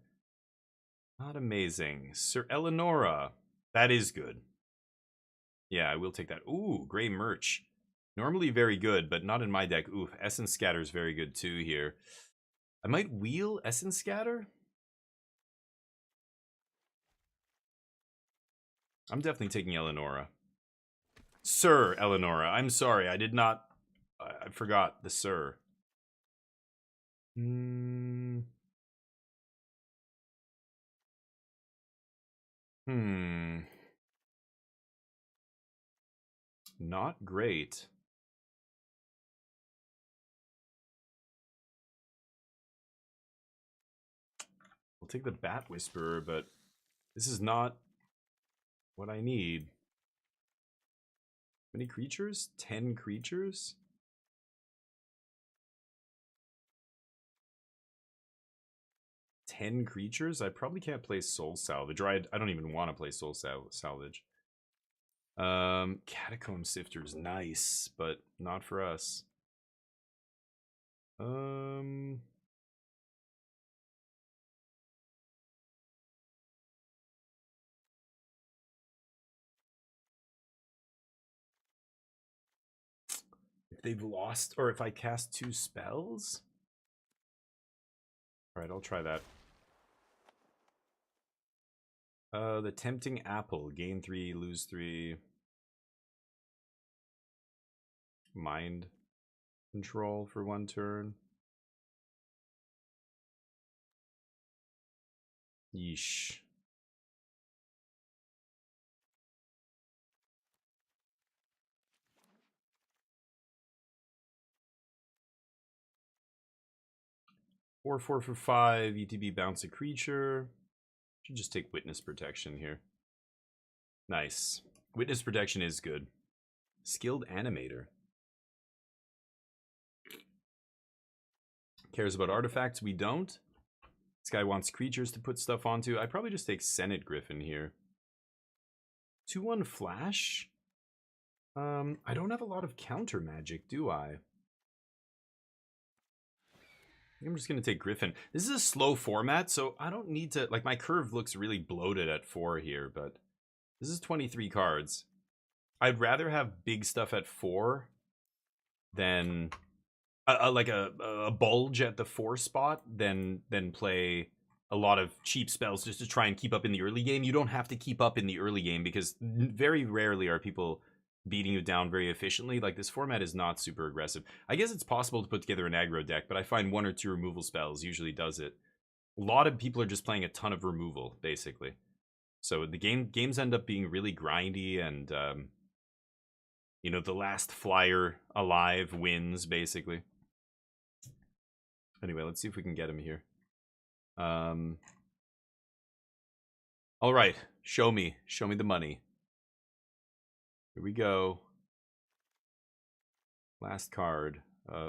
Not amazing. Sir Eleonora. That is good. Yeah, I will take that. Ooh, Gray Merch. Normally very good, but not in my deck. Ooh, Essence Scatter is very good too here. I might wheel Essence Scatter. I'm definitely taking Eleonora. Sir Eleonora. I'm sorry, I did not... I forgot the Sir. Not great. I'll take the Bat Whisperer, but this is not what I need. How many creatures? 10 creatures? Ten creatures? I probably can't play Soul Salvage, or I don't even want to play Soul Salvage. Catacomb Sifter is nice, but not for us. If they've lost, or if I cast 2 spells? Alright, I'll try that. The Tempting Apple. Gain 3, lose 3. Mind Control for 1 turn. Yeesh. Or 4 for 5, ETB bounce a creature. Should just take Witness Protection here. Nice. Witness Protection is good. Skilled Animator. Cares about artifacts, we don't. This guy wants creatures to put stuff onto. I probably just take Senate Griffin here. 2/1 Flash? I don't have a lot of counter magic, do I? I'm just going to take Griffin. This is a slow format, so I don't need to... Like, my curve looks really bloated at 4 here, but... This is 23 cards. I'd rather have big stuff at 4 than... like a bulge at the 4 spot than play a lot of cheap spells just to try and keep up in the early game. You don't have to keep up in the early game because very rarely are people beating you down very efficiently. Like, this format is not super aggressive. I guess it's possible to put together an aggro deck, but I find 1 or 2 removal spells usually does it. A lot of people are just playing a ton of removal, basically. So the games end up being really grindy, and you know, the last flyer alive wins, basically. Anyway, let's see if we can get him here. All right, show me the money. Here we go. Last card,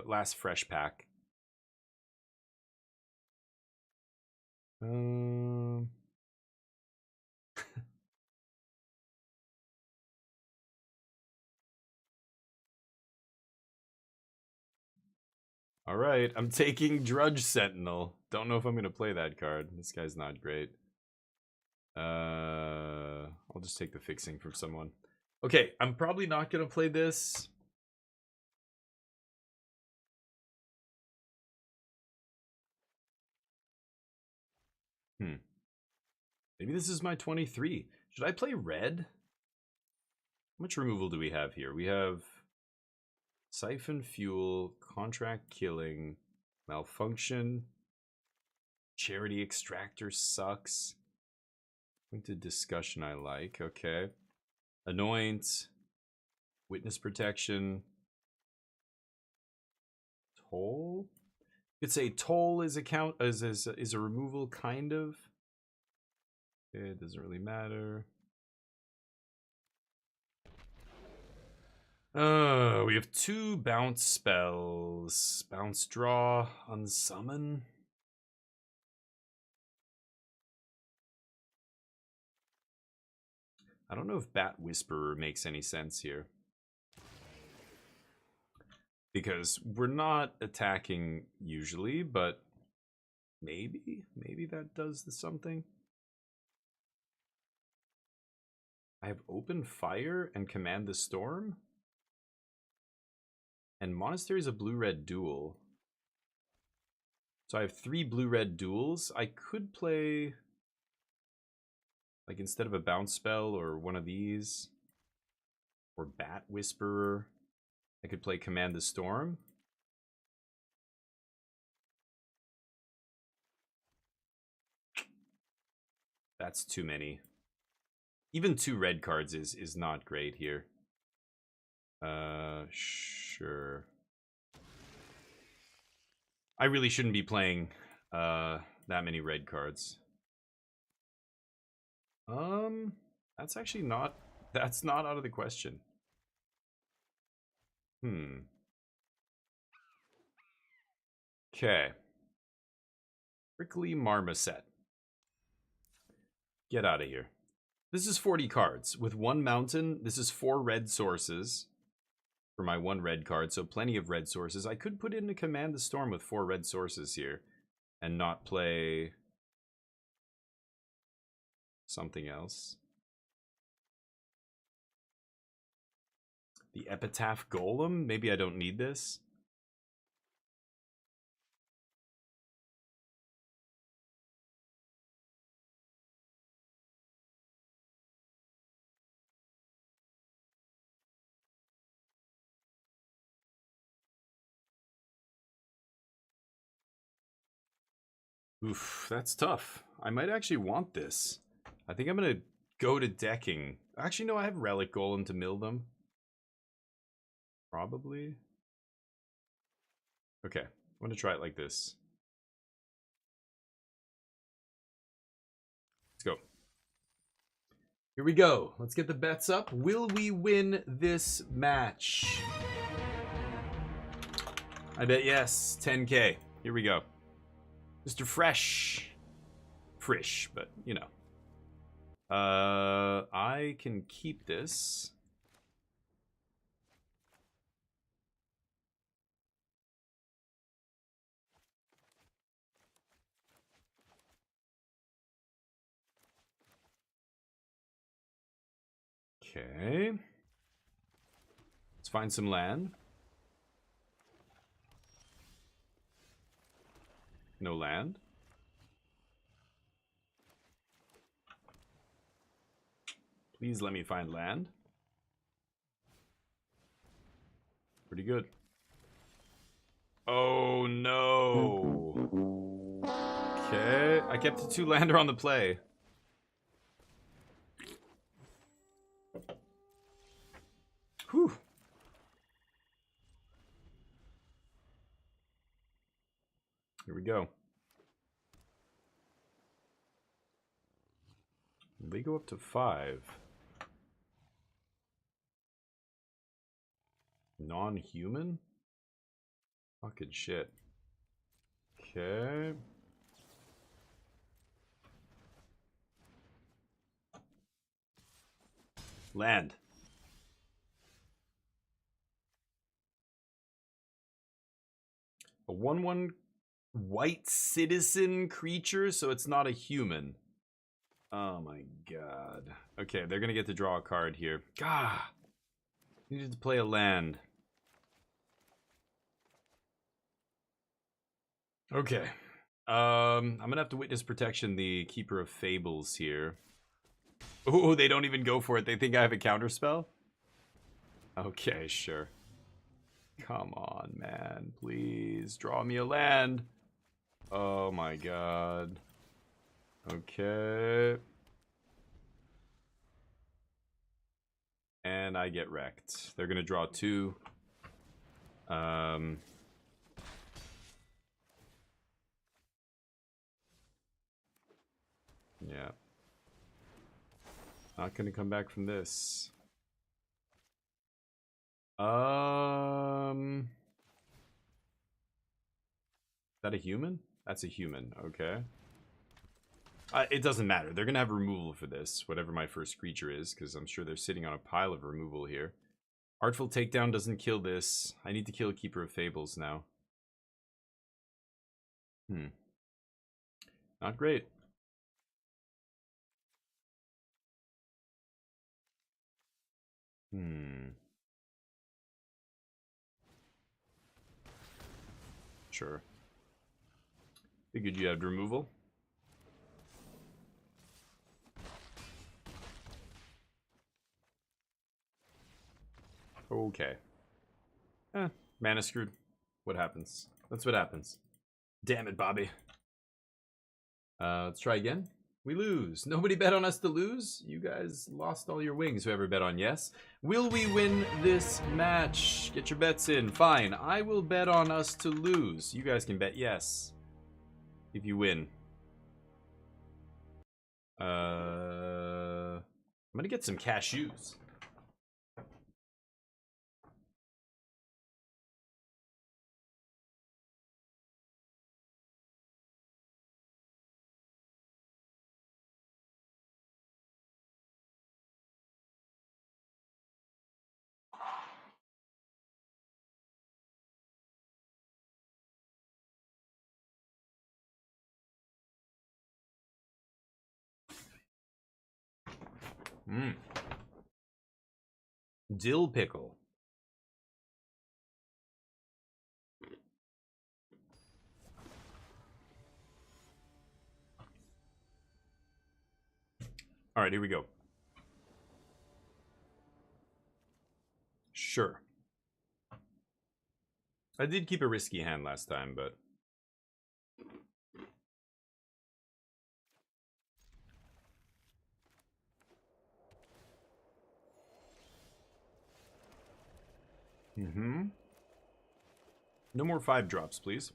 last fresh pack. All right, I'm taking Drudge Sentinel. Don't know if I'm going to play that card. This guy's not great. I'll just take the fixing from someone. Okay, I'm probably not going to play this. Maybe this is my 23. Should I play red? How much removal do we have here? We have Siphon Fuel, Contract Killing, Malfunction, Charity Extractor sucks. Link to Discussion I like, okay. Anoint, Witness Protection, Toll? You could say Toll is a removal, kind of. Okay, it doesn't really matter. We have 2 bounce spells. Bounce Draw, Unsummon. I don't know if Bat Whisperer makes any sense here. Because we're not attacking usually, but maybe that does something. I have Open Fire and Command the Storm. And Monastery is a blue-red duel. So I have 3 blue-red duels. I could play, like, instead of a bounce spell or one of these, or Bat Whisperer, I could play Command the Storm. That's too many. Even 2 red cards is not great here. Sure. I really shouldn't be playing that many red cards. That's actually not... That's not out of the question. Okay. Prickly Marmoset. Get out of here. This is 40 cards. With 1 mountain, this is 4 red sources for my 1 red card, so plenty of red sources. I could put in a Command the Storm with 4 red sources here and not play something else. The Epitaph Golem? Maybe I don't need this. Oof, that's tough. I might actually want this. I think I'm going to go to decking. Actually, no, I have Relic Golem to mill them. Probably. Okay, I'm going to try it like this. Let's go. Here we go. Let's get the bets up. Will we win this match? I bet yes. 10K. Here we go. Mr. Fresh. Frisch, but you know. I can keep this. Okay. Let's find some land. No land. Please let me find land. Pretty good. Oh no. Okay. I kept a 2-lander on the play. Whew. Here we go. They go up to 5. Non-human? Fucking shit. Okay. Land. A 1/1 white citizen creature, so it's not a human. Oh my god. Okay, they're gonna get to draw a card here. Gah! Needed to play a land. Okay. I'm gonna have to witness protection the Keeper of Fables here. Oh, they don't even go for it. They think I have a counterspell? Okay, sure. Come on, man. Please draw me a land. Oh my god. Okay. And I get wrecked. They're gonna draw 2. Yeah. Not gonna come back from this. Is that a human? That's a human, okay. It doesn't matter. They're gonna have removal for this, whatever my first creature is, because I'm sure they're sitting on a pile of removal here. Artful Takedown doesn't kill this. I need to kill a Keeper of Fables now. Not great. Sure. Figured you had removal. Okay. Mana screwed. What happens? That's what happens. Damn it, Bobby. Let's try again. We lose. Nobody bet on us to lose? You guys lost all your wings, whoever bet on yes. Will we win this match? Get your bets in. Fine. I will bet on us to lose. You guys can bet yes. If you win. I'm gonna get some cashews. Dill pickle. All right, here we go. Sure. I did keep a risky hand last time, but... No more 5-drops, please.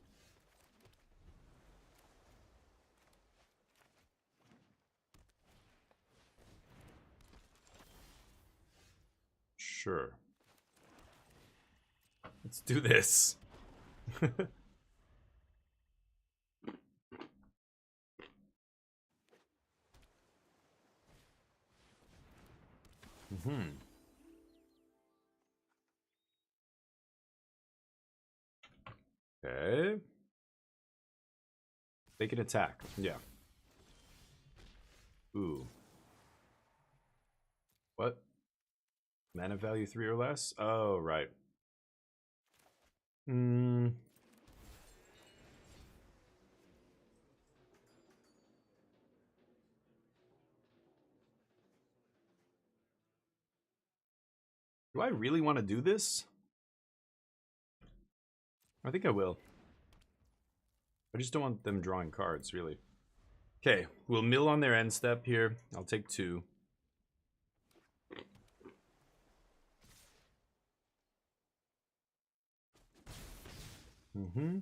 Sure. Let's do this. Hmm. Okay. They can attack. Yeah. Ooh. What? Mana value 3 or less? Oh, right. Hmm. Do I really want to do this? I think I will. I just don't want them drawing cards, really. Okay, we'll mill on their end step here. I'll take 2. Mm-hmm.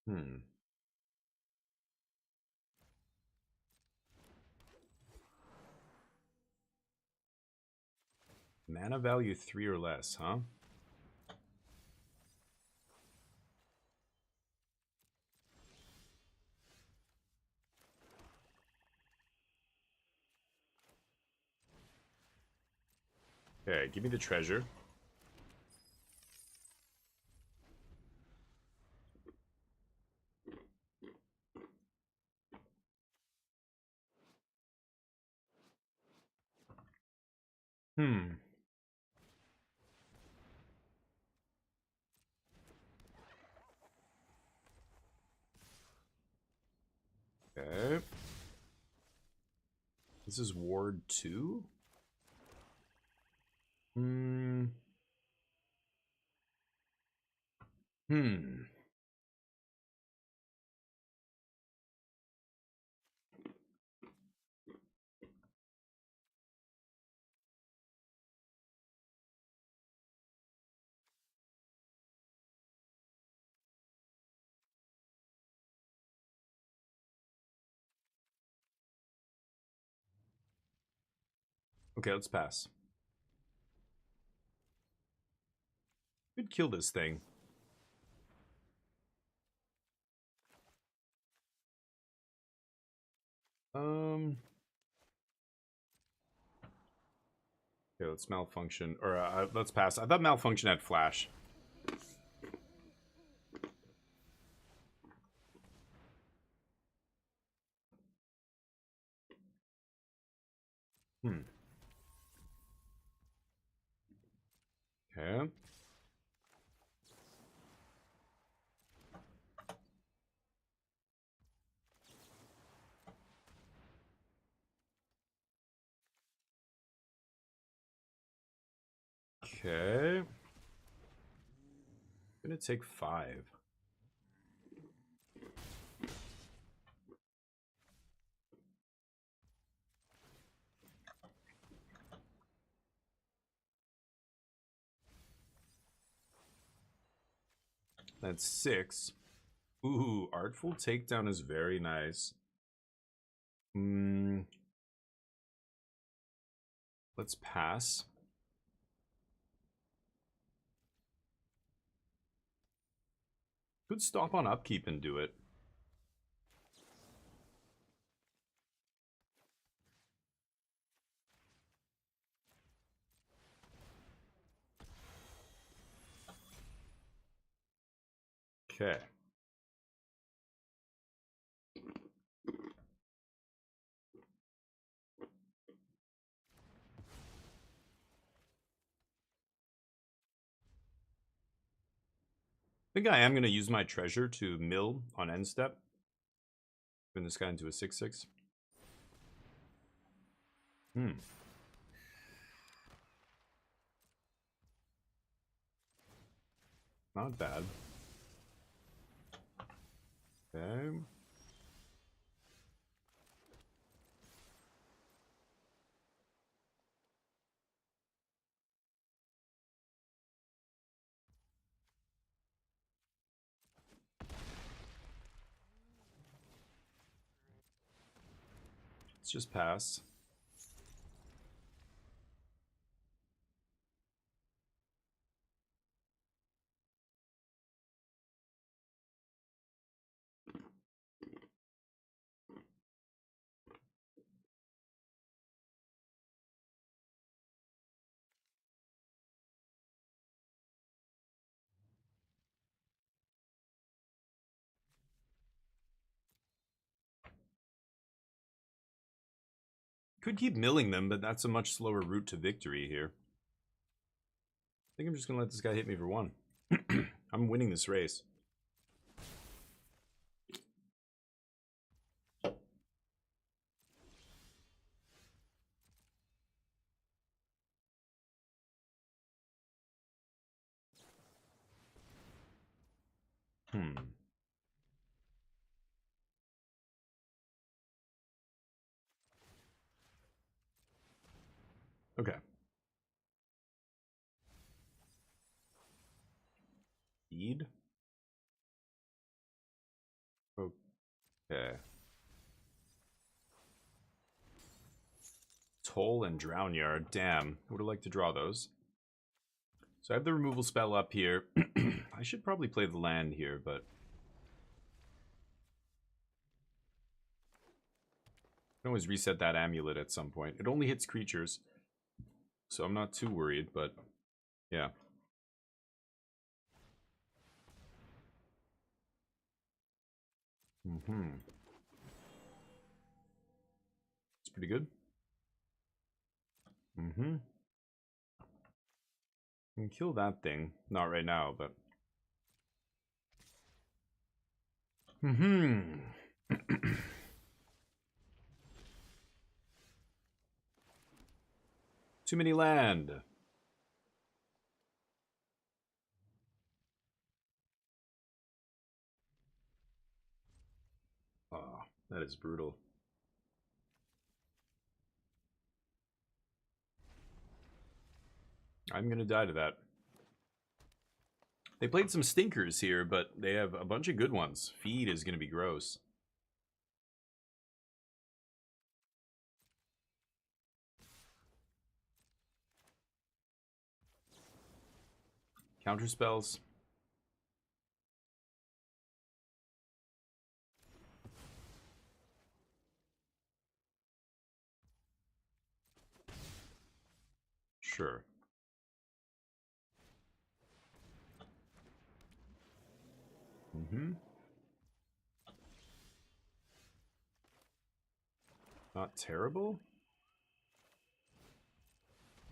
Hmm. Mana value 3 or less, huh? Okay, give me the treasure. Hmm. Okay. This is Ward 2? Hmm. Hmm. Okay, let's pass. Could kill this thing. Okay, let's malfunction. Or, let's pass. I thought malfunction had flash. Hmm. Okay. Okay. Gonna take 5. That's 6. Ooh, Artful Takedown is very nice. Hmm. Let's pass. Could stop on upkeep and do it. Okay. I think I am going to use my treasure to mill on end step. Turn this guy into a 6/6. Hmm. Not bad. Okay. Let's just pass. Could keep milling them, but that's a much slower route to victory here. I think I'm just going to let this guy hit me for 1. I'm winning this race. Okay. Feed? Okay. Toll and Drown Yard. Damn. I would have liked to draw those. So I have the removal spell up here. I should probably play the land here, but... I can always reset that amulet at some point. It only hits creatures, so I'm not too worried, but... Yeah. It's pretty good. Can kill that thing. Not right now, but... Too many land. Oh, that is brutal. I'm gonna die to that. They played some stinkers here, but they have a bunch of good ones. Feed is gonna be gross. Counter spells. Sure. Not terrible.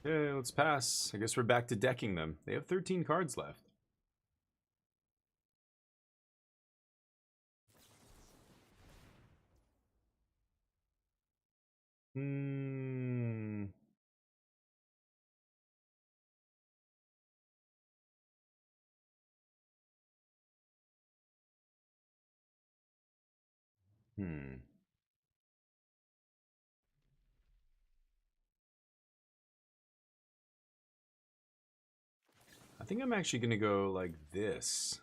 Yeah, let's pass. I guess we're back to decking them. They have 13 cards left. I think I'm actually gonna go like this.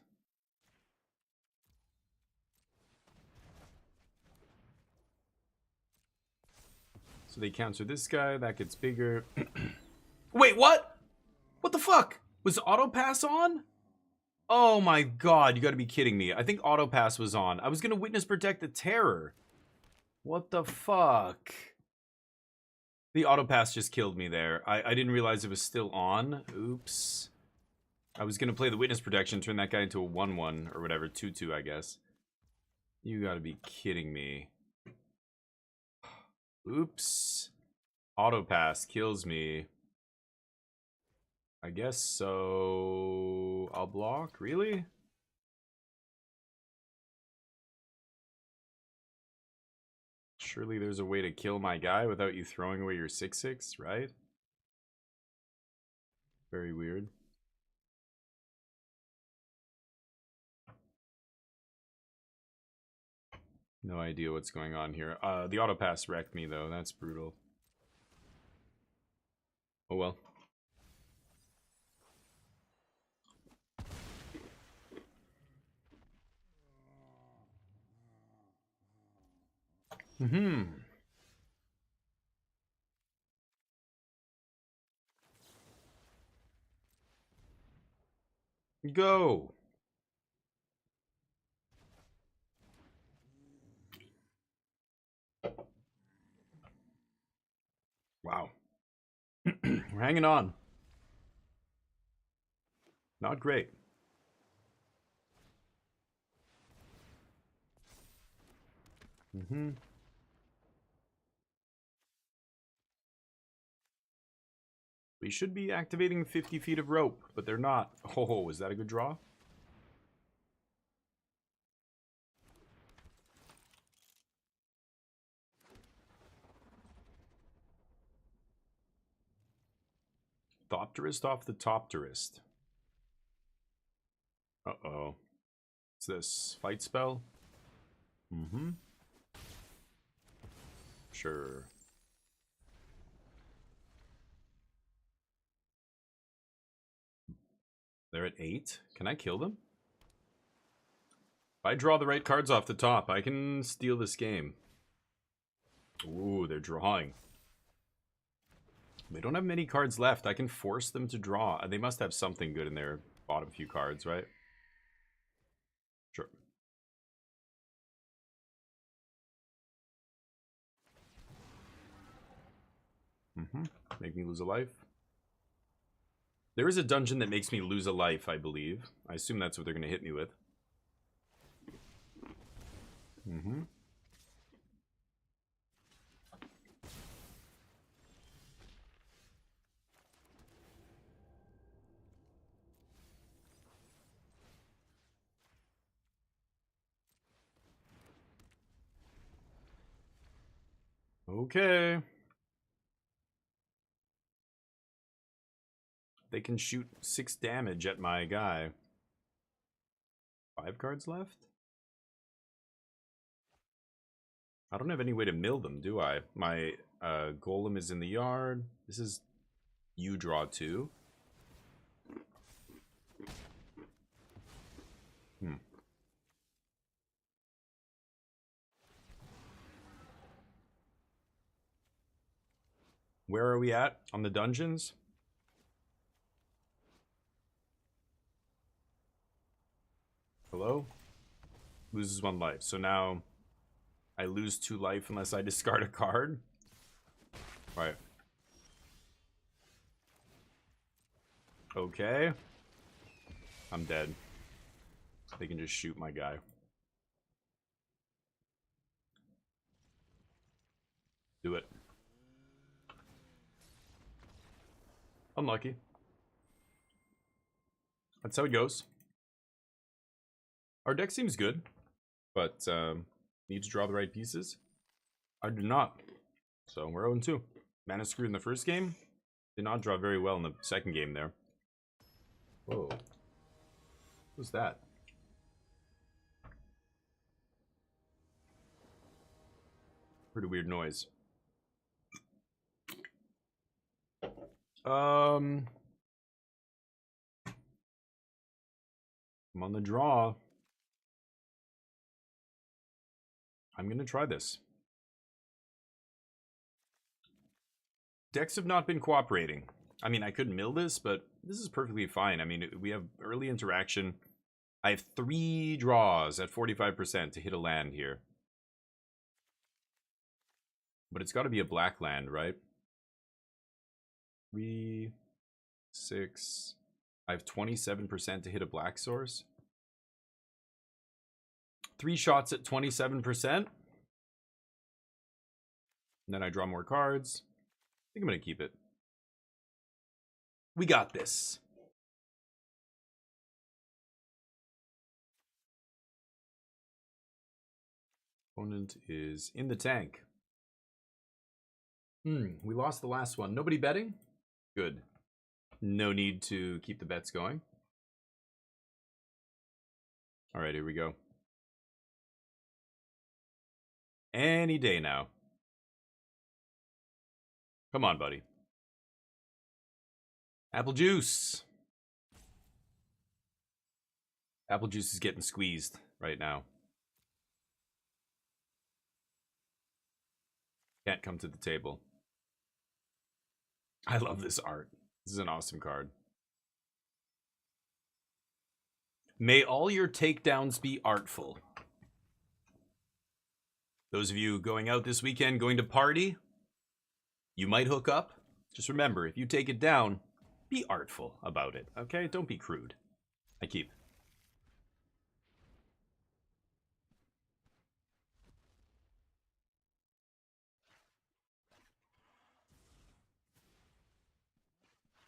So they counter this guy, that gets bigger. Wait, what? What the fuck? Was auto pass on? Oh my god, you gotta be kidding me. I think auto pass was on. I was gonna witness protect the terror. What the fuck? The auto pass just killed me there. I didn't realize it was still on. Oops. I was gonna play the witness protection, turn that guy into a 1/1 or whatever, 2/2, I guess. You gotta be kidding me. Oops. Auto pass kills me. I guess so. I'll block? Really? Surely there's a way to kill my guy without you throwing away your 6/6, right? Very weird. No idea what's going on here. The auto pass wrecked me though. That's brutal. Oh well. Go. Wow. We're hanging on. Not great. They should be activating 50 feet of rope, but they're not. Oh, is that a good draw? Thopterist off the Topterist. Uh-oh. What's this? Fight spell? Mm-hmm. Sure. They're at 8. Can I kill them? If I draw the right cards off the top, I can steal this game. Ooh, they're drawing. They don't have many cards left. I can force them to draw. They must have something good in their bottom few cards, right? Sure. Mm-hmm. Make me lose a life. There is a dungeon that makes me lose a life, I believe. I assume that's what they're going to hit me with. Mm-hmm. Okay. They can shoot 6 damage at my guy. 5 cards left? I don't have any way to mill them, do I? My golem is in the yard. This is... You draw 2. Where are we at on the dungeons? Hello? Loses 1 life. So now I lose 2 life unless I discard a card. Right. Okay. I'm dead. They can just shoot my guy. Do it. Unlucky. That's how it goes. Our deck seems good, but need to draw the right pieces. I do not. So we're 0-2. Mana screwed in the first game. Did not draw very well in the second game there. Whoa. What was that? Heard a weird noise. I'm on the draw. I'm gonna try this. Decks have not been cooperating. I mean, I could mill this, but this is perfectly fine. I mean, we have early interaction. I have 3 draws at 45% to hit a land here. But it's got to be a black land, right? 3, 6. I have 27% to hit a black source. 3 shots at 27%. And then I draw more cards. I think I'm going to keep it. We got this. Opponent is in the tank. We lost the last one. Nobody betting? Good. No need to keep the bets going. All right, here we go. Any day now. Come on, buddy. Apple juice. Apple juice is getting squeezed right now. Can't come to the table. I love this art. This is an awesome card. May all your takedowns be artful. Those of you going out this weekend, going to party, you might hook up. Just remember, if you take it down, be artful about it, okay? Don't be crude. I keep.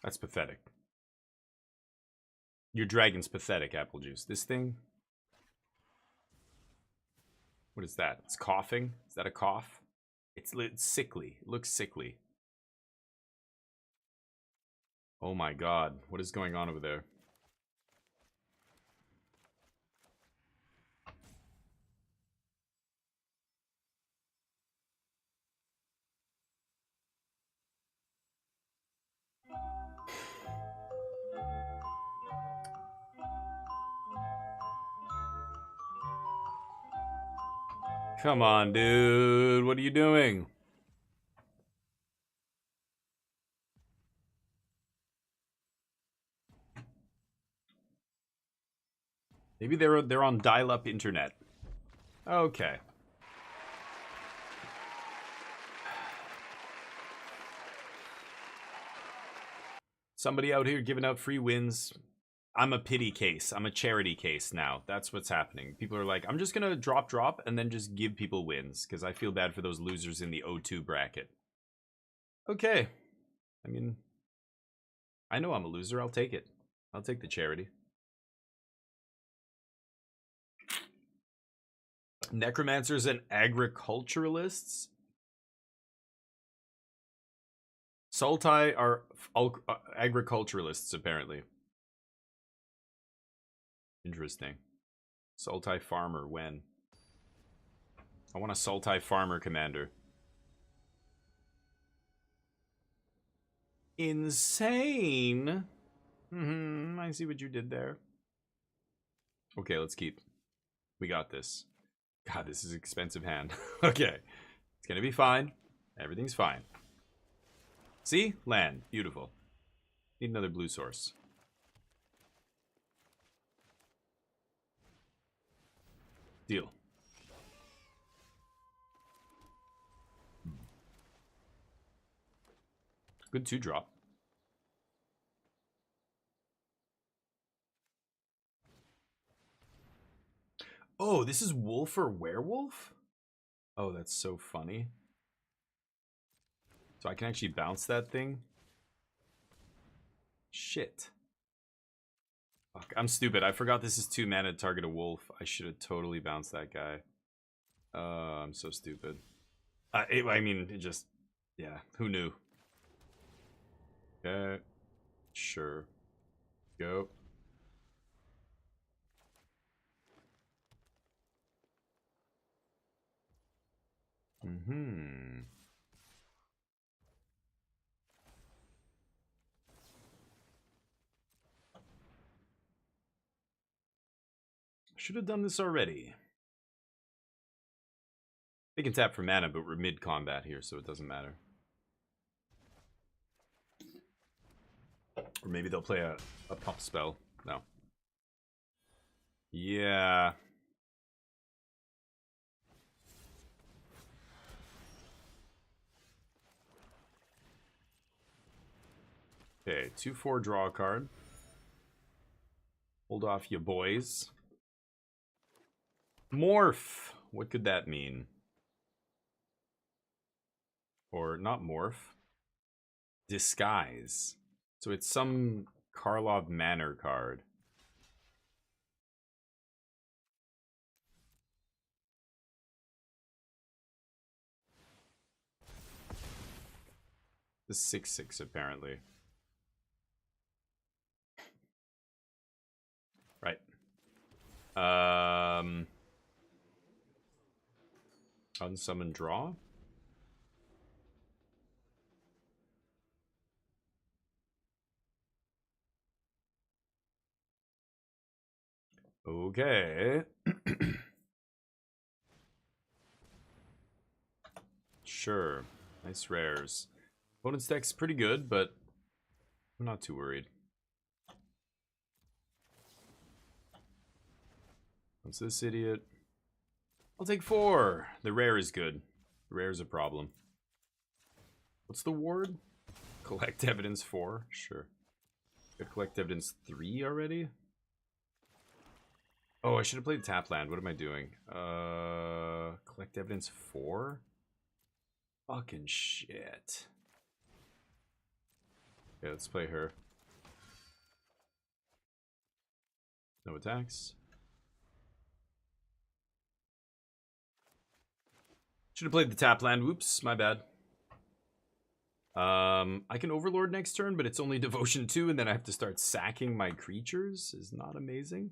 That's pathetic. Your dragon's pathetic, apple juice. This thing? What is that? It's coughing? Is that a cough? It's sickly. It looks sickly. Oh my god. What is going on over there? Come on, dude. What are you doing? Maybe they're on dial-up internet. Okay. Somebody out here giving out free wins. I'm a pity case. I'm a charity case now. That's what's happening. People are like, I'm just gonna drop, and then just give people wins, because I feel bad for those losers in the O2 bracket. Okay. I mean, I know I'm a loser. I'll take it. I'll take the charity. Necromancers and agriculturalists? Sultai are agriculturalists, apparently. Interesting. Sultai farmer, when? I want a Sultai farmer commander. Insane! I see what you did there. Okay, let's keep. We got this. God, this is an expensive hand. Okay. It's gonna be fine. Everything's fine. See? Land. Beautiful. Need another blue source. Deal. Good 2-drop. Oh, this is wolf or werewolf? Oh, that's so funny. So I can actually bounce that thing? Shit. Fuck, I'm stupid. I forgot this is 2 mana to target a wolf. I should have totally bounced that guy. I'm so stupid. I mean, it just... Yeah, who knew? Okay. Sure. Go. Should have done this already. They can tap for mana, but we're mid-combat here, so it doesn't matter. Or maybe they'll play a pump spell. No. Yeah. Okay, 2/4, draw a card. Hold off, you boys. Morph! What could that mean? Or not morph. Disguise. So it's some Karlov Manor card. The 6/6 apparently. Right. Unsummon draw. Okay. Sure. Nice rares. Opponent's deck's pretty good, but I'm not too worried. What's this idiot? I'll take 4. The rare is good. The rare is a problem. What's the ward? Collect evidence 4? Sure. Got collect evidence 3 already? Oh, I should have played Tapland. What am I doing? Collect evidence 4? Fucking shit. Yeah, let's play her. No attacks. Should have played the tap land. Whoops, my bad. I can Overlord next turn, but it's only Devotion 2, and then I have to start sacking my creatures. Is not amazing.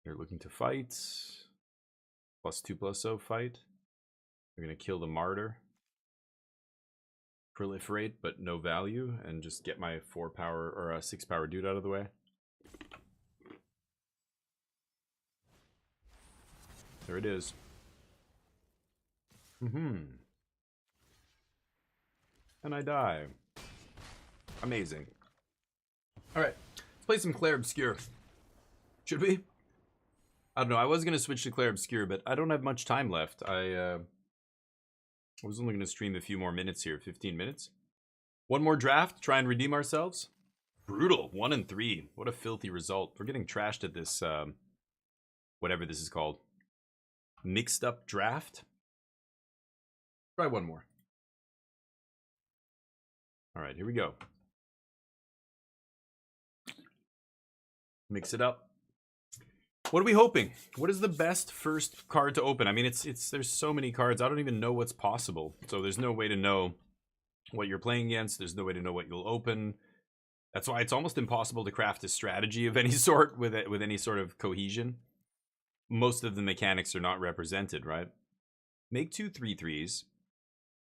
They're looking to fight. +2/+0 fight. They're going to kill the Martyr. Proliferate, but no value, and just get my 4 power or 6 power dude out of the way. There it is. And I die. Amazing. Alright, let's play some Clair Obscur. Should we? I don't know, I was going to switch to Clair Obscur, but I don't have much time left. I was only going to stream a few more minutes here, 15 minutes. One more draft, try and redeem ourselves. Brutal, 1 and 3. What a filthy result. We're getting trashed at this, whatever this is called. Mixed up draft. Try one more. All right, here we go. Mix it up. What are we hoping? What is the best first card to open? I mean, there's so many cards. I don't even know what's possible. So there's no way to know what you're playing against. There's no way to know what you'll open. That's why it's almost impossible to craft a strategy of any sort with any sort of cohesion. Most of the mechanics are not represented, right? Make 2 3/3s.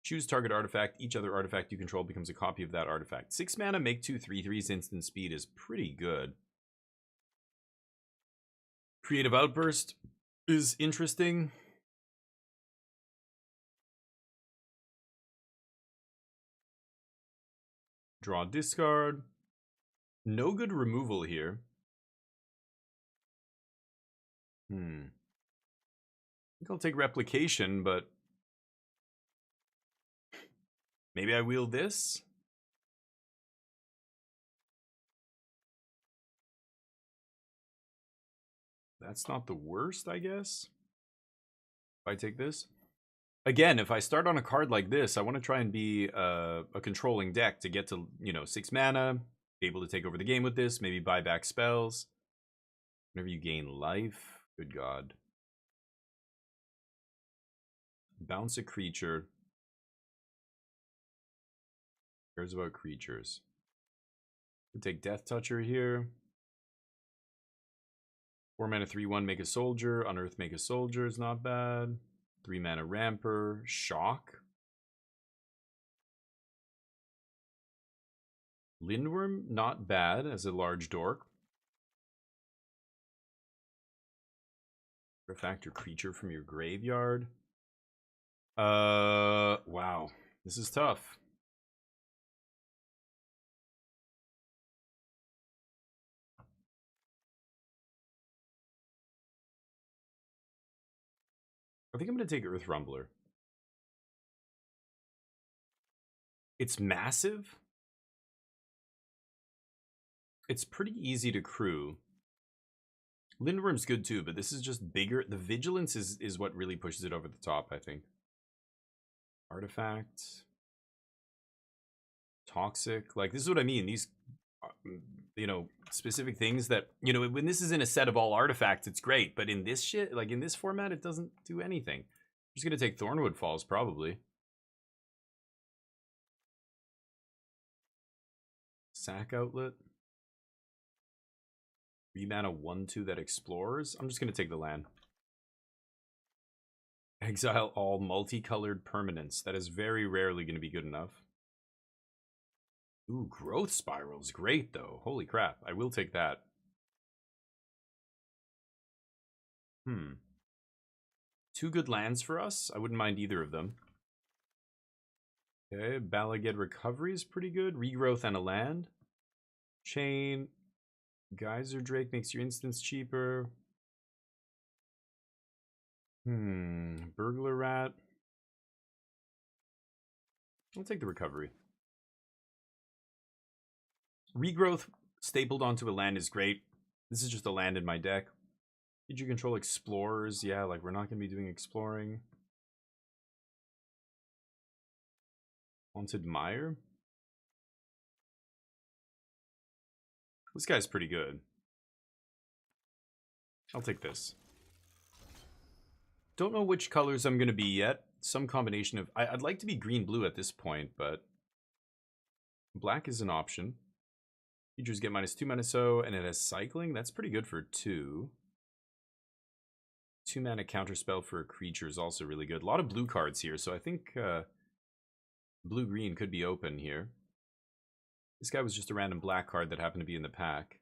Choose target artifact. Each other artifact you control becomes a copy of that artifact. 6 mana, make 2 3/3s instant speed is pretty good. Creative Outburst is interesting. Draw, discard. No good removal here. I think I'll take Replication, but maybe I wield this. That's not the worst, I guess. If I take this. Again, if I start on a card like this, I want to try and be a controlling deck to get to, 6 mana, be able to take over the game with this, maybe buy back spells. Whenever you gain life, good God. Bounce a creature. Cares about creatures. We'll take Death Toucher here. 4 mana 3/1, make a soldier. Unearth, make a soldier is not bad. 3 mana Ramper. Shock. Lindworm, not bad as a large dork. Artifact or creature from your graveyard. Wow. This is tough. I think I'm going to take Earth Rumbler. It's massive. It's pretty easy to crew. Lindworm's good too, but this is just bigger. The Vigilance is what really pushes it over the top, I think. Artifact. Toxic. Like, this is what I mean. These, specific things that, when this is in a set of all artifacts, it's great. But in this shit, like in this format, it doesn't do anything. I'm just going to take Thornwood Falls, probably. Sack Outlet. 3 mana 1/2 that explores. I'm just going to take the land. Exile all multicolored permanents. That is very rarely going to be good enough. Ooh, Growth Spiral's great, though. Holy crap. I will take that. 2 good lands for us. I wouldn't mind either of them. Okay, Balaged Recovery is pretty good. Regrowth and a land. Chain. Geyser Drake makes your instance cheaper. Burglar Rat. I'll take the recovery. Regrowth stapled onto a land is great. This is just a land in my deck. Did you control explorers? Yeah, like we're not going to be doing exploring. Haunted Mire? This guy's pretty good. I'll take this. Don't know which colors I'm going to be yet. Some combination of... I'd like to be green-blue at this point, but... Black is an option. Features get -2 so, and it has cycling. That's pretty good for 2. 2 mana counterspell for a creature is also really good. A lot of blue cards here, so I think blue-green could be open here. This guy was just a random black card that happened to be in the pack.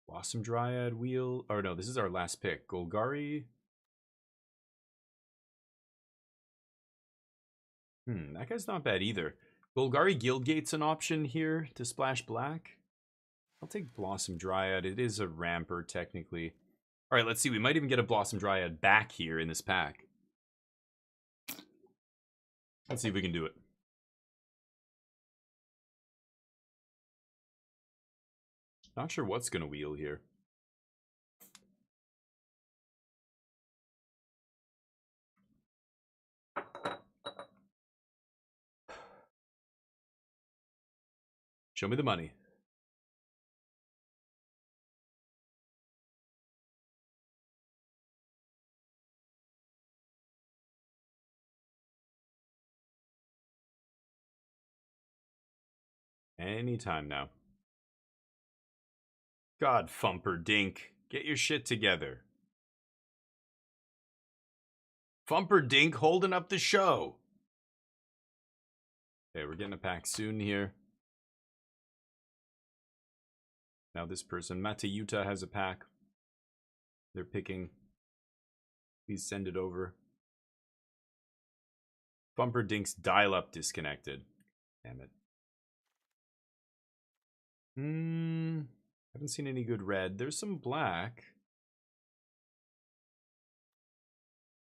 Blossom Dryad, Wheel... Or no, this is our last pick. Golgari... that guy's not bad either. Golgari Guildgate's an option here to splash black. I'll take Blossom Dryad. It is a ramper, technically. Alright, let's see. We might even get a Blossom Dryad back here in this pack. Let's see if we can do it. Not sure what's going to wheel here. Show me the money. Anytime now. God, Fumper Dink, get your shit together. Fumper Dink holding up the show. Okay, we're getting a pack soon here. Now this person, Matayuta, has a pack. They're picking. Please send it over. Fumper Dink's dial-up disconnected. Damn it. Haven't seen any good red. There's some black.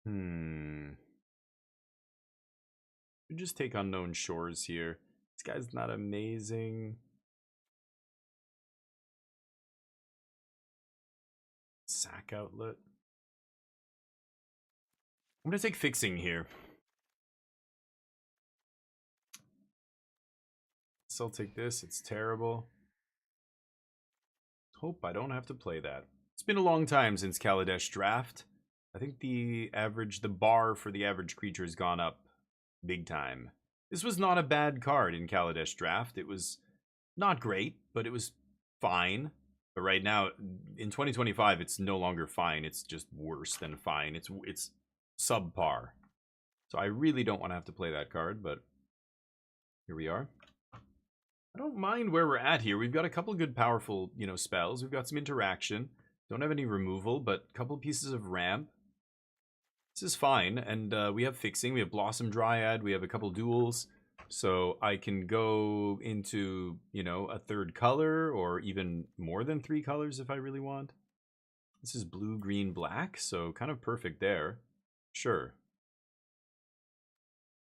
We just take Unknown Shores here. This guy's not amazing. Sack Outlet. I'm gonna take Fixing here. So I'll take this. It's terrible. Hope I don't have to play that. It's been a long time since Kaladesh Draft. I think the bar for the average creature has gone up big time. This was not a bad card in Kaladesh Draft. It was not great, but it was fine. But right now, in 2025, it's no longer fine. It's just worse than fine. It's subpar. So I really don't want to have to play that card, but here we are. I don't mind where we're at here. We've got a couple good powerful, spells. We've got some interaction. Don't have any removal, but a couple pieces of ramp. This is fine. And we have Fixing. We have Blossom Dryad. We have a couple duels. So I can go into, a third color or even more than 3 colors if I really want. This is blue, green, black. So kind of perfect there. Sure.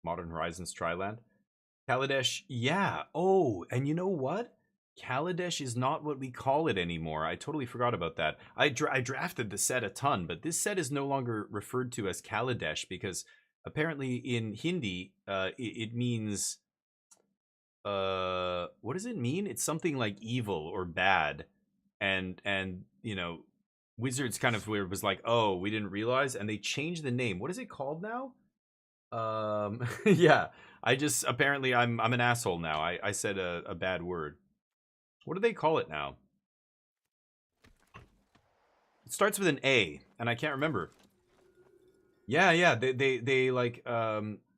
Modern Horizons Triland. Kaladesh, yeah. Oh, and you know what? Kaladesh is not what we call it anymore. I totally forgot about that. I drafted the set a ton, but this set is no longer referred to as Kaladesh because apparently in Hindi, it means... what does it mean? It's something like evil or bad. And Wizards kind of was like, oh, we didn't realize, and they changed the name. What is it called now? Yeah. Apparently I'm an asshole now. I said a bad word. What do they call it now? It starts with an A, and I can't remember. Yeah, they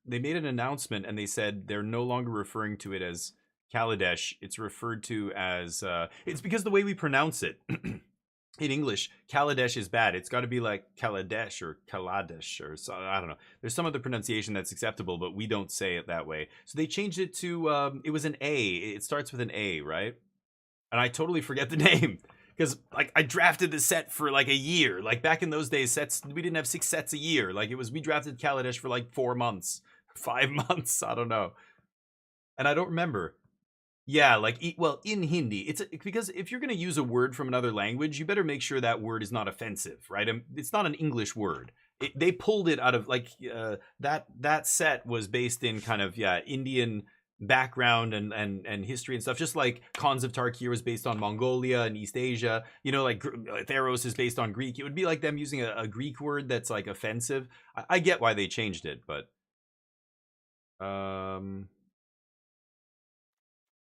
made an announcement and they said they're no longer referring to it as Kaladesh. It's referred to as it's because the way we pronounce it. In English, Kaladesh is bad. It's got to be like Kaladesh or Kaladesh or so, I don't know. There's some other pronunciation that's acceptable, but we don't say it that way. So they changed it to, it was an A. It starts with an A, right? And I totally forget the name because like I drafted the set for like a year. Like back in those days, we didn't have 6 sets a year. Like we drafted Kaladesh for like 4 months, 5 months. I don't know. And I don't remember. Yeah, like well, in Hindi, because if you're going to use a word from another language, you better make sure that word is not offensive, right? It's not an English word. They pulled it out of like that set was based in kind of Indian background and history and stuff. Just like Khans of Tarkir was based on Mongolia and East Asia. You know, like Theros is based on Greek. It would be like them using a Greek word that's like offensive. I get why they changed it, but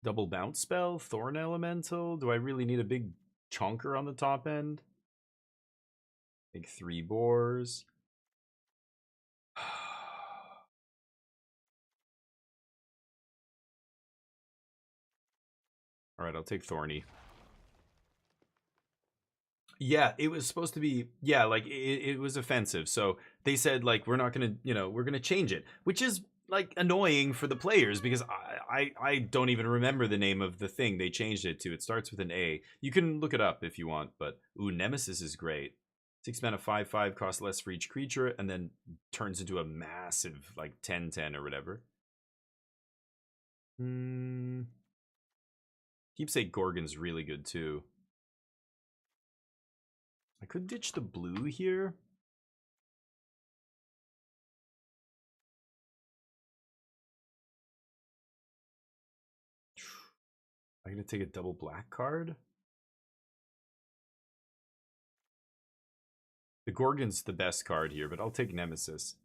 double bounce spell, Thorn Elemental. Do I really need a big chonker on the top end? Like 3 boars. All right, I'll take Thorny. Yeah, it was supposed to be, yeah, like it was offensive. So they said like we're not gonna, we're gonna change it, which is like annoying for the players because I don't even remember the name of the thing they changed it to. It starts with an A. You can look it up if you want, but ooh, Nemesis is great. 6 mana 5/5 costs less for each creature, and then turns into a massive like 10/10 or whatever. Keepsake Gorgon's really good too. I could ditch the blue here. I'm gonna take a double black card. The Gorgon's the best card here, but I'll take Nemesis.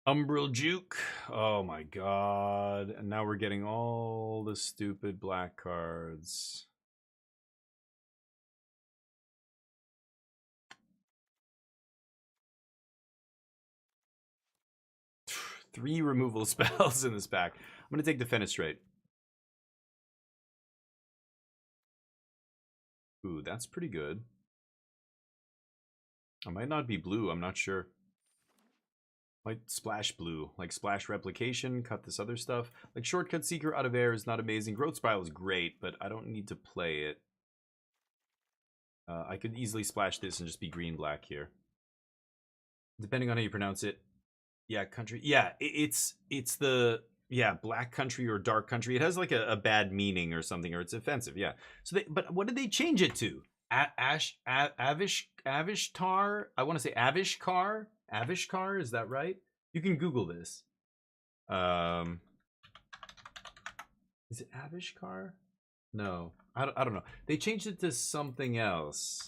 Umbral Juke. Oh my god. And now we're getting all the stupid black cards. Three removal spells in this pack. I'm going to take the Fenestrate. Ooh, that's pretty good. I might not be blue. I'm not sure. Might splash blue. Like Splash Replication, cut this other stuff. Like Shortcut Seeker out of air is not amazing. Growth Spiral is great, but I don't need to play it. I could easily splash this and just be green-black here. Depending on how you pronounce it. Yeah, country. Yeah, it's the black country or dark country. It has like a bad meaning or something, or it's offensive. Yeah. So but what did they change it to? Avishtar. I want to say Avishkar. Avishkar, is that right? You can Google this. Is it Avishkar? No, I don't know. They changed it to something else.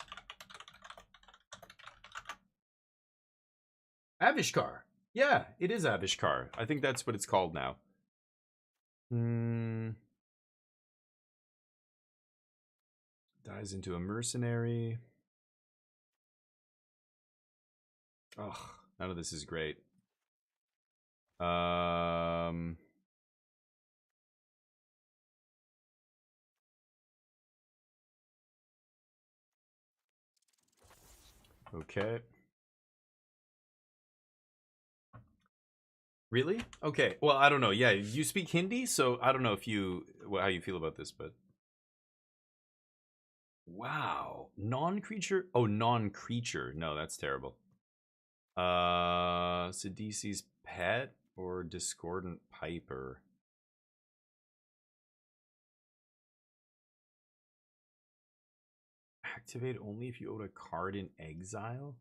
Avishkar. Yeah, it is Avishkar. I think that's what it's called now. Dies into a mercenary. Ugh, none of this is great. Okay. Really? Okay. Well, I don't know. Yeah, you speak Hindi, so I don't know how you feel about this, but wow, non-creature. Oh, non-creature. No, that's terrible. Sidisi's Pet or Discordant Piper. Activate only if you own a card in exile.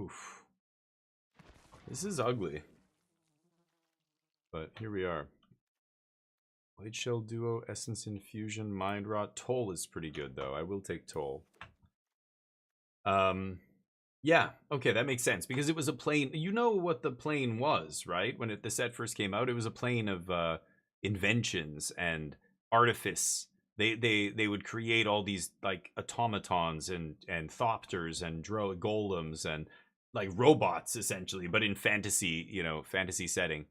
Oof. This is ugly. But here we are. Light Shell Duo, Essence Infusion, Mind Rot. Toll is pretty good, though. I will take Toll. Yeah, okay, that makes sense. Because it was a plane... You know what the plane was, right? When the set first came out, it was a plane of inventions and artifice. They would create all these, like, automatons and thopters and golems and, like, robots, essentially, but in fantasy, fantasy setting.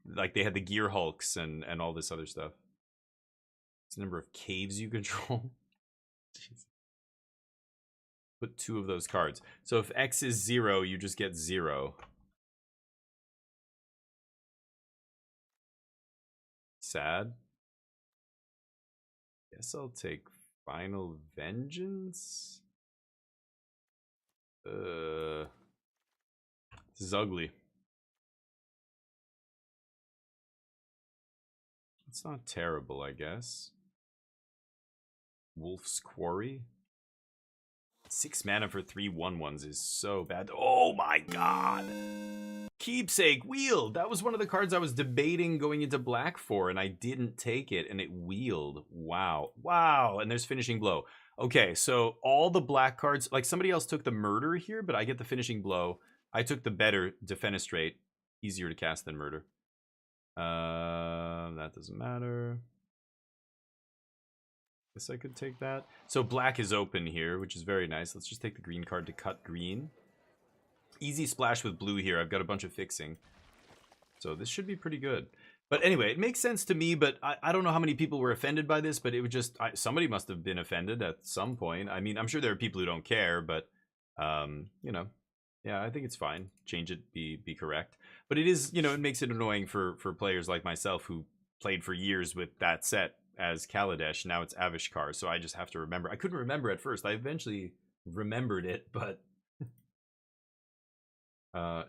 Like they had the Gear Hulks and all this other stuff. It's the number of caves you control. Jeez. Put 2 of those cards. So if X is 0, you just get 0. Sad. Guess I'll take Final Vengeance. This is ugly. It's not terrible, I guess. Wolf's Quarry. 6 mana for 3 1/1s is so bad. Oh my god! Keepsake wheeled! That was one of the cards I was debating going into black for, and I didn't take it, and it wheeled. Wow. Wow! And there's Finishing Blow. Okay, so all the black cards, like somebody else took the Murder here, but I get the Finishing Blow. I took the better Defenestrate. Easier to cast than Murder. That doesn't matter. Guess I could take that. So black is open here, which is very nice. Let's just take the green card to cut green. Easy splash with blue here. I've got a bunch of fixing. So this should be pretty good. But anyway, it makes sense to me, but I don't know how many people were offended by this, but it would just... somebody must have been offended at some point. I mean, I'm sure there are people who don't care, but, you know, yeah, I think it's fine. Change it, be correct. But it is, you know, it makes it annoying for players like myself who played for years with that set as Kaladesh. Now it's Avishkar, so I just have to remember. I couldn't remember at first. I eventually remembered it, but...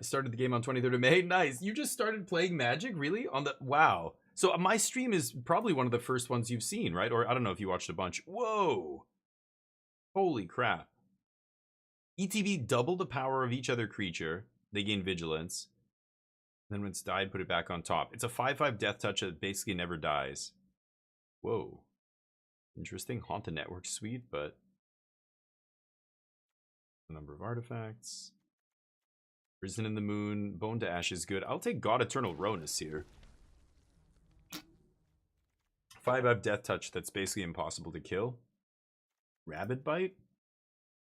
started the game on 23rd of May. Nice. You just started playing Magic? Really? On the... Wow. So my stream is probably one of the first ones you've seen, right? Or I don't know if you watched a bunch. Whoa. Holy crap. ETB double the power of each other creature. They gain vigilance. Then when it's died, put it back on top. It's a 5/5 death touch that basically never dies. Whoa. Interesting. Haunt the Network sweet, but... a number of artifacts. Risen in the Moon, Bone to Ash is good. I'll take God Eternal Ronus here. 5/5 Death Touch that's basically impossible to kill. Rabid Bite?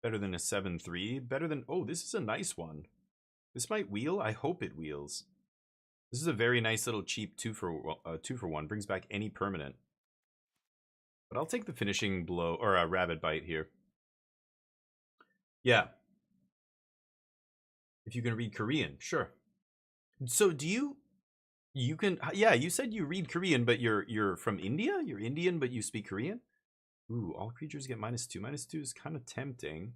Better than a 7/3. Better than... oh, this is a nice one. This might wheel? I hope it wheels. This is a very nice little cheap 2 for 1. Brings back any permanent. But I'll take the Finishing Blow, or a Rabid Bite here. Yeah. If you can read Korean, sure. So do you can, yeah, you said you read Korean, but you're from India? You're Indian, but you speak Korean? Ooh, all creatures get -2. -2 is kind of tempting.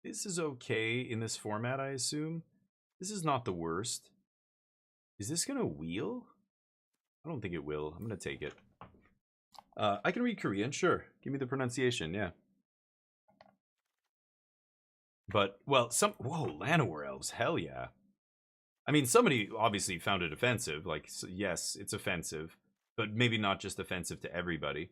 This is okay in this format, I assume. This is not the worst. Is this gonna wheel? I don't think it will. I'm gonna take it. I can read Korean, sure. Give me the pronunciation, yeah. But, well, whoa, Llanowar Elves, hell yeah. I mean, somebody obviously found it offensive. Like, yes, it's offensive, but maybe not just offensive to everybody.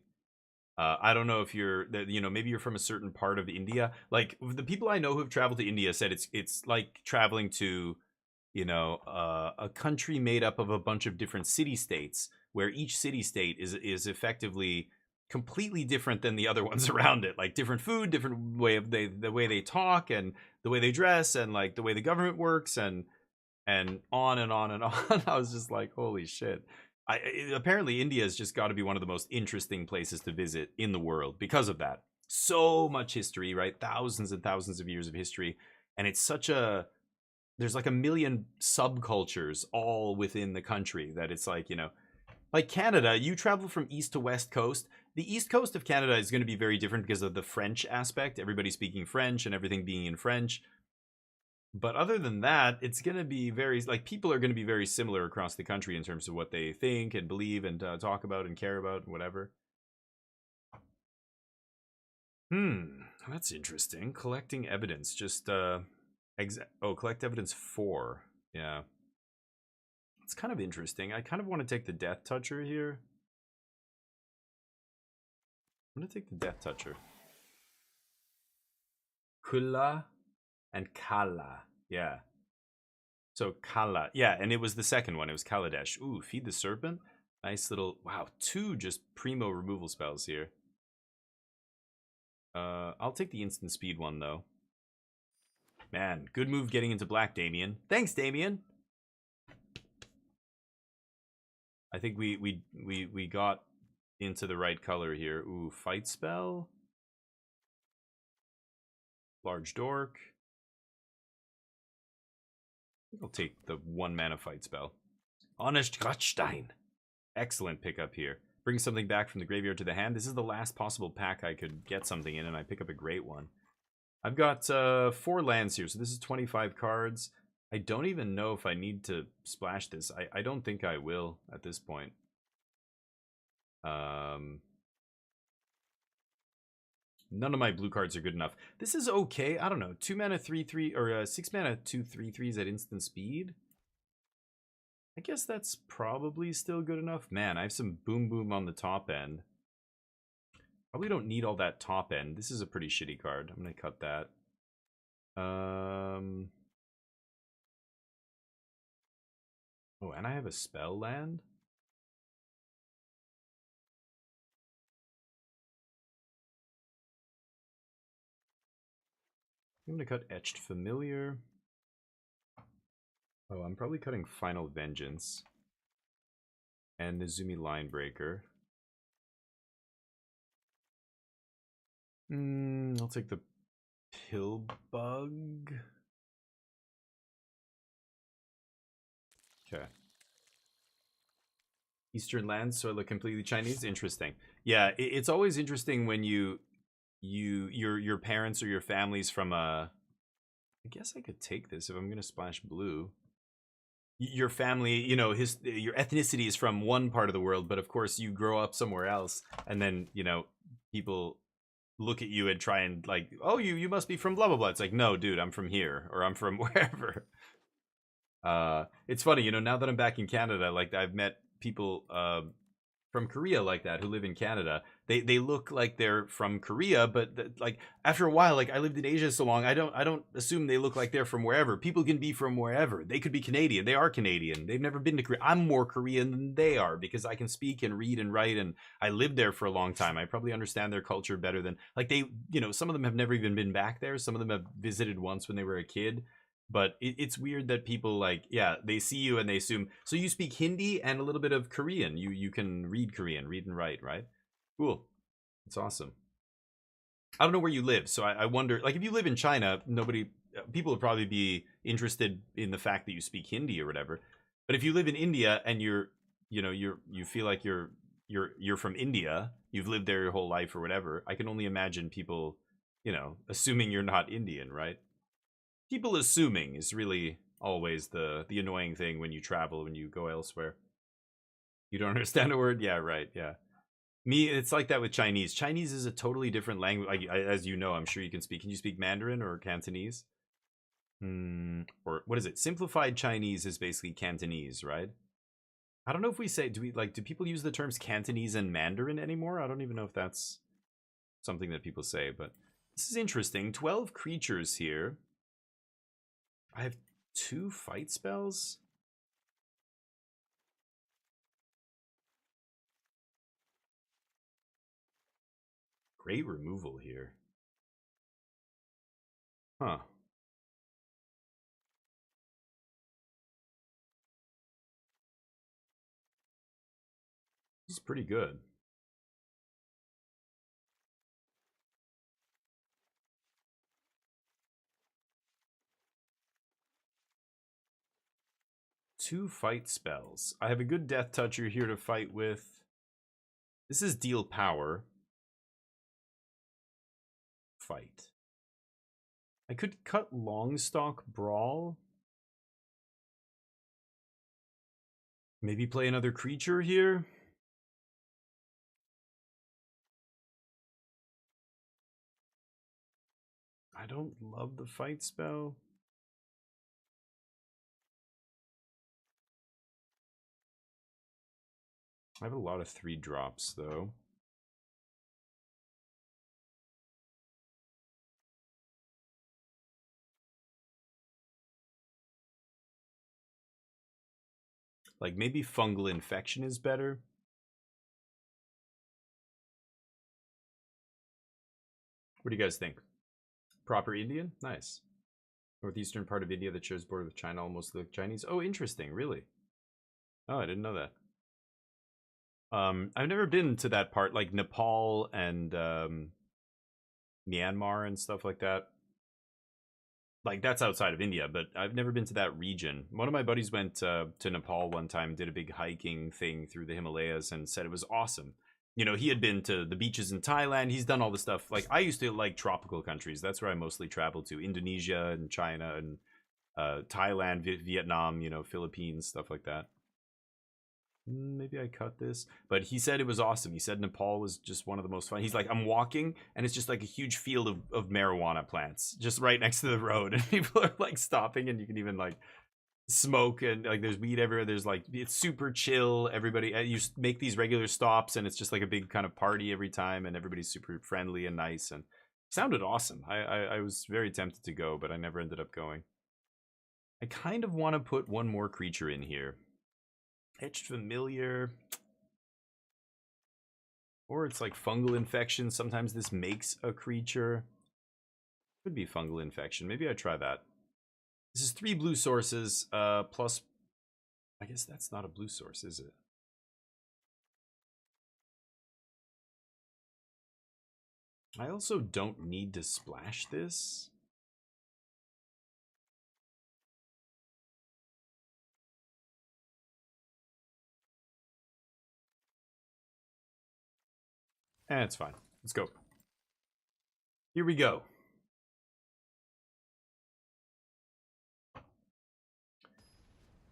I don't know if you're, you know, maybe you're from a certain part of India. Like, the people I know who've traveled to India said it's like traveling to, you know, a country made up of a bunch of different city-states, where each city-state is effectively completely different than the other ones around it. Like, different food, different way of the way they talk, and the way they dress, and like the way the government works, and on and on and on. I was just like, holy shit. Apparently India has just got to be one of the most interesting places to visit in the world because of that. So much history, right? Thousands and thousands of years of history. And it's such a... there's like a million subcultures all within the country that it's like, you know... like Canada, you travel from east to west coast. The east coast of Canada is going to be very different because of the French aspect. Everybody speaking French and everything being in French. But other than that, it's going to be very... like, people are going to be very similar across the country in terms of what they think and believe and talk about and care about and whatever. That's interesting. Collecting evidence. Just, collect evidence 4. Yeah. It's kind of interesting. I kind of want to take the Death Toucher here. I'm going to take the Death Toucher. Kula and Kala. Yeah. So Kala. Yeah, and it was the second one. It was Kaladesh. Ooh, Feed the Serpent. Nice little... wow, 2 just primo removal spells here. I'll take the instant speed one, though. Man, good move getting into black, Damien. Thanks, Damien. I think we got into the right color here. Ooh, Fight Spell. Large Dork. I'll take the 1 mana Fight Spell. Honest Gotstein. Excellent pickup here. Bring something back from the graveyard to the hand. This is the last possible pack I could get something in, and I pick up a great one. I've got 4 lands here, so this is 25 cards. I don't even know if I need to splash this. I don't think I will at this point. None of my blue cards are good enough. This is okay. I don't know. 2 mana 3/3 or 6 mana 2/3/3s at instant speed. I guess that's probably still good enough. Man, I have some boom boom on the top end. Probably don't need all that top end. This is a pretty shitty card. I'm gonna cut that. Oh, and I have a spell land. I'm gonna cut Etched Familiar. Oh, I'm probably cutting Final Vengeance. And Nezumi Linebreaker. I'll take the Pillbug. Okay. Eastern lands, so I look completely Chinese. Interesting. Yeah, it's always interesting when your parents or your family's from a. I guess I could take this if I'm gonna splash blue. Your family, you know, your ethnicity is from one part of the world, but of course you grow up somewhere else, and then you know people look at you and try and like, oh, you must be from blah blah blah. It's like, no, dude, I'm from here or I'm from wherever. It's funny, you know, now that I'm back in Canada, like I've met people from Korea like that who live in Canada. They look like they're from Korea, but like after a while, like I lived in Asia so long, I don't assume they look like they're from wherever. People can be from wherever. They could be Canadian. They are Canadian. They've never been to Korea. I'm more Korean than they are because I can speak and read and write, and I lived there for a long time. I probably understand their culture better than like they, you know, some of them have never even been back there. Some of them have visited once when they were a kid. But it's weird that people like, yeah, they see you and they assume, so you speak Hindi and a little bit of Korean. You can read Korean, read and write, right? Cool. It's awesome. I don't know where you live, so I wonder, like if you live in China, people would probably be interested in the fact that you speak Hindi or whatever. But if you live in India and you feel like you're from India, you've lived there your whole life or whatever, I can only imagine people, you know, assuming you're not Indian, right? People assuming is really always the annoying thing when you travel, when you go elsewhere. You don't understand a word? Yeah, right, yeah. Me, it's like that with Chinese. Chinese is a totally different language. As you know, I'm sure you can speak. Can you speak Mandarin or Cantonese? Or what is it? Simplified Chinese is basically Cantonese, right? I don't know if we say, do people use the terms Cantonese and Mandarin anymore? I don't even know if that's something that people say, but this is interesting. 12 creatures here. I have 2 fight spells. Great removal here. Huh. This is pretty good. Two fight spells. I have a good Death Toucher here to fight with. This is deal power. Fight. I could cut Longstalk Brawl. Maybe play another creature here. I don't love the fight spell. I have a lot of 3-drops though. Like maybe Fungal Infection is better. What do you guys think? Proper Indian? Nice. Northeastern part of India that shares border with China, almost like Chinese. Oh, interesting. Really? Oh, I didn't know that. I've never been to that part, like Nepal and Myanmar and stuff like that. Like that's outside of India, but I've never been to that region. One of my buddies went to Nepal one time, did a big hiking thing through the Himalayas, and said it was awesome. you know, he had been to the beaches in Thailand. He's done all the stuff. Like, I used to like tropical countries. That's where I mostly traveled to. Indonesia and China and Thailand, Vietnam, you know, Philippines, stuff like that. Maybe I cut this, but he said it was awesome. He said Nepal was just one of the most fun. He's like, I'm walking and it's just like a huge field of marijuana plants just right next to the road, and people are like stopping, and you can even like smoke, and like there's weed everywhere. There's like, it's super chill. Everybody, you make these regular stops and it's just like a big kind of party every time, and everybody's super friendly and nice, and sounded awesome. I was very tempted to go, but I never ended up going. I kind of want to put one more creature in here. Etched Familiar. Or it's like fungal infection. Sometimes this makes a creature. Could be fungal infection. Maybe I try that. This is 3 blue sources, plus... I guess that's not a blue source, is it? I also don't need to splash this. It's fine. Let's go. Here we go.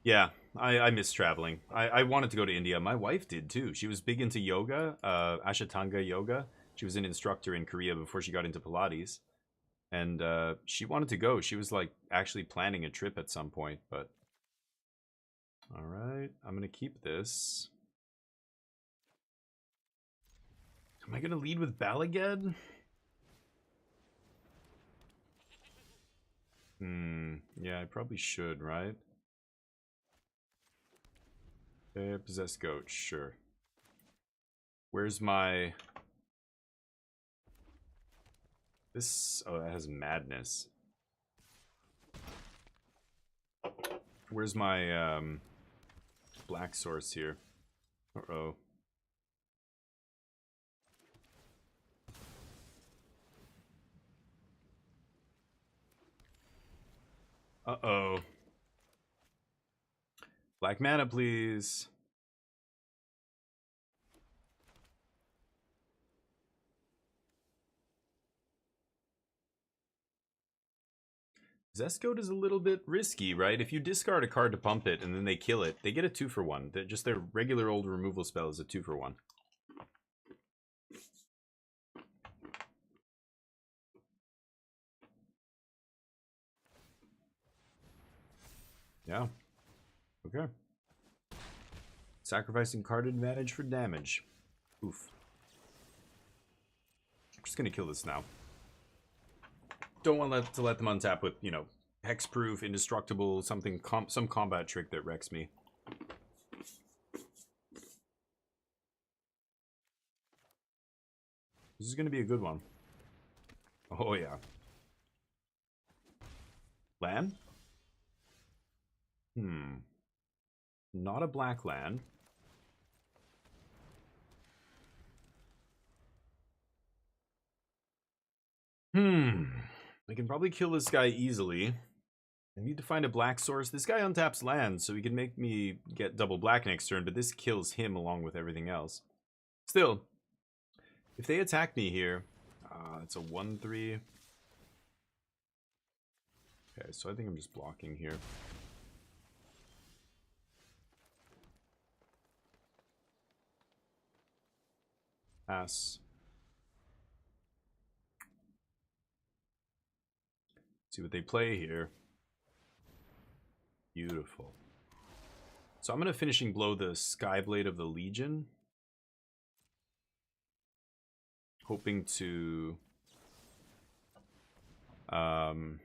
Yeah, I miss traveling. I wanted to go to India. My wife did too. She was big into yoga, Ashtanga yoga. She was an instructor in Korea before she got into Pilates. And she wanted to go. She was like actually planning a trip at some point, but... Alright, I'm going to keep this. Am I going to lead with Balaged? Yeah, I probably should, right? Okay, Possessed Goat, sure. Where's my... This... Oh, that has Madness. Where's my, black source here? Uh-oh. Uh-oh. Black mana, please. Zestgoat is a little bit risky, right? If you discard a card to pump it and then they kill it, they get a 2-for-1. Just their regular old removal spell is a 2-for-1. Yeah. Okay. Sacrificing card advantage for damage. Oof. I'm just gonna kill this now. Don't want to let them untap with, you know, hexproof, indestructible, something, some combat trick that wrecks me. This is gonna be a good one. Oh yeah. Land? Not a black land. I can probably kill this guy easily. I need to find a black source. This guy untaps land, so he can make me get double black next turn, but this kills him along with everything else. Still, if they attack me here, it's a 1-3. Okay, so I think I'm just blocking here. Pass. See what they play here. Beautiful. So I'm going to finishing blow the Skyblade of the Legion. Hoping to... Biting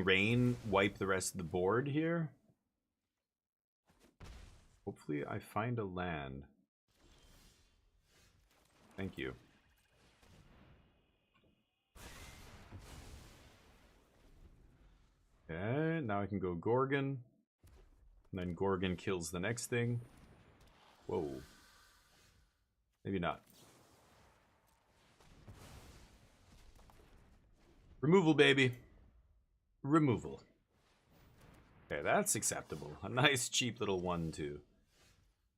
Rain wipe the rest of the board here. Hopefully I find a land. Thank you. Okay, now I can go Gorgon. And then Gorgon kills the next thing. Whoa. Maybe not. Removal, baby. Removal. Okay, that's acceptable. A nice cheap little 1-2.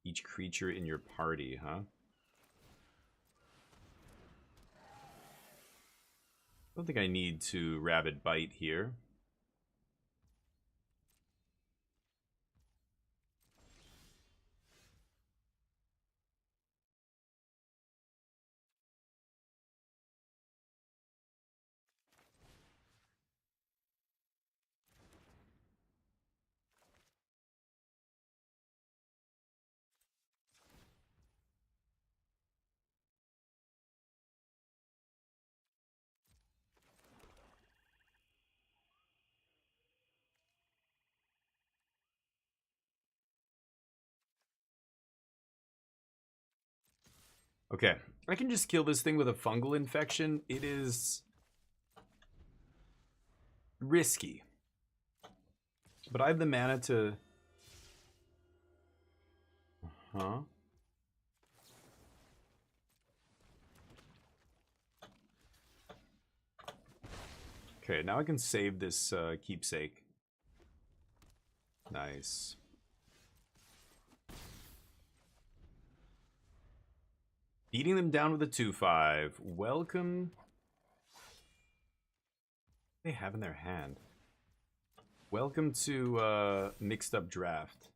Each creature in your party, huh? don't think I need to Rabid Bite here. Okay, I can just kill this thing with a fungal infection. It is risky. But I have the mana to... Huh? Okay, now I can save this keepsake. Nice. Beating them down with a 2/5. Welcome. What do they have in their hand? Welcome to Mixed Up Draft.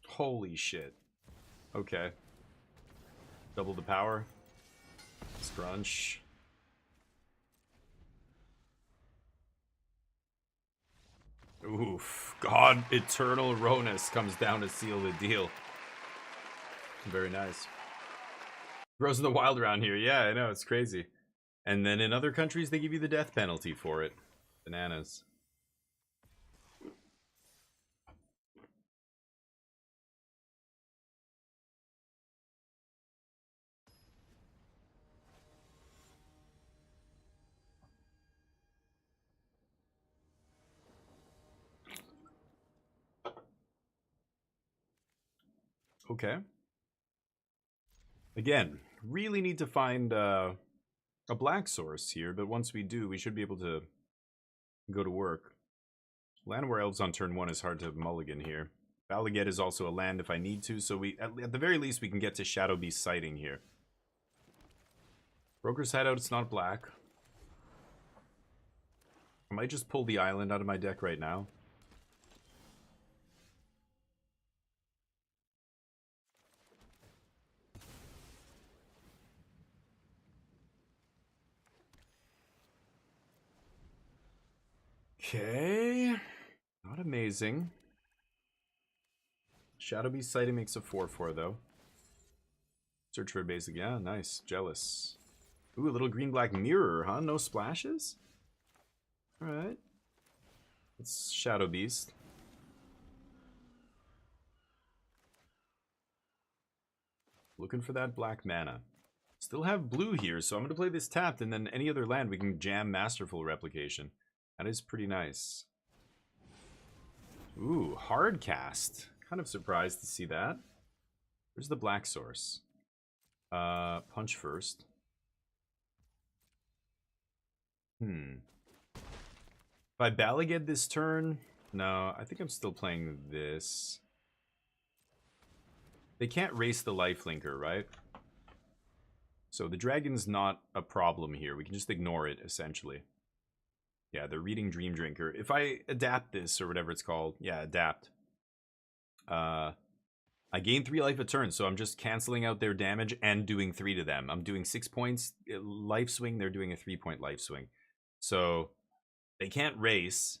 Holy shit. Okay. Double the power. Scrunch. Oof. God, Eternal Ronus comes down to seal the deal. Very nice. Grows in the wild around here. Yeah, I know. It's crazy. And then in other countries, they give you the death penalty for it. Bananas. Okay. Again, really need to find a black source here, but once we do, we should be able to go to work. Llanowar Elves on turn 1 is hard to mulligan here. Balaget is also a land if I need to, so we at the very least we can get to Shadow Beast sighting here. Broker's Hideout, it's not black. I might just pull the island out of my deck right now. Okay. Not amazing. Shadow Beast sighting makes a 4/4 though. Search for a basic. Yeah, nice. Jealous. Ooh, a little green-black mirror, huh? No splashes? Alright. It's Shadow Beast. Looking for that black mana. Still have blue here, so I'm going to play this tapped, and then any other land we can jam Masterful Replication. That is pretty nice. Ooh, hard cast. Kind of surprised to see that. Where's the black source? Punch first. If I Balaged this turn... No, I think I'm still playing this. They can't race the lifelinker, right? So the dragon's not a problem here. We can just ignore it, essentially. Yeah, they're reading Dream Drinker. If I adapt this, or whatever it's called... Yeah, adapt. I gain 3 life a turn, so I'm just canceling out their damage and doing 3 to them. I'm doing 6 points life swing. They're doing a 3-point life swing. So they can't race.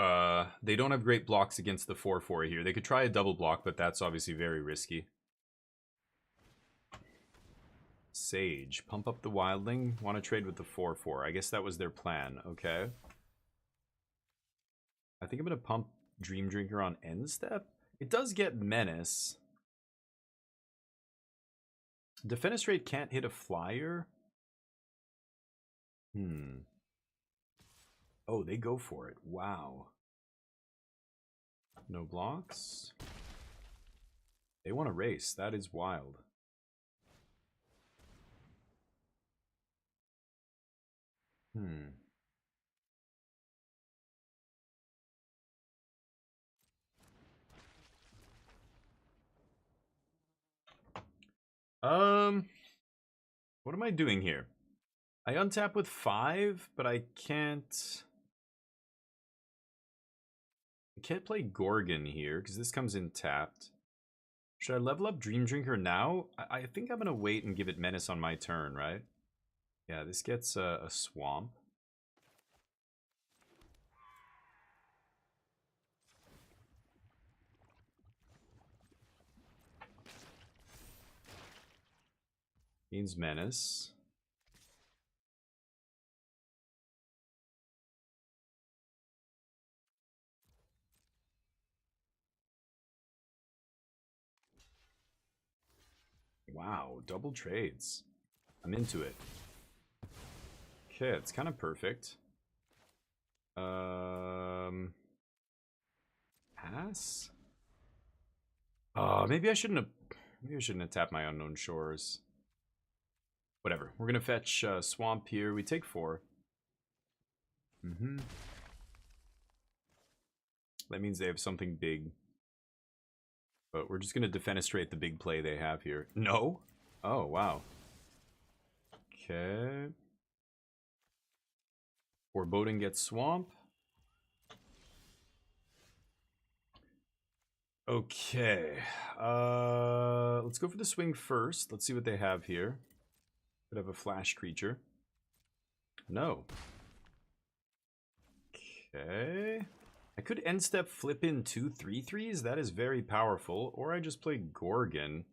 They don't have great blocks against the 4/4 here. They could try a double block, but that's obviously very risky. Sage. Pump up the Wildling. Want to trade with the 4/4. I guess that was their plan. Okay. I think I'm going to pump Dream Drinker on end step. It does get Menace. Defenestrate can't hit a flyer. Oh, they go for it. Wow. No blocks. They want to race. That is wild. What am I doing here? I untap with 5, but I can't play Gorgon here because this comes in tapped. Should I level up Dream Drinker now? I think I'm going to wait and give it Menace on my turn, right? Yeah, this gets a Swamp. Means Menace. Wow, double trades. I'm into it. Okay, it's kind of perfect. Pass? Maybe I shouldn't have tapped my Unknown Shores. Whatever. We're gonna fetch Swamp here. We take 4. That means they have something big. But we're just gonna defenestrate the big play they have here. No? Oh, wow. Okay. Foreboding gets Swamp. Okay. Let's go for the swing first. Let's see what they have here. Could have a flash creature. No. Okay. I could end step flip in 2 3/3s. That is very powerful. Or I just play Gorgon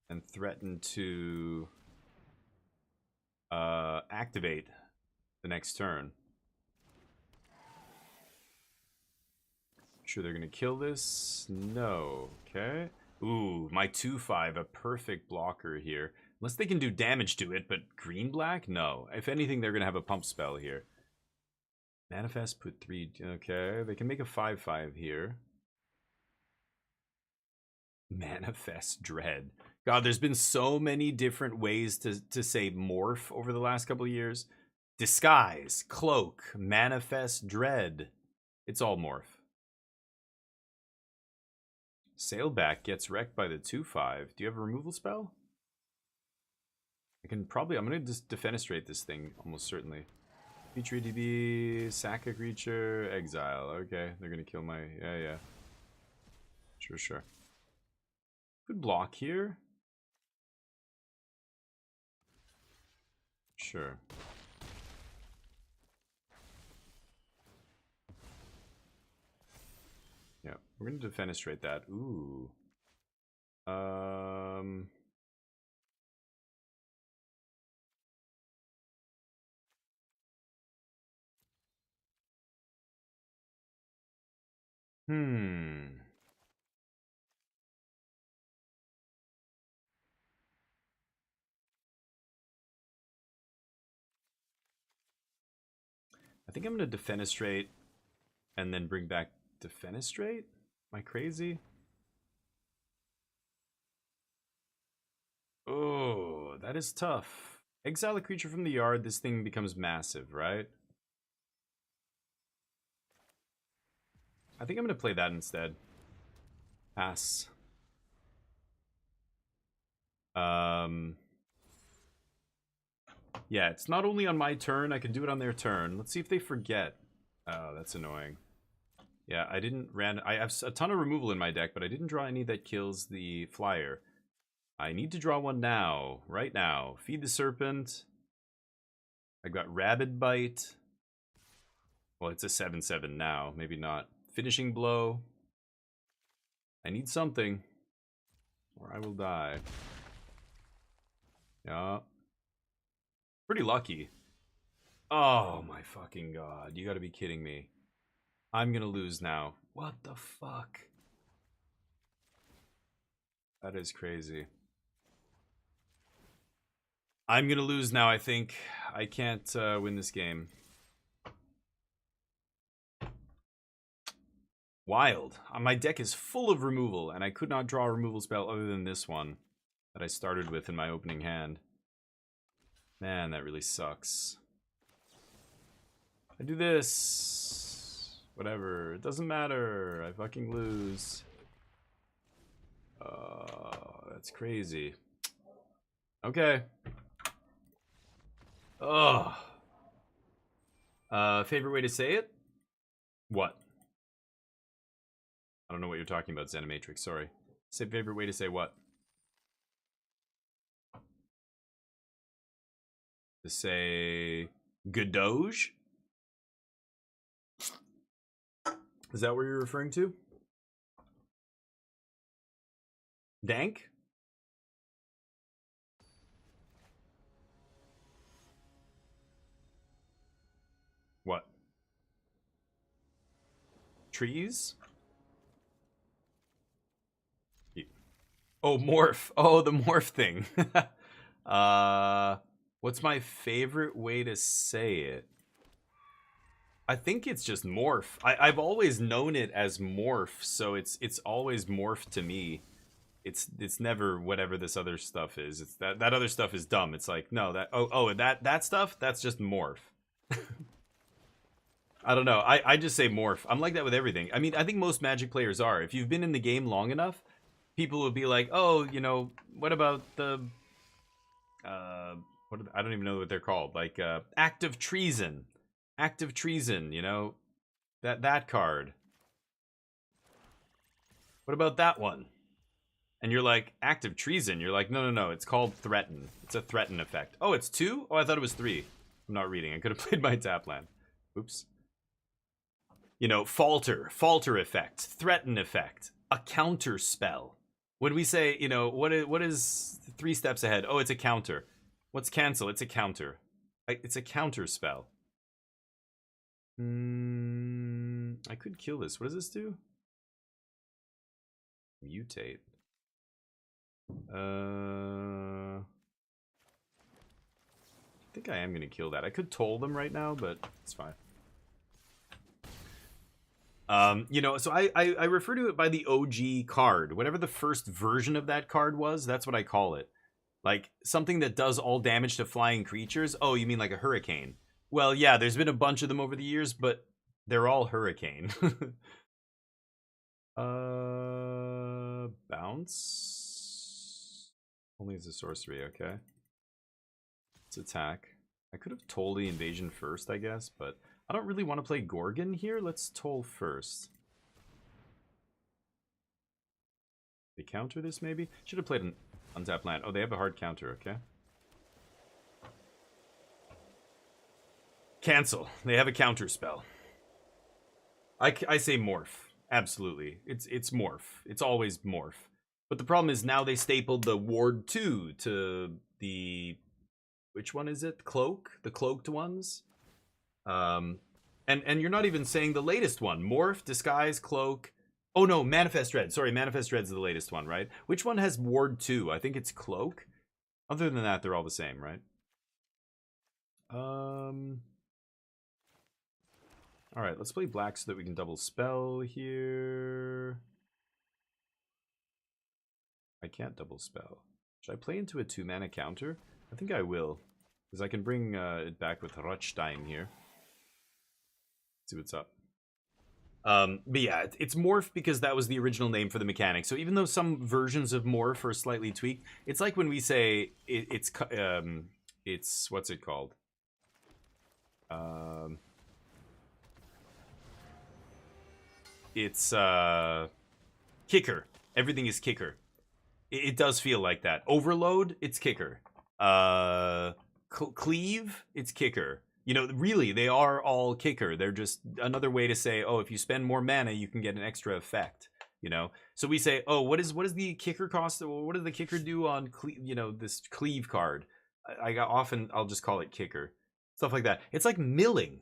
and threaten to activate the next turn. Sure they're gonna kill this? No. Okay. Ooh, my 2/5, a perfect blocker here. Unless they can do damage to it, but green-black? No. If anything, they're gonna have a pump spell here. Manifest, put 3... Okay, they can make a 5/5 here. Manifest Dread. God, there's been so many different ways to say morph over the last couple of years. Disguise, Cloak, Manifest Dread. It's all morph. Sailback gets wrecked by the 2/5. Do you have a removal spell? I can probably... I'm going to just defenestrate this thing, almost certainly. Feature DB, sack a creature, exile. Okay, they're going to kill my... Yeah. Sure. Good block here. Sure. Yeah, we're going to defenestrate that. Ooh. I think I'm going to defenestrate and then bring back defenestrate? Am I crazy? Oh, that is tough. Exile a creature from the yard, this thing becomes massive, right? I think I'm going to play that instead. Pass. Yeah, it's not only on my turn, I can do it on their turn. Let's see if they forget. Oh, that's annoying. Yeah, I have a ton of removal in my deck, but I didn't draw any that kills the flyer. I need to draw one now, right now. Feed the Serpent. I got Rabid Bite. Well, it's a 7/7 now, maybe not. Finishing Blow. I need something, or I will die. Yeah. Pretty lucky. Oh my fucking god. You gotta be kidding me. I'm gonna lose now. What the fuck? That is crazy. I'm gonna lose now, I think. I can't win this game. Wild. My deck is full of removal, and I could not draw a removal spell other than this one that I started with in my opening hand. Man, that really sucks. I do this. Whatever. It doesn't matter. I fucking lose. That's crazy. Okay. Ugh. Favorite way to say it? What? I don't know what you're talking about, Zenimatrix. Sorry. Say favorite way to say what? To say Gadoge? Is that what you're referring to? Dank? What? Trees? Oh, morph. Oh, the morph thing. What's my favorite way to say it? I think it's just morph. I've always known it as morph, so it's always morph to me. It's never whatever this other stuff is. It's that other stuff is dumb. It's like no that stuff that's just morph. I don't know. I just say morph. I'm like that with everything. I mean, I think most Magic players are. If you've been in the game long enough, people will be like, oh, you know, what about the I don't even know what they're called. Like act of treason. Act of treason, you know, that card. What about that one? And you're like, act of treason. You're like, no, it's called threaten. It's a threaten effect. Oh, it's 2? Oh, I thought it was 3. I'm not reading. I could have played my tap land. Oops. You know, falter effect, threaten effect, a counter spell. When we say, you know, what is 3 steps ahead? Oh, it's a counter. What's cancel? It's a counter. It's a counter spell. I could kill this. What does this do? Mutate. I think I am gonna kill that. I could toll them right now, but it's fine. You know, so I refer to it by the OG card. Whatever the first version of that card was, that's what I call it. Like something that does all damage to flying creatures. Oh, you mean like a hurricane? Well, yeah, there's been a bunch of them over the years, but they're all hurricane. Bounce. Only as a sorcery, okay. Let's attack. I could have told the invasion first, I guess, but I don't really want to play Gorgon here. Let's toll first. They counter this, maybe? Should have played an untapped land. Oh, they have a hard counter, okay. Cancel. They have a counter spell. I say morph. Absolutely. It's morph. It's always morph. But the problem is now they stapled the Ward 2 to the... Which one is it? Cloak? The cloaked ones? And you're not even saying the latest one. Morph, Disguise, Cloak. Oh no, Manifest Dread. Sorry, Manifest Dread's the latest one, right? Which one has Ward 2? I think it's Cloak. Other than that, they're all the same, right? Alright, let's play black so that we can double spell here. I can't double spell. Should I play into a 2-mana counter? I think I will. Because I can bring it back with Rothstein here. See what's up. But yeah, it's Morph because that was the original name for the mechanic. So even though some versions of Morph are slightly tweaked, it's like when we say it's what's it called? It's kicker. Everything is kicker. It does feel like that. Overload, it's kicker. Cleave, it's kicker. You know, really, they are all kicker. They're just another way to say, oh, if you spend more mana, you can get an extra effect. You know, so we say, oh, what is the kicker cost? What does the kicker do on this cleave card? I'll just call it kicker. Stuff like that. It's like milling.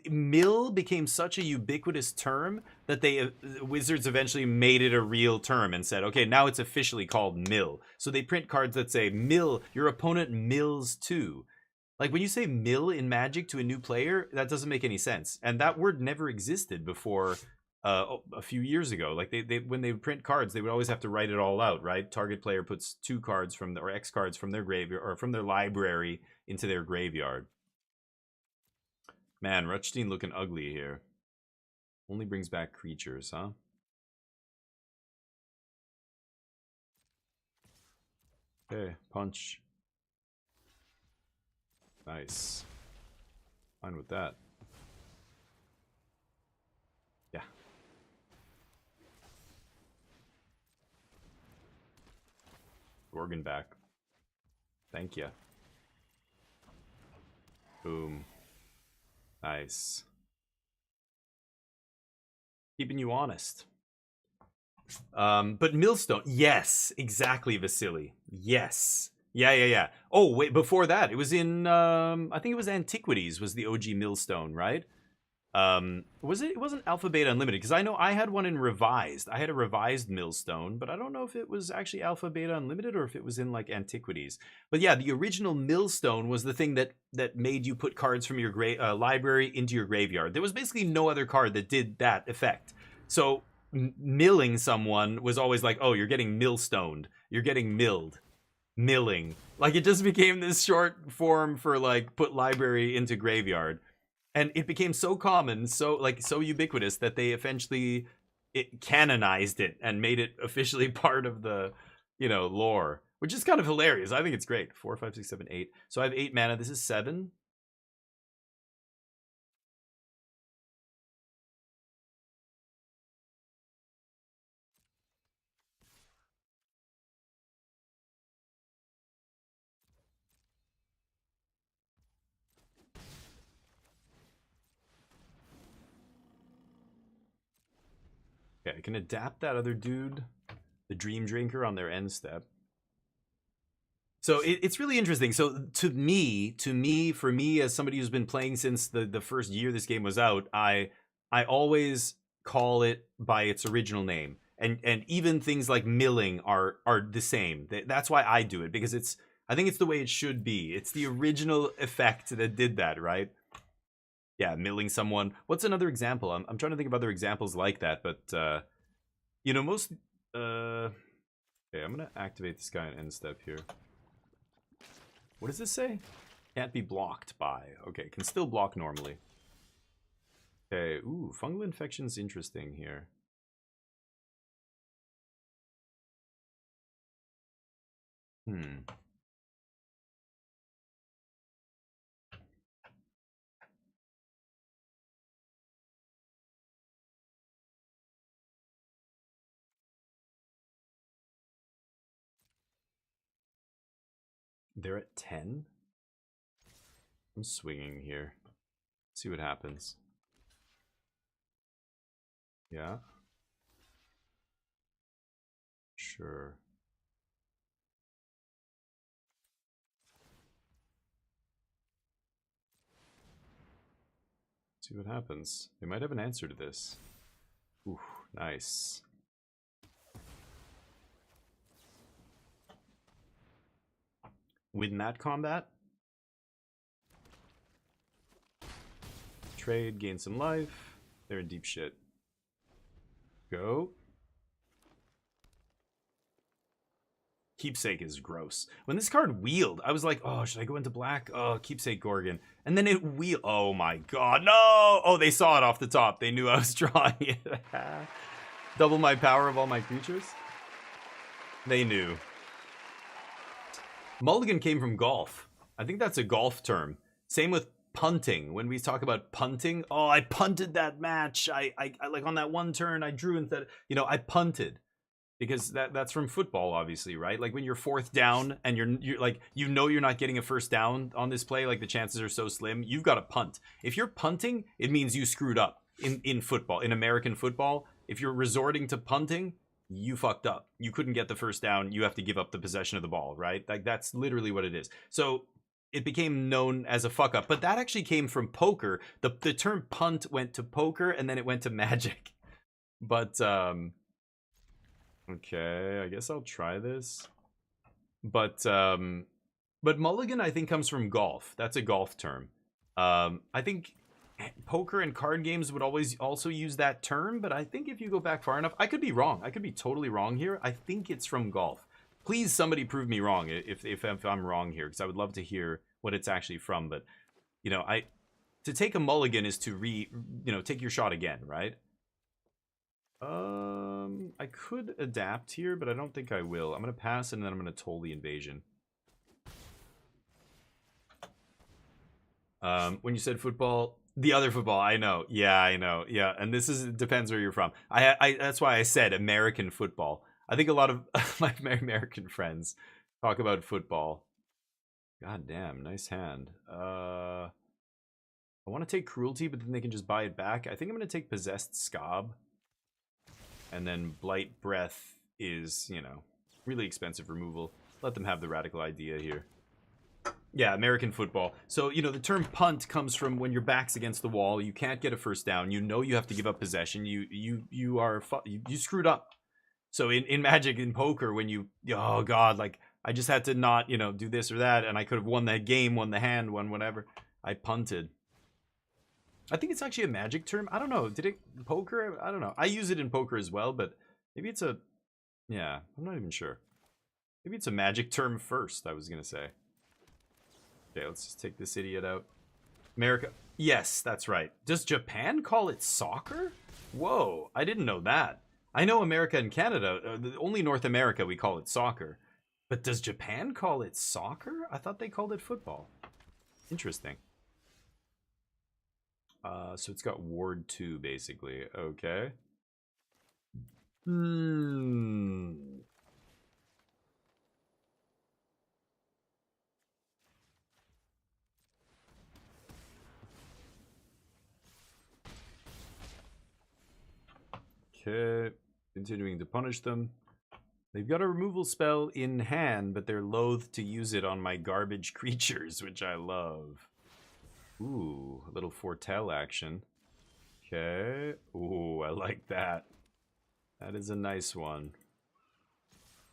Mill became such a ubiquitous term that Wizards eventually made it a real term and said, okay, now it's officially called mill. So they print cards that say mill, your opponent mills too. Like when you say mill in Magic to a new player, that doesn't make any sense. And that word never existed before a few years ago. Like they when they would print cards, they would always have to write it all out, right? Target player puts 2 cards or X cards from their graveyard or from their library into their graveyard. Man, Rutstein looking ugly here. Only brings back creatures, huh? Okay, punch. Nice. Fine with that. Yeah. Gorgon back. Thank you. Boom. Nice. Keeping you honest. But Millstone. Yes, exactly, Vasily. Yes. Yeah. Oh, wait, before that, it was in, I think it was Antiquities was the OG Millstone, right? Was it? It wasn't Alpha Beta Unlimited, because I know I had one in Revised. I had a Revised Millstone, but I don't know if it was actually Alpha Beta Unlimited or if it was in, like, Antiquities. But yeah, the original Millstone was the thing that made you put cards from your library into your graveyard. There was basically no other card that did that effect. So milling someone was always like, oh, you're getting millstoned. You're getting milled. Milling. Like, it just became this short form for, like, put library into graveyard. And it became so common, so ubiquitous that they eventually canonized it and made it officially part of the, lore, which is kind of hilarious. I think it's great. 4, 5, 6, 7, 8. So I have 8 mana. This is 7. Okay, I can adapt that other dude, the Dream Drinker, on their end step. So it's really interesting. So for me, as somebody who's been playing since the first year this game was out, I always call it by its original name. And even things like milling are the same. That's why I do it, because I think it's the way it should be. It's the original effect that did that, right? Yeah, milling someone. What's another example? I'm trying to think of other examples like that, but most okay, I'm gonna activate this guy in end step here. What does this say? Can't be blocked by. Okay, can still block normally. Okay, ooh, fungal infection's interesting here. They're at 10? I'm swinging here. Let's see what happens. Yeah. Sure. See what happens. They might have an answer to this. Ooh, nice. Win that combat. Trade, gain some life. They're in deep shit. Go. Keepsake is gross. When this card wheeled, I was like, oh, should I go into black? Oh, Keepsake Gorgon. And then it wheeled. Oh my god, no! Oh, they saw it off the top. They knew I was drawing it. Double my power of all my creatures? They knew. Mulligan came from golf. I think that's a golf term. Same with punting. When we talk about punting, oh, I punted that match. I like on that one turn I drew instead. I punted. Because that's from football, obviously, right? Like when you're 4th down and you're like, you're not getting a first down on this play, like the chances are so slim, you've got to punt. If you're punting, it means you screwed up in football, in American football. If you're resorting to punting, you fucked up. You couldn't get the first down. You have to give up the possession of the ball, right? Like that's literally what it is. So it became known as a fuck up, but that actually came from poker. The term punt went to poker and then it went to Magic. But okay, I guess I'll try this. But mulligan, I think, comes from golf. That's a golf term. I think poker and card games would always also use that term, but I think if you go back far enough, I could be wrong. I could be totally wrong here. I think it's from golf. Please, somebody prove me wrong if I'm wrong here, because I would love to hear what it's actually from. But, to take a mulligan is to take your shot again, right? I could adapt here, but I don't think I will. I'm gonna pass and then I'm gonna toll the invasion. When you said football, the other football, I know. Yeah, I know. Yeah, and depends where you're from. I that's why I said American football. I think a lot of my American friends talk about football. God damn, nice hand. I want to take cruelty, but then they can just buy it back. I think I'm gonna take possessed scob. And then blight breath is, you know, really expensive removal. Let them have the radical idea here. Yeah, American football. So, you know, the term punt comes from when your back's against the wall, you can't get a first down, you know you have to give up possession, you screwed up. So in Magic, in poker, when you, oh god, like, I just had to not, you know, do this or that, and I could have won that game, won the hand, won whatever. I punted. I think it's actually a Magic term. I don't know. Did it poker? I don't know. I use it in poker as well, but maybe it's a, yeah, I'm not even sure. Maybe it's a Magic term first, I was going to say. Okay, let's just take this idiot out. America. Yes, that's right. Does Japan call it soccer? Whoa, I didn't know that. I know America and Canada, only North America we call it soccer. But does Japan call it soccer? I thought they called it football. Interesting. So it's got Ward 2, basically. Okay. Okay. Continuing to punish them. They've got a removal spell in hand, but they're loath to use it on my garbage creatures, which I love. Ooh, a little foretell action. Okay. Ooh, I like that. That is a nice one.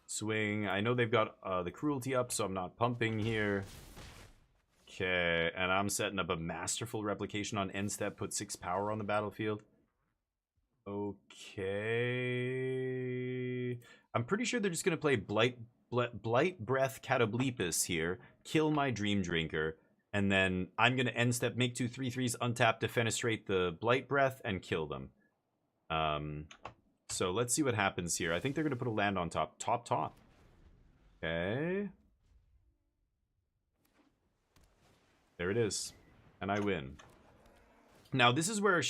Swing. I know they've got the cruelty up, so I'm not pumping here. Okay, and I'm setting up a masterful replication on end step, put 6 power on the battlefield. Okay. I'm pretty sure they're just going to play Blight Breath Catoblepus here, kill my Dream Drinker, and then I'm going to end step, make 2 3/3s, untap, defenestrate the Blight Breath, and kill them. So let's see what happens here. I think they're going to put a land on top. Top. Okay. There it is. And I win. Now, this is where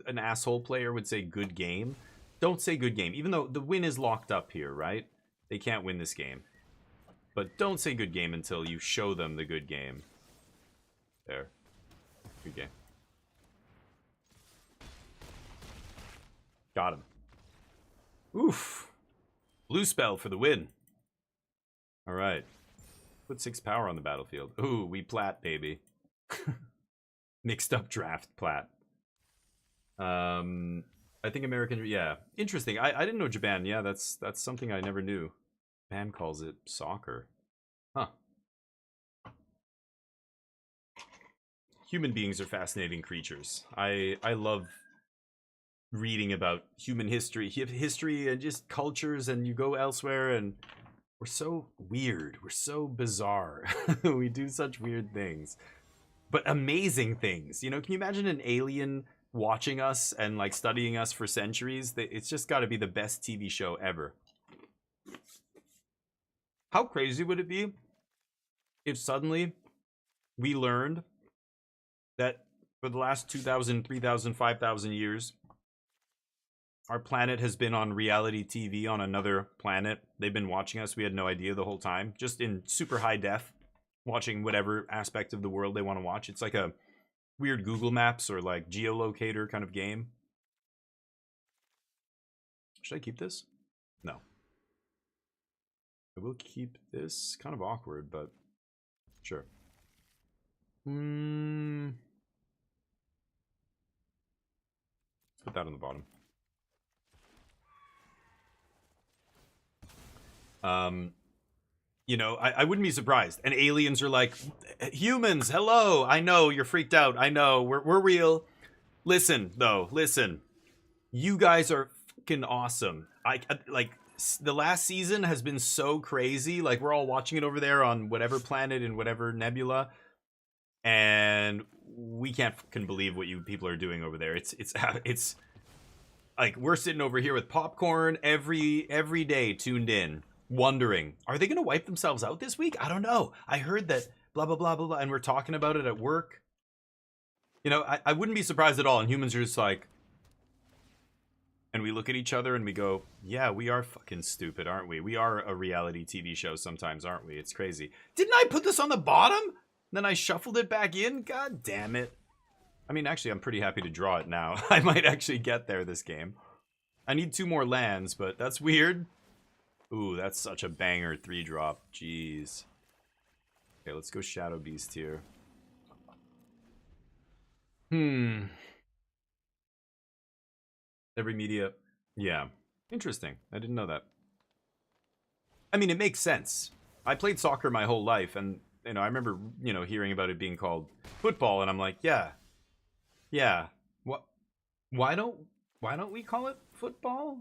an asshole player would say good game. Don't say good game, even though the win is locked up here, right? They can't win this game. But don't say good game until you show them the good game. There. Good game. Got him. Oof. Blue spell for the win. Alright. Put 6 power on the battlefield. Ooh, we plat, baby. Mixed up draft plat. I think American, yeah. Interesting. I didn't know Japan. Yeah, that's something I never knew. Japan calls it soccer. Huh. Human beings are fascinating creatures. I love reading about human history and just cultures, and you go elsewhere and we're so weird. We're so bizarre. We do such weird things. But amazing things. You know, can you imagine an alien watching us and like studying us for centuries? It's just got to be the best TV show ever. How crazy would it be if suddenly we learned that for the last 2,000, 3,000, 5,000 years, our planet has been on reality TV on another planet. They've been watching us. We had no idea the whole time, just in super high def, watching whatever aspect of the world they want to watch. It's like a weird Google Maps or like geolocator kind of game. Should I keep this? No. I will keep this. Kind of awkward, but sure. Let's put that on the bottom. You know, I wouldn't be surprised. And aliens are like, humans, hello. I know you're freaked out. I know we're real. Listen, though, listen. You guys are fucking awesome. Like the last season has been so crazy. Like we're all watching it over there on whatever planet in whatever nebula, and we can't fucking believe what you people are doing over there. It's like we're sitting over here with popcorn every day, tuned in, wondering, are they going to wipe themselves out this week? I don't know. I heard that blah, blah, blah, blah, blah. And we're talking about it at work. You know, I wouldn't be surprised at all. And humans are just like, and we look at each other and we go, yeah, we are fucking stupid, aren't we? We are a reality TV show sometimes, aren't we? It's crazy. Didn't I put this on the bottom? Then I shuffled it back in? God damn it. I mean, actually, I'm pretty happy to draw it now. I might actually get there this game. I need 2 more lands, but that's weird. Ooh, that's such a banger 3-drop. Jeez. Okay, let's go Shadow Beast here. Every media. Yeah. Interesting. I didn't know that. I mean, it makes sense. I played soccer my whole life, and, you know, I remember, you know, hearing about it being called football, and I'm like, yeah. Yeah. What? Why don't we call it football?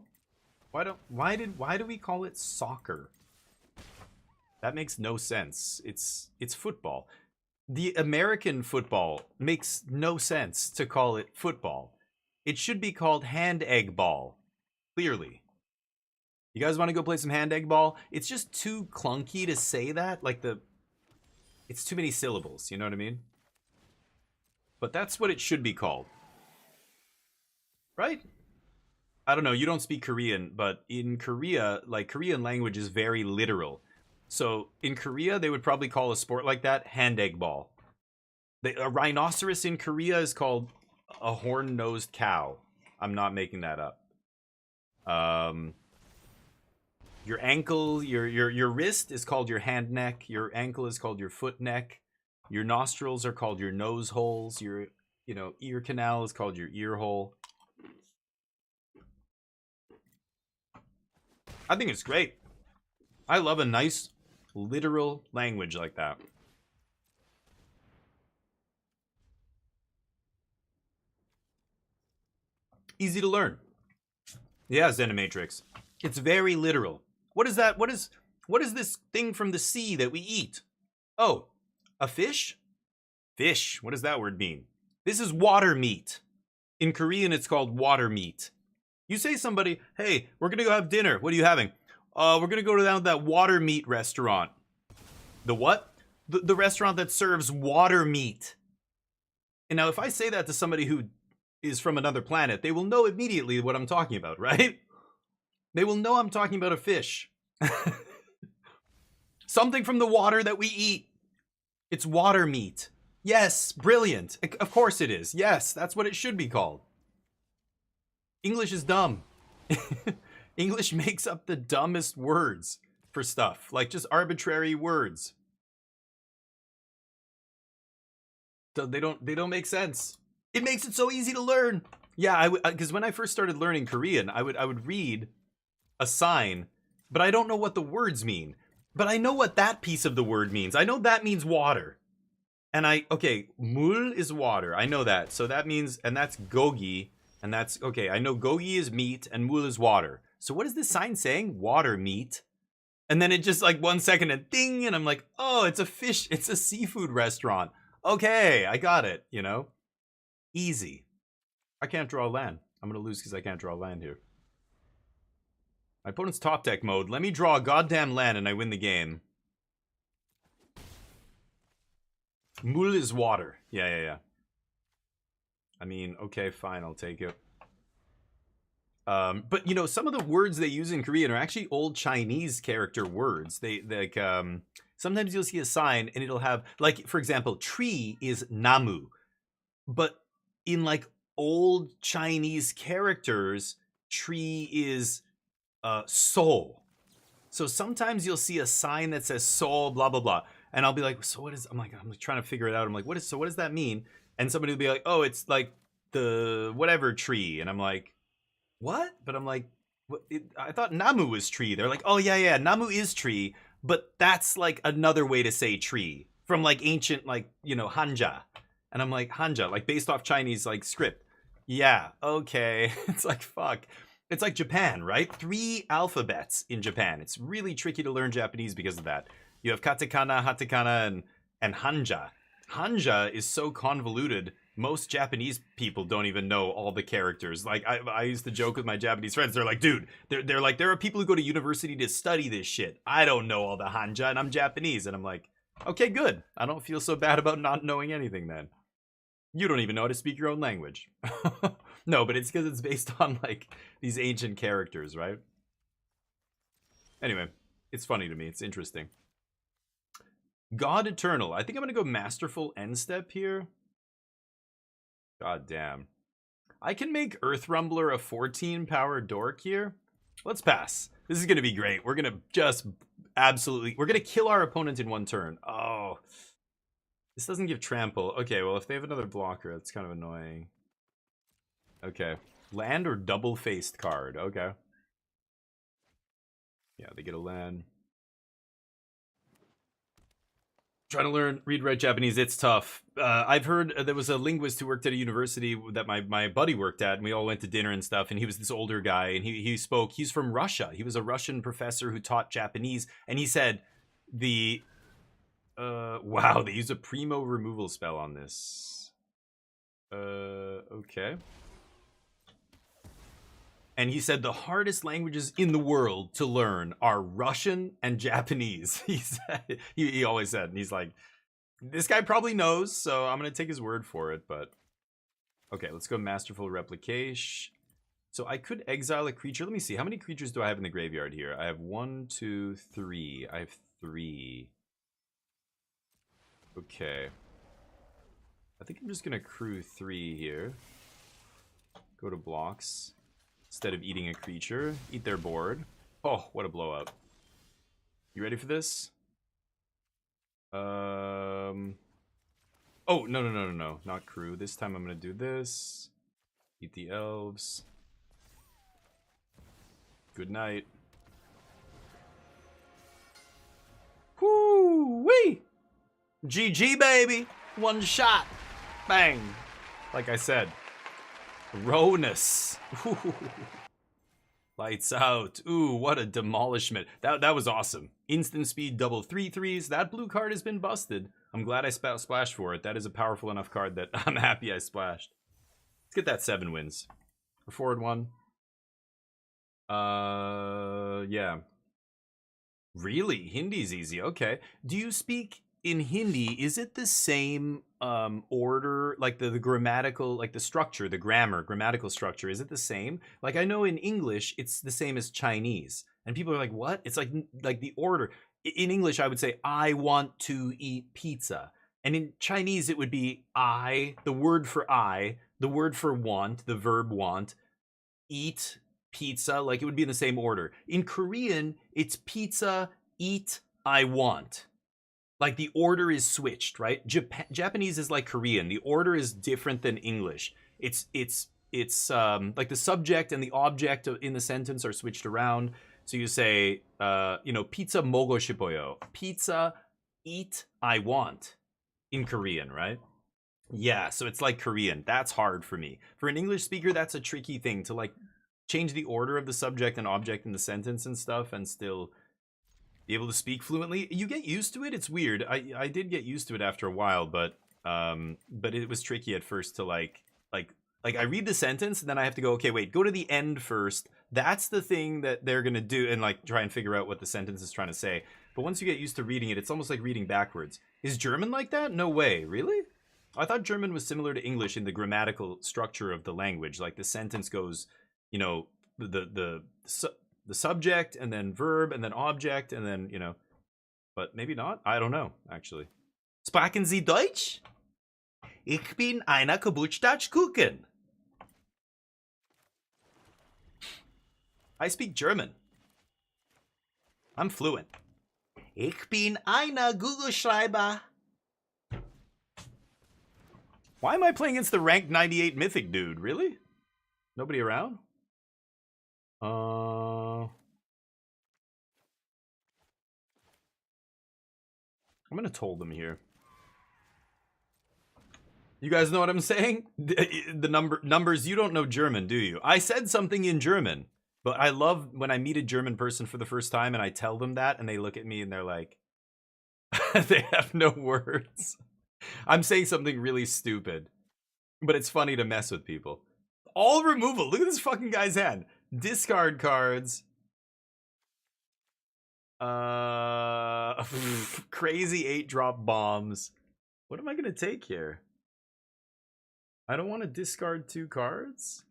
Why do we call it soccer? That makes no sense. It's football. The American football makes no sense to call it football. It should be called hand egg ball. Clearly. You guys want to go play some hand egg ball? It's just too clunky to say that. Like it's too many syllables, you know what I mean? But that's what it should be called. Right? I don't know, you don't speak Korean, but in Korea, like, Korean language is very literal. So in Korea, they would probably call a sport like that hand egg ball. A rhinoceros in Korea is called a horn-nosed cow. I'm not making that up. Your ankle, your wrist is called your hand neck. Your ankle is called your foot neck. Your nostrils are called your nose holes. Your, you know, ear canal is called your ear hole. I think it's great. I love a nice, literal language like that. Easy to learn. Yeah, Zenimatrix. It's very literal. What is that? What is this thing from the sea that we eat? Oh, a fish? Fish. What does that word mean? This is water meat. In Korean, it's called water meat. You say to somebody, hey, we're going to go have dinner. What are you having? We're going to go down to that water meat restaurant. The what? The restaurant that serves water meat. And now if I say that to somebody who is from another planet, they will know immediately what I'm talking about, right? They will know I'm talking about a fish. Something from the water that we eat. It's water meat. Yes, brilliant. Of course it is. Yes, that's what it should be called. English is dumb. English makes up the dumbest words for stuff, like just arbitrary words. They don't make sense. It makes it so easy to learn. Yeah, because when I first started learning Korean, I would read a sign, but I don't know what the words mean. But I know what that piece of the word means. I know that means water. And okay, 물 is water. I know that. So that means, and that's gogi. And that's, okay, I know gogi is meat and 물 is water. So what is this sign saying? Water meat. And then it just like 1 second and ding, and I'm like, oh, it's a fish, it's a seafood restaurant. Okay, I got it, you know? Easy. I can't draw land. I'm gonna lose because I can't draw land here. My opponent's top deck mode. Let me draw a goddamn land and I win the game. 물 is water. Yeah. I mean, okay, fine, I'll take it. But you know, some of the words they use in Korean are actually old Chinese character words. They like sometimes you'll see a sign and it'll have, like, for example, tree is namu, but in like old Chinese characters, tree is soul. So sometimes you'll see a sign that says soul, blah blah blah, and I'll be like, so what is? I'm trying to figure it out. I'm like, what does that mean? And somebody will be like, oh, it's like the whatever tree, and I'm like, what? But I'm like, I thought namu was tree. They're like, oh yeah, namu is tree, but that's like another way to say tree from like ancient, like, you know, hanja. And I'm like, hanja, like based off Chinese like script. Yeah, okay. It's like, fuck. It's like Japan, right? 3 alphabets in Japan. It's really tricky to learn Japanese because of that. You have katakana, hatakana, and hanja. Hanja is so convoluted, most Japanese people don't even know all the characters. Like, I used to joke with my Japanese friends. They're like, dude, they're like, there are people who go to university to study this shit. I don't know all the hanja, and I'm Japanese. And I'm like, okay, good. I don't feel so bad about not knowing anything then. You don't even know how to speak your own language. No, but it's because it's based on like these ancient characters, right? Anyway, it's funny to me. It's interesting. God Eternal. I think I'm gonna go Masterful End Step here. God damn. I can make Earth Rumbler a 14 power dork here. Let's pass. This is gonna be great. We're gonna just absolutely... We're gonna kill our opponent in one turn. Oh. This doesn't give trample. Okay, well, if they have another blocker, that's kind of annoying. Okay. Land or double-faced card. Okay. Yeah, they get a land. Trying to learn read write Japanese, it's tough. I've heard there was a linguist who worked at a university that my buddy worked at, and we all went to dinner and stuff, and he was this older guy, and he's from Russia. He was a Russian professor who taught Japanese, and he said wow, they use a primo removal spell on this. Okay. And he said the hardest languages in the world to learn are Russian and Japanese. He said, he always said, and he's like, this guy probably knows, so I'm gonna take his word for it. But okay, let's go Masterful Replication. So I could exile a creature. Let me see, how many creatures do I have in the graveyard here? I have 1, 2, 3. I have 3. Okay. I think I'm just gonna crew 3 here. Go to blocks. Instead of eating a creature, eat their board. Oh, what a blow up. You ready for this? Oh, no. Not crew. This time I'm going to do this. Eat the elves. Good night. Whoo-wee! GG, baby! One shot. Bang. Like I said. Ronus. Lights out. Ooh, what a demolishment. That was awesome. Instant speed, double 3/3s. That blue card has been busted. I'm glad I splashed for it. That is a powerful enough card that I'm happy I splashed. Let's get that 7 wins. We're forward 1. Yeah. Really? Hindi's easy. Okay. Do you speak in Hindi? Is it the same order, like the grammatical, like the structure, the grammatical structure? Is it the same? Like I know in English, it's the same as Chinese, and people are like, "What?" It's like the order. In English, I would say, "I want to eat pizza," and in Chinese, it would be "I," the word for "I," the word for "want," the verb "want," eat pizza, like it would be in the same order. In Korean, it's pizza, eat, I want. Like the order is switched, right? Japanese is like Korean. The order is different than English. It's like the subject and the object in the sentence are switched around. So you say, pizza mogo shipoyo. Pizza, eat, I want. In Korean, right? Yeah, so it's like Korean. That's hard for me. For an English speaker, that's a tricky thing to like change the order of the subject and object in the sentence and stuff and still be able to speak fluently. You get used to it. It's weird. I did get used to it after a while, but it was tricky at first to like I read the sentence and then I have to go, okay, wait, go to the end first. That's the thing that they're gonna do, and like try and figure out what the sentence is trying to say. But once you get used to reading it, it's almost like reading backwards. Is German like that? No way. Really? I thought German was similar to English in the grammatical structure of the language. Like the sentence goes, the subject and then verb and then object and then, but maybe not. I don't know, actually. Sprechen Sie Deutsch? Ich bin einer Geburtstagskuchen. I speak German. I'm fluent. Ich bin einer Google-Schreiber. Why am I playing against the ranked 98 mythic dude? Really? Nobody around? I'm gonna toll them here. You guys know what I'm saying? The numbers, you don't know German, do you? I said something in German, but I love when I meet a German person for the first time and I tell them that and they look at me and they're like, they have no words. I'm saying something really stupid, but it's funny to mess with people. All removal. Look at this fucking guy's hand. Discard cards. Crazy 8-drop bombs. What am I gonna take here? I don't want to discard 2 cards.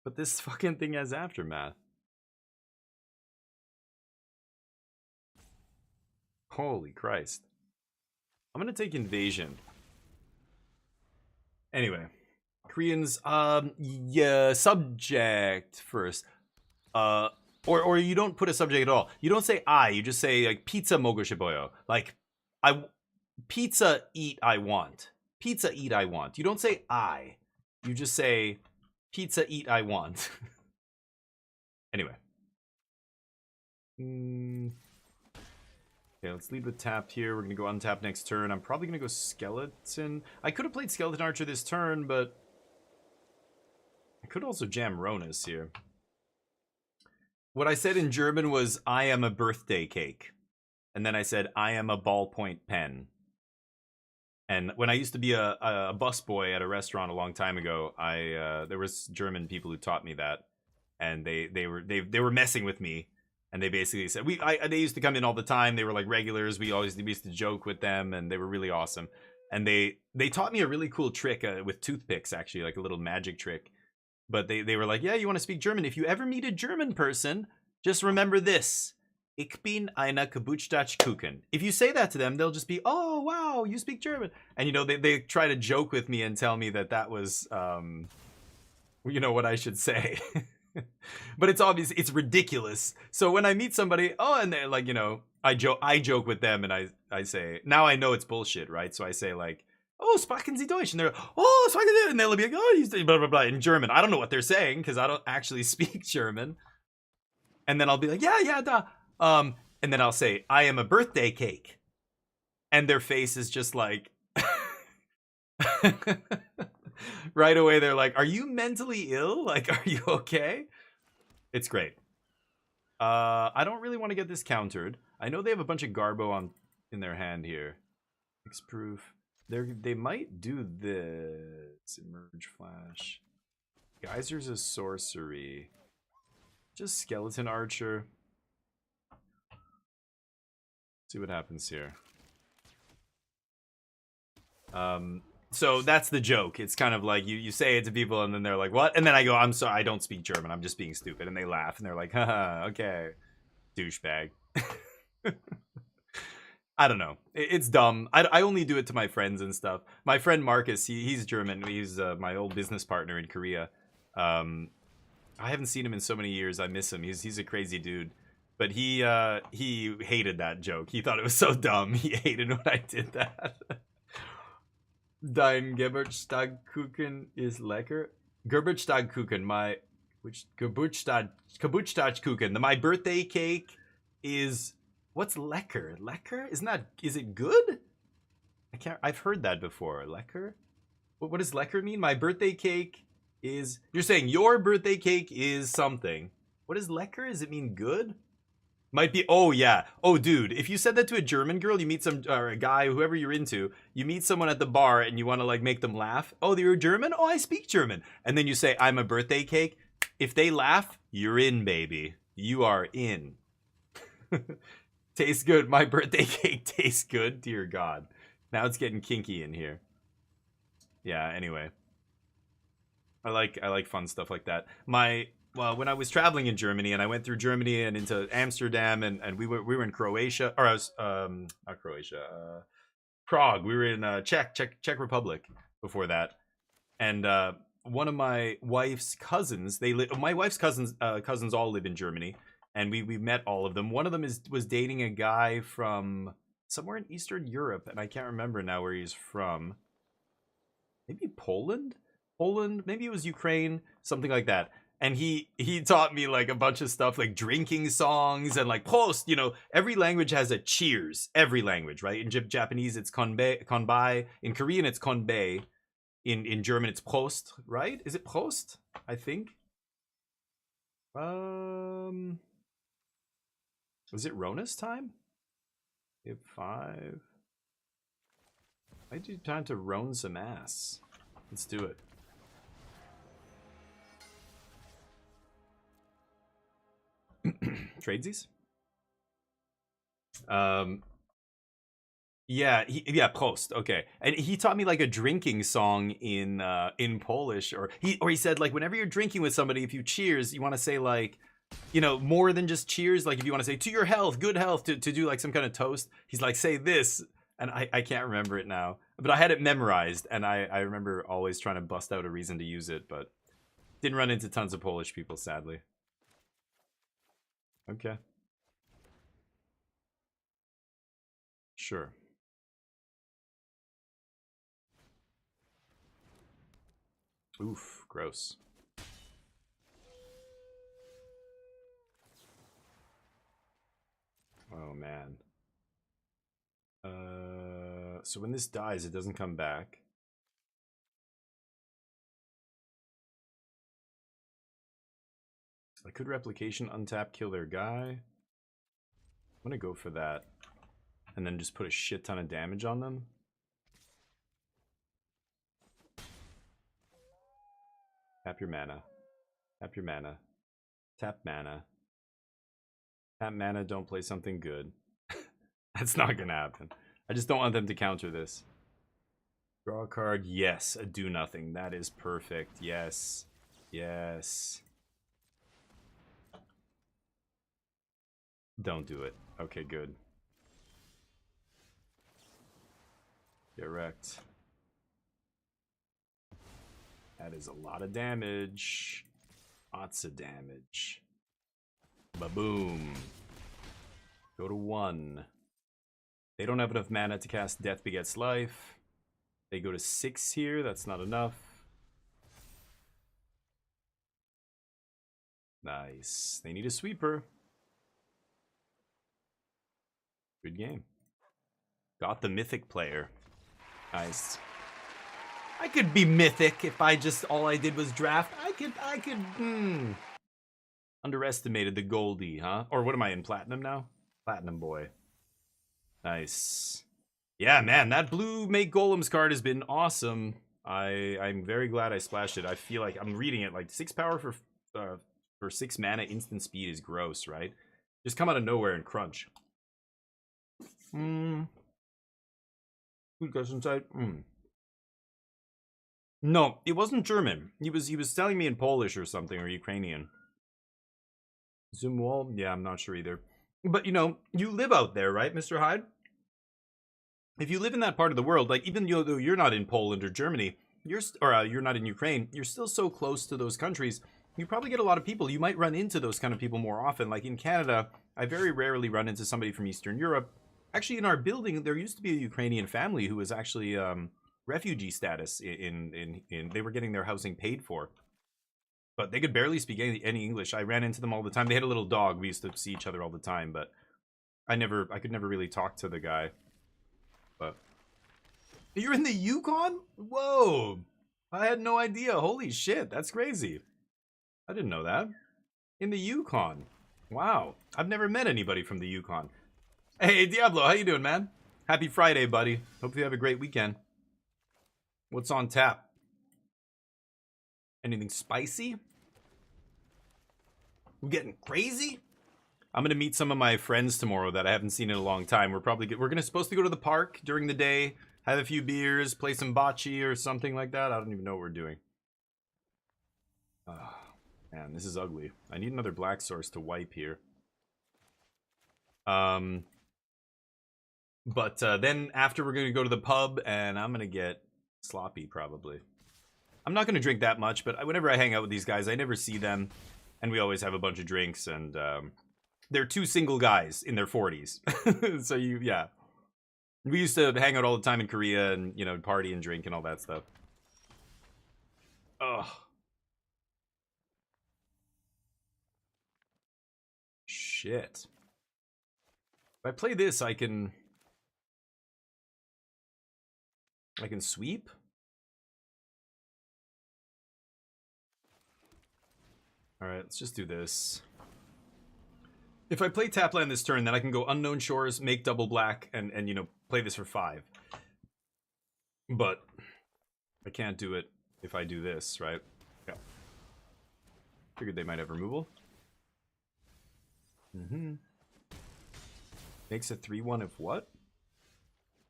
But this fucking thing has Aftermath. Holy Christ. I'm gonna take Invasion. Anyway. Koreans, yeah, subject first. Or you don't put a subject at all. You don't say I, you just say like pizza mogo shiboyo. Like pizza eat I want. Pizza eat I want. You don't say I. You just say pizza eat I want. Anyway. Okay, let's lead with tapped here. We're gonna go untap next turn. I'm probably gonna go skeleton. I could have played skeleton archer this turn, but I could also jam Ronus here. What I said in German was, I am a birthday cake. And then I said, I am a ballpoint pen. And when I used to be a busboy at a restaurant a long time ago, there was German people who taught me that. And they were messing with me. And they basically said, they used to come in all the time. They were like regulars. We used to joke with them, and they were really awesome. And they taught me a really cool trick with toothpicks, actually, like a little magic trick. But they were like, yeah, you want to speak German? If you ever meet a German person, just remember this. Ich bin eine Geburtstagskuchen. If you say that to them, they'll just be, oh, wow, you speak German. And, you know, they try to joke with me and tell me that was, you know, what I should say. But it's obvious, it's ridiculous. So when I meet somebody, and they're like, you know, I joke with them, and I say, now I know it's bullshit, right? So I say like, oh, sprechen Sie Deutsch? And they're, oh, sprechen Sie, and they'll be like, oh, he's blah, blah, blah, in German. I don't know what they're saying, because I don't actually speak German. And then I'll be like, yeah, da. And then I'll say, I am a birthday cake. And their face is just like, right away, they're like, are you mentally ill? Like, are you okay? It's great. I don't really want to get this countered. I know they have a bunch of Garbo in their hand here. X-proof. They might do this. Emerge Flash. Geyser's a sorcery. Just Skeleton Archer. See what happens here. So that's the joke. It's kind of like you say it to people and then they're like, what? And then I go, I'm sorry, I don't speak German. I'm just being stupid. And they laugh and they're like, haha, okay. Douchebag. I don't know. It's dumb. I only do it to my friends and stuff. My friend Marcus, he's German. He's my old business partner in Korea. I haven't seen him in so many years. I miss him. He's a crazy dude. But he hated that joke. He thought it was so dumb. He hated when I did that. Dein Geburtstagskuchen is lecker. Geburtstagskuchen, Geburtstagskuchen. My birthday cake is, what's lecker? Lecker? Is it good? I've heard that before. Lecker? What does lecker mean? My birthday cake is, you're saying your birthday cake is something. What is lecker? Does it mean good? Might be, oh yeah. Oh dude, if you said that to a German girl, you meet or a guy, whoever you're into, you meet someone at the bar and you want to like make them laugh. Oh, you're German? Oh, I speak German. And then you say, I'm a birthday cake. If they laugh, you're in, baby. You are in. Tastes good. My birthday cake tastes good. Dear God. Now it's getting kinky in here. Yeah, anyway. I like fun stuff like that. Well, when I was traveling in Germany, and I went through Germany and into Amsterdam, and we were in Croatia, or I was not Croatia, Prague. We were in Czech Republic before that, and one of my wife's cousins, my wife's cousins all live in Germany, and we met all of them. One of them was dating a guy from somewhere in Eastern Europe, and I can't remember now where he's from. Maybe Poland, maybe it was Ukraine, something like that. And he taught me like a bunch of stuff, like drinking songs and like post, you know, every language has a cheers, every language, right? In Japanese, it's konbai. In Korean, it's konbei. In German, it's Prost, right? Is it Prost? I think. Was it Rona's time? Hit 5. I do time to roan some ass. Let's do it. Tradesies. Yeah, yeah, Prost. Okay, and he taught me like a drinking song in Polish, or he said like whenever you're drinking with somebody, if you cheers, you want to say like, you know, more than just cheers. Like if you want to say to your health, good health, to do like some kind of toast, he's like say this, and I can't remember it now, but I had it memorized, and I remember always trying to bust out a reason to use it, but didn't run into tons of Polish people, sadly. Okay, sure. Oof, gross. Oh man. So when this dies, it doesn't come back. I could replication, untap, kill their guy. I'm gonna go for that. And then just put a shit ton of damage on them. Tap your mana. Tap your mana. Tap mana. Tap mana, don't play something good. That's not gonna happen. I just don't want them to counter this. Draw a card. Yes, a do nothing. That is perfect. Yes. Yes. Don't do it. Okay, good. Get wrecked. That is a lot of damage. Lots of damage. Ba-boom. Go to 1. They don't have enough mana to cast Death Begets Life. They go to 6 here. That's not enough. Nice. They need a sweeper. Good game. Got the mythic player. Nice. I could be mythic if I just all I did was draft. I could underestimated the Goldie, huh? Or what am I in, platinum now? Platinum boy. Nice. Yeah, man, that blue Make Golems card has been awesome. I'm very glad I splashed it. I feel like I'm reading it like 6 power for 6 mana instant speed is gross, right? Just come out of nowhere and crunch. Good question inside. No, it wasn't German. He was telling me in Polish or something, or Ukrainian. Zumwalt? Yeah, I'm not sure either. But you know, you live out there, right, Mr. Hyde? If you live in that part of the world, like even though you're not in Poland or Germany, you're not in Ukraine, you're still so close to those countries. You probably get a lot of people. You might run into those kind of people more often. Like in Canada, I very rarely run into somebody from Eastern Europe. Actually, in our building, there used to be a Ukrainian family who was actually refugee status in they were getting their housing paid for, but they could barely speak any English. I ran into them all the time. They had a little dog. We used to see each other all the time, but I could never really talk to the guy. But you're in the Yukon? Whoa! I had no idea. Holy shit, that's crazy. I didn't know that. In the Yukon. Wow. I've never met anybody from the Yukon. Hey, Diablo, how you doing, man? Happy Friday, buddy. Hope you have a great weekend. What's on tap? Anything spicy? We're getting crazy? I'm gonna meet some of my friends tomorrow that I haven't seen in a long time. We're supposed to go to the park during the day, have a few beers, play some bocce or something like that. I don't even know what we're doing. Oh, man, this is ugly. I need another black source to wipe here. But then after we're gonna go to the pub and I'm gonna get sloppy probably. I'm not gonna drink that much, but whenever I hang out with these guys, I never see them, and we always have a bunch of drinks. And they're 2 single guys in their 40s, so yeah. We used to hang out all the time in Korea and, you know, party and drink and all that stuff. Ugh. Shit. If I play this, I can sweep? Alright, let's just do this. If I play Tapland this turn, then I can go Unknown Shores, make double black, and you know, play this for 5. But I can't do it if I do this, right? Yeah. Figured they might have removal. Makes a 3-1 of what?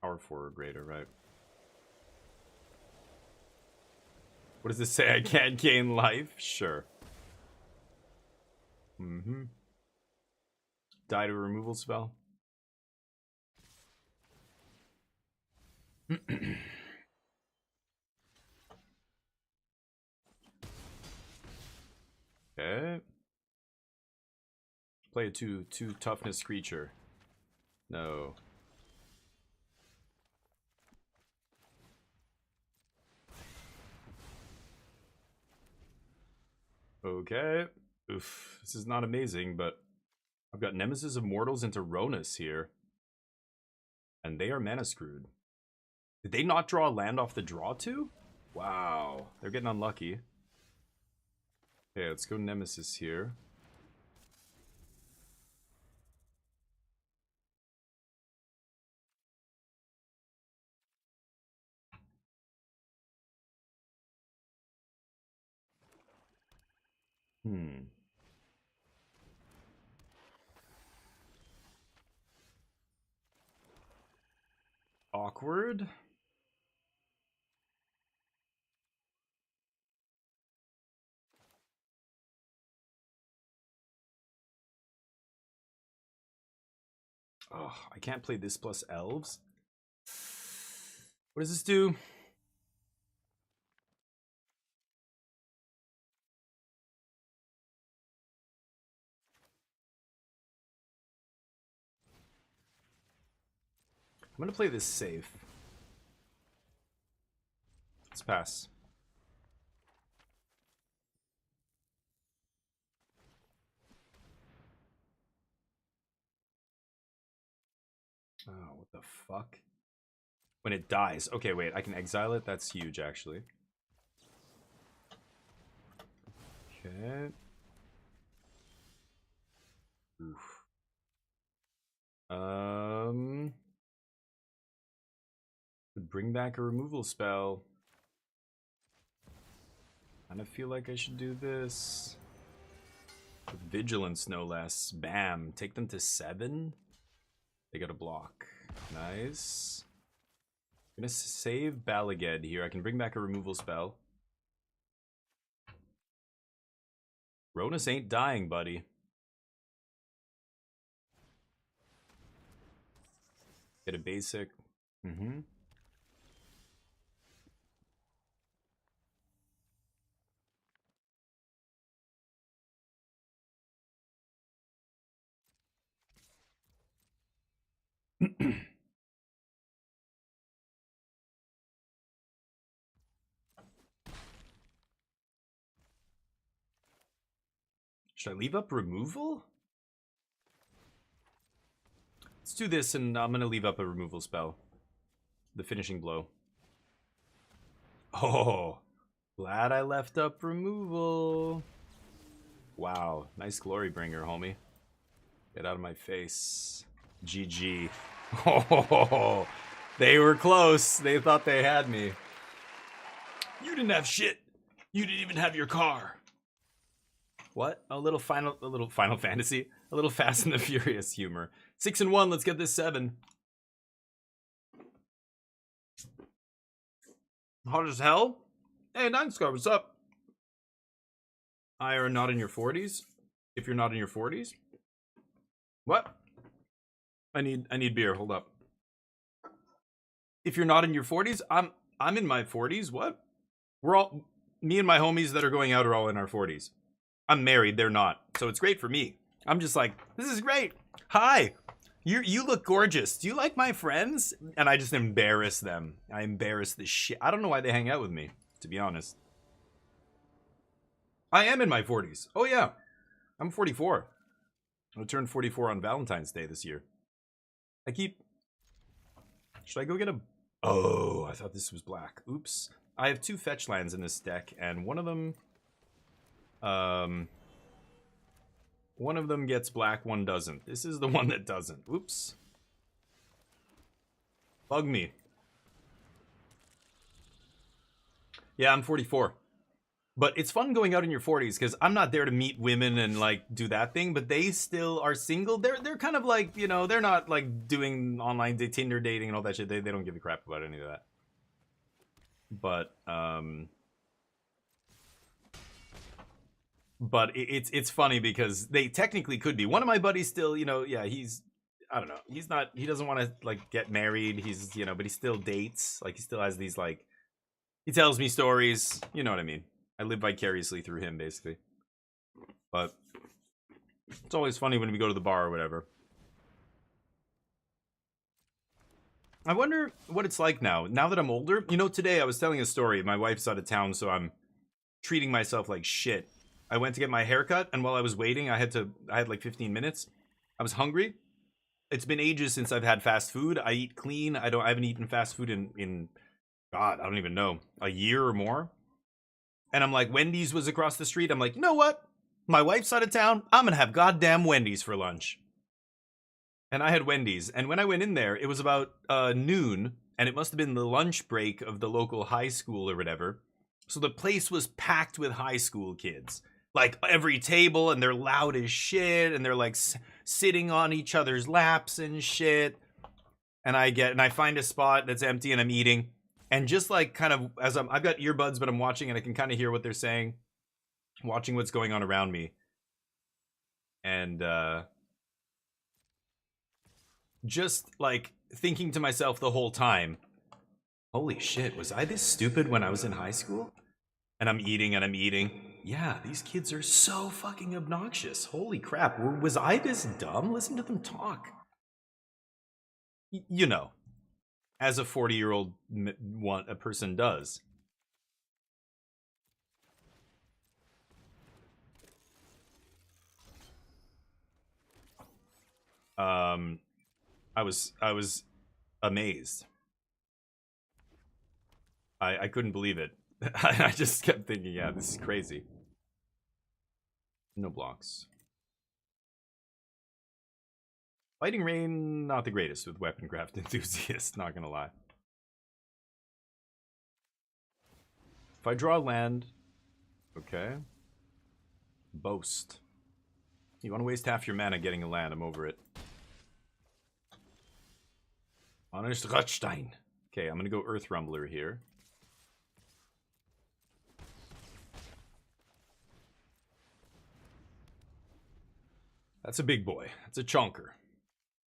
Power 4 or greater, right? What does this say? I can't gain life? Sure. Mm-hmm. Die to a removal spell. Okay. Play a 2 toughness creature. No. Okay. Oof. This is not amazing, but I've got Nemesis of Mortals into Ronus here. And they are mana screwed. Did they not draw a land off the draw too? Wow. They're getting unlucky. Okay, let's go Nemesis here. Awkward. Oh, I can't play this plus elves. What does this do? I'm gonna play this safe. Let's pass. Oh, what the fuck? When it dies. Okay, wait, I can exile it. That's huge, actually. Okay. Oof. Bring back a removal spell. I kind of feel like I should do this. With vigilance, no less. Bam. Take them to 7. They got a block. Nice. I'm gonna save Balaged here. I can bring back a removal spell. Ronus ain't dying, buddy. Get a basic. Mm-hmm. Should I leave up removal? Let's do this, and I'm gonna leave up a removal spell. The finishing blow. Oh, glad I left up removal. Wow, nice glory bringer, homie. Get out of my face. GG. Oh, they were close. They thought they had me. You didn't have shit. You didn't even have your car. What? A little Final Fantasy. A little Fast and the Furious humor. 6 and 1. Let's get this 7. Hot as hell. Hey, Nine Scar, what's up? I are not in your 40s. If you're not in your 40s. What? I need beer. Hold up. If you're not in your 40s, I'm in my 40s. What? We're all, me and my homies that are going out are all in our 40s. I'm married, they're not. So it's great for me. I'm just like, this is great. Hi. You look gorgeous. Do you like my friends? And I just embarrass them. I embarrass the shit. I don't know why they hang out with me, to be honest. I am in my 40s. Oh yeah. I'm 44. I turned 44 on Valentine's Day this year. Should I go get a... Oh, I thought this was black. Oops. I have 2 fetch lands in this deck, and one of them gets black, one doesn't. This is the one that doesn't. Oops. Bug me. Yeah, I'm 44. But it's fun going out in your 40s because I'm not there to meet women and like do that thing, but they still are single. They're kind of like, you know, they're not like doing online Tinder dating and all that shit. They don't give a crap about any of that. But it's funny because they technically could be. One of my buddies still, you know, yeah, I don't know. He doesn't want to like get married. He's, you know, but he still dates. Like he still has these like, he tells me stories. You know what I mean? I live vicariously through him basically. But it's always funny when we go to the bar or whatever. I wonder what it's like now that I'm older. You know, today I was telling a story. My wife's out of town, so I'm treating myself like shit. I went to get my haircut, and while I was waiting, I had like 15 minutes. I was hungry. It's been ages since I've had fast food. I eat clean. I haven't eaten fast food in God, I don't even know, a year or more. And I'm like, Wendy's was across the street. I'm like, you know what? My wife's out of town. I'm gonna have goddamn Wendy's for lunch. And I had Wendy's. And when I went in there, it was about noon, and it must have been the lunch break of the local high school or whatever. So the place was packed with high school kids. Like every table, and they're loud as shit, and they're like sitting on each other's laps and shit. And I find a spot that's empty, and I'm eating. And just like kind of as I've got earbuds, but I'm watching, and I can kind of hear what they're saying, watching what's going on around me. And just like thinking to myself the whole time, holy shit, was I this stupid when I was in high school? And I'm eating and I'm eating. Yeah, these kids are so fucking obnoxious. Holy crap, was I this dumb? Listen to them talk. You know, as a 40-year-old a person does. I was amazed. I couldn't believe it. I just kept thinking, yeah, this is crazy. No blocks. Fighting Rain, not the greatest with weapon craft enthusiasts, not gonna lie. If I draw land, okay. Boast. You want to waste half your mana getting a land, I'm over it. Honest Rotstein. Okay, I'm gonna go Earth Rumbler here. That's a big boy. That's a chonker.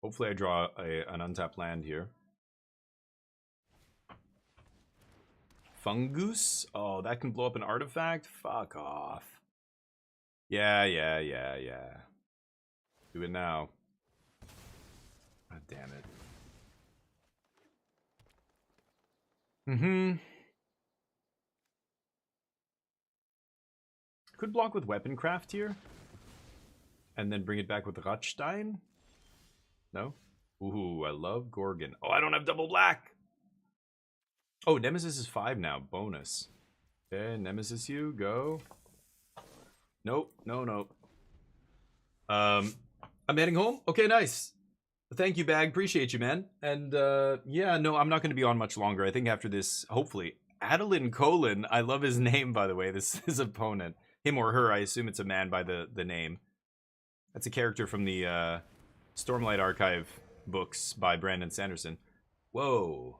Hopefully I draw an untapped land here. Fungus? Oh, that can blow up an artifact? Fuck off. Yeah. Do it now. God damn it. Could block with weapon craft here. And then bring it back with Rotstein? No? Ooh, I love Gorgon. Oh, I don't have double black! Oh, Nemesis is 5 now. Bonus. Okay, Nemesis you, go. Nope, no. I'm heading home? Okay, nice. Thank you, Bag. Appreciate you, man. And, yeah, no, I'm not going to be on much longer. I think after this, hopefully. Adeline Colon. I love his name, by the way. This is his opponent. Him or her, I assume it's a man by the name. That's a character from the Stormlight Archive books by Brandon Sanderson. Whoa.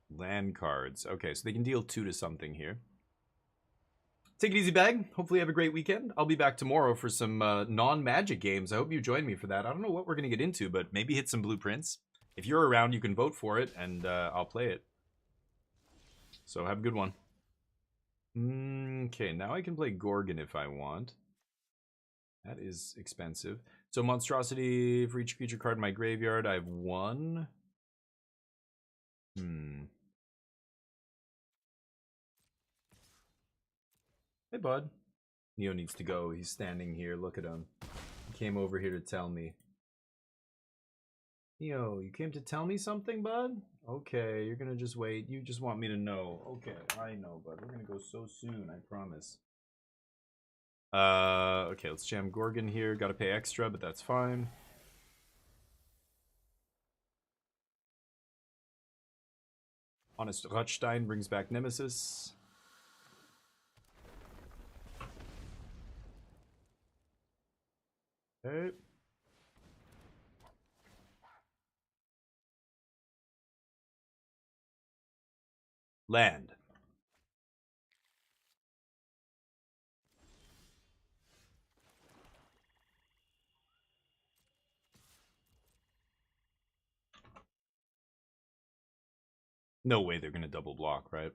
Land cards. Okay, so they can deal 2 to something here. Take it easy, Bag. Hopefully you have a great weekend. I'll be back tomorrow for some non-magic games. I hope you join me for that. I don't know what we're going to get into, but maybe hit some blueprints. If you're around, you can vote for it, and I'll play it. So have a good one. Okay, now I can play Gorgon if I want. That is expensive. So monstrosity for each creature card in my graveyard. I have 1. Hey, bud. Neo needs to go. He's standing here. Look at him. He came over here to tell me. Neo, you came to tell me something, bud? Okay, you're gonna just wait. You just want me to know. Okay, I know, bud. We're gonna go so soon, I promise. Okay, let's jam Gorgon here. Gotta pay extra, but that's fine. Honest Rotstein brings back Nemesis. Okay. Land. No way they're gonna double block, right?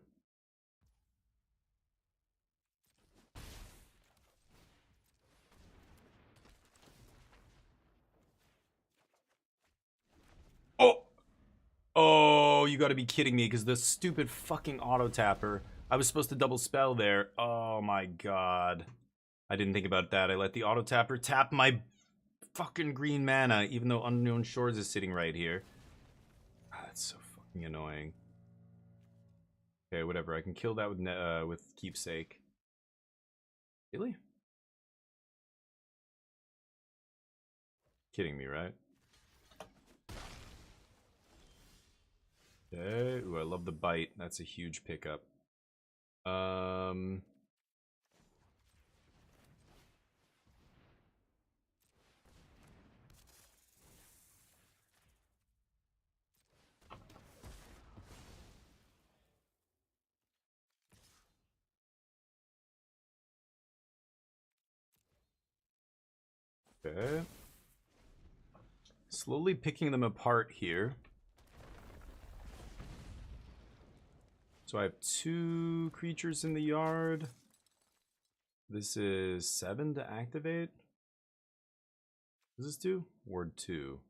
Oh! Oh, you gotta be kidding me, because the stupid fucking auto tapper. I was supposed to double spell there. Oh my god. I didn't think about that. I let the auto tapper tap my fucking green mana, even though Unknown Shores is sitting right here. Ah, that's so fucking annoying. Okay, whatever. I can kill that with Keepsake. Really? Kidding me, right? Okay. Ooh, I love the bite. That's a huge pickup. Okay. Slowly picking them apart here. So I have 2 creatures in the yard. This is 7 to activate. Is this 2? Ward 2.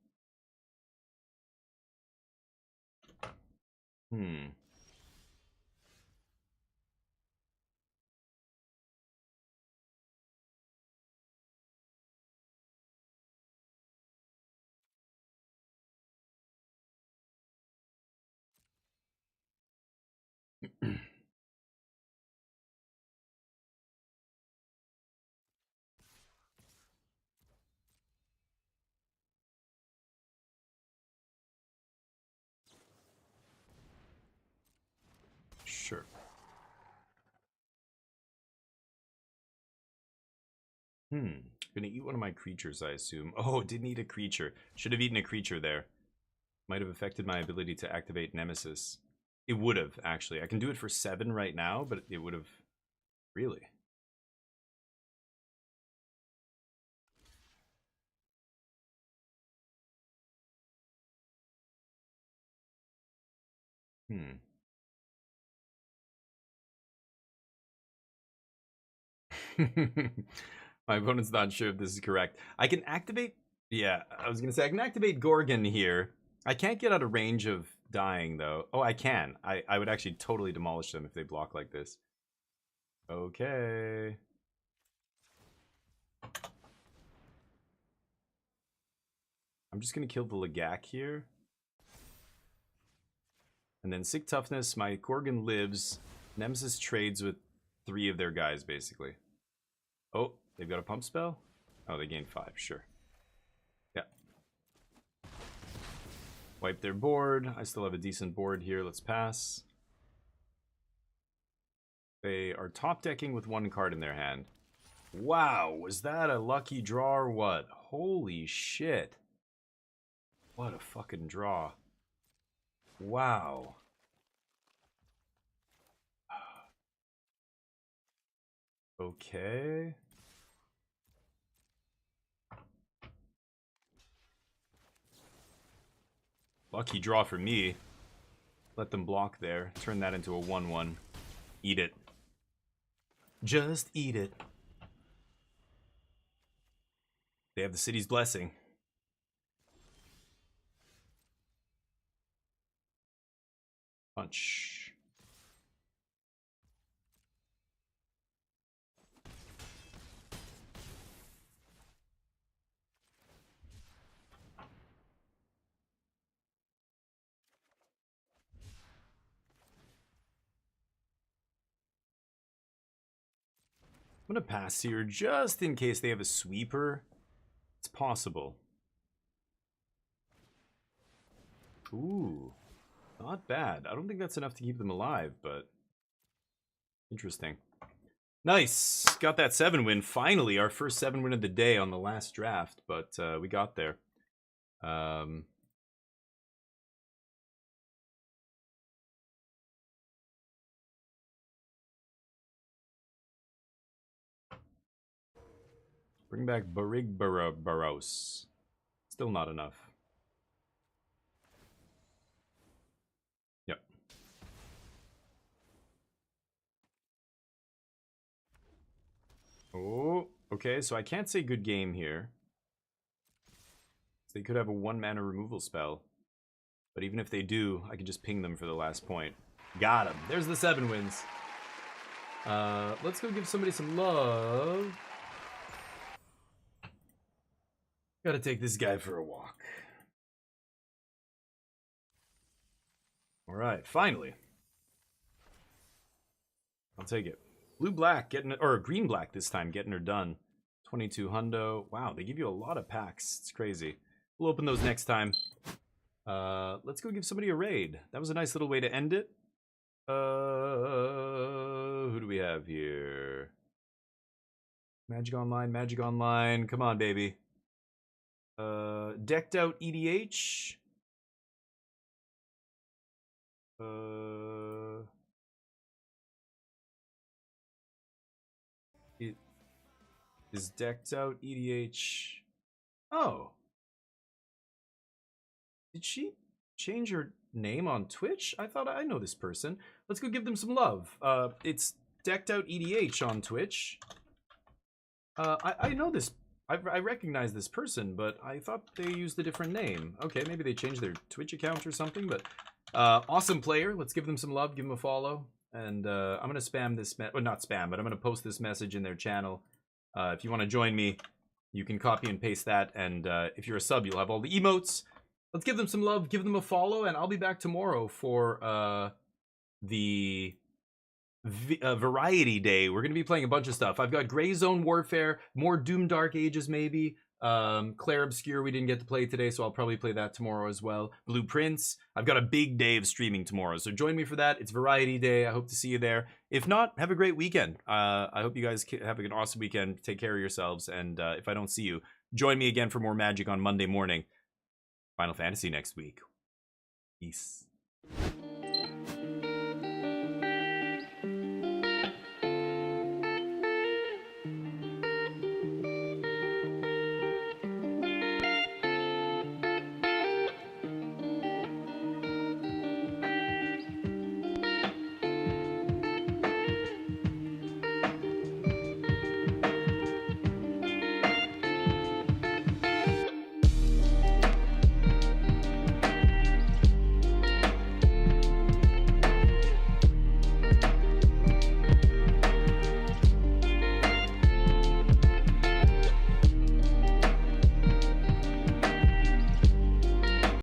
Sure. Gonna eat one of my creatures, I assume. Oh, it didn't eat a creature. Should have eaten a creature there. Might have affected my ability to activate Nemesis. It would have, actually. I can do it for 7 right now, but it would have... Really? My opponent's not sure if this is correct. I can activate... Yeah, I was gonna say, I can activate Gorgon here. I can't get out of range of dying, though. Oh, I can. I would actually totally demolish them if they block like this. Okay. I'm just gonna kill the Lagak here. And then Sick Toughness, my Gorgon lives. Nemesis trades with 3 of their guys, basically. Oh, they've got a pump spell? Oh, they gain 5, sure. Yeah. Wipe their board. I still have a decent board here. Let's pass. They are top decking with 1 card in their hand. Wow, was that a lucky draw or what? Holy shit. What a fucking draw. Wow. Okay. Lucky draw for me. Let them block there. Turn that into a 1-1. Eat it. Just eat it. They have the city's blessing. Punch. I'm gonna pass here just in case they have a sweeper. It's possible. Ooh, not bad. I don't think that's enough to keep them alive, but interesting. Nice. Got that 7 win. Finally, our first 7 win of the day on the last draft, but we got there. Bring back Barigbaros. Still not enough. Yep. Oh, okay, so I can't say good game here. They could have a 1-mana removal spell. But even if they do, I can just ping them for the last point. Got him. There's the 7 wins. Let's go give somebody some love. Gotta take this guy for a walk. Alright, finally. I'll take it. Blue-black getting it, or green-black this time, getting her done. 22 hundo. Wow, they give you a lot of packs. It's crazy. We'll open those next time. Let's go give somebody a raid. That was a nice little way to end it. Who do we have here? Magic Online, Magic Online. Come on, baby. Decked Out EDH. It is Decked Out EDH. Oh. Did she change her name on Twitch? I thought I know this person. Let's go give them some love. It's Decked Out EDH on Twitch. I know this. I recognize this person, but I thought they used a different name. Okay, maybe they changed their Twitch account or something, but awesome player. Let's give them some love, give them a follow. And I'm going to spam this, well, not spam, but I'm going to post this message in their channel. If you want to join me, you can copy and paste that. And if you're a sub, you'll have all the emotes. Let's give them some love, give them a follow, and I'll be back tomorrow for the Variety Day. We're going to be playing a bunch of stuff. I've got Gray Zone Warfare, more Doom Dark Ages maybe. Clair Obscur we didn't get to play today, so I'll probably play that tomorrow as well. Blueprints. I've got a big day of streaming tomorrow, so join me for that. It's Variety Day. I hope to see you there. If not, have a great weekend. I hope you guys have an awesome weekend. Take care of yourselves, and if I don't see you, join me again for more Magic on Monday morning. Final Fantasy next week. Peace.